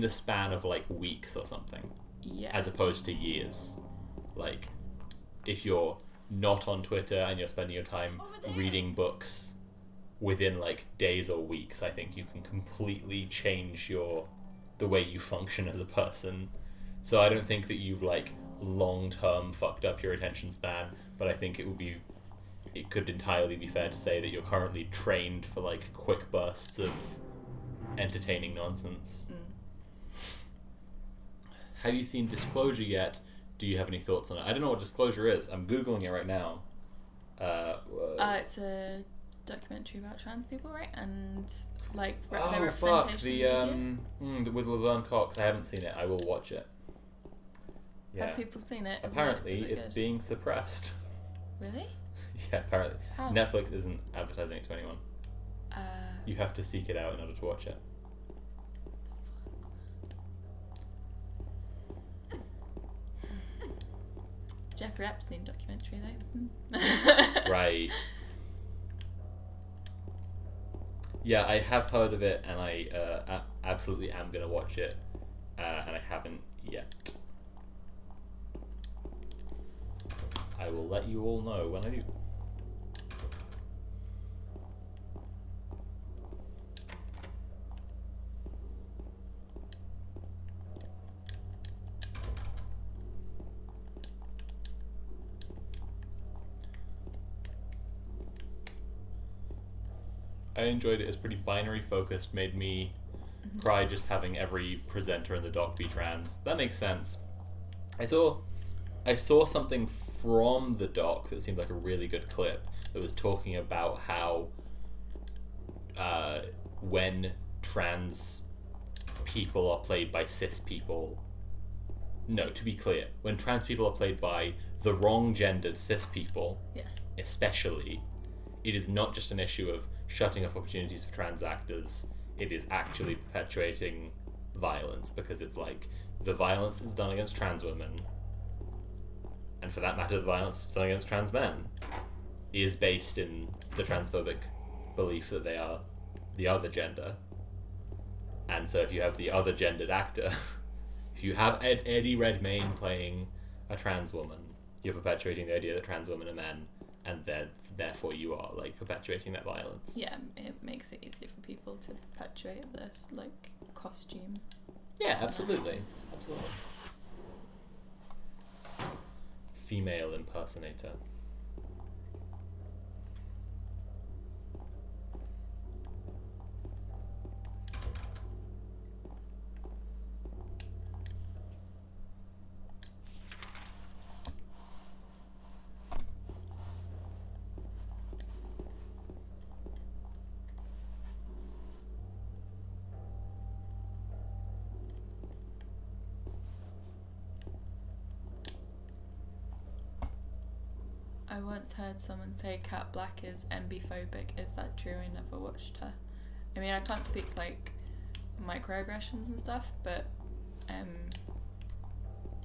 the span of like weeks or something. Yeah. As opposed to years. Like, if you're not on Twitter and you're spending your time reading books within like days or weeks, I think you can completely change the way you function as a person. So I don't think that you've like long-term fucked up your attention span, but I think it could entirely be fair to say that you're currently trained for like quick bursts of entertaining nonsense. Have you seen Disclosure yet? Do you have any thoughts on it? I don't know what Disclosure is. I'm Googling it right now. It's a documentary about trans people, right? And like their Oh representation fuck! in media. With Laverne Cox. I haven't seen it. I will watch it. Yeah. Have people seen it? Apparently, is it it's good? being suppressed. Really? Yeah, apparently. How? Netflix isn't advertising it to anyone. Uh, You have to seek it out in order to watch it. Jeffrey Epstein documentary though. Right. Yeah, I have heard of it, and I absolutely am going to watch it, and I haven't yet. I will let you all know when I do. I enjoyed it. It's pretty binary focused, made me cry just having every presenter in the doc be trans. That makes sense. I saw something from the doc that seemed like a really good clip that was talking about how when trans people are played by cis people, no, to be clear, when trans people are played by the wrong gendered cis people, Yeah. especially, it is not just an issue of shutting off opportunities for trans actors, it is actually perpetuating violence, because it's like the violence that's done against trans women, and for that matter the violence that's done against trans men, is based in the transphobic belief that they are the other gender. And so if you have the other gendered actor, if you have Eddie Redmayne playing a trans woman, you're perpetuating the idea that trans women are men, and therefore you are like perpetuating that violence. Yeah, it makes it easier for people to perpetuate this like costume. Yeah, absolutely. Absolutely. Female impersonator. I once heard someone say Kat Black is MB-phobic. Is that true? I never watched her. I mean, I can't speak like microaggressions and stuff, but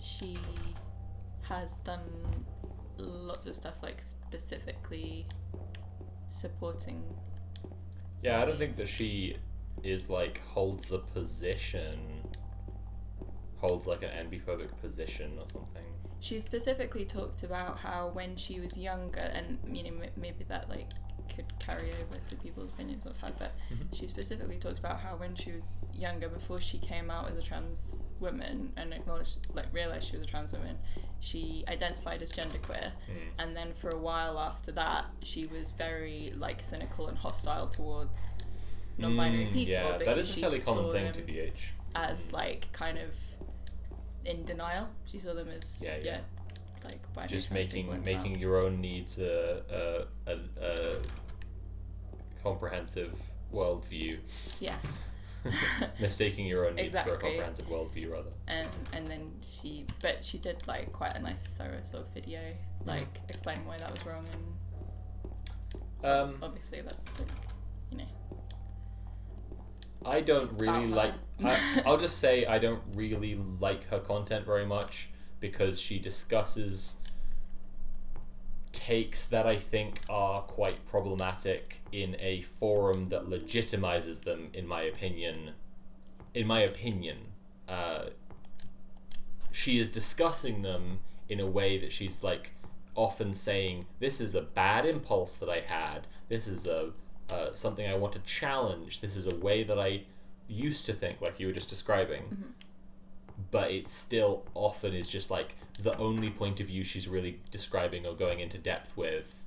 she has done lots of stuff like specifically supporting. Yeah, I don't think that she is like holds like an NB-phobic position or something. She specifically talked about how when she was younger, and you know maybe that like could carry over to people's opinions of her, but she specifically talked about how when she was younger, before she came out as a trans woman and realized she was a trans woman, she identified as genderqueer, and then for a while after that, she was very like cynical and hostile towards non-binary people. Yeah, because that is a she fairly common saw thing them to BH. as like kind of in denial. She saw them as like binary Just trans people in making town. your own needs a comprehensive worldview. Yeah. Mistaking your own needs Exactly. for a comprehensive worldview, rather. And then she did like quite a nice thorough sort of video like explaining why that was wrong, and obviously that's like, you know, I don't really About like. her. I'll just say I don't really like her content very much because she discusses takes that I think are quite problematic in a forum that legitimizes them. In my opinion, she is discussing them in a way that she's like often saying, "This is a bad impulse that I had. This is a something I want to challenge. This is a way that I used to think," like you were just describing. But it still often is just like the only point of view she's really describing or going into depth with,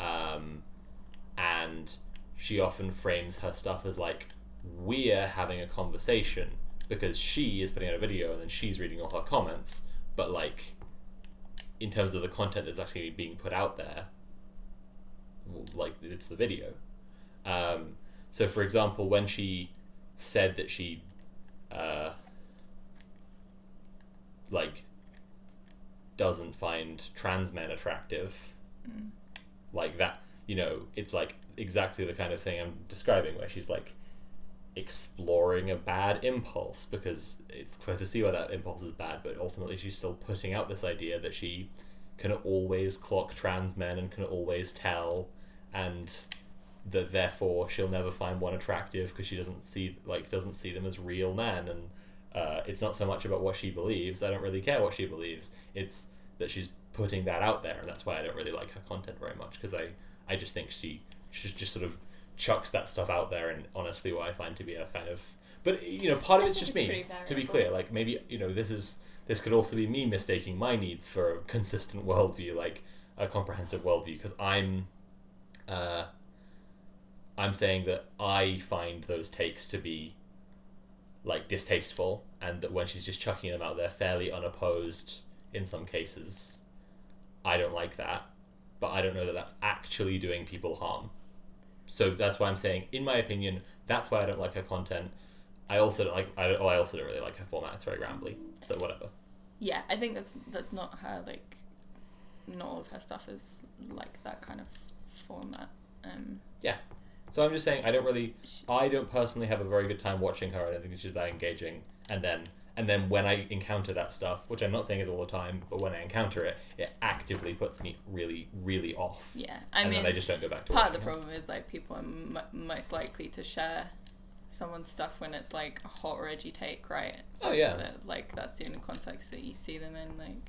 and she often frames her stuff as like we're having a conversation because she is putting out a video and then she's reading all her comments, but like in terms of the content that's actually being put out there, like it's the video. So for example, when she said that she like doesn't find trans men attractive, like that, you know, it's like exactly the kind of thing I'm describing, where she's like exploring a bad impulse because it's clear to see why that impulse is bad, but ultimately she's still putting out this idea that she can always clock trans men and can always tell, and that therefore she'll never find one attractive because she doesn't see them as real men. And it's not so much about what she believes. I don't really care what she believes. It's that she's putting that out there, and that's why I don't really like her content very much, because I just think she just sort of chucks that stuff out there, and honestly what I find to be a kind of, but you know, part of I it's think just it's me, pretty to be variable. clear, like maybe, you know, this could also be me mistaking my needs for a consistent worldview, like a comprehensive worldview, because I'm saying that I find those takes to be like distasteful, and that when she's just chucking them out there fairly unopposed in some cases, I don't like that, but I don't know that that's actually doing people harm. So that's why I'm saying, in my opinion, that's why I don't like her content. I also don't really like her format. It's very rambly, so whatever. Yeah, I think that's not her, like, not all of her stuff is like that kind of format. Yeah. So I'm just saying, I don't personally have a very good time watching her. I don't think she's that engaging. And then when I encounter that stuff, which I'm not saying is all the time, but when I encounter it, it actively puts me really, really off. Yeah, And then I just don't go back to part of watching the her. problem is like people are most likely to share someone's stuff when it's like a hot or edgy take, right? So Oh, yeah. like that's the only context that you see them in, like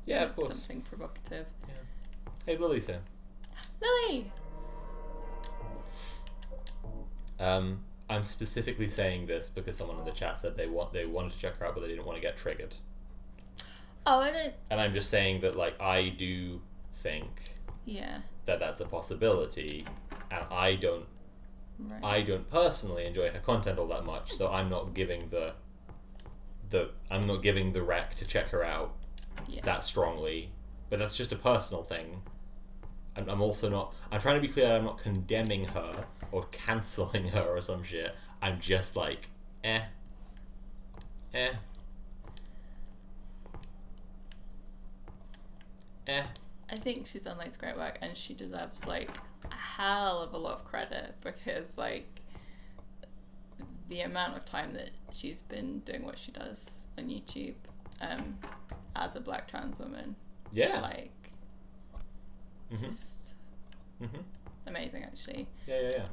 Yeah, of it's course. something provocative. Hey, Lily's here. Lily. I'm specifically saying this because someone in the chat said they wanted to check her out, but they didn't want to get triggered. Oh, I don't. And I'm just saying that, like, I do think Yeah. that that's a possibility, and I don't Right. personally enjoy her content all that much, so I'm not giving the rec to check her out Yeah. that strongly. But that's just a personal thing. I'm also not. I'm trying to be clear. I'm not condemning her or cancelling her or some shit. I'm just like, eh. I think she's done like great work, and she deserves like a hell of a lot of credit, because like the amount of time that she's been doing what she does on YouTube, as a black trans woman, Yeah. like Mhm. just Mhm. amazing actually. Yeah.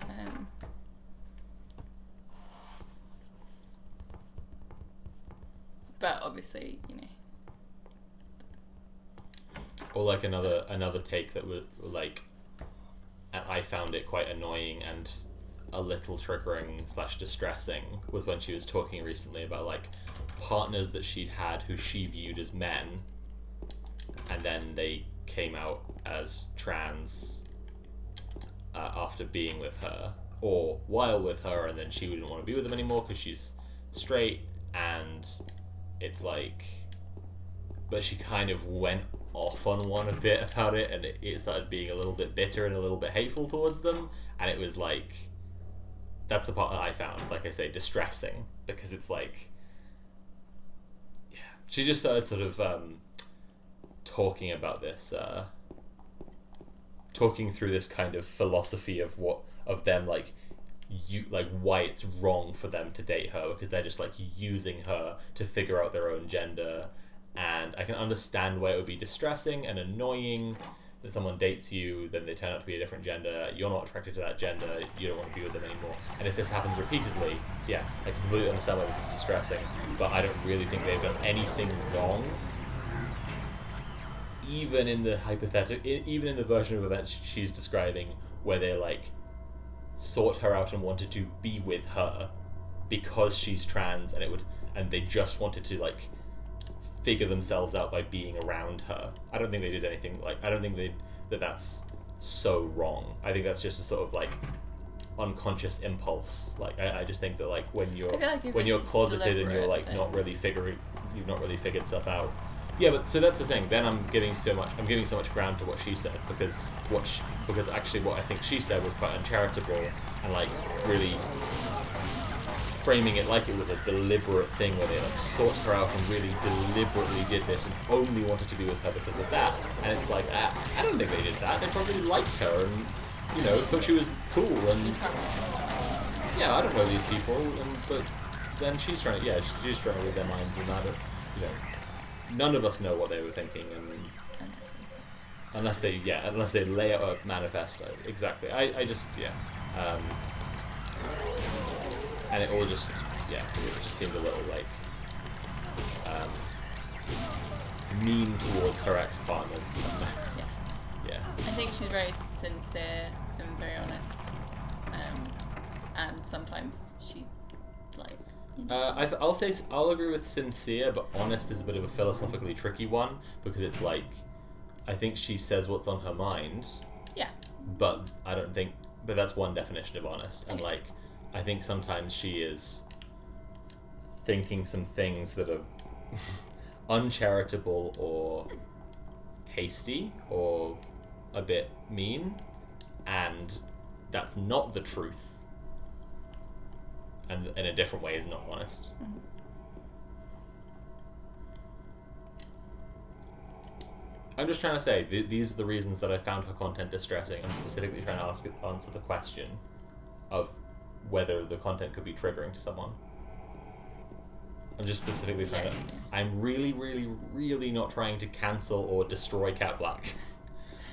But obviously, you know, Or like another take that was like, and I found it quite annoying and a little triggering / distressing, was when she was talking recently about like partners that she'd had who she viewed as men, and then they came out as trans after being with her or while with her, and then she wouldn't want to be with them anymore because she's straight, and it's like, but she kind of went off on one a bit about it, and it started being a little bit bitter and a little bit hateful towards them, and it was like, that's the part that I found, like I say, distressing, because it's like, yeah, she just started sort of talking about this, talking through this kind of philosophy of them, like, why it's wrong for them to date her, because they're just like using her to figure out their own gender. And I can understand why it would be distressing and annoying that someone dates you, then they turn out to be a different gender, you're not attracted to that gender, you don't want to be with them anymore. And if this happens repeatedly, yes, I completely understand why this is distressing, but I don't really think they've done anything wrong. Even in the even in the version of events she's describing, where they like sought her out and wanted to be with her because she's trans, and they just wanted to like figure themselves out by being around her. I don't think they did anything like, I don't think that's so wrong. I think that's just a sort of like unconscious impulse. Like I just think that like when you're closeted and you're like you've not really figured stuff out. Yeah, but so that's the thing. Then I'm giving so much ground to what she said, because actually what I think she said was quite uncharitable and like really framing it like it was a deliberate thing where they like sought her out and really deliberately did this and only wanted to be with her because of that. And it's like, I don't think they did that. They probably liked her and, you know, thought she was cool and, yeah, I don't know these people, but then she's trying to read their minds, and that, you know, none of us know what they were thinking, and unless they lay out a manifesto. Exactly. I just, and it all just, it just seemed a little like mean towards her ex-partners. Yeah. I think she's very sincere and very honest, and sometimes she like. I'll agree with sincere, but honest is a bit of a philosophically tricky one, because it's like, I think she says what's on her mind. Yeah. But that's one definition of honest, and like, I think sometimes she is thinking some things that are uncharitable or hasty or a bit mean, and that's not the truth, and in a different way is not honest. Mm-hmm. I'm just trying to say, these are the reasons that I found her content distressing. I'm specifically trying to answer the question of whether the content could be triggering to someone. I'm just specifically trying to... I'm really, really, really not trying to cancel or destroy Cat Black.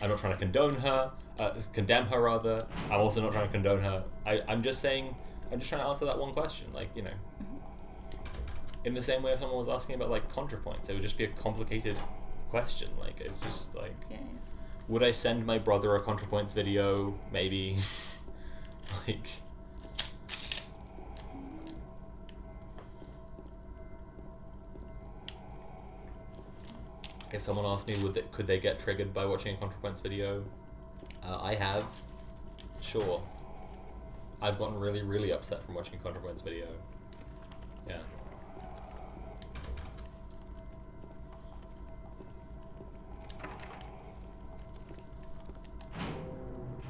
I'm not trying to condemn her. I'm also not trying to condone her. I'm just trying to answer that one question. Like, you know, in the same way if someone was asking about, like, ContraPoints, it would just be a complicated question. Like, it's just like... Yeah. Would I send my brother a ContraPoints video? Maybe. Like... If someone asked me, could they get triggered by watching a ContraPoints video? I have. Sure. I've gotten really, really upset from watching a ContraPoints video. Yeah.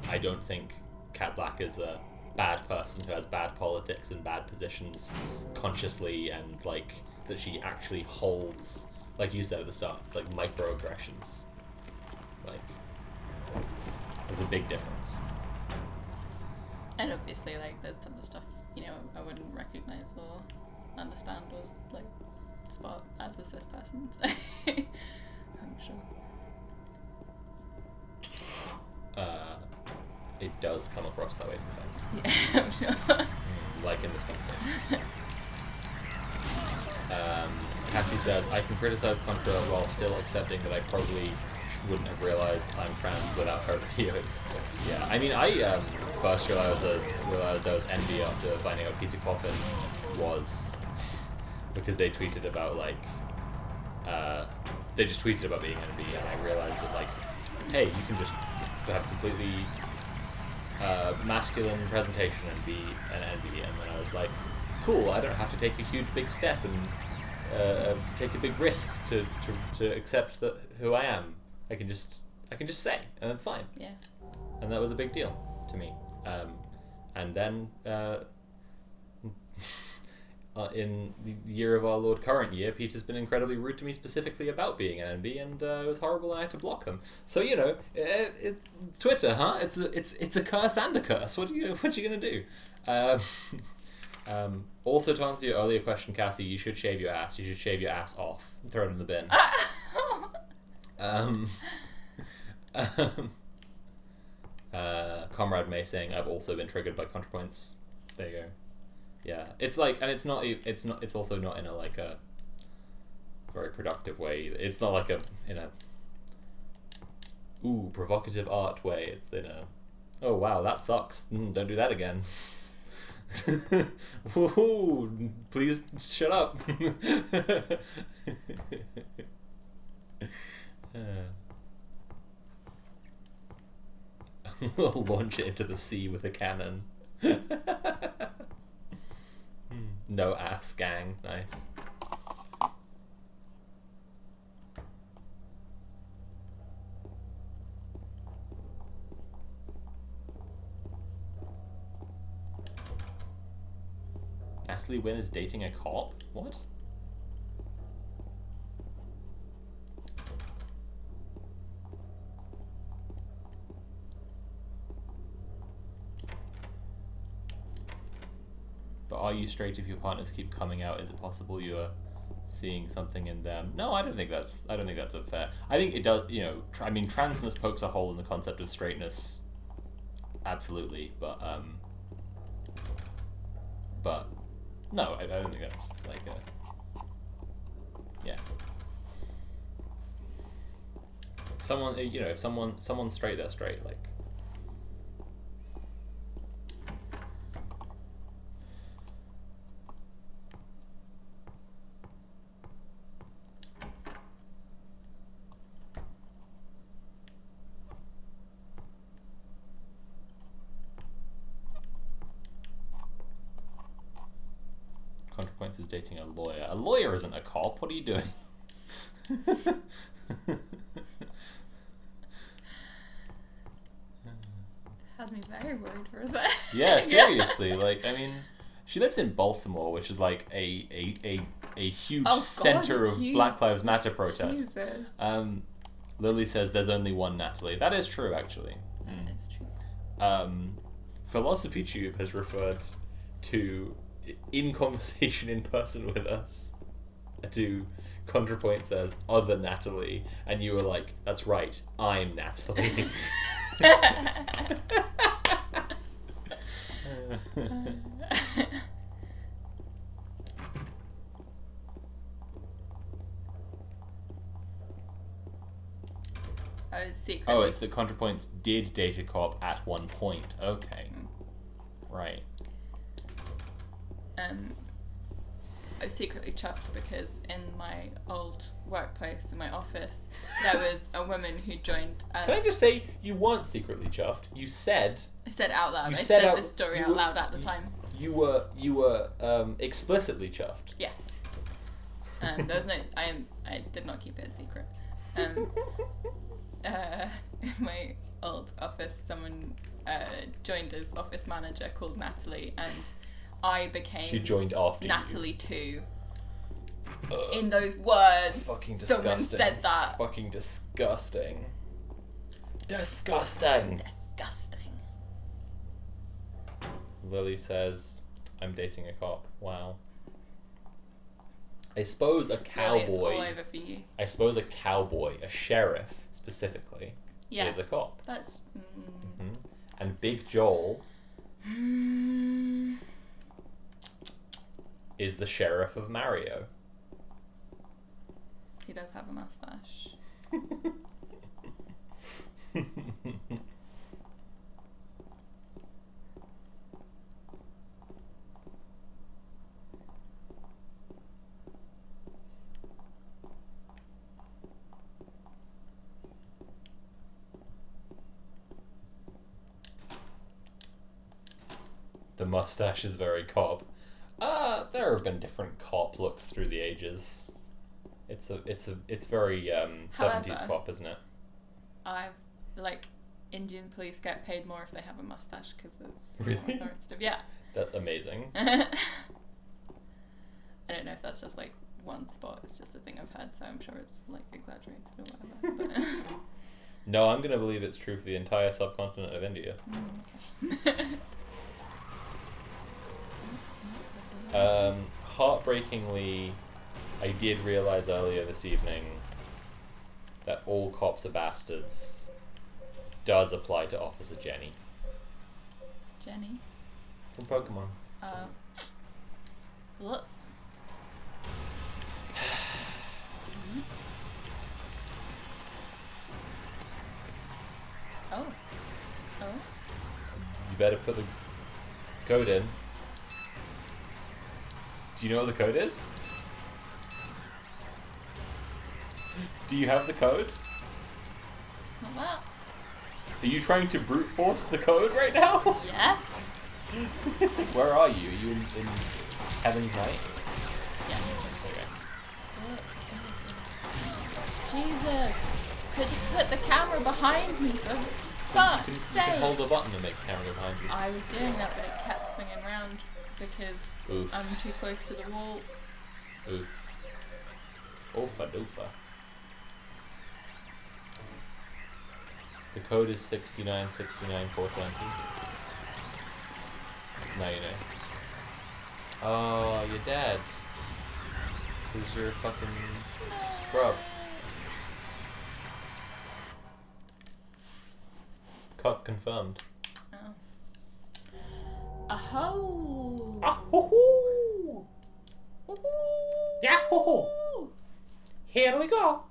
I don't think Cat Black is a bad person who has bad politics and bad positions consciously, and like that she actually holds, like you said at the start, it's like microaggressions. Like, there's a big difference. And obviously, like, there's tons of stuff, you know, I wouldn't recognize or understand or like spot as a cis person. So I'm sure. It does come across that way sometimes. Yeah, I'm sure. Like in this conversation. Cassie says, I can criticize Contra while still accepting that I probably wouldn't have realized I'm trans without her videos. Yeah, I mean, I first realized I was NB after finding out Peter Coffin was, because they tweeted about like, they just tweeted about being NB, and I realized that like, hey, you can just have completely masculine presentation and be an NB, and then I was like, cool, I don't have to take a huge big step and take a big risk to accept that who I am. I can just say, and that's fine. Yeah. And that was a big deal to me. And then in the year of our Lord current year, Peter's been incredibly rude to me specifically about being an NB, and it was horrible, and I had to block them. So you know, Twitter, huh? It's a curse and a curse. What are you gonna do? Also, to answer your earlier question, Cassie, you should shave your ass. You should shave your ass off and throw it in the bin. Comrade May saying, I've also been triggered by ContraPoints. There you go. Yeah, it's like, and it's also not in a like a very productive way. It's not like in a provocative art way. It's in a, oh wow, that sucks. Don't do that again. Woohoo! Please shut up. Launch it into the sea with a cannon. No ass gang. Nice. Natalie Wynn is dating a cop? What? But are you straight if your partners keep coming out? Is it possible you're seeing something in them? No, I don't think that's unfair. I think it does, you know, I mean, transness pokes a hole in the concept of straightness. Absolutely, but no, I don't think that's like a, yeah. Someone, you know, if someone's straight, they're straight, like. ContraPoints is dating a lawyer. A lawyer isn't a cop. What are you doing? Had me very worried for a sec. Yeah, seriously. Like, I mean, she lives in Baltimore, which is like a huge center of Black Lives Matter protests. Jesus. Lily says there's only one Natalie. That is true, actually. That is true. Philosophy Tube has referred to, in conversation in person with us, to ContraPoints as other Natalie, and you were like, that's right, I'm Natalie. Secretly. Oh, it's that ContraPoints did date a cop at one point. Okay. Right. I was secretly chuffed because in my old workplace, in my office, there was a woman who joined us. Can I just say, you weren't secretly chuffed. You said... I said out loud. You I said said this story out loud at the time. You were explicitly chuffed. Yeah. There was no... I did not keep it a secret. In my old office, someone joined as office manager called Natalie, and I became... She joined after Natalie too. In those words, fucking disgusting. someone said that. Fucking disgusting. Disgusting. Disgusting. Lily says, I'm dating a cop. Wow. I suppose a cowboy... Really, it's all over for you. I suppose a cowboy, a sheriff specifically, is a cop. That's... Mm-hmm. And Big Joel... is the sheriff of Mario. He does have a mustache. The mustache is very cop. There have been different cop looks through the ages. It's very 70s However, cop, isn't it? Indian police get paid more if they have a mustache because it's Really? more authoritative. Yeah. That's amazing. I don't know if that's just like one spot. It's just a thing I've heard, so I'm sure it's like exaggerated or whatever. But No, I'm gonna believe it's true for the entire subcontinent of India. Okay. Heartbreakingly, I did realize earlier this evening that all cops are bastards does apply to Officer Jenny Jenny. from Pokemon. What? Oh. Oh. You better put the code in. Do you know what the code is? Do you have the code? It's not that. Are you trying to brute force the code right now? Yes. Where are you? Are you in Heaven's Night? Yeah. Okay. Jesus. Could just put the camera behind me for You fuck's can sake. hold the button and make the camera go behind you. I was doing that, but it kept swinging around because Oof. I'm too close to the wall. Oof. Oofa doofa. The code is 6969420. So now you know. Oh, you're dead. Who's your fucking scrub? Cut confirmed. Oh. Aho! Ahoo! Yahoo! Here we go.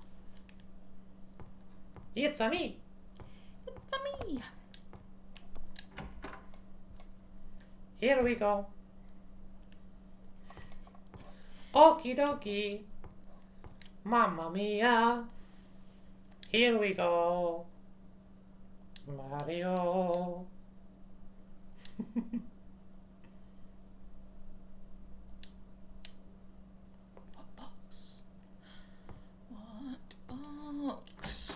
It's a me. It's me. Here we go. Okie dokie. Mamma mia. Here we go. Mario. What box? What box?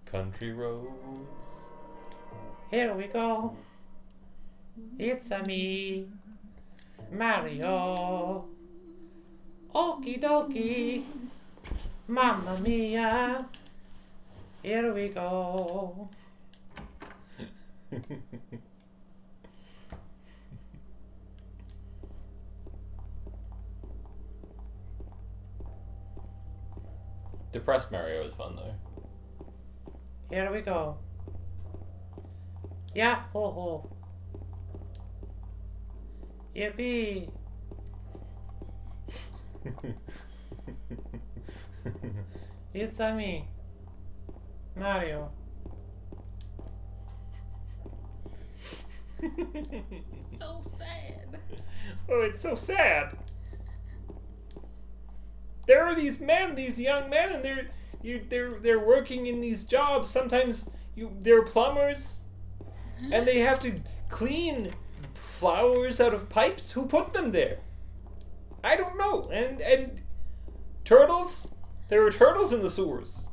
Country roads. Here we go. It's a me. Mario. Okie dokie. Mamma mia. Here we go. Depressed Mario is fun though. Here we go. Yeah, ho ho. Yippee. It's a me. Mario. So sad. Oh, it's so sad. There are these men, these young men, and they're working in these jobs. Sometimes they're plumbers, and they have to clean flowers out of pipes. Who put them there? I don't know. And turtles. There were turtles in the sewers.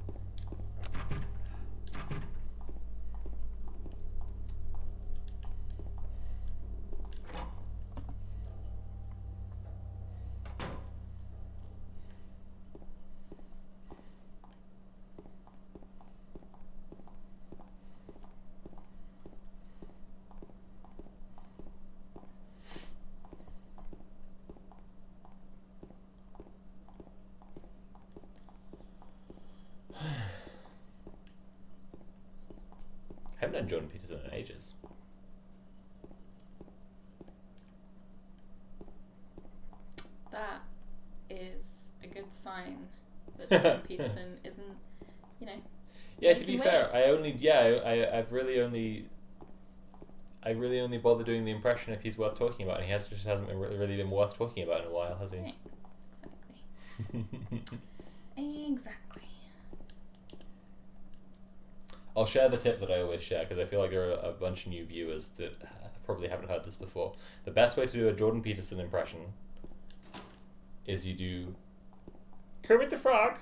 I haven't done Jordan Peterson in ages. That is a good sign that Jordan Peterson isn't, Yeah, to be making fair, waves. I've really only bothered doing the impression if he's worth talking about, and he just hasn't been really been worth talking about in a while, has he? Right. Exactly. Exactly. I'll share the tip that I always share because I feel like there are a bunch of new viewers that probably haven't heard this before. The best way to do a Jordan Peterson impression is you do Kermit the Frog.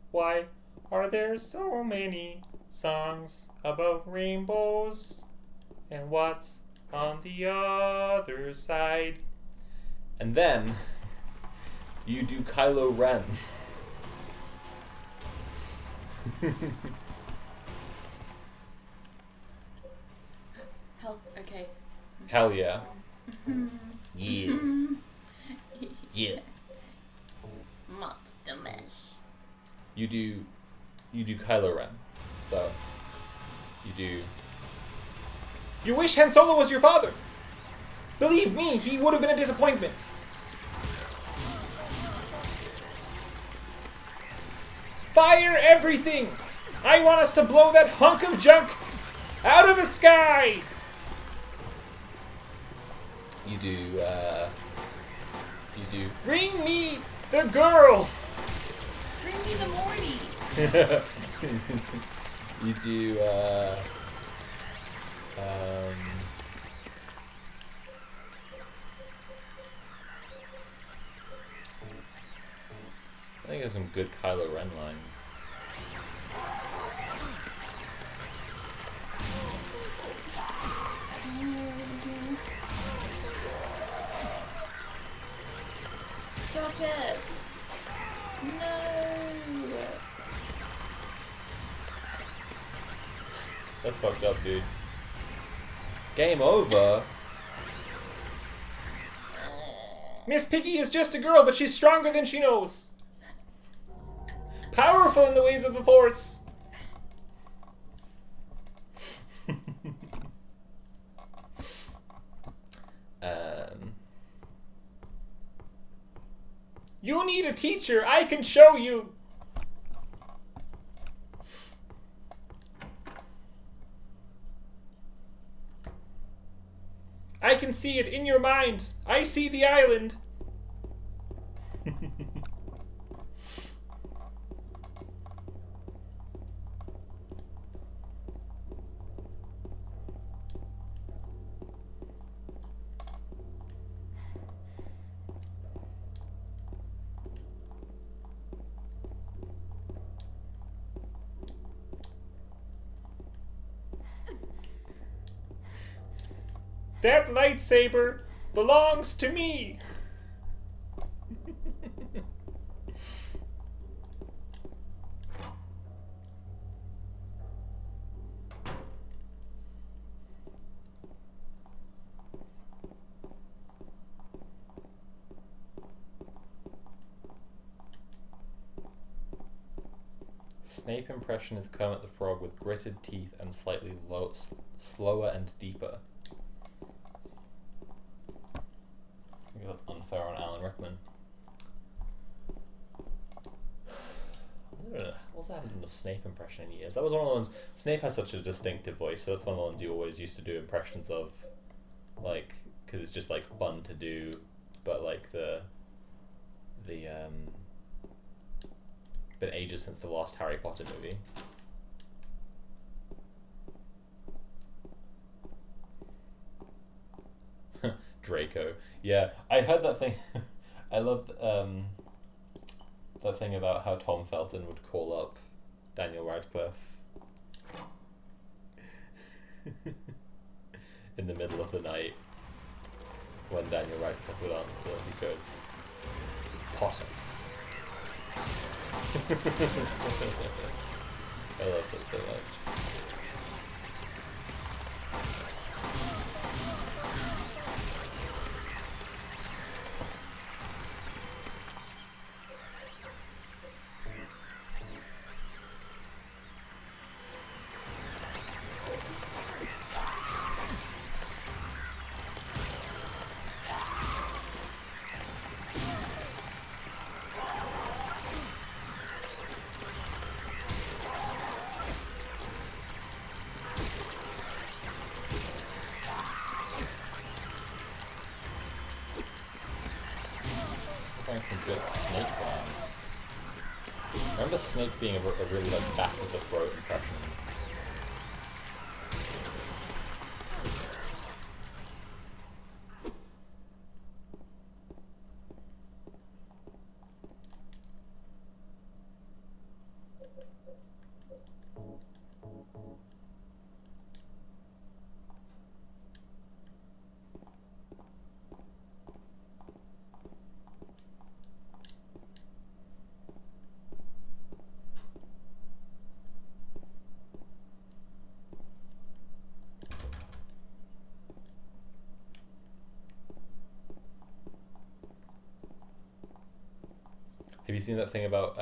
Why are there so many songs about rainbows? And what's on the other side? and then you do Kylo Ren. Health, okay. Hell yeah. Yeah. Yeah. Monster Mash. You do Kylo Ren. So you do You wish Han Solo was your father. Believe me, he would have been a disappointment. Fire everything! I want us to blow that hunk of junk out of the sky! you do Bring me the girl! Bring me the Morty. you do I think there's some good Kylo Ren lines. Stop it. No. That's fucked up, dude. Game over. Miss Piggy is just a girl, but she's stronger than she knows. Powerful in the ways of the Force. You need a teacher. I can show you. I can see it in your mind. I see the island. That lightsaber belongs to me. Snape impression is Kermit the Frog with gritted teeth and slightly slower and deeper. I think that's unfair on Alan Rickman. I don't know. I also haven't done a Snape impression in years. That was one of the ones. Snape has such a distinctive voice, so that's one of the ones you always used to do impressions of, like, because it's just like fun to do. But like been ages since the last Harry Potter movie. Draco. Yeah, I heard that thing. I loved that thing about how Tom Felton would call up Daniel Radcliffe in the middle of the night when Daniel Radcliffe would answer. He goes, Potter. I love that so much. Some good snake lines. remember Snake being a really like back of the throat impression. Have you seen that thing about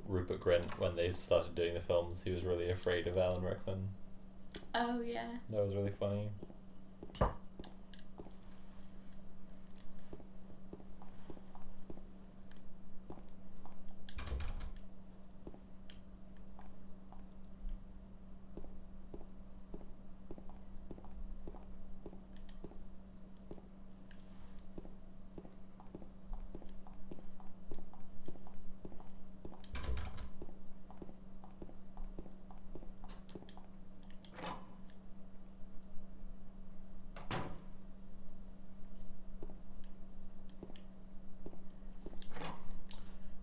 Rupert Grint when they started doing the films? He was really afraid of Alan Rickman. Oh yeah. That was really funny.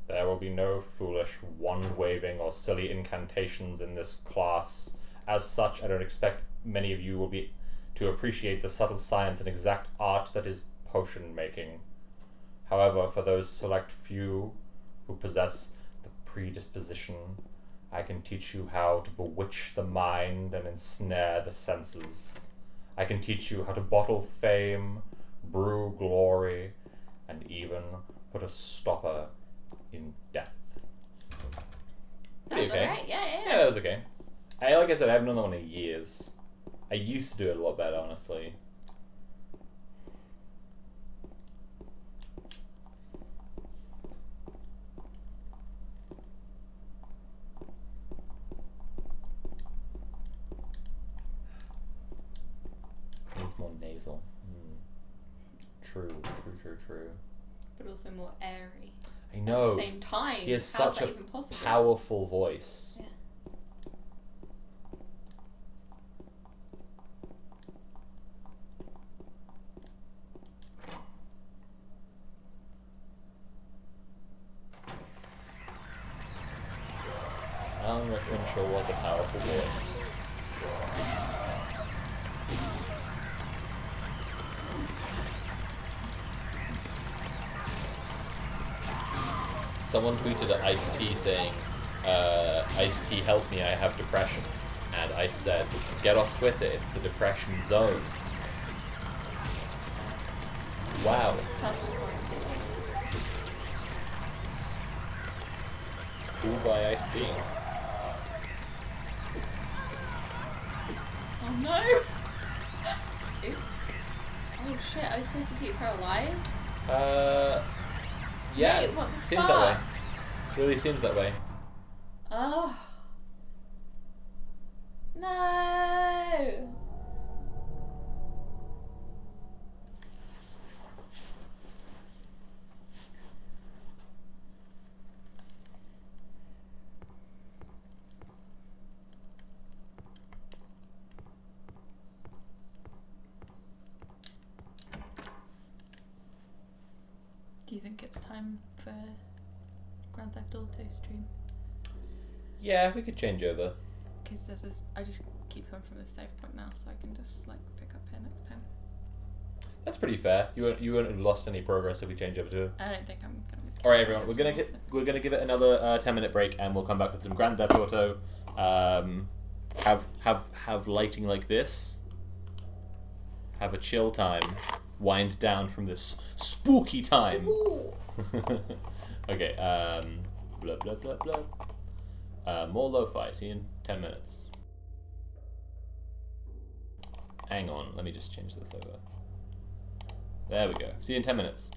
There will be no foolish wand-waving or silly incantations in this class. As such, I don't expect many of you will be to appreciate the subtle science and exact art that is potion making. However, for those select few who possess the predisposition, I can teach you how to bewitch the mind and ensnare the senses. I can teach you how to bottle fame, brew glory, and even put a stopper in death. Pretty okay. Alright, yeah. Yeah, that was okay. Like I said, I haven't done that one in years. I used to do it a lot better, honestly. It's more nasal. True. But also more airy. I know. At the same time. He has How's such that a even possible? powerful voice. Yeah. Alan Rickman sure was a powerful boy. Someone tweeted at Ice-T saying, Ice-T, help me, I have depression. And I said, get off Twitter, it's the depression zone. Wow. Cool by Ice-T. Oh no! Oops. Oh shit, I was supposed to keep her alive? Yeah, Wait, what the seems fuck? that way. Really seems that way. Oh. No! Do you think it's time for Grand Theft Auto stream? Yeah, we could change over. Because I just keep going from the save point now, so I can just like pick up here next time. That's pretty fair. You won't have lost any progress if we change over to. I don't think I'm gonna. All right, everyone. We're gonna give it another 10-minute break, and we'll come back with some Grand Theft Auto. Have lighting like this. Have a chill time. Wind down from this spooky time. Okay. Blah blah blah blah. More lo-fi. See you in 10 minutes. Hang on. Let me just change this over. There we go. See you in 10 minutes.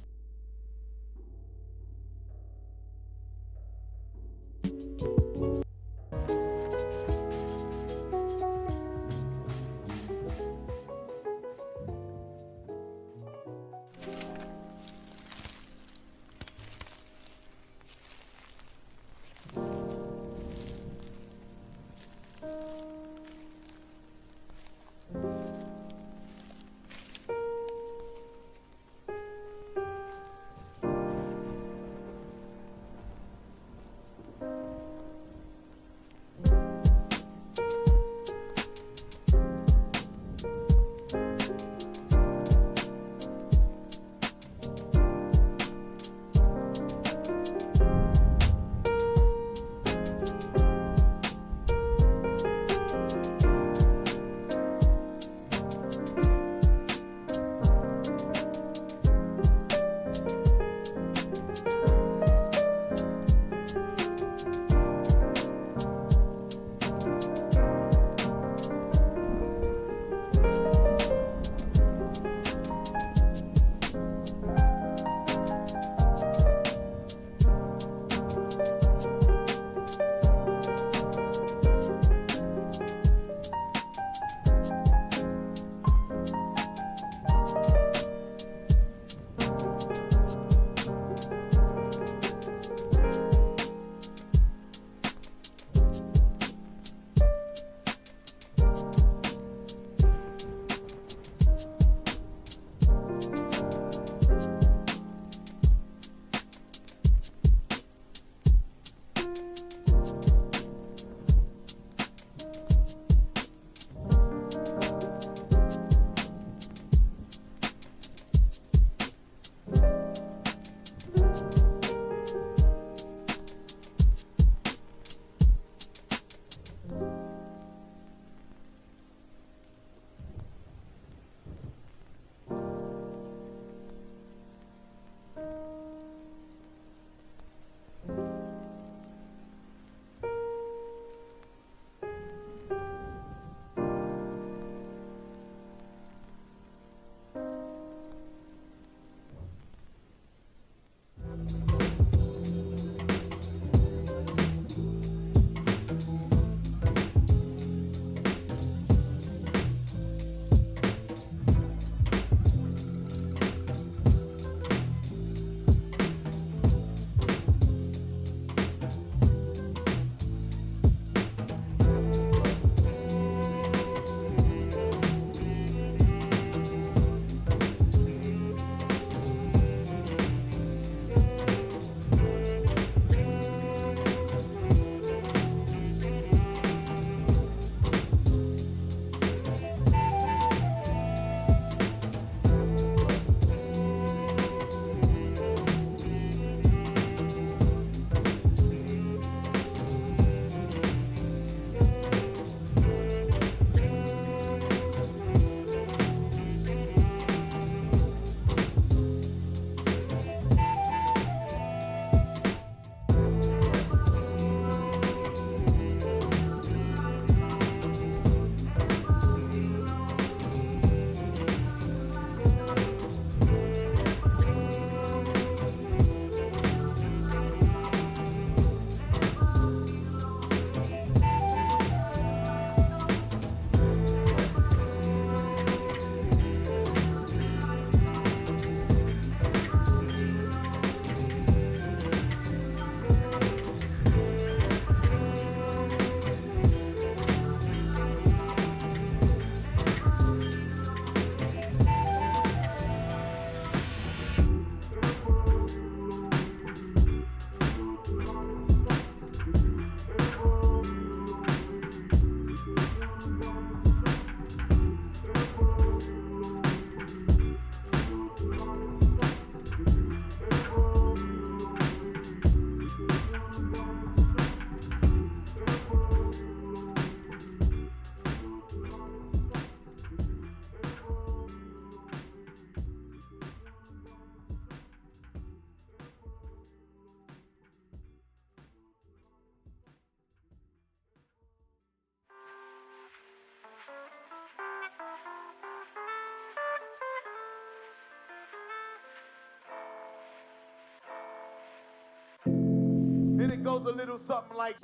goes a little something like.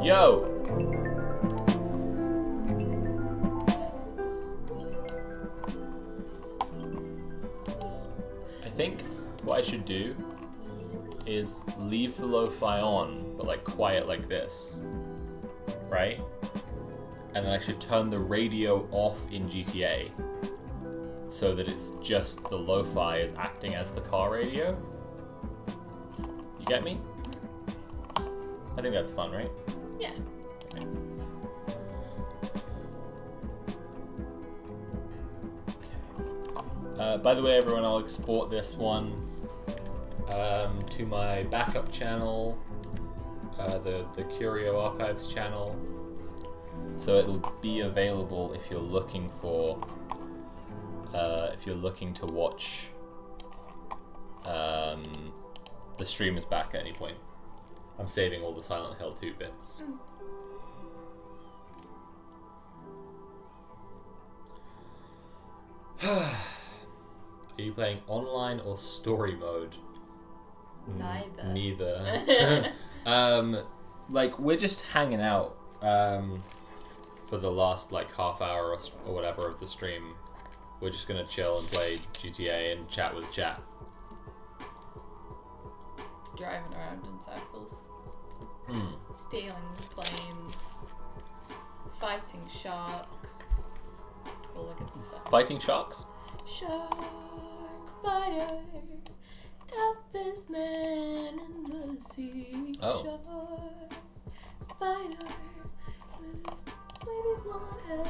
Yo! I think what I should do is leave the lo-fi on, but like quiet like this, right? And then I should turn the radio off in GTA so that it's just the lo-fi is acting as the car radio. You get me? I think that's fun, right? Yeah. By the way, everyone, I'll export this one to my backup channel, the Curio Archives channel. So it'll be available if you're looking for, if you're looking to watch the stream is back at any point. I'm saving all the Silent Hill 2 bits. Are you playing online or story mode? Neither. Neither. Like, we're just hanging out for the last like half hour or whatever of the stream. We're just gonna chill and play GTA and chat with chat. Driving around in circles. Stealing planes. Fighting sharks. All the good stuff. Fighting sharks? Shark fighter, toughest man in the sea. Oh. Shark fighter, with wavy blonde hair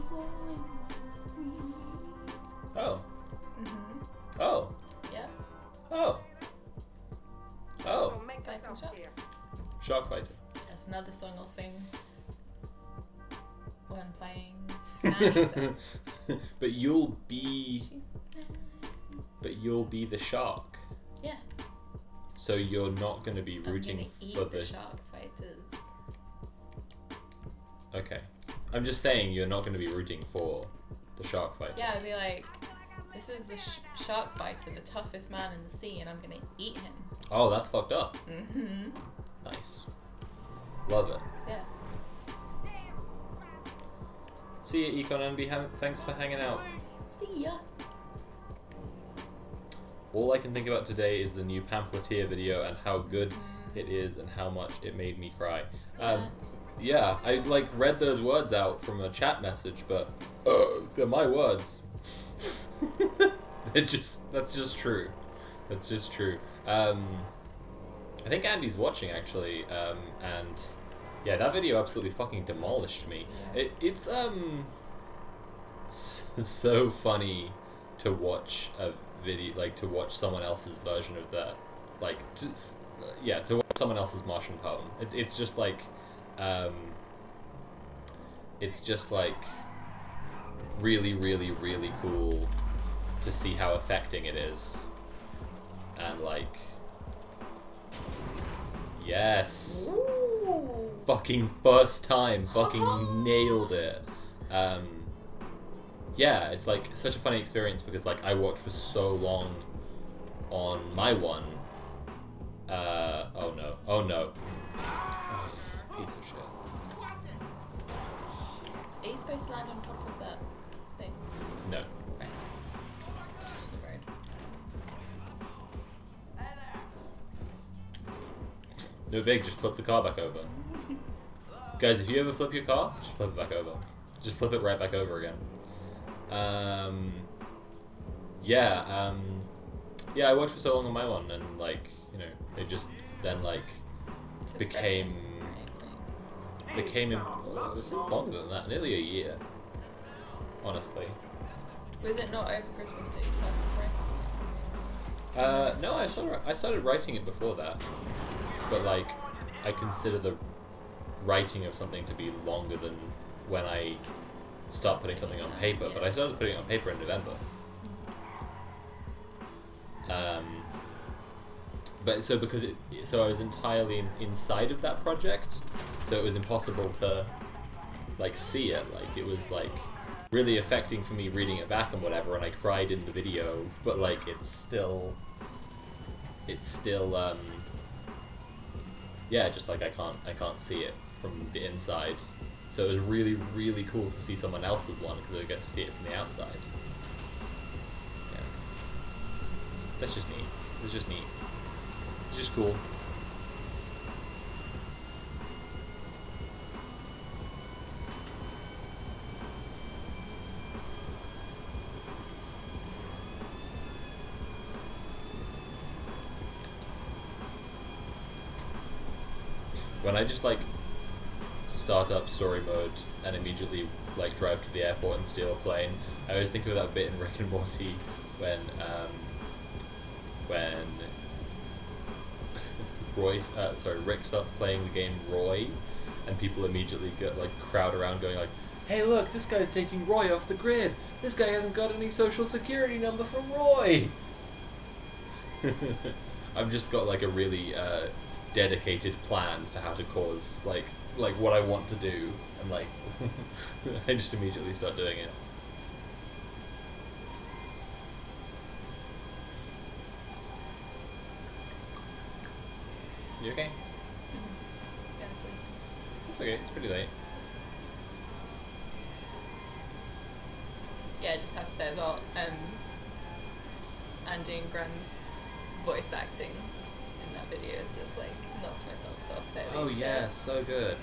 glowing so green. Oh. Mm-hmm. Oh. Yep. Oh. Oh. Fighting sharks. Shark fighter. That's another song I'll sing when playing Anita. But you'll be the shark. Yeah. So you're not going to be I'm rooting gonna eat for the the shark fighters. Okay. I'm just saying you're not going to be rooting for the shark fighter. Yeah, I'd be like, this is the shark fighter, the toughest man in the sea, and I'm gonna eat him. Oh, that's fucked up. Mm-hmm. Nice. Love it. Yeah. See you, Econ NB. Thanks for hanging out. See ya. All I can think about today is the new Pamphleteer video and how good it is and how much it made me cry. Yeah, I like read those words out from a chat message, but they're my words. That's just true. That's just true. I think Andy's watching actually, and yeah, that video absolutely fucking demolished me. It's so funny to watch a video, like to watch someone else's version of that, like to watch someone else's Martian poem. It's just like really, really, really cool to see how affecting it is, and like, yes. Ooh. Fucking first time, fucking nailed it. Yeah, it's like such a funny experience because like I worked for so long on my one. Oh no. Oh, piece of shit. Are you supposed to land on top of that thing? No. Right. You're right. No big, just flip the car back over. Guys, if you ever flip your car, just flip it back over. Just flip it right back over again. Yeah, I worked for so long on my one, and like, you know, it just then like became since longer than that, nearly a year. Honestly. Was it not over Christmas that you started writing? No, I started writing it before that, but like, I consider the writing of something to be longer than when I start putting something on paper. But I started putting it on paper in November. But so I was entirely inside of that project, so it was impossible to like see it. Like it was like really affecting for me reading it back and whatever, and I cried in the video, but like it's still yeah, just like I can't see it from the inside. So it was really, really cool to see someone else's one because I get to see it from the outside. Yeah. That's just neat. It's just neat. It's just cool. when I just like start up story mode and immediately like drive to the airport and steal a plane, I always think of that bit in Rick and Morty when Rick starts playing the game Roy, and people immediately get like crowd around going like, "Hey, look, this guy's taking Roy off the grid. This guy hasn't got any social security number for Roy." I've just got like a really dedicated plan for how to cause like what I want to do, and like I just immediately start doing it. You okay? It's okay, it's pretty late. Yeah, I just have to say as well, Andy and Graham's voice acting in that video is just like knocked my socks off. Oh yeah, so good.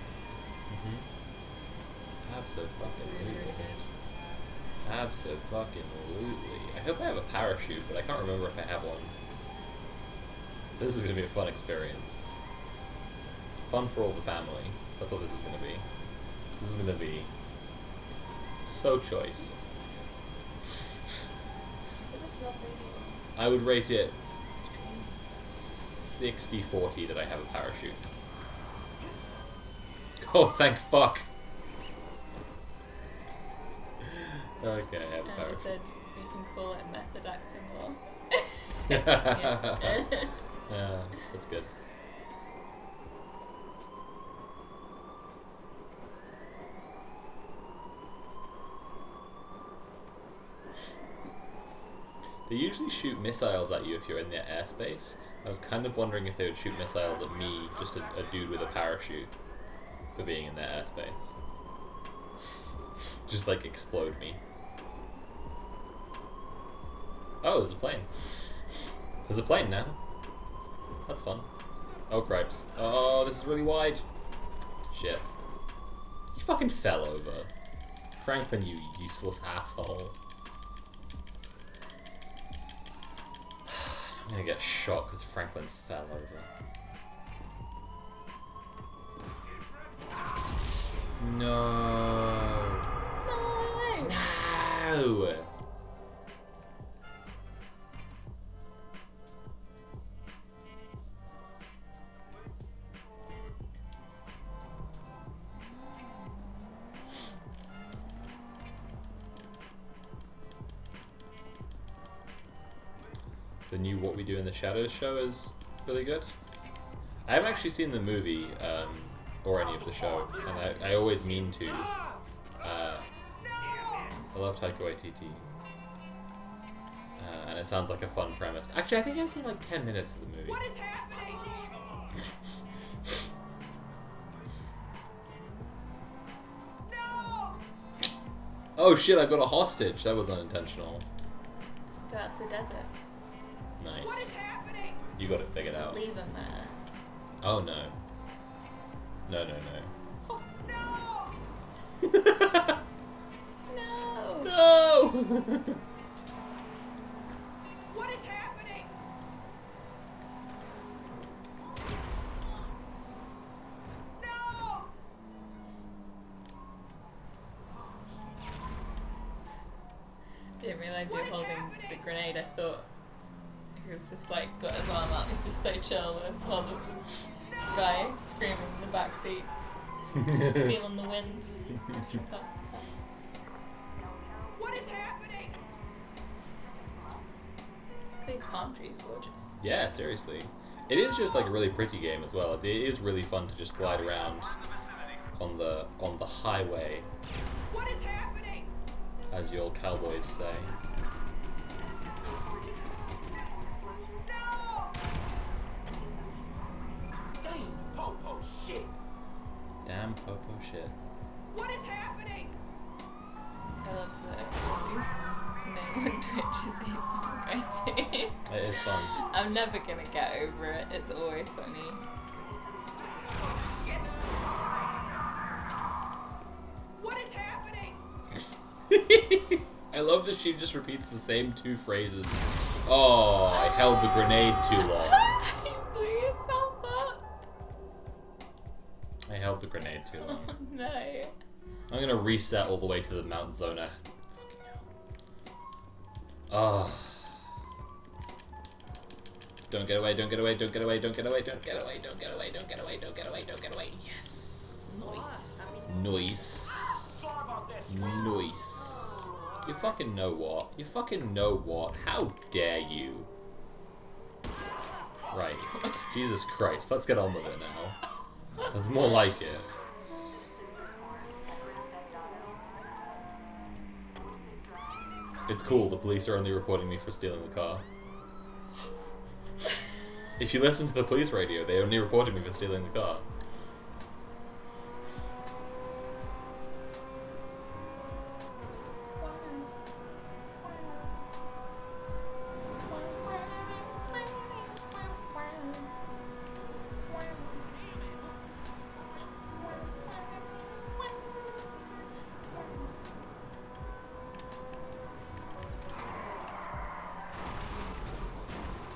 Absolutely. Really, really good. Absolutely. I hope I have a parachute, but I can't remember if I have one. This is going to be a fun experience. Fun for all the family. That's what this is going to be. This is going to be so choice. It was lovely. I would rate it 60-40 that I have a parachute. Oh, thank fuck. Okay, I have a And he parachute. said we can call it method acting law. Yeah, that's good. They usually shoot missiles at you if you're in their airspace. I was kind of wondering if they would shoot missiles at me, just a dude with a parachute, for being in their airspace. Just like explode me. Oh, there's a plane. There's a plane now. That's fun. Oh, cripes. Oh, this is really wide. Shit. He fucking fell over. Franklin, you useless asshole. I'm gonna get shot because Franklin fell over. No. No. The new What We Do in the Shadows show is really good. I haven't actually seen the movie or any of the show, and I always mean to. I love Taika Waititi, and it sounds like a fun premise. Actually, I think I've seen like 10 minutes of the movie. What is happening? No! Oh shit! I've got a hostage. That was unintentional. Go out to the desert. Nice. What is happening? You got it figured out. Leave him there. Oh no. No. No! No! No! What is happening? No! Didn't realise you were holding the grenade. I thought he was just like got his arm out. He's just so chill while this is guy screaming in the backseat, just feeling the wind. What is happening? These palm trees, gorgeous. Yeah, seriously. It is just like a really pretty game as well. It is really fun to just glide around on the highway, What is happening? as the old cowboys say. No! Damn, Popo shit. Damn popo shit. What is happening? I love that no one twitches if I'm going to. It is fun. I'm never gonna get over it. It's always funny. Shit! What is happening? I love that she just repeats the same two phrases. Oh, I held the grenade too long. You blew yourself up. held the grenade too long. No. I'm gonna reset all the way to the Mount Zona. Fucking hell. Oh. Don't get away, don't get away, don't get away, don't get away, don't get away, don't get away, don't get away, don't get away, don't get away. Yes. Nice. Nice. You fucking know what? You fucking know what? How dare you? Right. Jesus Christ, let's get on with it now. That's more like it. It's cool, the police are only reporting me for stealing the car. If you listen to the police radio, they only reported me for stealing the car.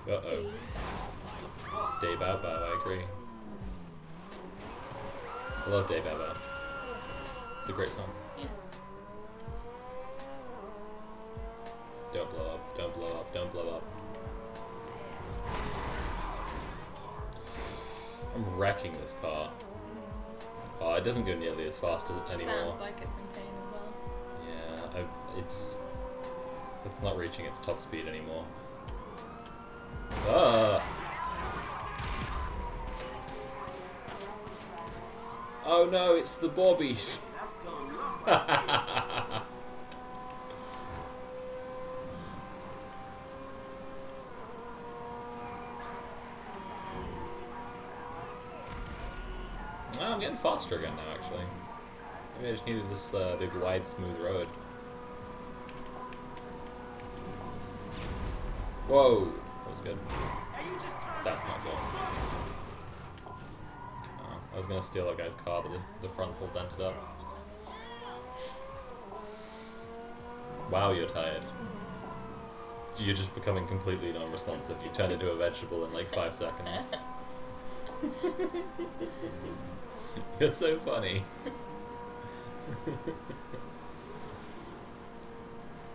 Uh-oh. Day Bao Bao, I agree. I love Day Bao Bao. It's a great song. Yeah. Don't blow up, don't blow up, don't blow up. I'm wrecking this car. Oh, it doesn't go nearly as fast anymore. Sounds like it's in pain as well. Yeah, it's not reaching its top speed anymore. Ah! Oh no, it's the Bobbies! Oh, I'm getting faster again now, actually. Maybe I just needed this big, wide, smooth road. Whoa! That was good. That's not good. Oh, I was gonna steal that guy's car, but the front's all dented up. Wow, you're tired. You're just becoming completely non-responsive. You've turned into a vegetable in like 5 seconds. You're so funny.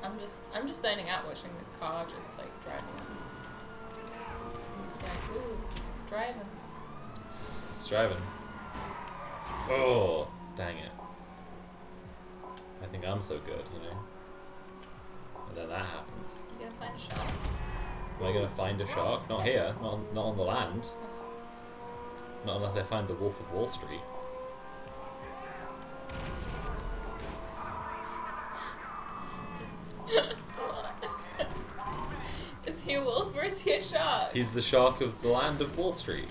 I'm just zoning out watching this car just like driving. I'm just like, ooh, it's driving. It's driving. Oh, dang it. I think I'm so good, you know? And then that happens. You gonna find a shark? Am I gonna find a shark? Not here. Not on the land. Not unless I find the Wolf of Wall Street. Is he a wolf or is he a shark? He's the shark of the land of Wall Street.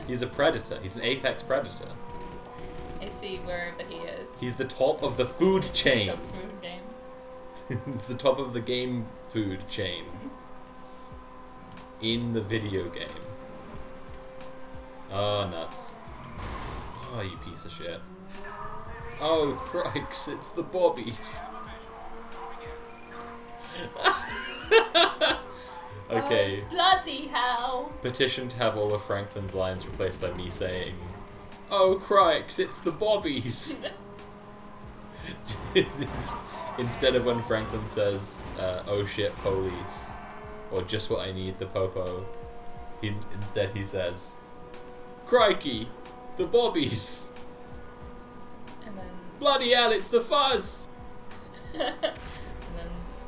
He's a predator. He's an apex predator. I see wherever he is. He's the top of the food chain. Top food game. He's the top of the game food chain. In the video game. Oh, nuts. Oh, you piece of shit. Oh, Crikes, it's the Bobbies. Okay. Oh, bloody hell. Petition to have all of Franklin's lines replaced by me saying, "Oh, Crikes, it's the Bobbies." Instead of when Franklin says, "Oh shit, police," or "Just what I need, the popo," instead he says, "Crikey, the Bobbies." And then Bloody hell, it's the Fuzz. and then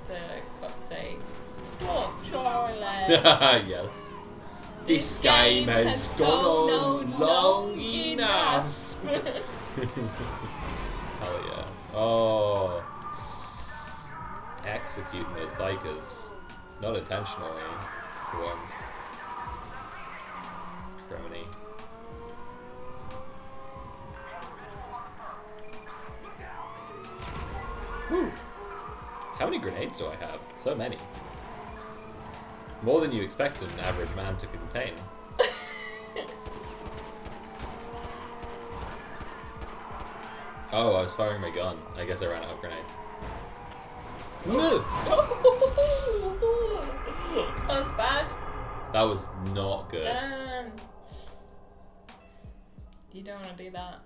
the cops say, "Stop, Charlie." Yes. This game has gone on long enough. Hell yeah. Oh. Executing those bikers. Not intentionally, for once. Criminy. Whew. How many grenades do I have? So many. More than you expected an average man to contain. Oh, I was firing my gun. I guess I ran out of grenades. No! That was bad. That was not good. Damn. You don't want to do that.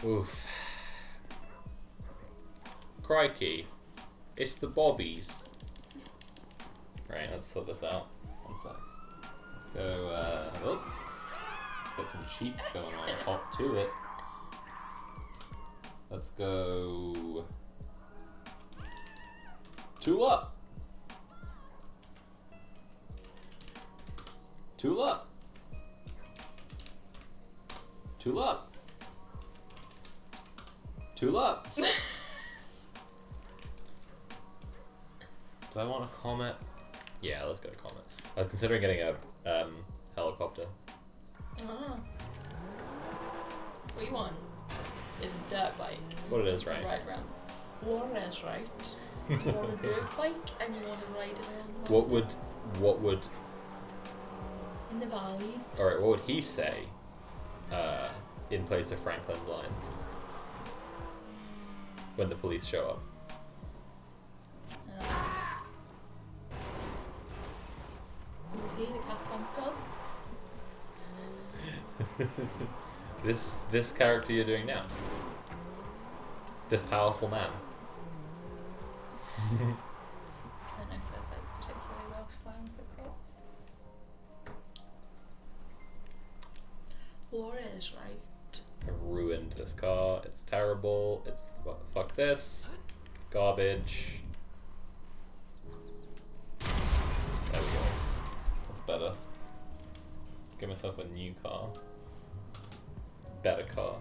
Oof. Crikey. It's the Bobbies. Right, let's sort this out. One sec. Let's go, oh. Got some cheats going on. Hop to it. Let's go... Tool up! Tool up! Tool up! Tool up! Do I want a comet? Yeah, let's go to comet. I was considering getting a helicopter. Oh. What you want is a dirt bike. What it is, right? Ride around. What is right? You want a dirt bike and you want to ride around. What would in the valleys. Alright, what would he say in place of Franklin's lines when the police show up? Who's he, the cat's uncle? This character you're doing now. This powerful man. I don't know if there's like particularly Welsh slang for cops. What is right? I've ruined this car. It's terrible. It's fuck this. Garbage. There we go. That's better. Give myself a new car. Better car.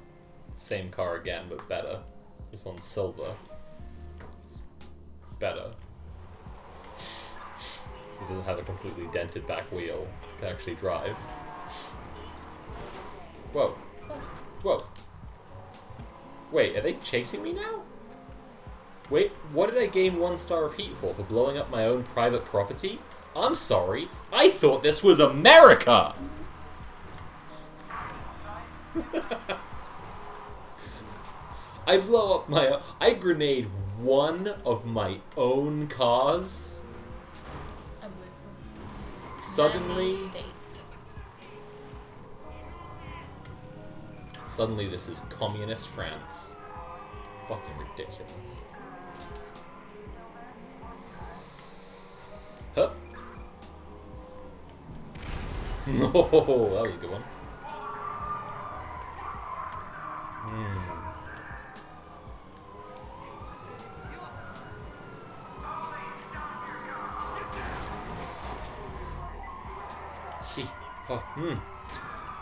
Same car again, but better. This one's silver. It's better. It doesn't have a completely dented back wheel to actually drive. Whoa. Whoa. Wait, are they chasing me now? Wait, what did I gain 1 star of heat for blowing up my own private property? I'm sorry, I thought this was America! I grenade one of my own cars. Suddenly this is communist France. Fucking ridiculous. Huh? No, that was a good one.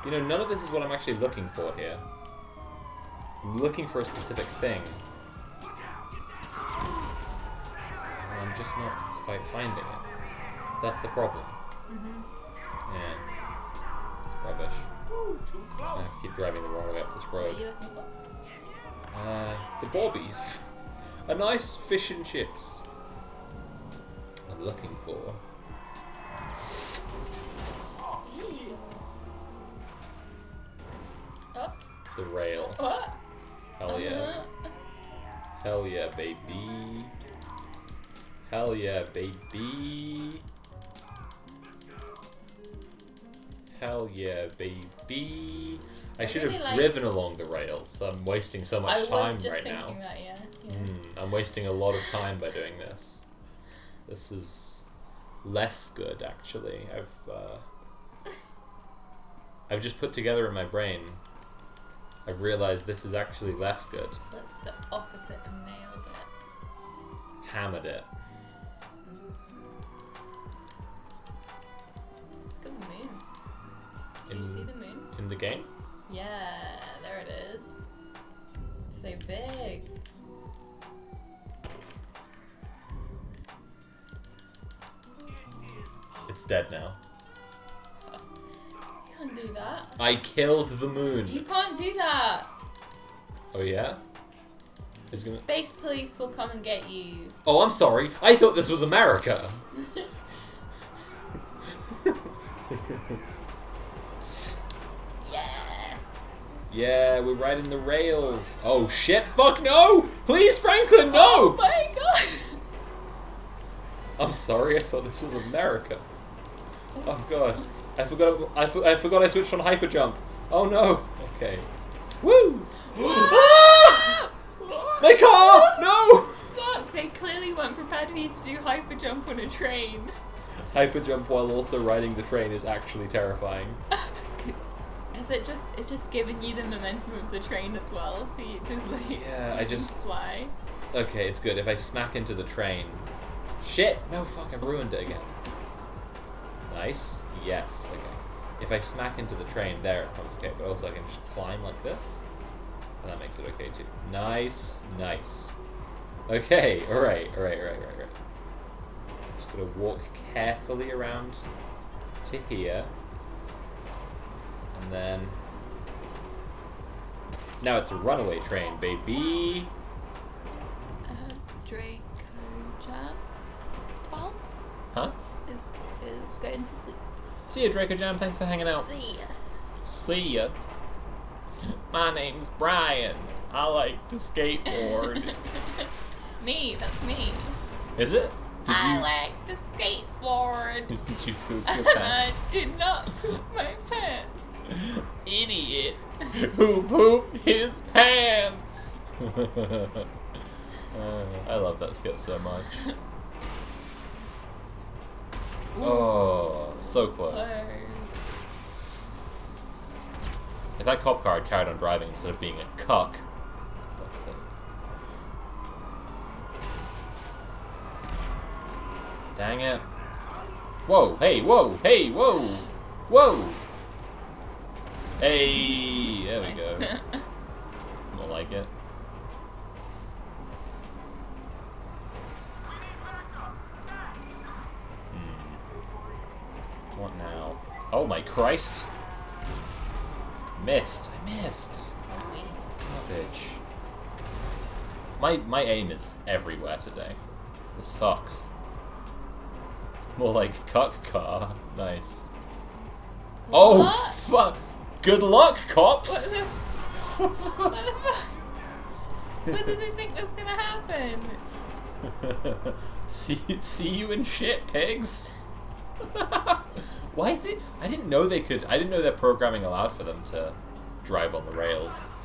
You know, none of this is what I'm actually looking for here. I'm looking for a specific thing. And I'm just not quite finding it. That's the problem. Yeah. It's rubbish. I have to keep driving the wrong way up this road. What are you looking for? The Bobbies. A nice fish and chips. I'm looking for... the rail. What? Hell yeah. Hell yeah, baby. Hell yeah, baby. Hell yeah, baby. I should have driven along the rails. I'm wasting so much time right now. That, yeah. I'm wasting a lot of time by doing this. This is less good, actually. I've just put together in my brain. I've realized this is actually less good. That's the opposite of nailed it. Hammered it. Look at the moon. Did you see the moon? In the game? Yeah, there it is. It's so big. It's dead now. You can't do that. I killed the moon. You can't do that. Oh yeah? Space police will come and get you. Oh, I'm sorry. I thought this was America. Yeah. Yeah, we're riding the rails. Oh shit, fuck no! Please, Franklin, no! Oh my god! I'm sorry, I thought this was America. Oh god. I forgot I switched on hyper jump. Oh no. Okay. Woo! My car! No! Fuck, they clearly weren't prepared for you to do hyper jump on a train. Hyper jump while also riding the train is actually terrifying. It's just giving you the momentum of the train as well, so you just like fly. Okay, it's good. If I smack into the train. Shit! No, fuck, I've ruined it again. Nice. Yes, okay. If I smack into the train, there, that was okay, but also I can just climb like this. And that makes it okay too. Nice, nice. Okay, alright. Just gonna walk carefully around to here. And then... Now it's a runaway train, baby! Draco Jam? 12? Huh? Is going to sleep. See ya, Draco Jam, thanks for hanging out. See ya. See ya. My name's Brian. I like to skateboard. Me, that's me. Is it? I like to skateboard. Did you poop your I pants? did not poop my pants. Idiot who pooped his pants. I love that skit so much. Oh, so close. If that cop car had carried on driving instead of being a cuck, for fuck's sake. Dang it. Whoa, hey, whoa, hey, whoa, whoa. Hey, there we go. It's more like it. What now? Oh my Christ! Missed. I missed. Garbage. My aim is everywhere today. This sucks. More like cuck car. Nice. Oh fuck! Good luck, cops. What the fuck? What did they think was gonna happen? See you in shit, pigs. Why is it? I didn't know they could. I didn't know that programming allowed for them to drive on the rails.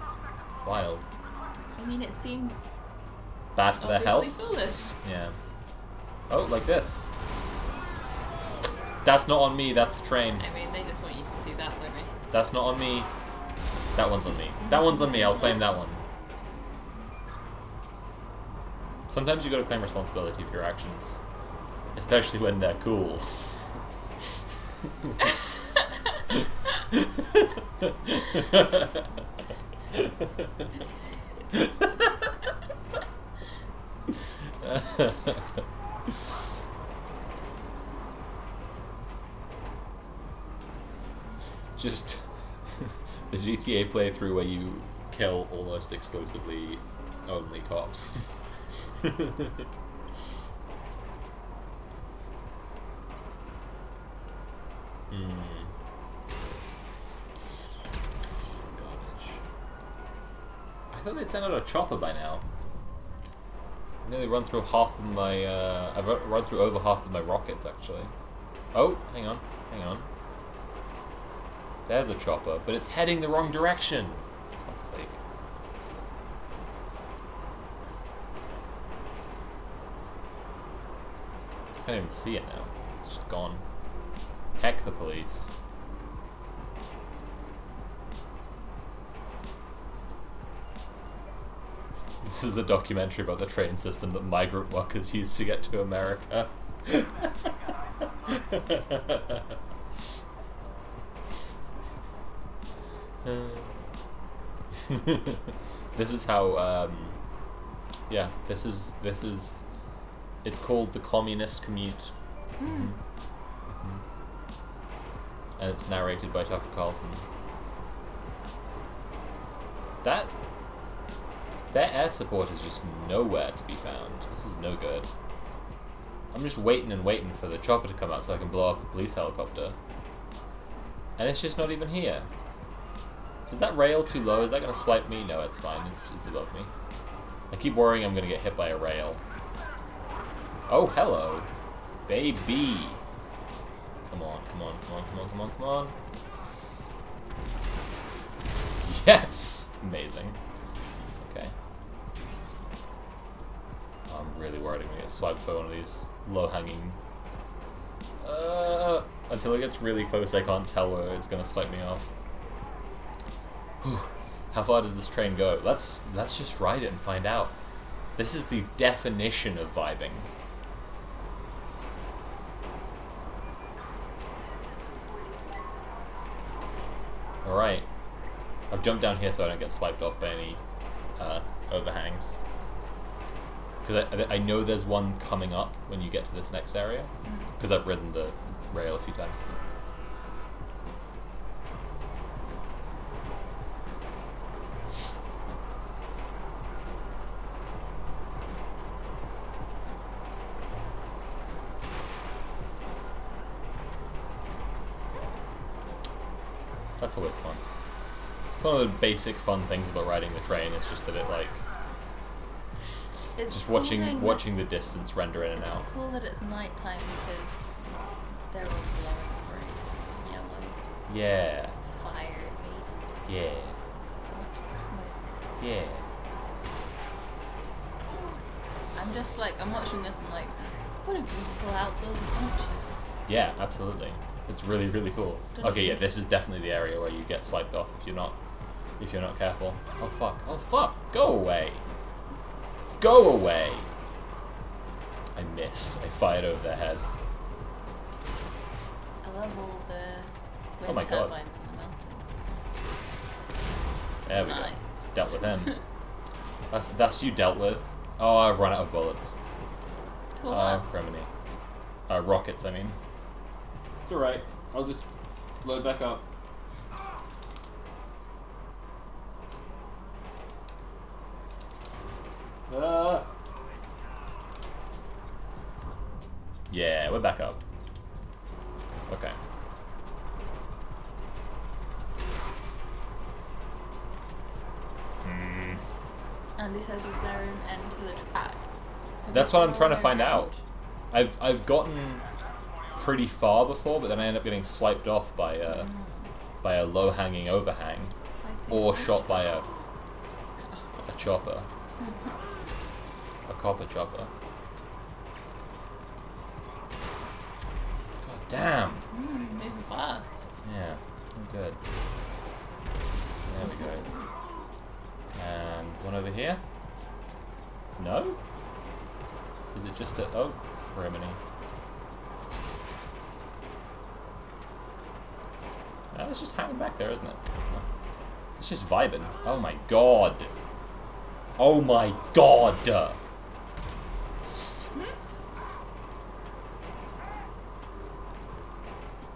Wild. I mean, it seems Bad for their health. foolish. Yeah. Oh, like this. That's not on me. That's the train. I mean, they just want you to see that, don't they? That's not on me. That one's on me. That one's on me. I'll claim that one. Sometimes you gotta claim responsibility for your actions, especially when they're cool. Just the GTA playthrough where you kill almost exclusively only cops. Garbage. I thought they'd send out a chopper by now. I nearly run through half of my, I've run through over half of my rockets, actually. Oh, hang on. There's a chopper, but it's heading the wrong direction. For fuck's sake. I can't even see it now. It's just gone. Heck the police. This is a documentary about the train system that migrant workers used to get to America. This is how, yeah, this is, it's called The Communist Commute. And it's narrated by Tucker Carlson. Their air support is just nowhere to be found. This is no good. I'm just waiting and waiting for the chopper to come out so I can blow up a police helicopter. And it's just not even here. Is that rail too low? Is that going to swipe me? No, it's fine. It's above me. I keep worrying I'm going to get hit by a rail. Oh, hello. baby. Come on, come on, come on, come on, come on, come on. Yes! Amazing. Okay. I'm really worried I'm gonna get swiped by one of these low-hanging... until it gets really close, I can't tell where it's gonna swipe me off. Whew. How far does this train go? Let's just ride it and find out. This is the definition of vibing. Alright. I've jumped down here so I don't get swiped off by any overhangs. Because I know there's one coming up when you get to this next area. Because I've ridden the rail a few times. That's always fun. It's one of the basic fun things about riding the train. It's just that it like It's just cool watching doing the distance render in and It's out. cool that it's nighttime because they're all glowing bright yellow, Yeah. fiery, Yeah. lots of smoke. Yeah. I'm just like, I'm watching this and like, what a beautiful outdoors adventure. Yeah, absolutely. It's really, really cool. Stunning. Okay, yeah, this is definitely the area where you get swiped off if you're not careful. Oh fuck. Oh fuck. Go away. Go away. I missed. I fired over their heads. I love all the wind Oh my God. turbines in the mountains. There we Nice. go. Dealt with him. That's you dealt with. Oh, I've run out of bullets. Cool. Criminy. Rockets, I mean. It's alright. I'll just load back up. Yeah, we're back up. Okay. Andy says, is there an end to the track? Have That's you what I'm gone trying to all find around? out. I've gotten pretty far before, but then I end up getting swiped off by a low-hanging overhang, Exciting. or shot by a chopper, a copper chopper. God damn. Moving fast. Yeah, I'm good. There we go. And one over here? No? Is it just a... Oh, criminy. No, it's just hanging back there, isn't it? It's just vibing. Oh my god. Oh my god.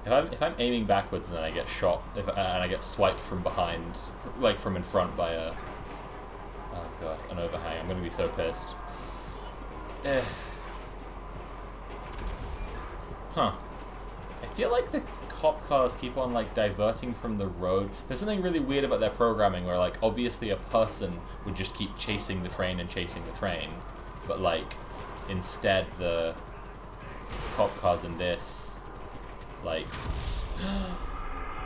If I'm aiming backwards and then I get shot, and I get swiped from behind, like from in front by a... Oh god, an overhang, I'm gonna be so pissed. Huh. I feel like the cop cars keep on like diverting from the road. There's something really weird about their programming where like obviously a person would just keep chasing the train and chasing the train, but like instead the cop cars in this like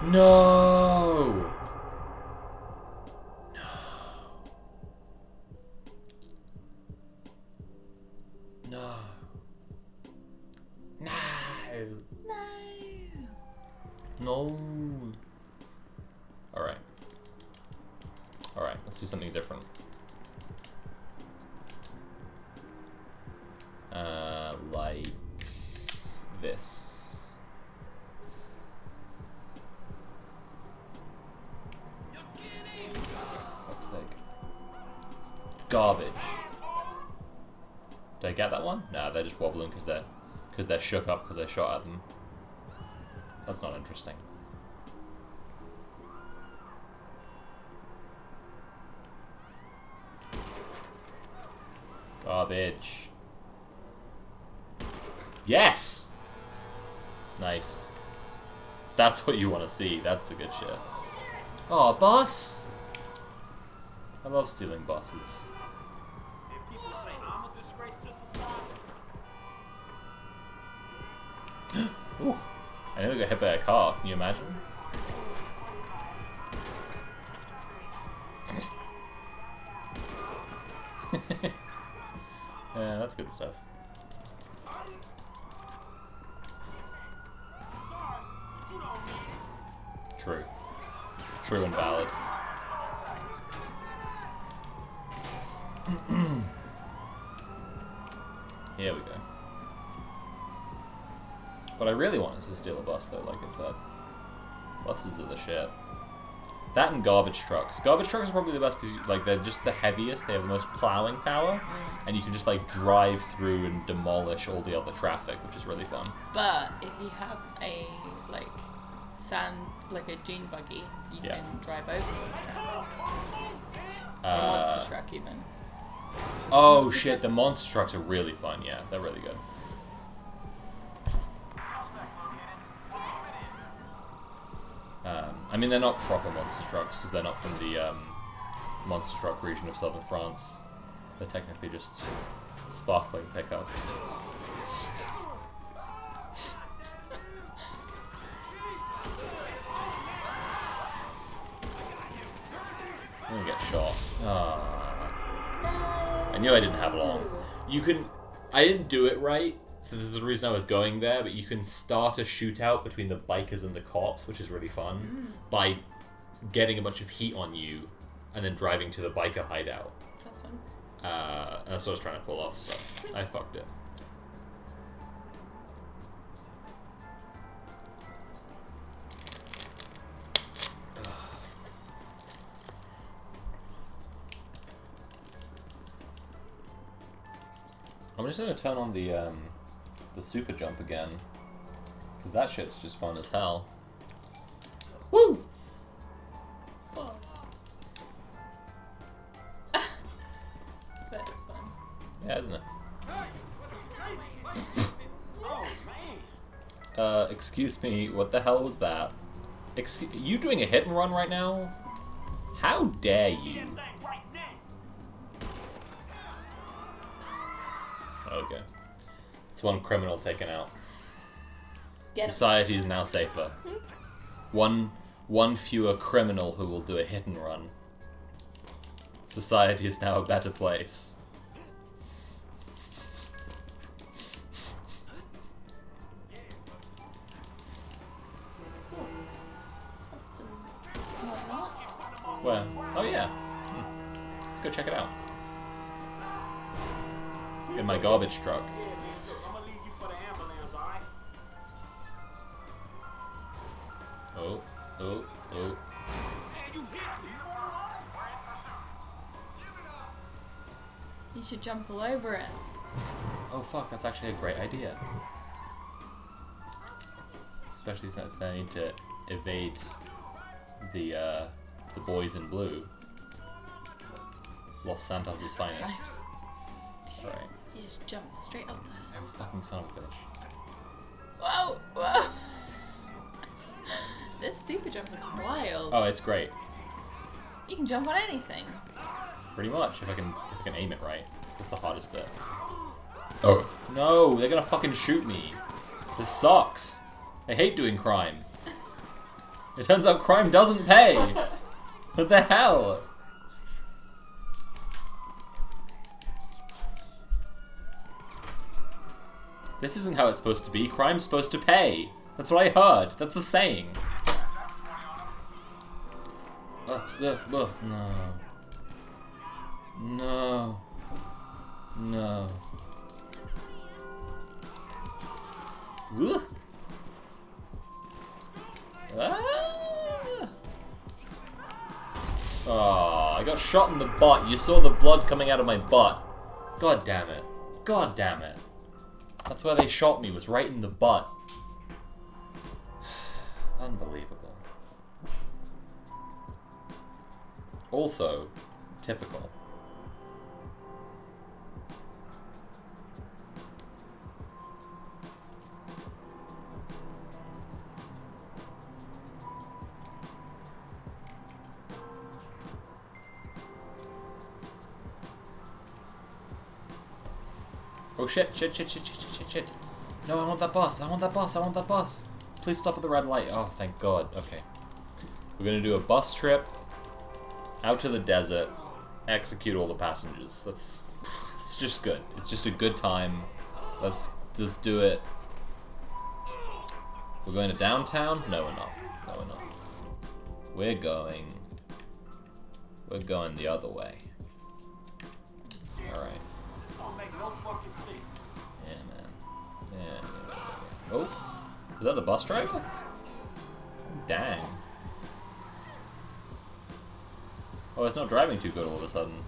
no. No. No. No. Alright. Alright, let's do something different. Like this. Fuck's sake. It's garbage. Did I get that one? Nah, they're just wobbling because they're shook up because I shot at them. That's not interesting. Garbage. Yes! Nice. That's what you want to see. That's the good shit. Oh, bus! I love stealing buses. If people say I'm a disgrace to society, Ooh, I nearly got hit by a car. Can you imagine? Yeah, that's good stuff. True. True and valid. Here we go. What I really want is to steal a bus, though, like I said. Buses are the shit. That and garbage trucks. Garbage trucks are probably the best because, like, they're just the heaviest. They have the most plowing power, and you can just like drive through and demolish all the other traffic, which is really fun. But if you have a like a gene buggy, you Yeah. can drive over the traffic. Or a monster truck even. Oh Monster shit! truck? The monster trucks are really fun. Yeah, they're really good. I mean, they're not proper monster trucks because they're not from the monster truck region of southern France. They're technically just sparkling pickups. I'm gonna get shot. I knew I didn't have long. You can... I didn't do it right, so this is the reason I was going there, but you can start a shootout between the bikers and the cops, which is really fun, by getting a bunch of heat on you and then driving to the biker hideout. That's fun. And that's what I was trying to pull off, but I fucked it. I'm just gonna turn on the super jump again, because that shit's just fun as hell. Woo! That's fun. Yeah, isn't it? Excuse me, what the hell was that? You doing a hit and run right now? How dare you? Okay. It's one criminal taken out. Get him. Society is now safer. One fewer criminal who will do a hit and run. Society is now a better place. That's some whatnot. Where? Oh yeah. Let's go check it out. In my garbage truck. Oh, oh, oh. You should jump all over it. Oh fuck, that's actually a great idea. Especially since I need to evade the boys in blue. Los Santos' finest. Nice. Alright. You just jumped straight up there. Oh, fucking son of a bitch. Whoa! Whoa! This super jump is wild. Oh, it's great. You can jump on anything. Pretty much, if I can aim it right. That's the hardest bit. Oh. No, they're gonna fucking shoot me. This sucks. I hate doing crime. It turns out crime doesn't pay. What the hell? This isn't how it's supposed to be. Crime's supposed to pay. That's what I heard. That's the saying. No. No. No. Woo. Ah. Oh, I got shot in the butt. You saw the blood coming out of my butt. God damn it. God damn it. That's where they shot me, was right in the butt. Unbelievable. Also, typical. Oh shit, shit. No, I want that bus. I want that bus. I want that bus. Please stop at the red light. Oh, thank God. Okay. We're gonna do a bus trip out to the desert, execute all the passengers. It's just good. It's just a good time. Let's just do it. We're going to downtown? No, we're not. No, we're not. We're going the other way. Alright. This don't make no fucking sense. Yeah, man. Yeah. Oh, is that the bus driver? Dang. Oh, it's not driving too good all of a sudden.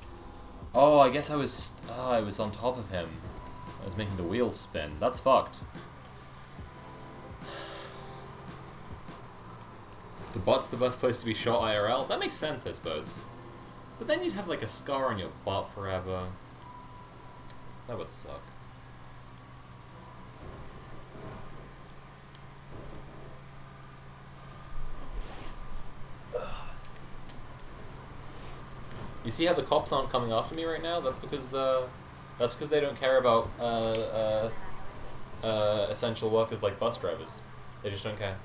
Oh, I guess I was on top of him. I was making the wheels spin. That's fucked. The butt's the best place to be shot IRL? That makes sense, I suppose. But then you'd have like a scar on your butt forever. That would suck. You see how the cops aren't coming after me right now? That's because they don't care about essential workers like bus drivers. They just don't care.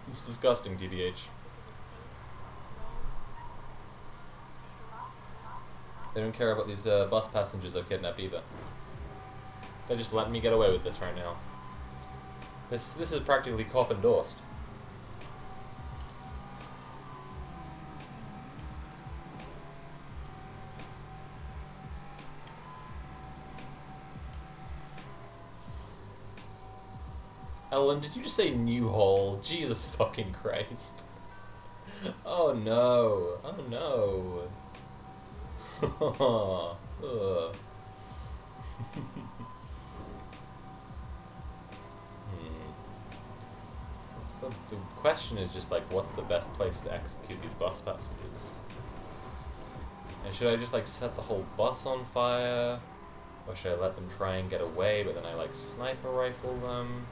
It's disgusting, TBH. They don't care about these bus passengers I've kidnapped either. They're just letting me get away with this right now. This is practically cop endorsed. Ellen, did you just say Newhall? Jesus fucking Christ. Oh no. Oh no. Ugh. The question is just like, what's the best place to execute these bus passengers? And should I just like set the whole bus on fire? Or should I let them try and get away, but then I like sniper rifle them?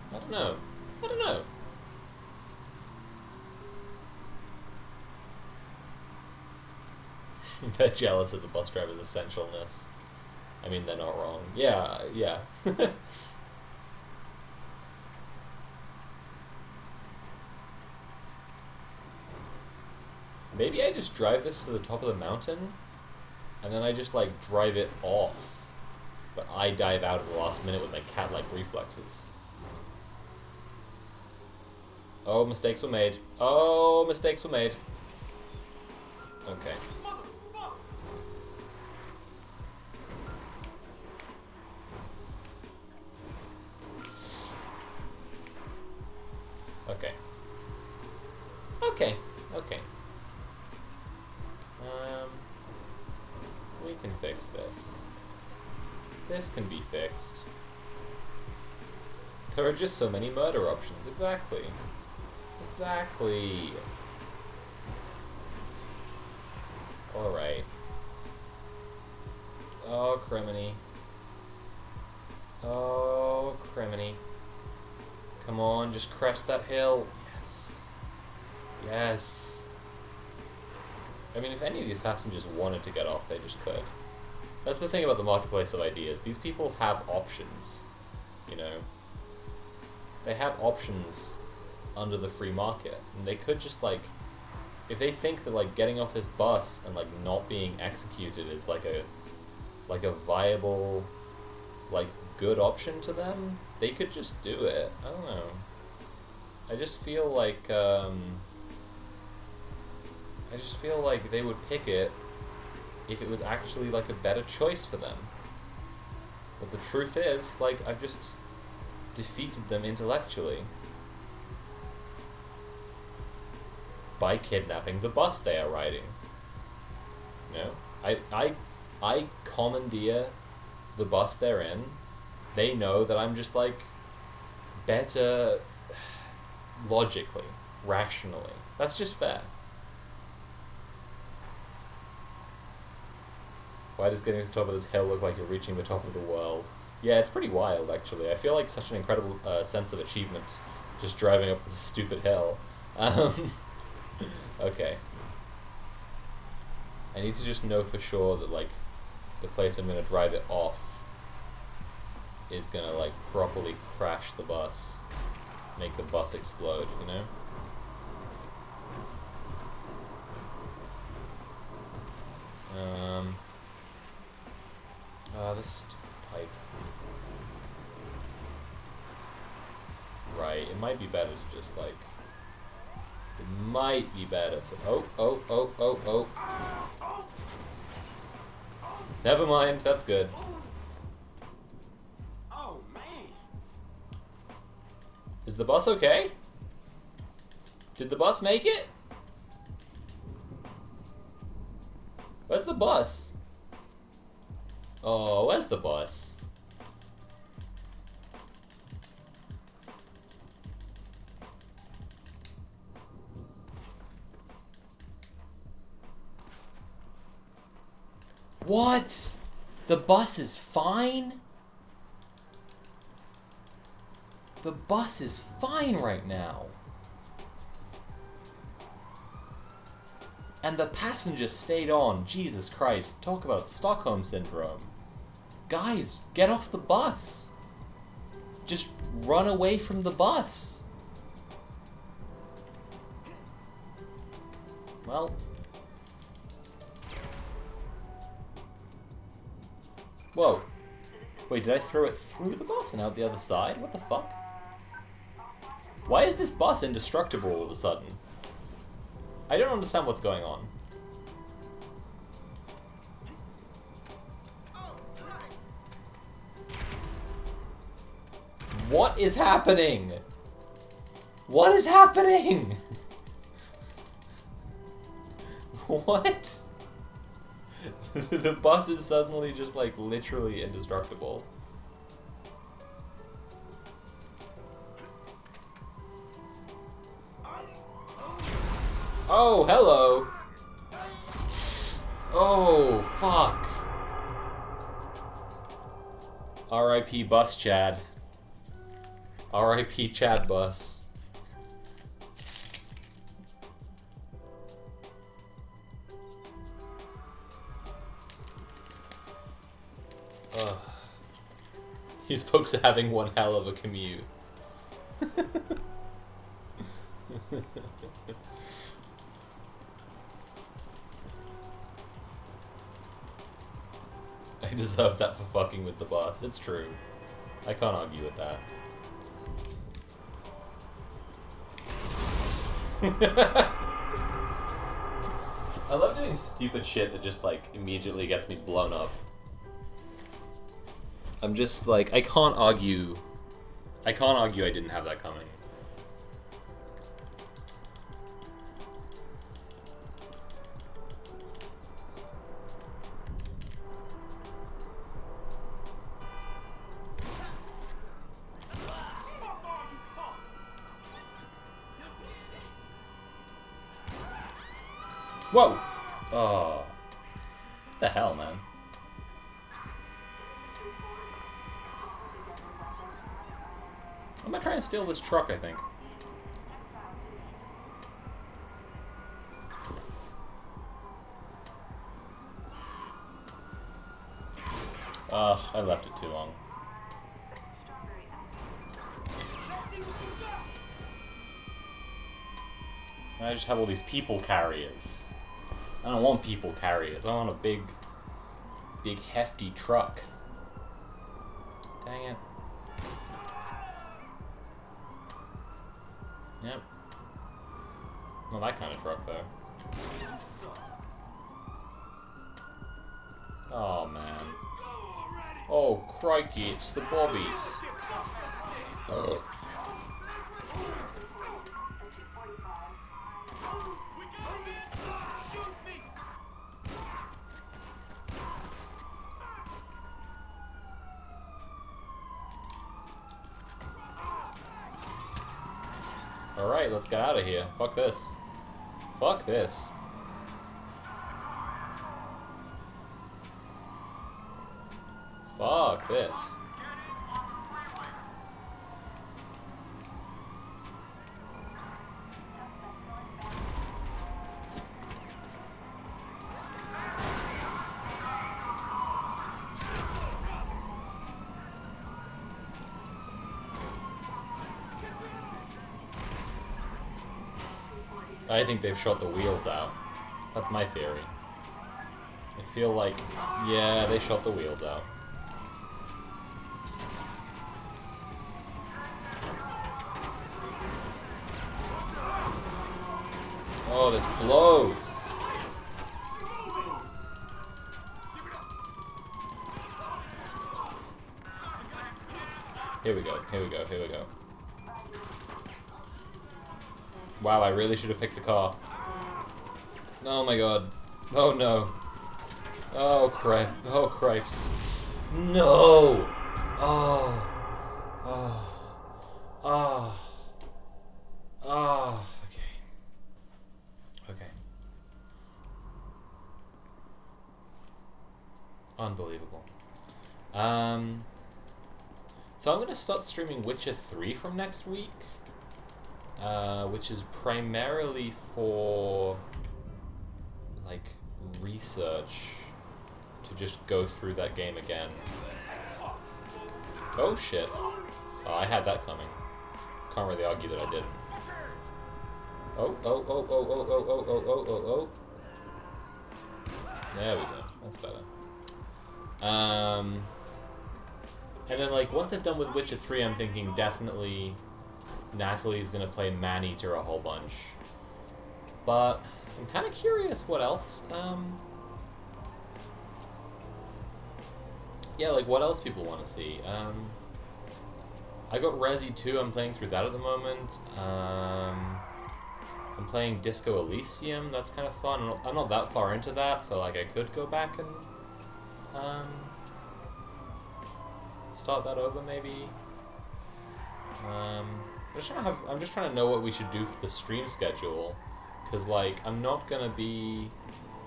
I don't know. I don't know. They're jealous of the bus driver's essentialness. I mean, they're not wrong. Yeah, yeah. Maybe I just drive this to the top of the mountain, and then I just, like, drive it off. But I dive out at the last minute with my cat-like reflexes. Oh, mistakes were made. Oh, mistakes were made. Okay. Okay. Okay. Okay. We can fix this. This can be fixed. There are just so many murder options. Exactly. Exactly. Alright. Oh, criminy. Oh, criminy. Come on, just crest that hill. Yes. Yes. I mean, if any of these passengers wanted to get off, they just could. That's the thing about the marketplace of ideas. These people have options, you know? They have options under the free market. And they could just, like, if they think that, like, getting off this bus and, like, not being executed is, like a viable, like, good option to them, they could just do it. I don't know. I just feel like they would pick it if it was actually like a better choice for them. But the truth is, like, I've just defeated them intellectually by kidnapping the bus they are riding. You know? I commandeer the bus they're in. They know that I'm just, like, better logically, rationally. That's just fair. Why does getting to the top of this hill look like you're reaching the top of the world? Yeah, it's pretty wild, actually. I feel like such an incredible sense of achievement just driving up this stupid hill. Okay. I need to just know for sure that, like, the place I'm going to drive it off is gonna like properly crash the bus, make the bus explode, you know? This stupid pipe. Right, it might be better to just like. It might be better to. Oh. Never mind, that's good. Oh man. Is the bus okay? Did the bus make it? Where's the bus? Oh, where's the bus? What? The bus is fine? The bus is fine right now. And the passenger stayed on. Jesus Christ. Talk about Stockholm Syndrome. Guys, get off the bus. Just run away from the bus. Well. Whoa. Wait, did I throw it through the bus and out the other side? What the fuck? Why is this bus indestructible all of a sudden? I don't understand what's going on. What is happening? What is happening? What? The bus is suddenly just like literally indestructible. Oh, hello. Oh, fuck. R.I.P. Bus Chad. R.I.P. Chad Bus. Ugh. These folks are having one hell of a commute. I deserve that for fucking with the bus. It's true. I can't argue with that. I love doing stupid shit that just like immediately gets me blown up. I'm just like, I can't argue I didn't have that coming. Whoa! Oh. What the hell, man? I'm gonna try and steal this truck, I think. I left it too long. I just have all these people carriers. I don't want people carriers. I want a big hefty truck. Dang it. Yep. Not that kind of truck, though. Oh, man. Oh, crikey, it's the Bobbies. Ugh. Alright, let's get out of here. Fuck this. Fuck this. Fuck this. I think they've shot the wheels out. That's my theory. I feel like, yeah, they shot the wheels out. Oh, this blows. Here we go, here we go, here we go. Wow, I really should have picked the car. Oh my god. Oh no. Oh crap. Oh cripes. No! Oh. Oh. Oh. Oh. Okay. Okay. Unbelievable. So I'm gonna start streaming Witcher 3 from next week. Which is primarily for like research to just go through that game again. Oh shit. Oh, I had that coming. Can't really argue that I didn't. Oh, oh, oh, oh, oh, oh, oh, oh, oh, oh, oh. There we go. That's better. And then like once I'm done with Witcher 3, I'm thinking definitely Natalie's gonna play Maneater a whole bunch. But I'm kind of curious what else. Yeah, like what else people want to see. I got Resi 2. I'm playing through that at the moment. I'm playing Disco Elysium. That's kind of fun. I'm not that far into that, so like I could go back and start that over maybe. I'm just trying to know what we should do for the stream schedule, cause like I'm not gonna be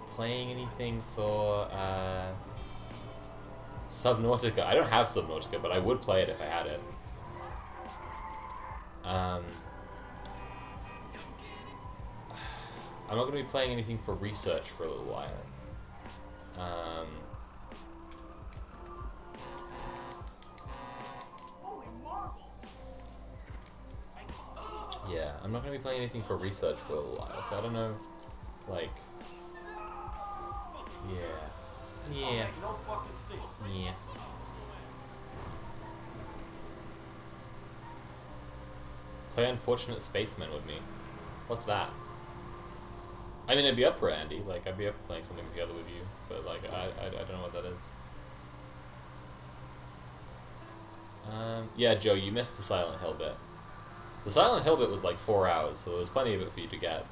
playing anything for Subnautica. I don't have Subnautica, but I would play it if I had it. I'm not gonna be playing anything for research for a little while. Yeah, I'm not going to be playing anything for research for a little while, so I don't know, like, yeah, Play Unfortunate Spacemen with me. What's that? I mean, I'd be up for it, Andy, like, I'd be up for playing something together with you, but, like, I don't know what that is. Yeah, Joe, you missed the Silent Hill bit. The Silent Hill bit was like 4 hours, so there was plenty of it for you to get.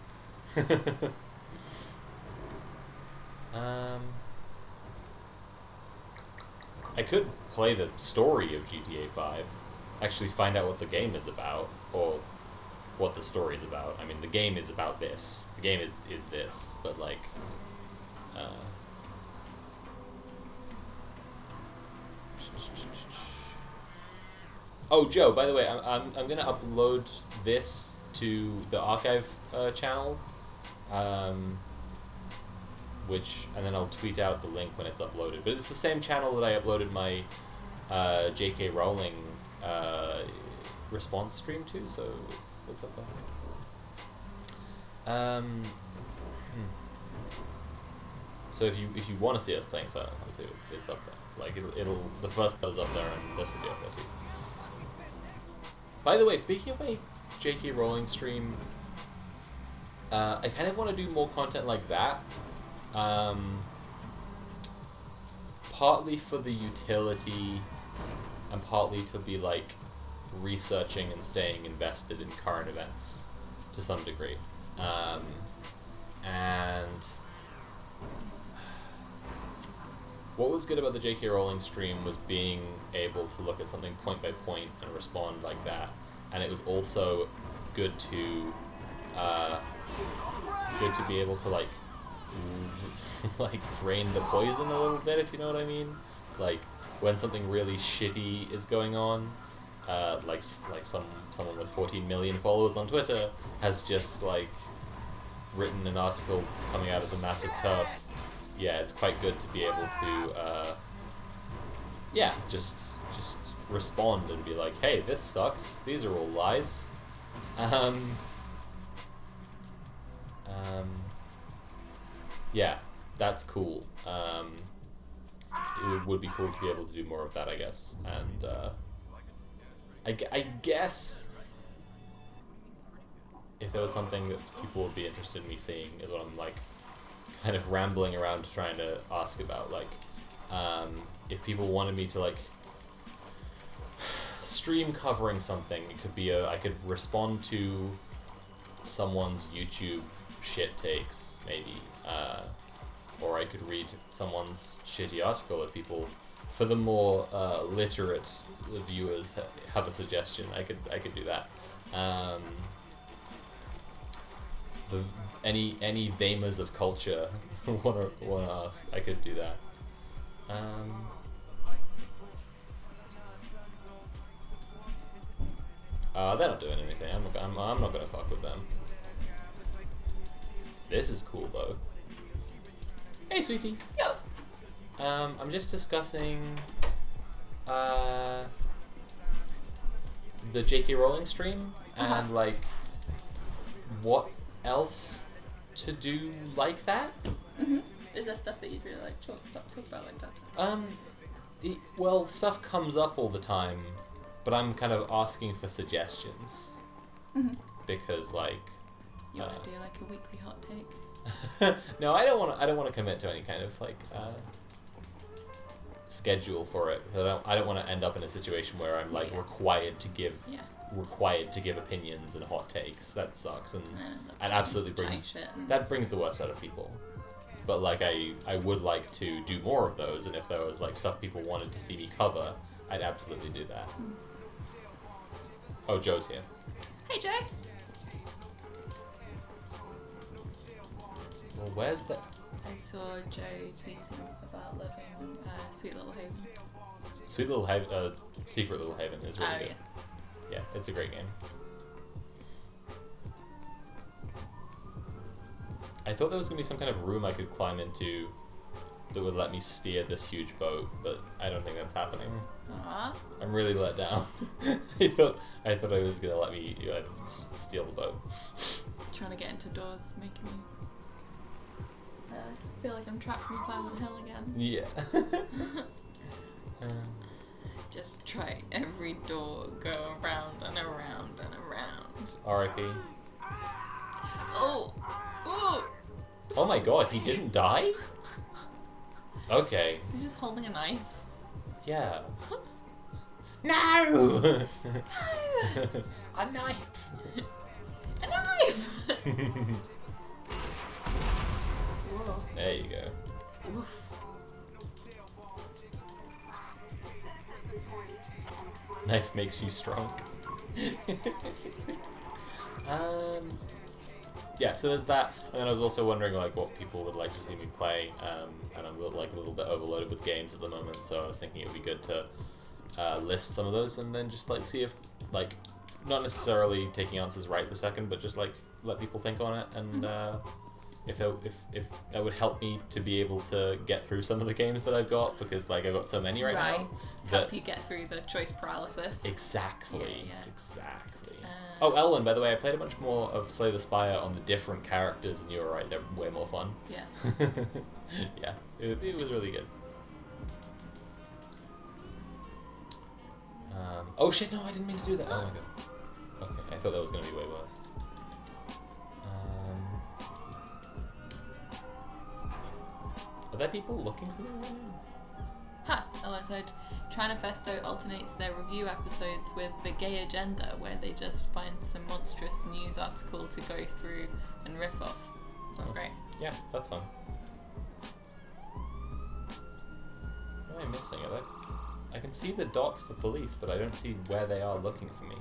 I could play the story of GTA 5, actually find out what the game is about, or what the story's about. I mean, the game is about this. The game is this, but like, Oh, Joe, by the way, I'm gonna upload this to the archive channel, and then I'll tweet out the link when it's uploaded. But it's the same channel that I uploaded my J.K. Rowling response stream to, so it's up there. So if you want to see us playing Silent Hill 2, it's up there. Like it'll the first part is up there, and this will be up there too. By the way, speaking of my J.K. Rowling stream, I kind of want to do more content like that. Partly for the utility, and partly to be like researching and staying invested in current events to some degree. And what was good about the J.K. Rowling stream was being able to look at something point by point and respond like that, and it was also good to be able to like drain the poison a little bit, if you know what I mean. Like when something really shitty is going on, like someone with 14 million followers on Twitter has just like written an article coming out as a massive turf. Yeah, it's quite good to be able to, just respond and be like, hey, this sucks. These are all lies. yeah, that's cool. It would be cool to be able to do more of that, I guess. And I guess if there was something that people would be interested in me seeing is what I'm like kind of rambling around trying to ask about. Like, if people wanted me to like stream covering something, it could be I could respond to someone's YouTube shit takes, maybe, or I could read someone's shitty article if people, for the more literate viewers, have a suggestion. I could do that. Any Vamers of culture wanna ask, I could do that. They're not doing anything. I'm not gonna fuck with them. This is cool though. Hey, sweetie. Yo. I'm just discussing the J.K. Rowling stream and like what else to do like that. Mm-hmm. Is there stuff that you'd really like talk about like that? Well, stuff comes up all the time, but I'm kind of asking for suggestions because like. You want to do like a weekly hot take? No, I don't want to commit to any kind of like schedule for it. I don't want to end up in a situation where I'm like required to give opinions and hot takes. That sucks, and it absolutely brings the worst out of people. But like I would like to do more of those, and if there was like stuff people wanted to see me cover, I'd absolutely do that. Oh, Joe's here. Hey, Joe. Well, where's the... I saw Joe tweeting about living Sweet Little Haven. Sweet Little Haven, Secret Little Haven is really good. Yeah, it's a great game. I thought there was going to be some kind of room I could climb into that would let me steer this huge boat, but I don't think that's happening. I'm really let down. I thought it was going to let me steal the boat. Trying to get into doors, making me... I feel like I'm trapped in Silent Hill again. Yeah. Just try every door, go around and around and around. R.I.P. Oh! Ooh! Oh my god, he didn't die? Okay. Is he just holding a knife? Yeah. No! No! A knife! A knife! Whoa. There you go. Oof. Knife makes you strong. Yeah, so there's that, and then I was also wondering like what people would like to see me play, and I'm like a little bit overloaded with games at the moment, so I was thinking it would be good to list some of those and then just like see if like not necessarily taking answers right this second, but just like let people think on it, and if that would help me to be able to get through some of the games that I've got, because like I've got so many right now. Help you get through the choice paralysis. Exactly. Yeah. Exactly. Oh, Ellen, by the way, I played a bunch more of Slay the Spire on the different characters, and you were right, they're way more fun. Yeah. Yeah, it was really good. Oh shit, no, I didn't mean to do that. Oh my god. Okay, I thought that was going to be way worse. Are there people looking for me right now? Ha! Alongside, Tranifesto alternates their review episodes with the Gay Agenda, where they just find some monstrous news article to go through and riff off. Sounds great. Yeah, that's fun. What am I missing? I can see the dots for police, but I don't see where they are looking for me.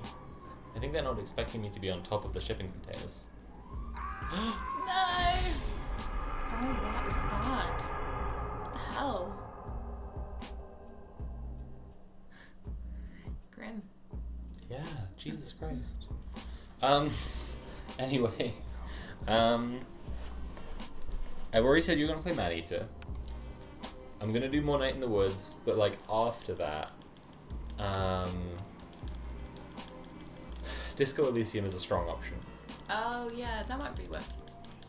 I think they're not expecting me to be on top of the shipping containers. No! Oh, that was bad. What the hell? Grim. Yeah, Jesus Christ. Anyway, I've already said you're gonna play Maneater. I'm gonna do more Night in the Woods, but like after that, Disco Elysium is a strong option. Oh yeah, that might be worth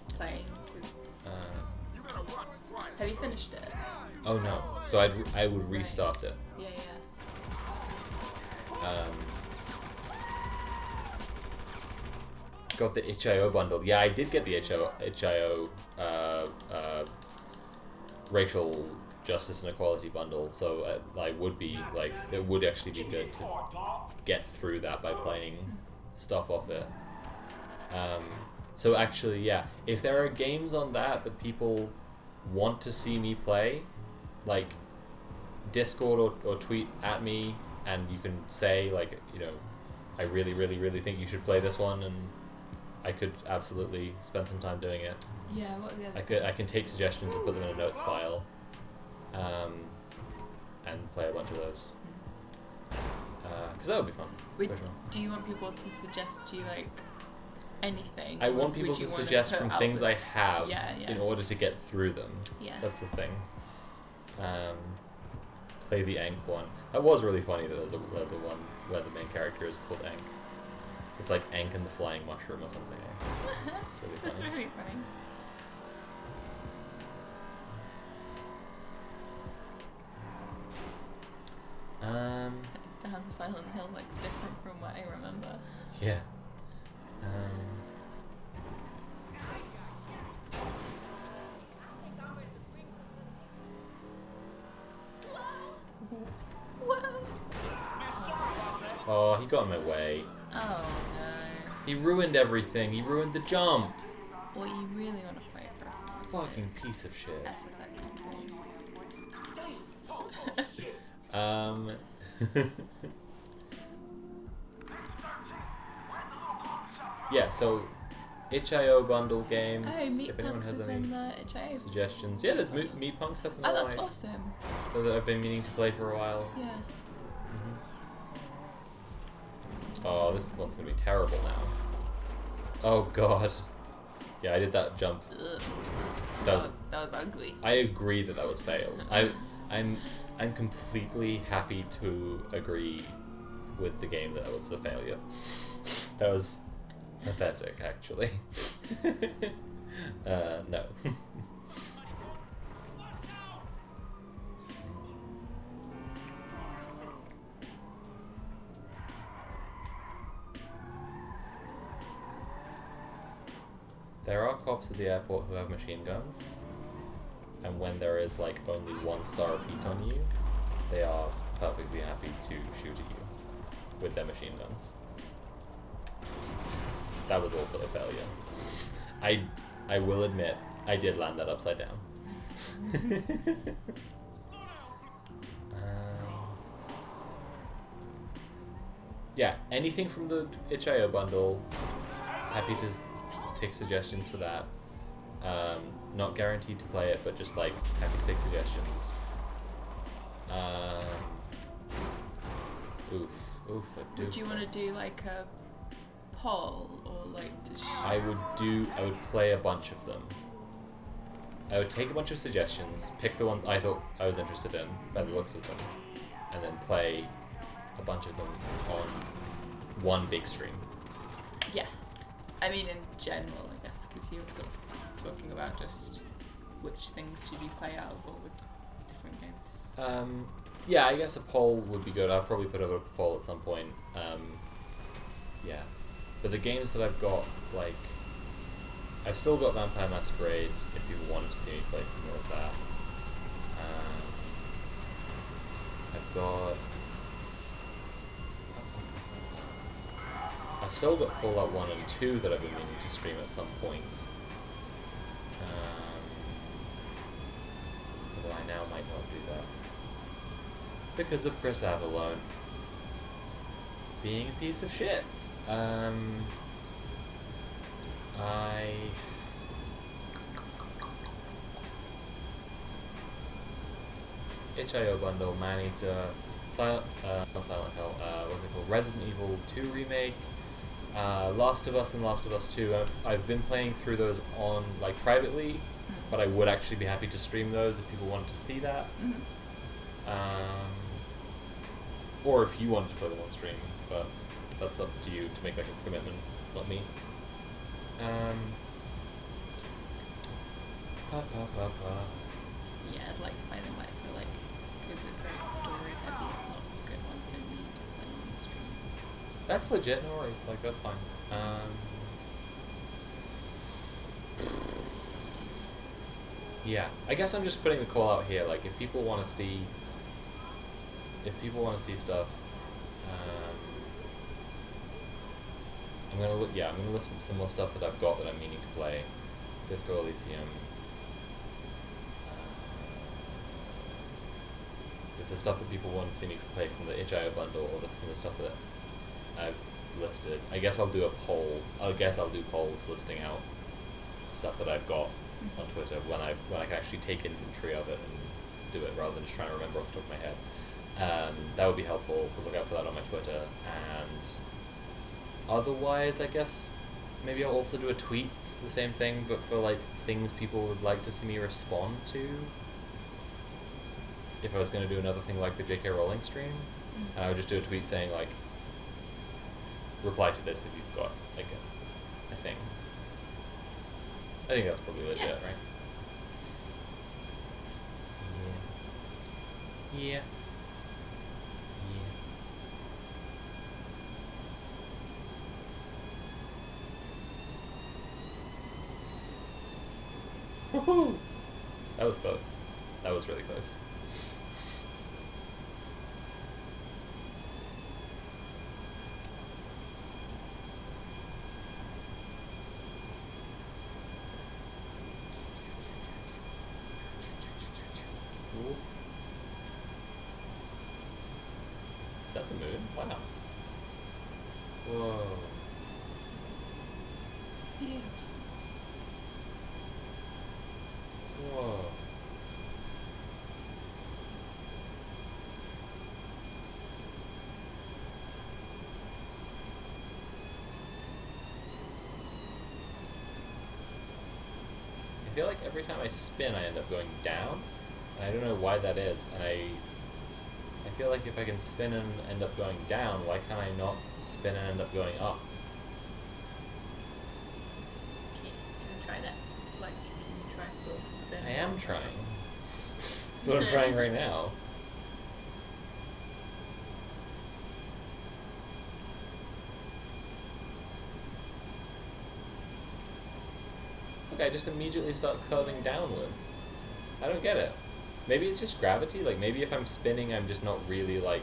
playing, because you finished it? Oh no. So I would restart it. Yeah, yeah. Got the itch.io bundle. Yeah, I did get the itch.io racial justice and equality bundle. So I would be like, it would actually be good to get through that by playing stuff off it. So actually, yeah, if there are games on that people want to see me play, like Discord or tweet at me, and you can say like, you know, I really, really, really think you should play this one, and I could absolutely spend some time doing it. Yeah, what are the other I can take suggestions and put them in a notes file, and play a bunch of those. Because that would be fun. Wait, for sure. do you want people to suggest you like anything? I or want people would you to wanna suggest put from out things I this- have Yeah, yeah. in order to get through them. Yeah. That's the thing. Play the Ankh one. That was really funny that there's a one where the main character is called Ankh. It's like Ankh and the Flying Mushroom or something. It's really funny. That's really funny. Damn, Silent Hill looks different from what I remember. Yeah. Oh, he got in my way. Oh no. He ruined everything. He ruined the jump. What you really want to play for? Fucking is piece of shit. SSX Yeah, so itch.io bundle games. Oh, Meat if anyone Punks has is any in the itch.io. suggestions. Yeah, there's Meat Punks. That's Oh, another that's one awesome. that I've been meaning to play for a while. Yeah. Oh, this one's gonna be terrible now. Oh god. Yeah, I did that jump. Ugh. That was. That was ugly. I agree that was failed. I'm completely happy to agree with the game that was a failure. That was pathetic, actually. No. There are cops at the airport who have machine guns, and when there is like only 1 star of heat on you, they are perfectly happy to shoot at you with their machine guns. That was also a failure. I will admit, I did land that upside down. Yeah, anything from the itch.io bundle, happy to take suggestions for that. Not guaranteed to play it, but just like happy to take suggestions. Would you want to do like a poll or like to? I would play a bunch of them. I would take a bunch of suggestions, pick the ones I thought I was interested in by the looks of them, and then play a bunch of them on one big stream. Yeah, I mean in general, I guess, because you were sort of talking about just which things should you play out of all the different games. Yeah, I guess a poll would be good. I'll probably put up a poll at some point. Yeah, but the games that I've got, like, I've still got Vampire Masquerade. If people wanted to see me play some more of that, I've still got Fallout 1 and 2 that I've been meaning to stream at some point. Although I now might not do that. Because of Chris Avallone being a piece of shit. itch.io bundle, Maneater, not Silent Hill, what's it called? Resident Evil 2 remake, Last of Us and Last of Us 2. I've been playing through those on like privately, but I would actually be happy to stream those if people wanted to see that. Or if you wanted to play them on stream, but that's up to you to make like a commitment, not me. Yeah, I'd like to play them, but I feel like because it's very story heavy, it's not a good one for me to play on stream. That's legit, no worries. Like, that's fine. Yeah, I guess I'm just putting the call out here. Like, if people want to see stuff, I'm gonna look. Yeah, I'm gonna list some more stuff that I've got that I'm meaning to play. Disco Elysium. If the stuff that people want to see me play from the itch.io bundle or from the stuff that I've listed, I guess I'll do a poll. I guess I'll do polls listing out stuff that I've got on Twitter when I can actually take inventory of it and do it rather than just trying to remember off the top of my head. That would be helpful, so look out for that on my Twitter. And otherwise, I guess maybe I'll also do a tweet. It's the same thing, but for like things people would like to see me respond to. If I was going to do another thing like the J.K. Rowling stream, and I would just do a tweet saying like, reply to this if you've got like a thing. I think that's probably legit, right? Yeah. Woohoo! That was close. That was really close. Ooh. Is that the moon? Wow. Whoa. Beautiful. Whoa. I feel like every time I spin I end up going down, and I don't know why that is, and I feel like if I can spin and end up going down, why can't I not spin and end up going up? Can you try that? Like, can you try sort of spin? I am trying. That's what I'm trying right now. Look, I just immediately start curving downwards. I don't get it. Maybe it's just gravity. Like, maybe if I'm spinning, I'm just not really, like,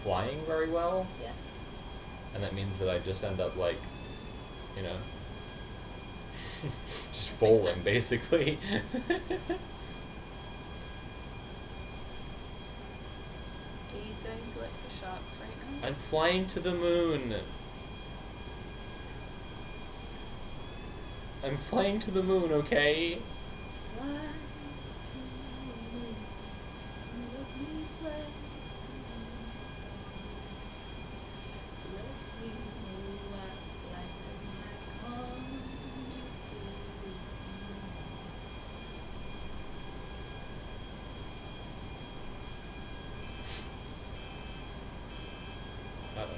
flying very well. Yeah. And that means that I just end up, like, you know, just falling, basically. Are you going to look for sharks right now? I'm flying to the moon. I'm flying to the moon, okay? Fly to the moon, let me fly. Let me know what life is like on Uh-oh.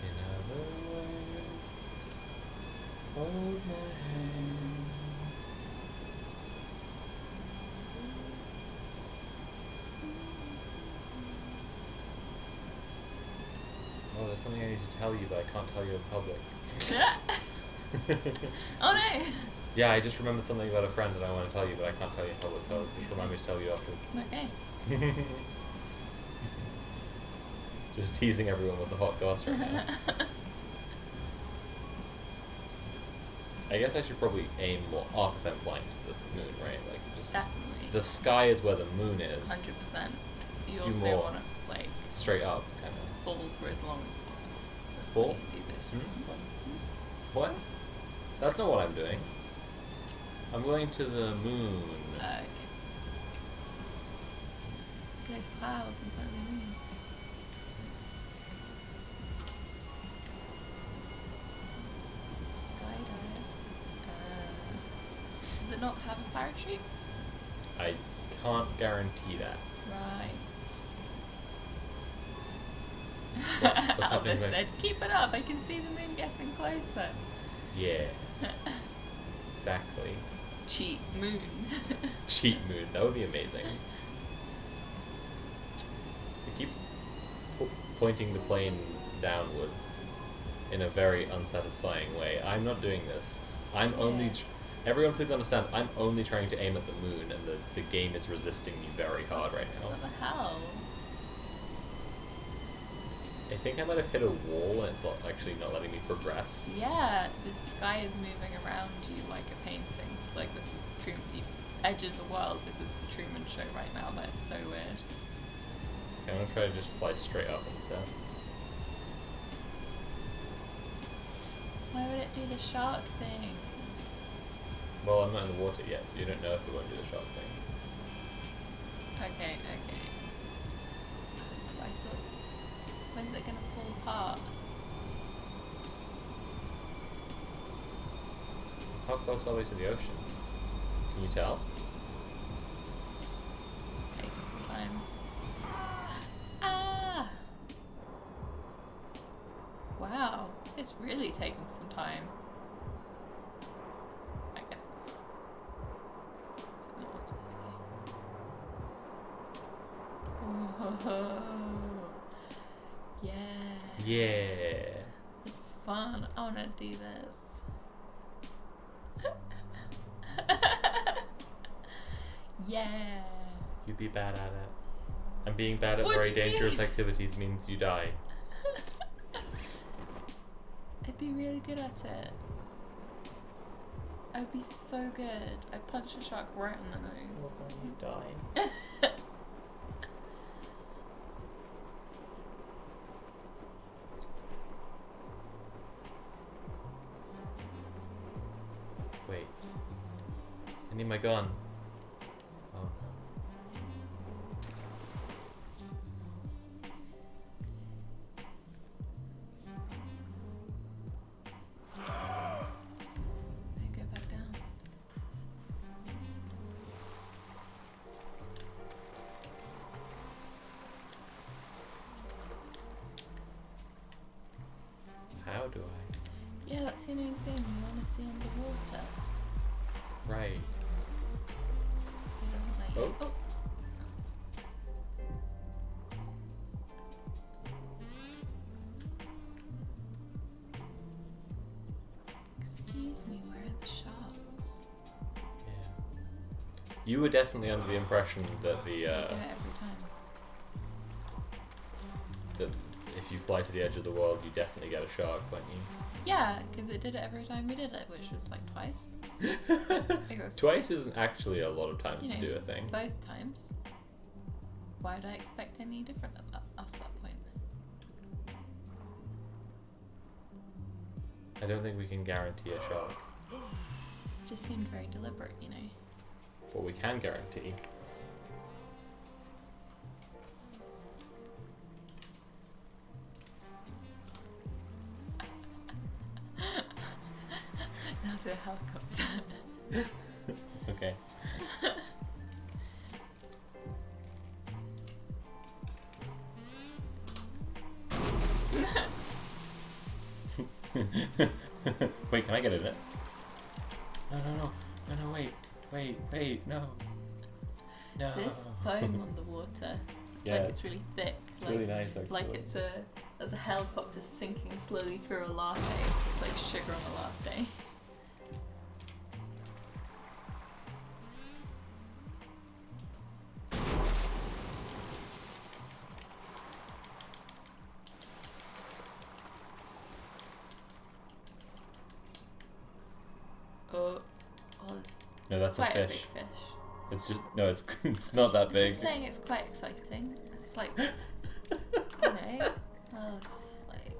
In other words, hold my hand. Oh, there's something I need to tell you, but I can't tell you in public. Oh no! Yeah, I just remembered something about a friend that I want to tell you, but I can't tell you in public, so just remind me to tell you afterwards. Okay. Just teasing everyone with the hot goss right now. I guess I should probably aim more up if I'm flying to the moon, right? Like, just Definitely. the sky is where the moon is. 100%. You Do also more. want to, like, Straight up, kind of. fall for as long as possible. Fall? You see this. What? That's not what I'm doing. I'm going to the moon. Okay. There's clouds in front of the moon. Skydive. Does it not have a parachute? I can't guarantee that. Right. What's happening? Albus said, keep it up, I can see the moon getting closer. Yeah. Exactly. Cheat moon. Cheat moon. That would be amazing. It keeps pointing the plane downwards in a very unsatisfying way. I'm not doing this. I'm only... Everyone please understand, I'm only trying to aim at the moon, and the game is resisting me very hard right now. What the hell? I think I might have hit a wall and it's not actually not letting me progress. Yeah, the sky is moving around you like a painting. Like this is the edge of the world. This is the Truman Show right now. That is so weird. Okay, I'm gonna try to just fly straight up instead. Why would it do the shark thing? Well, I'm not in the water yet, so you don't know if it won't do the shark thing. Okay. But I thought, when's it gonna fall apart? How close are we to the ocean? Can you tell? It's taking some time. Ah! Wow, it's really taking some time. I guess it's in the water. Okay. Whoa. Yeah. Yeah. This is fun. I wanna do this. Yeah. You'd be bad at it. And being bad at What very do you dangerous mean? activities means you die. I'd be really good at it. I'd be so good. I'd punch a shark right in the nose. Well, you die. Wait. I need my gun. Oh. Then go back down. How do I? Yeah, that's the main thing. You want to see underwater. Right. You don't like. Oh. Excuse me, where are the sharks? Yeah. You were definitely under the impression that They do it every time. that if you fly to the edge of the world, you definitely get a shark, weren't you? Yeah, because it did it every time we did it, which was like twice. It was, Twice isn't actually a lot of times you to know, do a thing. both times. Why would I expect any different after that point? I don't think we can guarantee a shark. It just seemed very deliberate, you know. What we can guarantee Now to a helicopter. Okay. Wait, can I get in it? No, wait, no. No. This foam on the water, it's Yeah, like it's really thick. It's really nice, actually. Like there's a helicopter sinking slowly through a latte. It's just like sugar on a latte. Oh, No, that's a quite a big fish. fish. It's just no, it's not that I'm big. just saying it's quite exciting. It's like, you know, well, it's like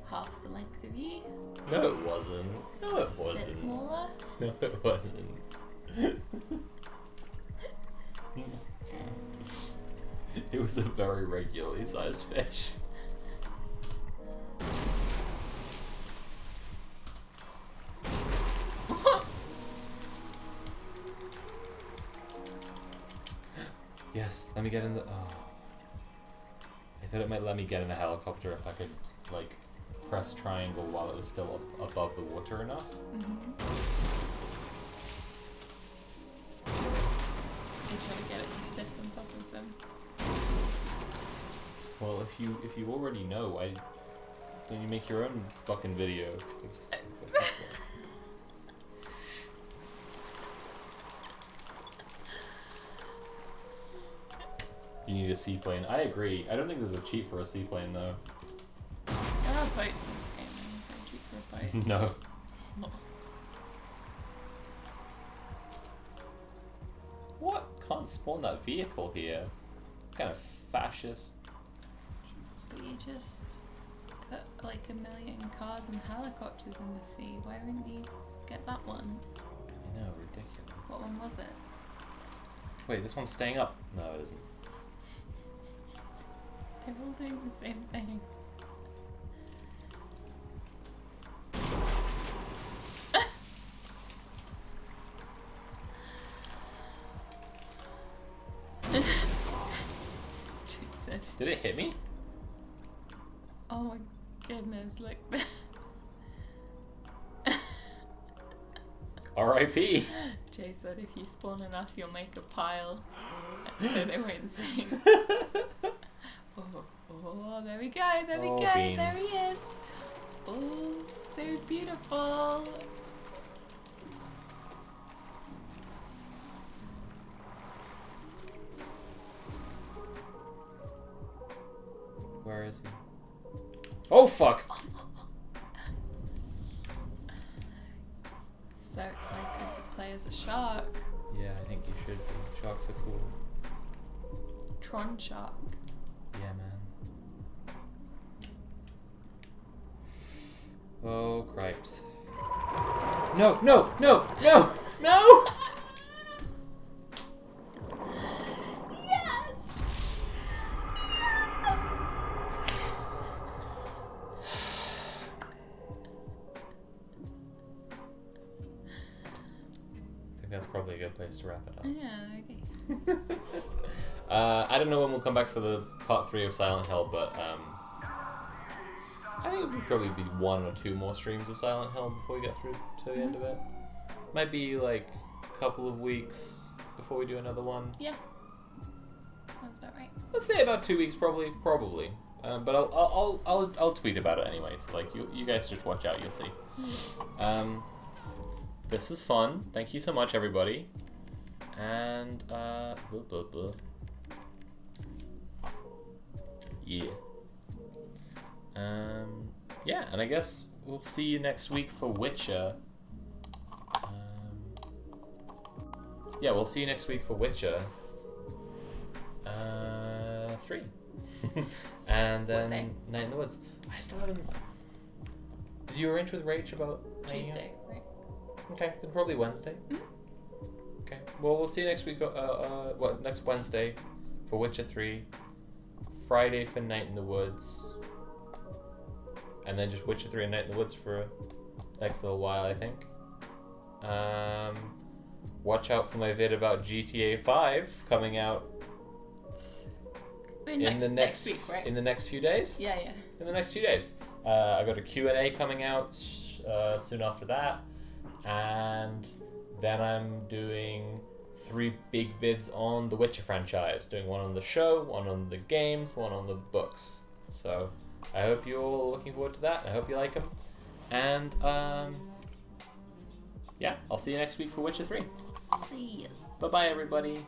half the length of you. No, it wasn't. No, it A bit wasn't. smaller. No, it wasn't. It was a very regularly sized fish. Yes, let me get in the. Oh. I thought it might let me get in a helicopter if I could, like, press triangle while it was still above the water enough. And try to get it to sit on top of them. Well, if you already know, why don't you make your own fucking video? You need a seaplane. I agree. I don't think there's a cheat for a seaplane though. There are boats in this game, and there's no cheat for a boat. No. What? Can't spawn that vehicle here. What kind of fascist? Jesus. But you just put like 1 million cars and helicopters in the sea. Why wouldn't you get that one? I know, ridiculous. What one was it? Wait, this one's staying up. No, it isn't. They're all doing the same thing. Jason. Did it hit me? Oh my goodness, look. R.I.P. Jay said if you spawn enough, you'll make a pile. So they won't sing. Oh, there we go, there we Oh, go, beans. there he is. Oh, so beautiful. Where is he? Oh fuck! So excited to play as a shark. Yeah, I think you should be. Sharks are cool. Tron shark. Yeah, man. Oh, cripes. No, no, no, no, no! Yes! I think that's probably a good place to wrap it up. Yeah, okay. I don't know when we'll come back for the part 3 of Silent Hill, but I think it would probably be 1 or 2 more streams of Silent Hill before we get through to the end of it. Might be like a couple of weeks before we do another one. Yeah. Sounds about right. Let's say about 2 weeks, probably. But I'll tweet about it anyway. So like you guys just watch out, you'll see. This was fun. Thank you so much, everybody. And yeah. Yeah, and I guess we'll see you next week for Witcher. Yeah, we'll see you next week for Witcher 3. And then Night in the Woods. I still haven't... Did you arrange with Rach about... Tuesday, right? Okay, then probably Wednesday. Okay, well, we'll see you next week, next Wednesday for Witcher 3, Friday for Night in the Woods, and then just Witcher 3 and Night in the Woods for next little while, I think. Watch out for my vid about GTA 5 coming out next week, right? in the next few days. Yeah, yeah. In the next few days. I got a Q&A coming out soon after that. And then I'm doing 3 big vids on the Witcher franchise. Doing one on the show, one on the games, one on the books. So I hope you're all looking forward to that. I hope you like them. And yeah, I'll see you next week for Witcher 3. See you. Bye-bye, everybody.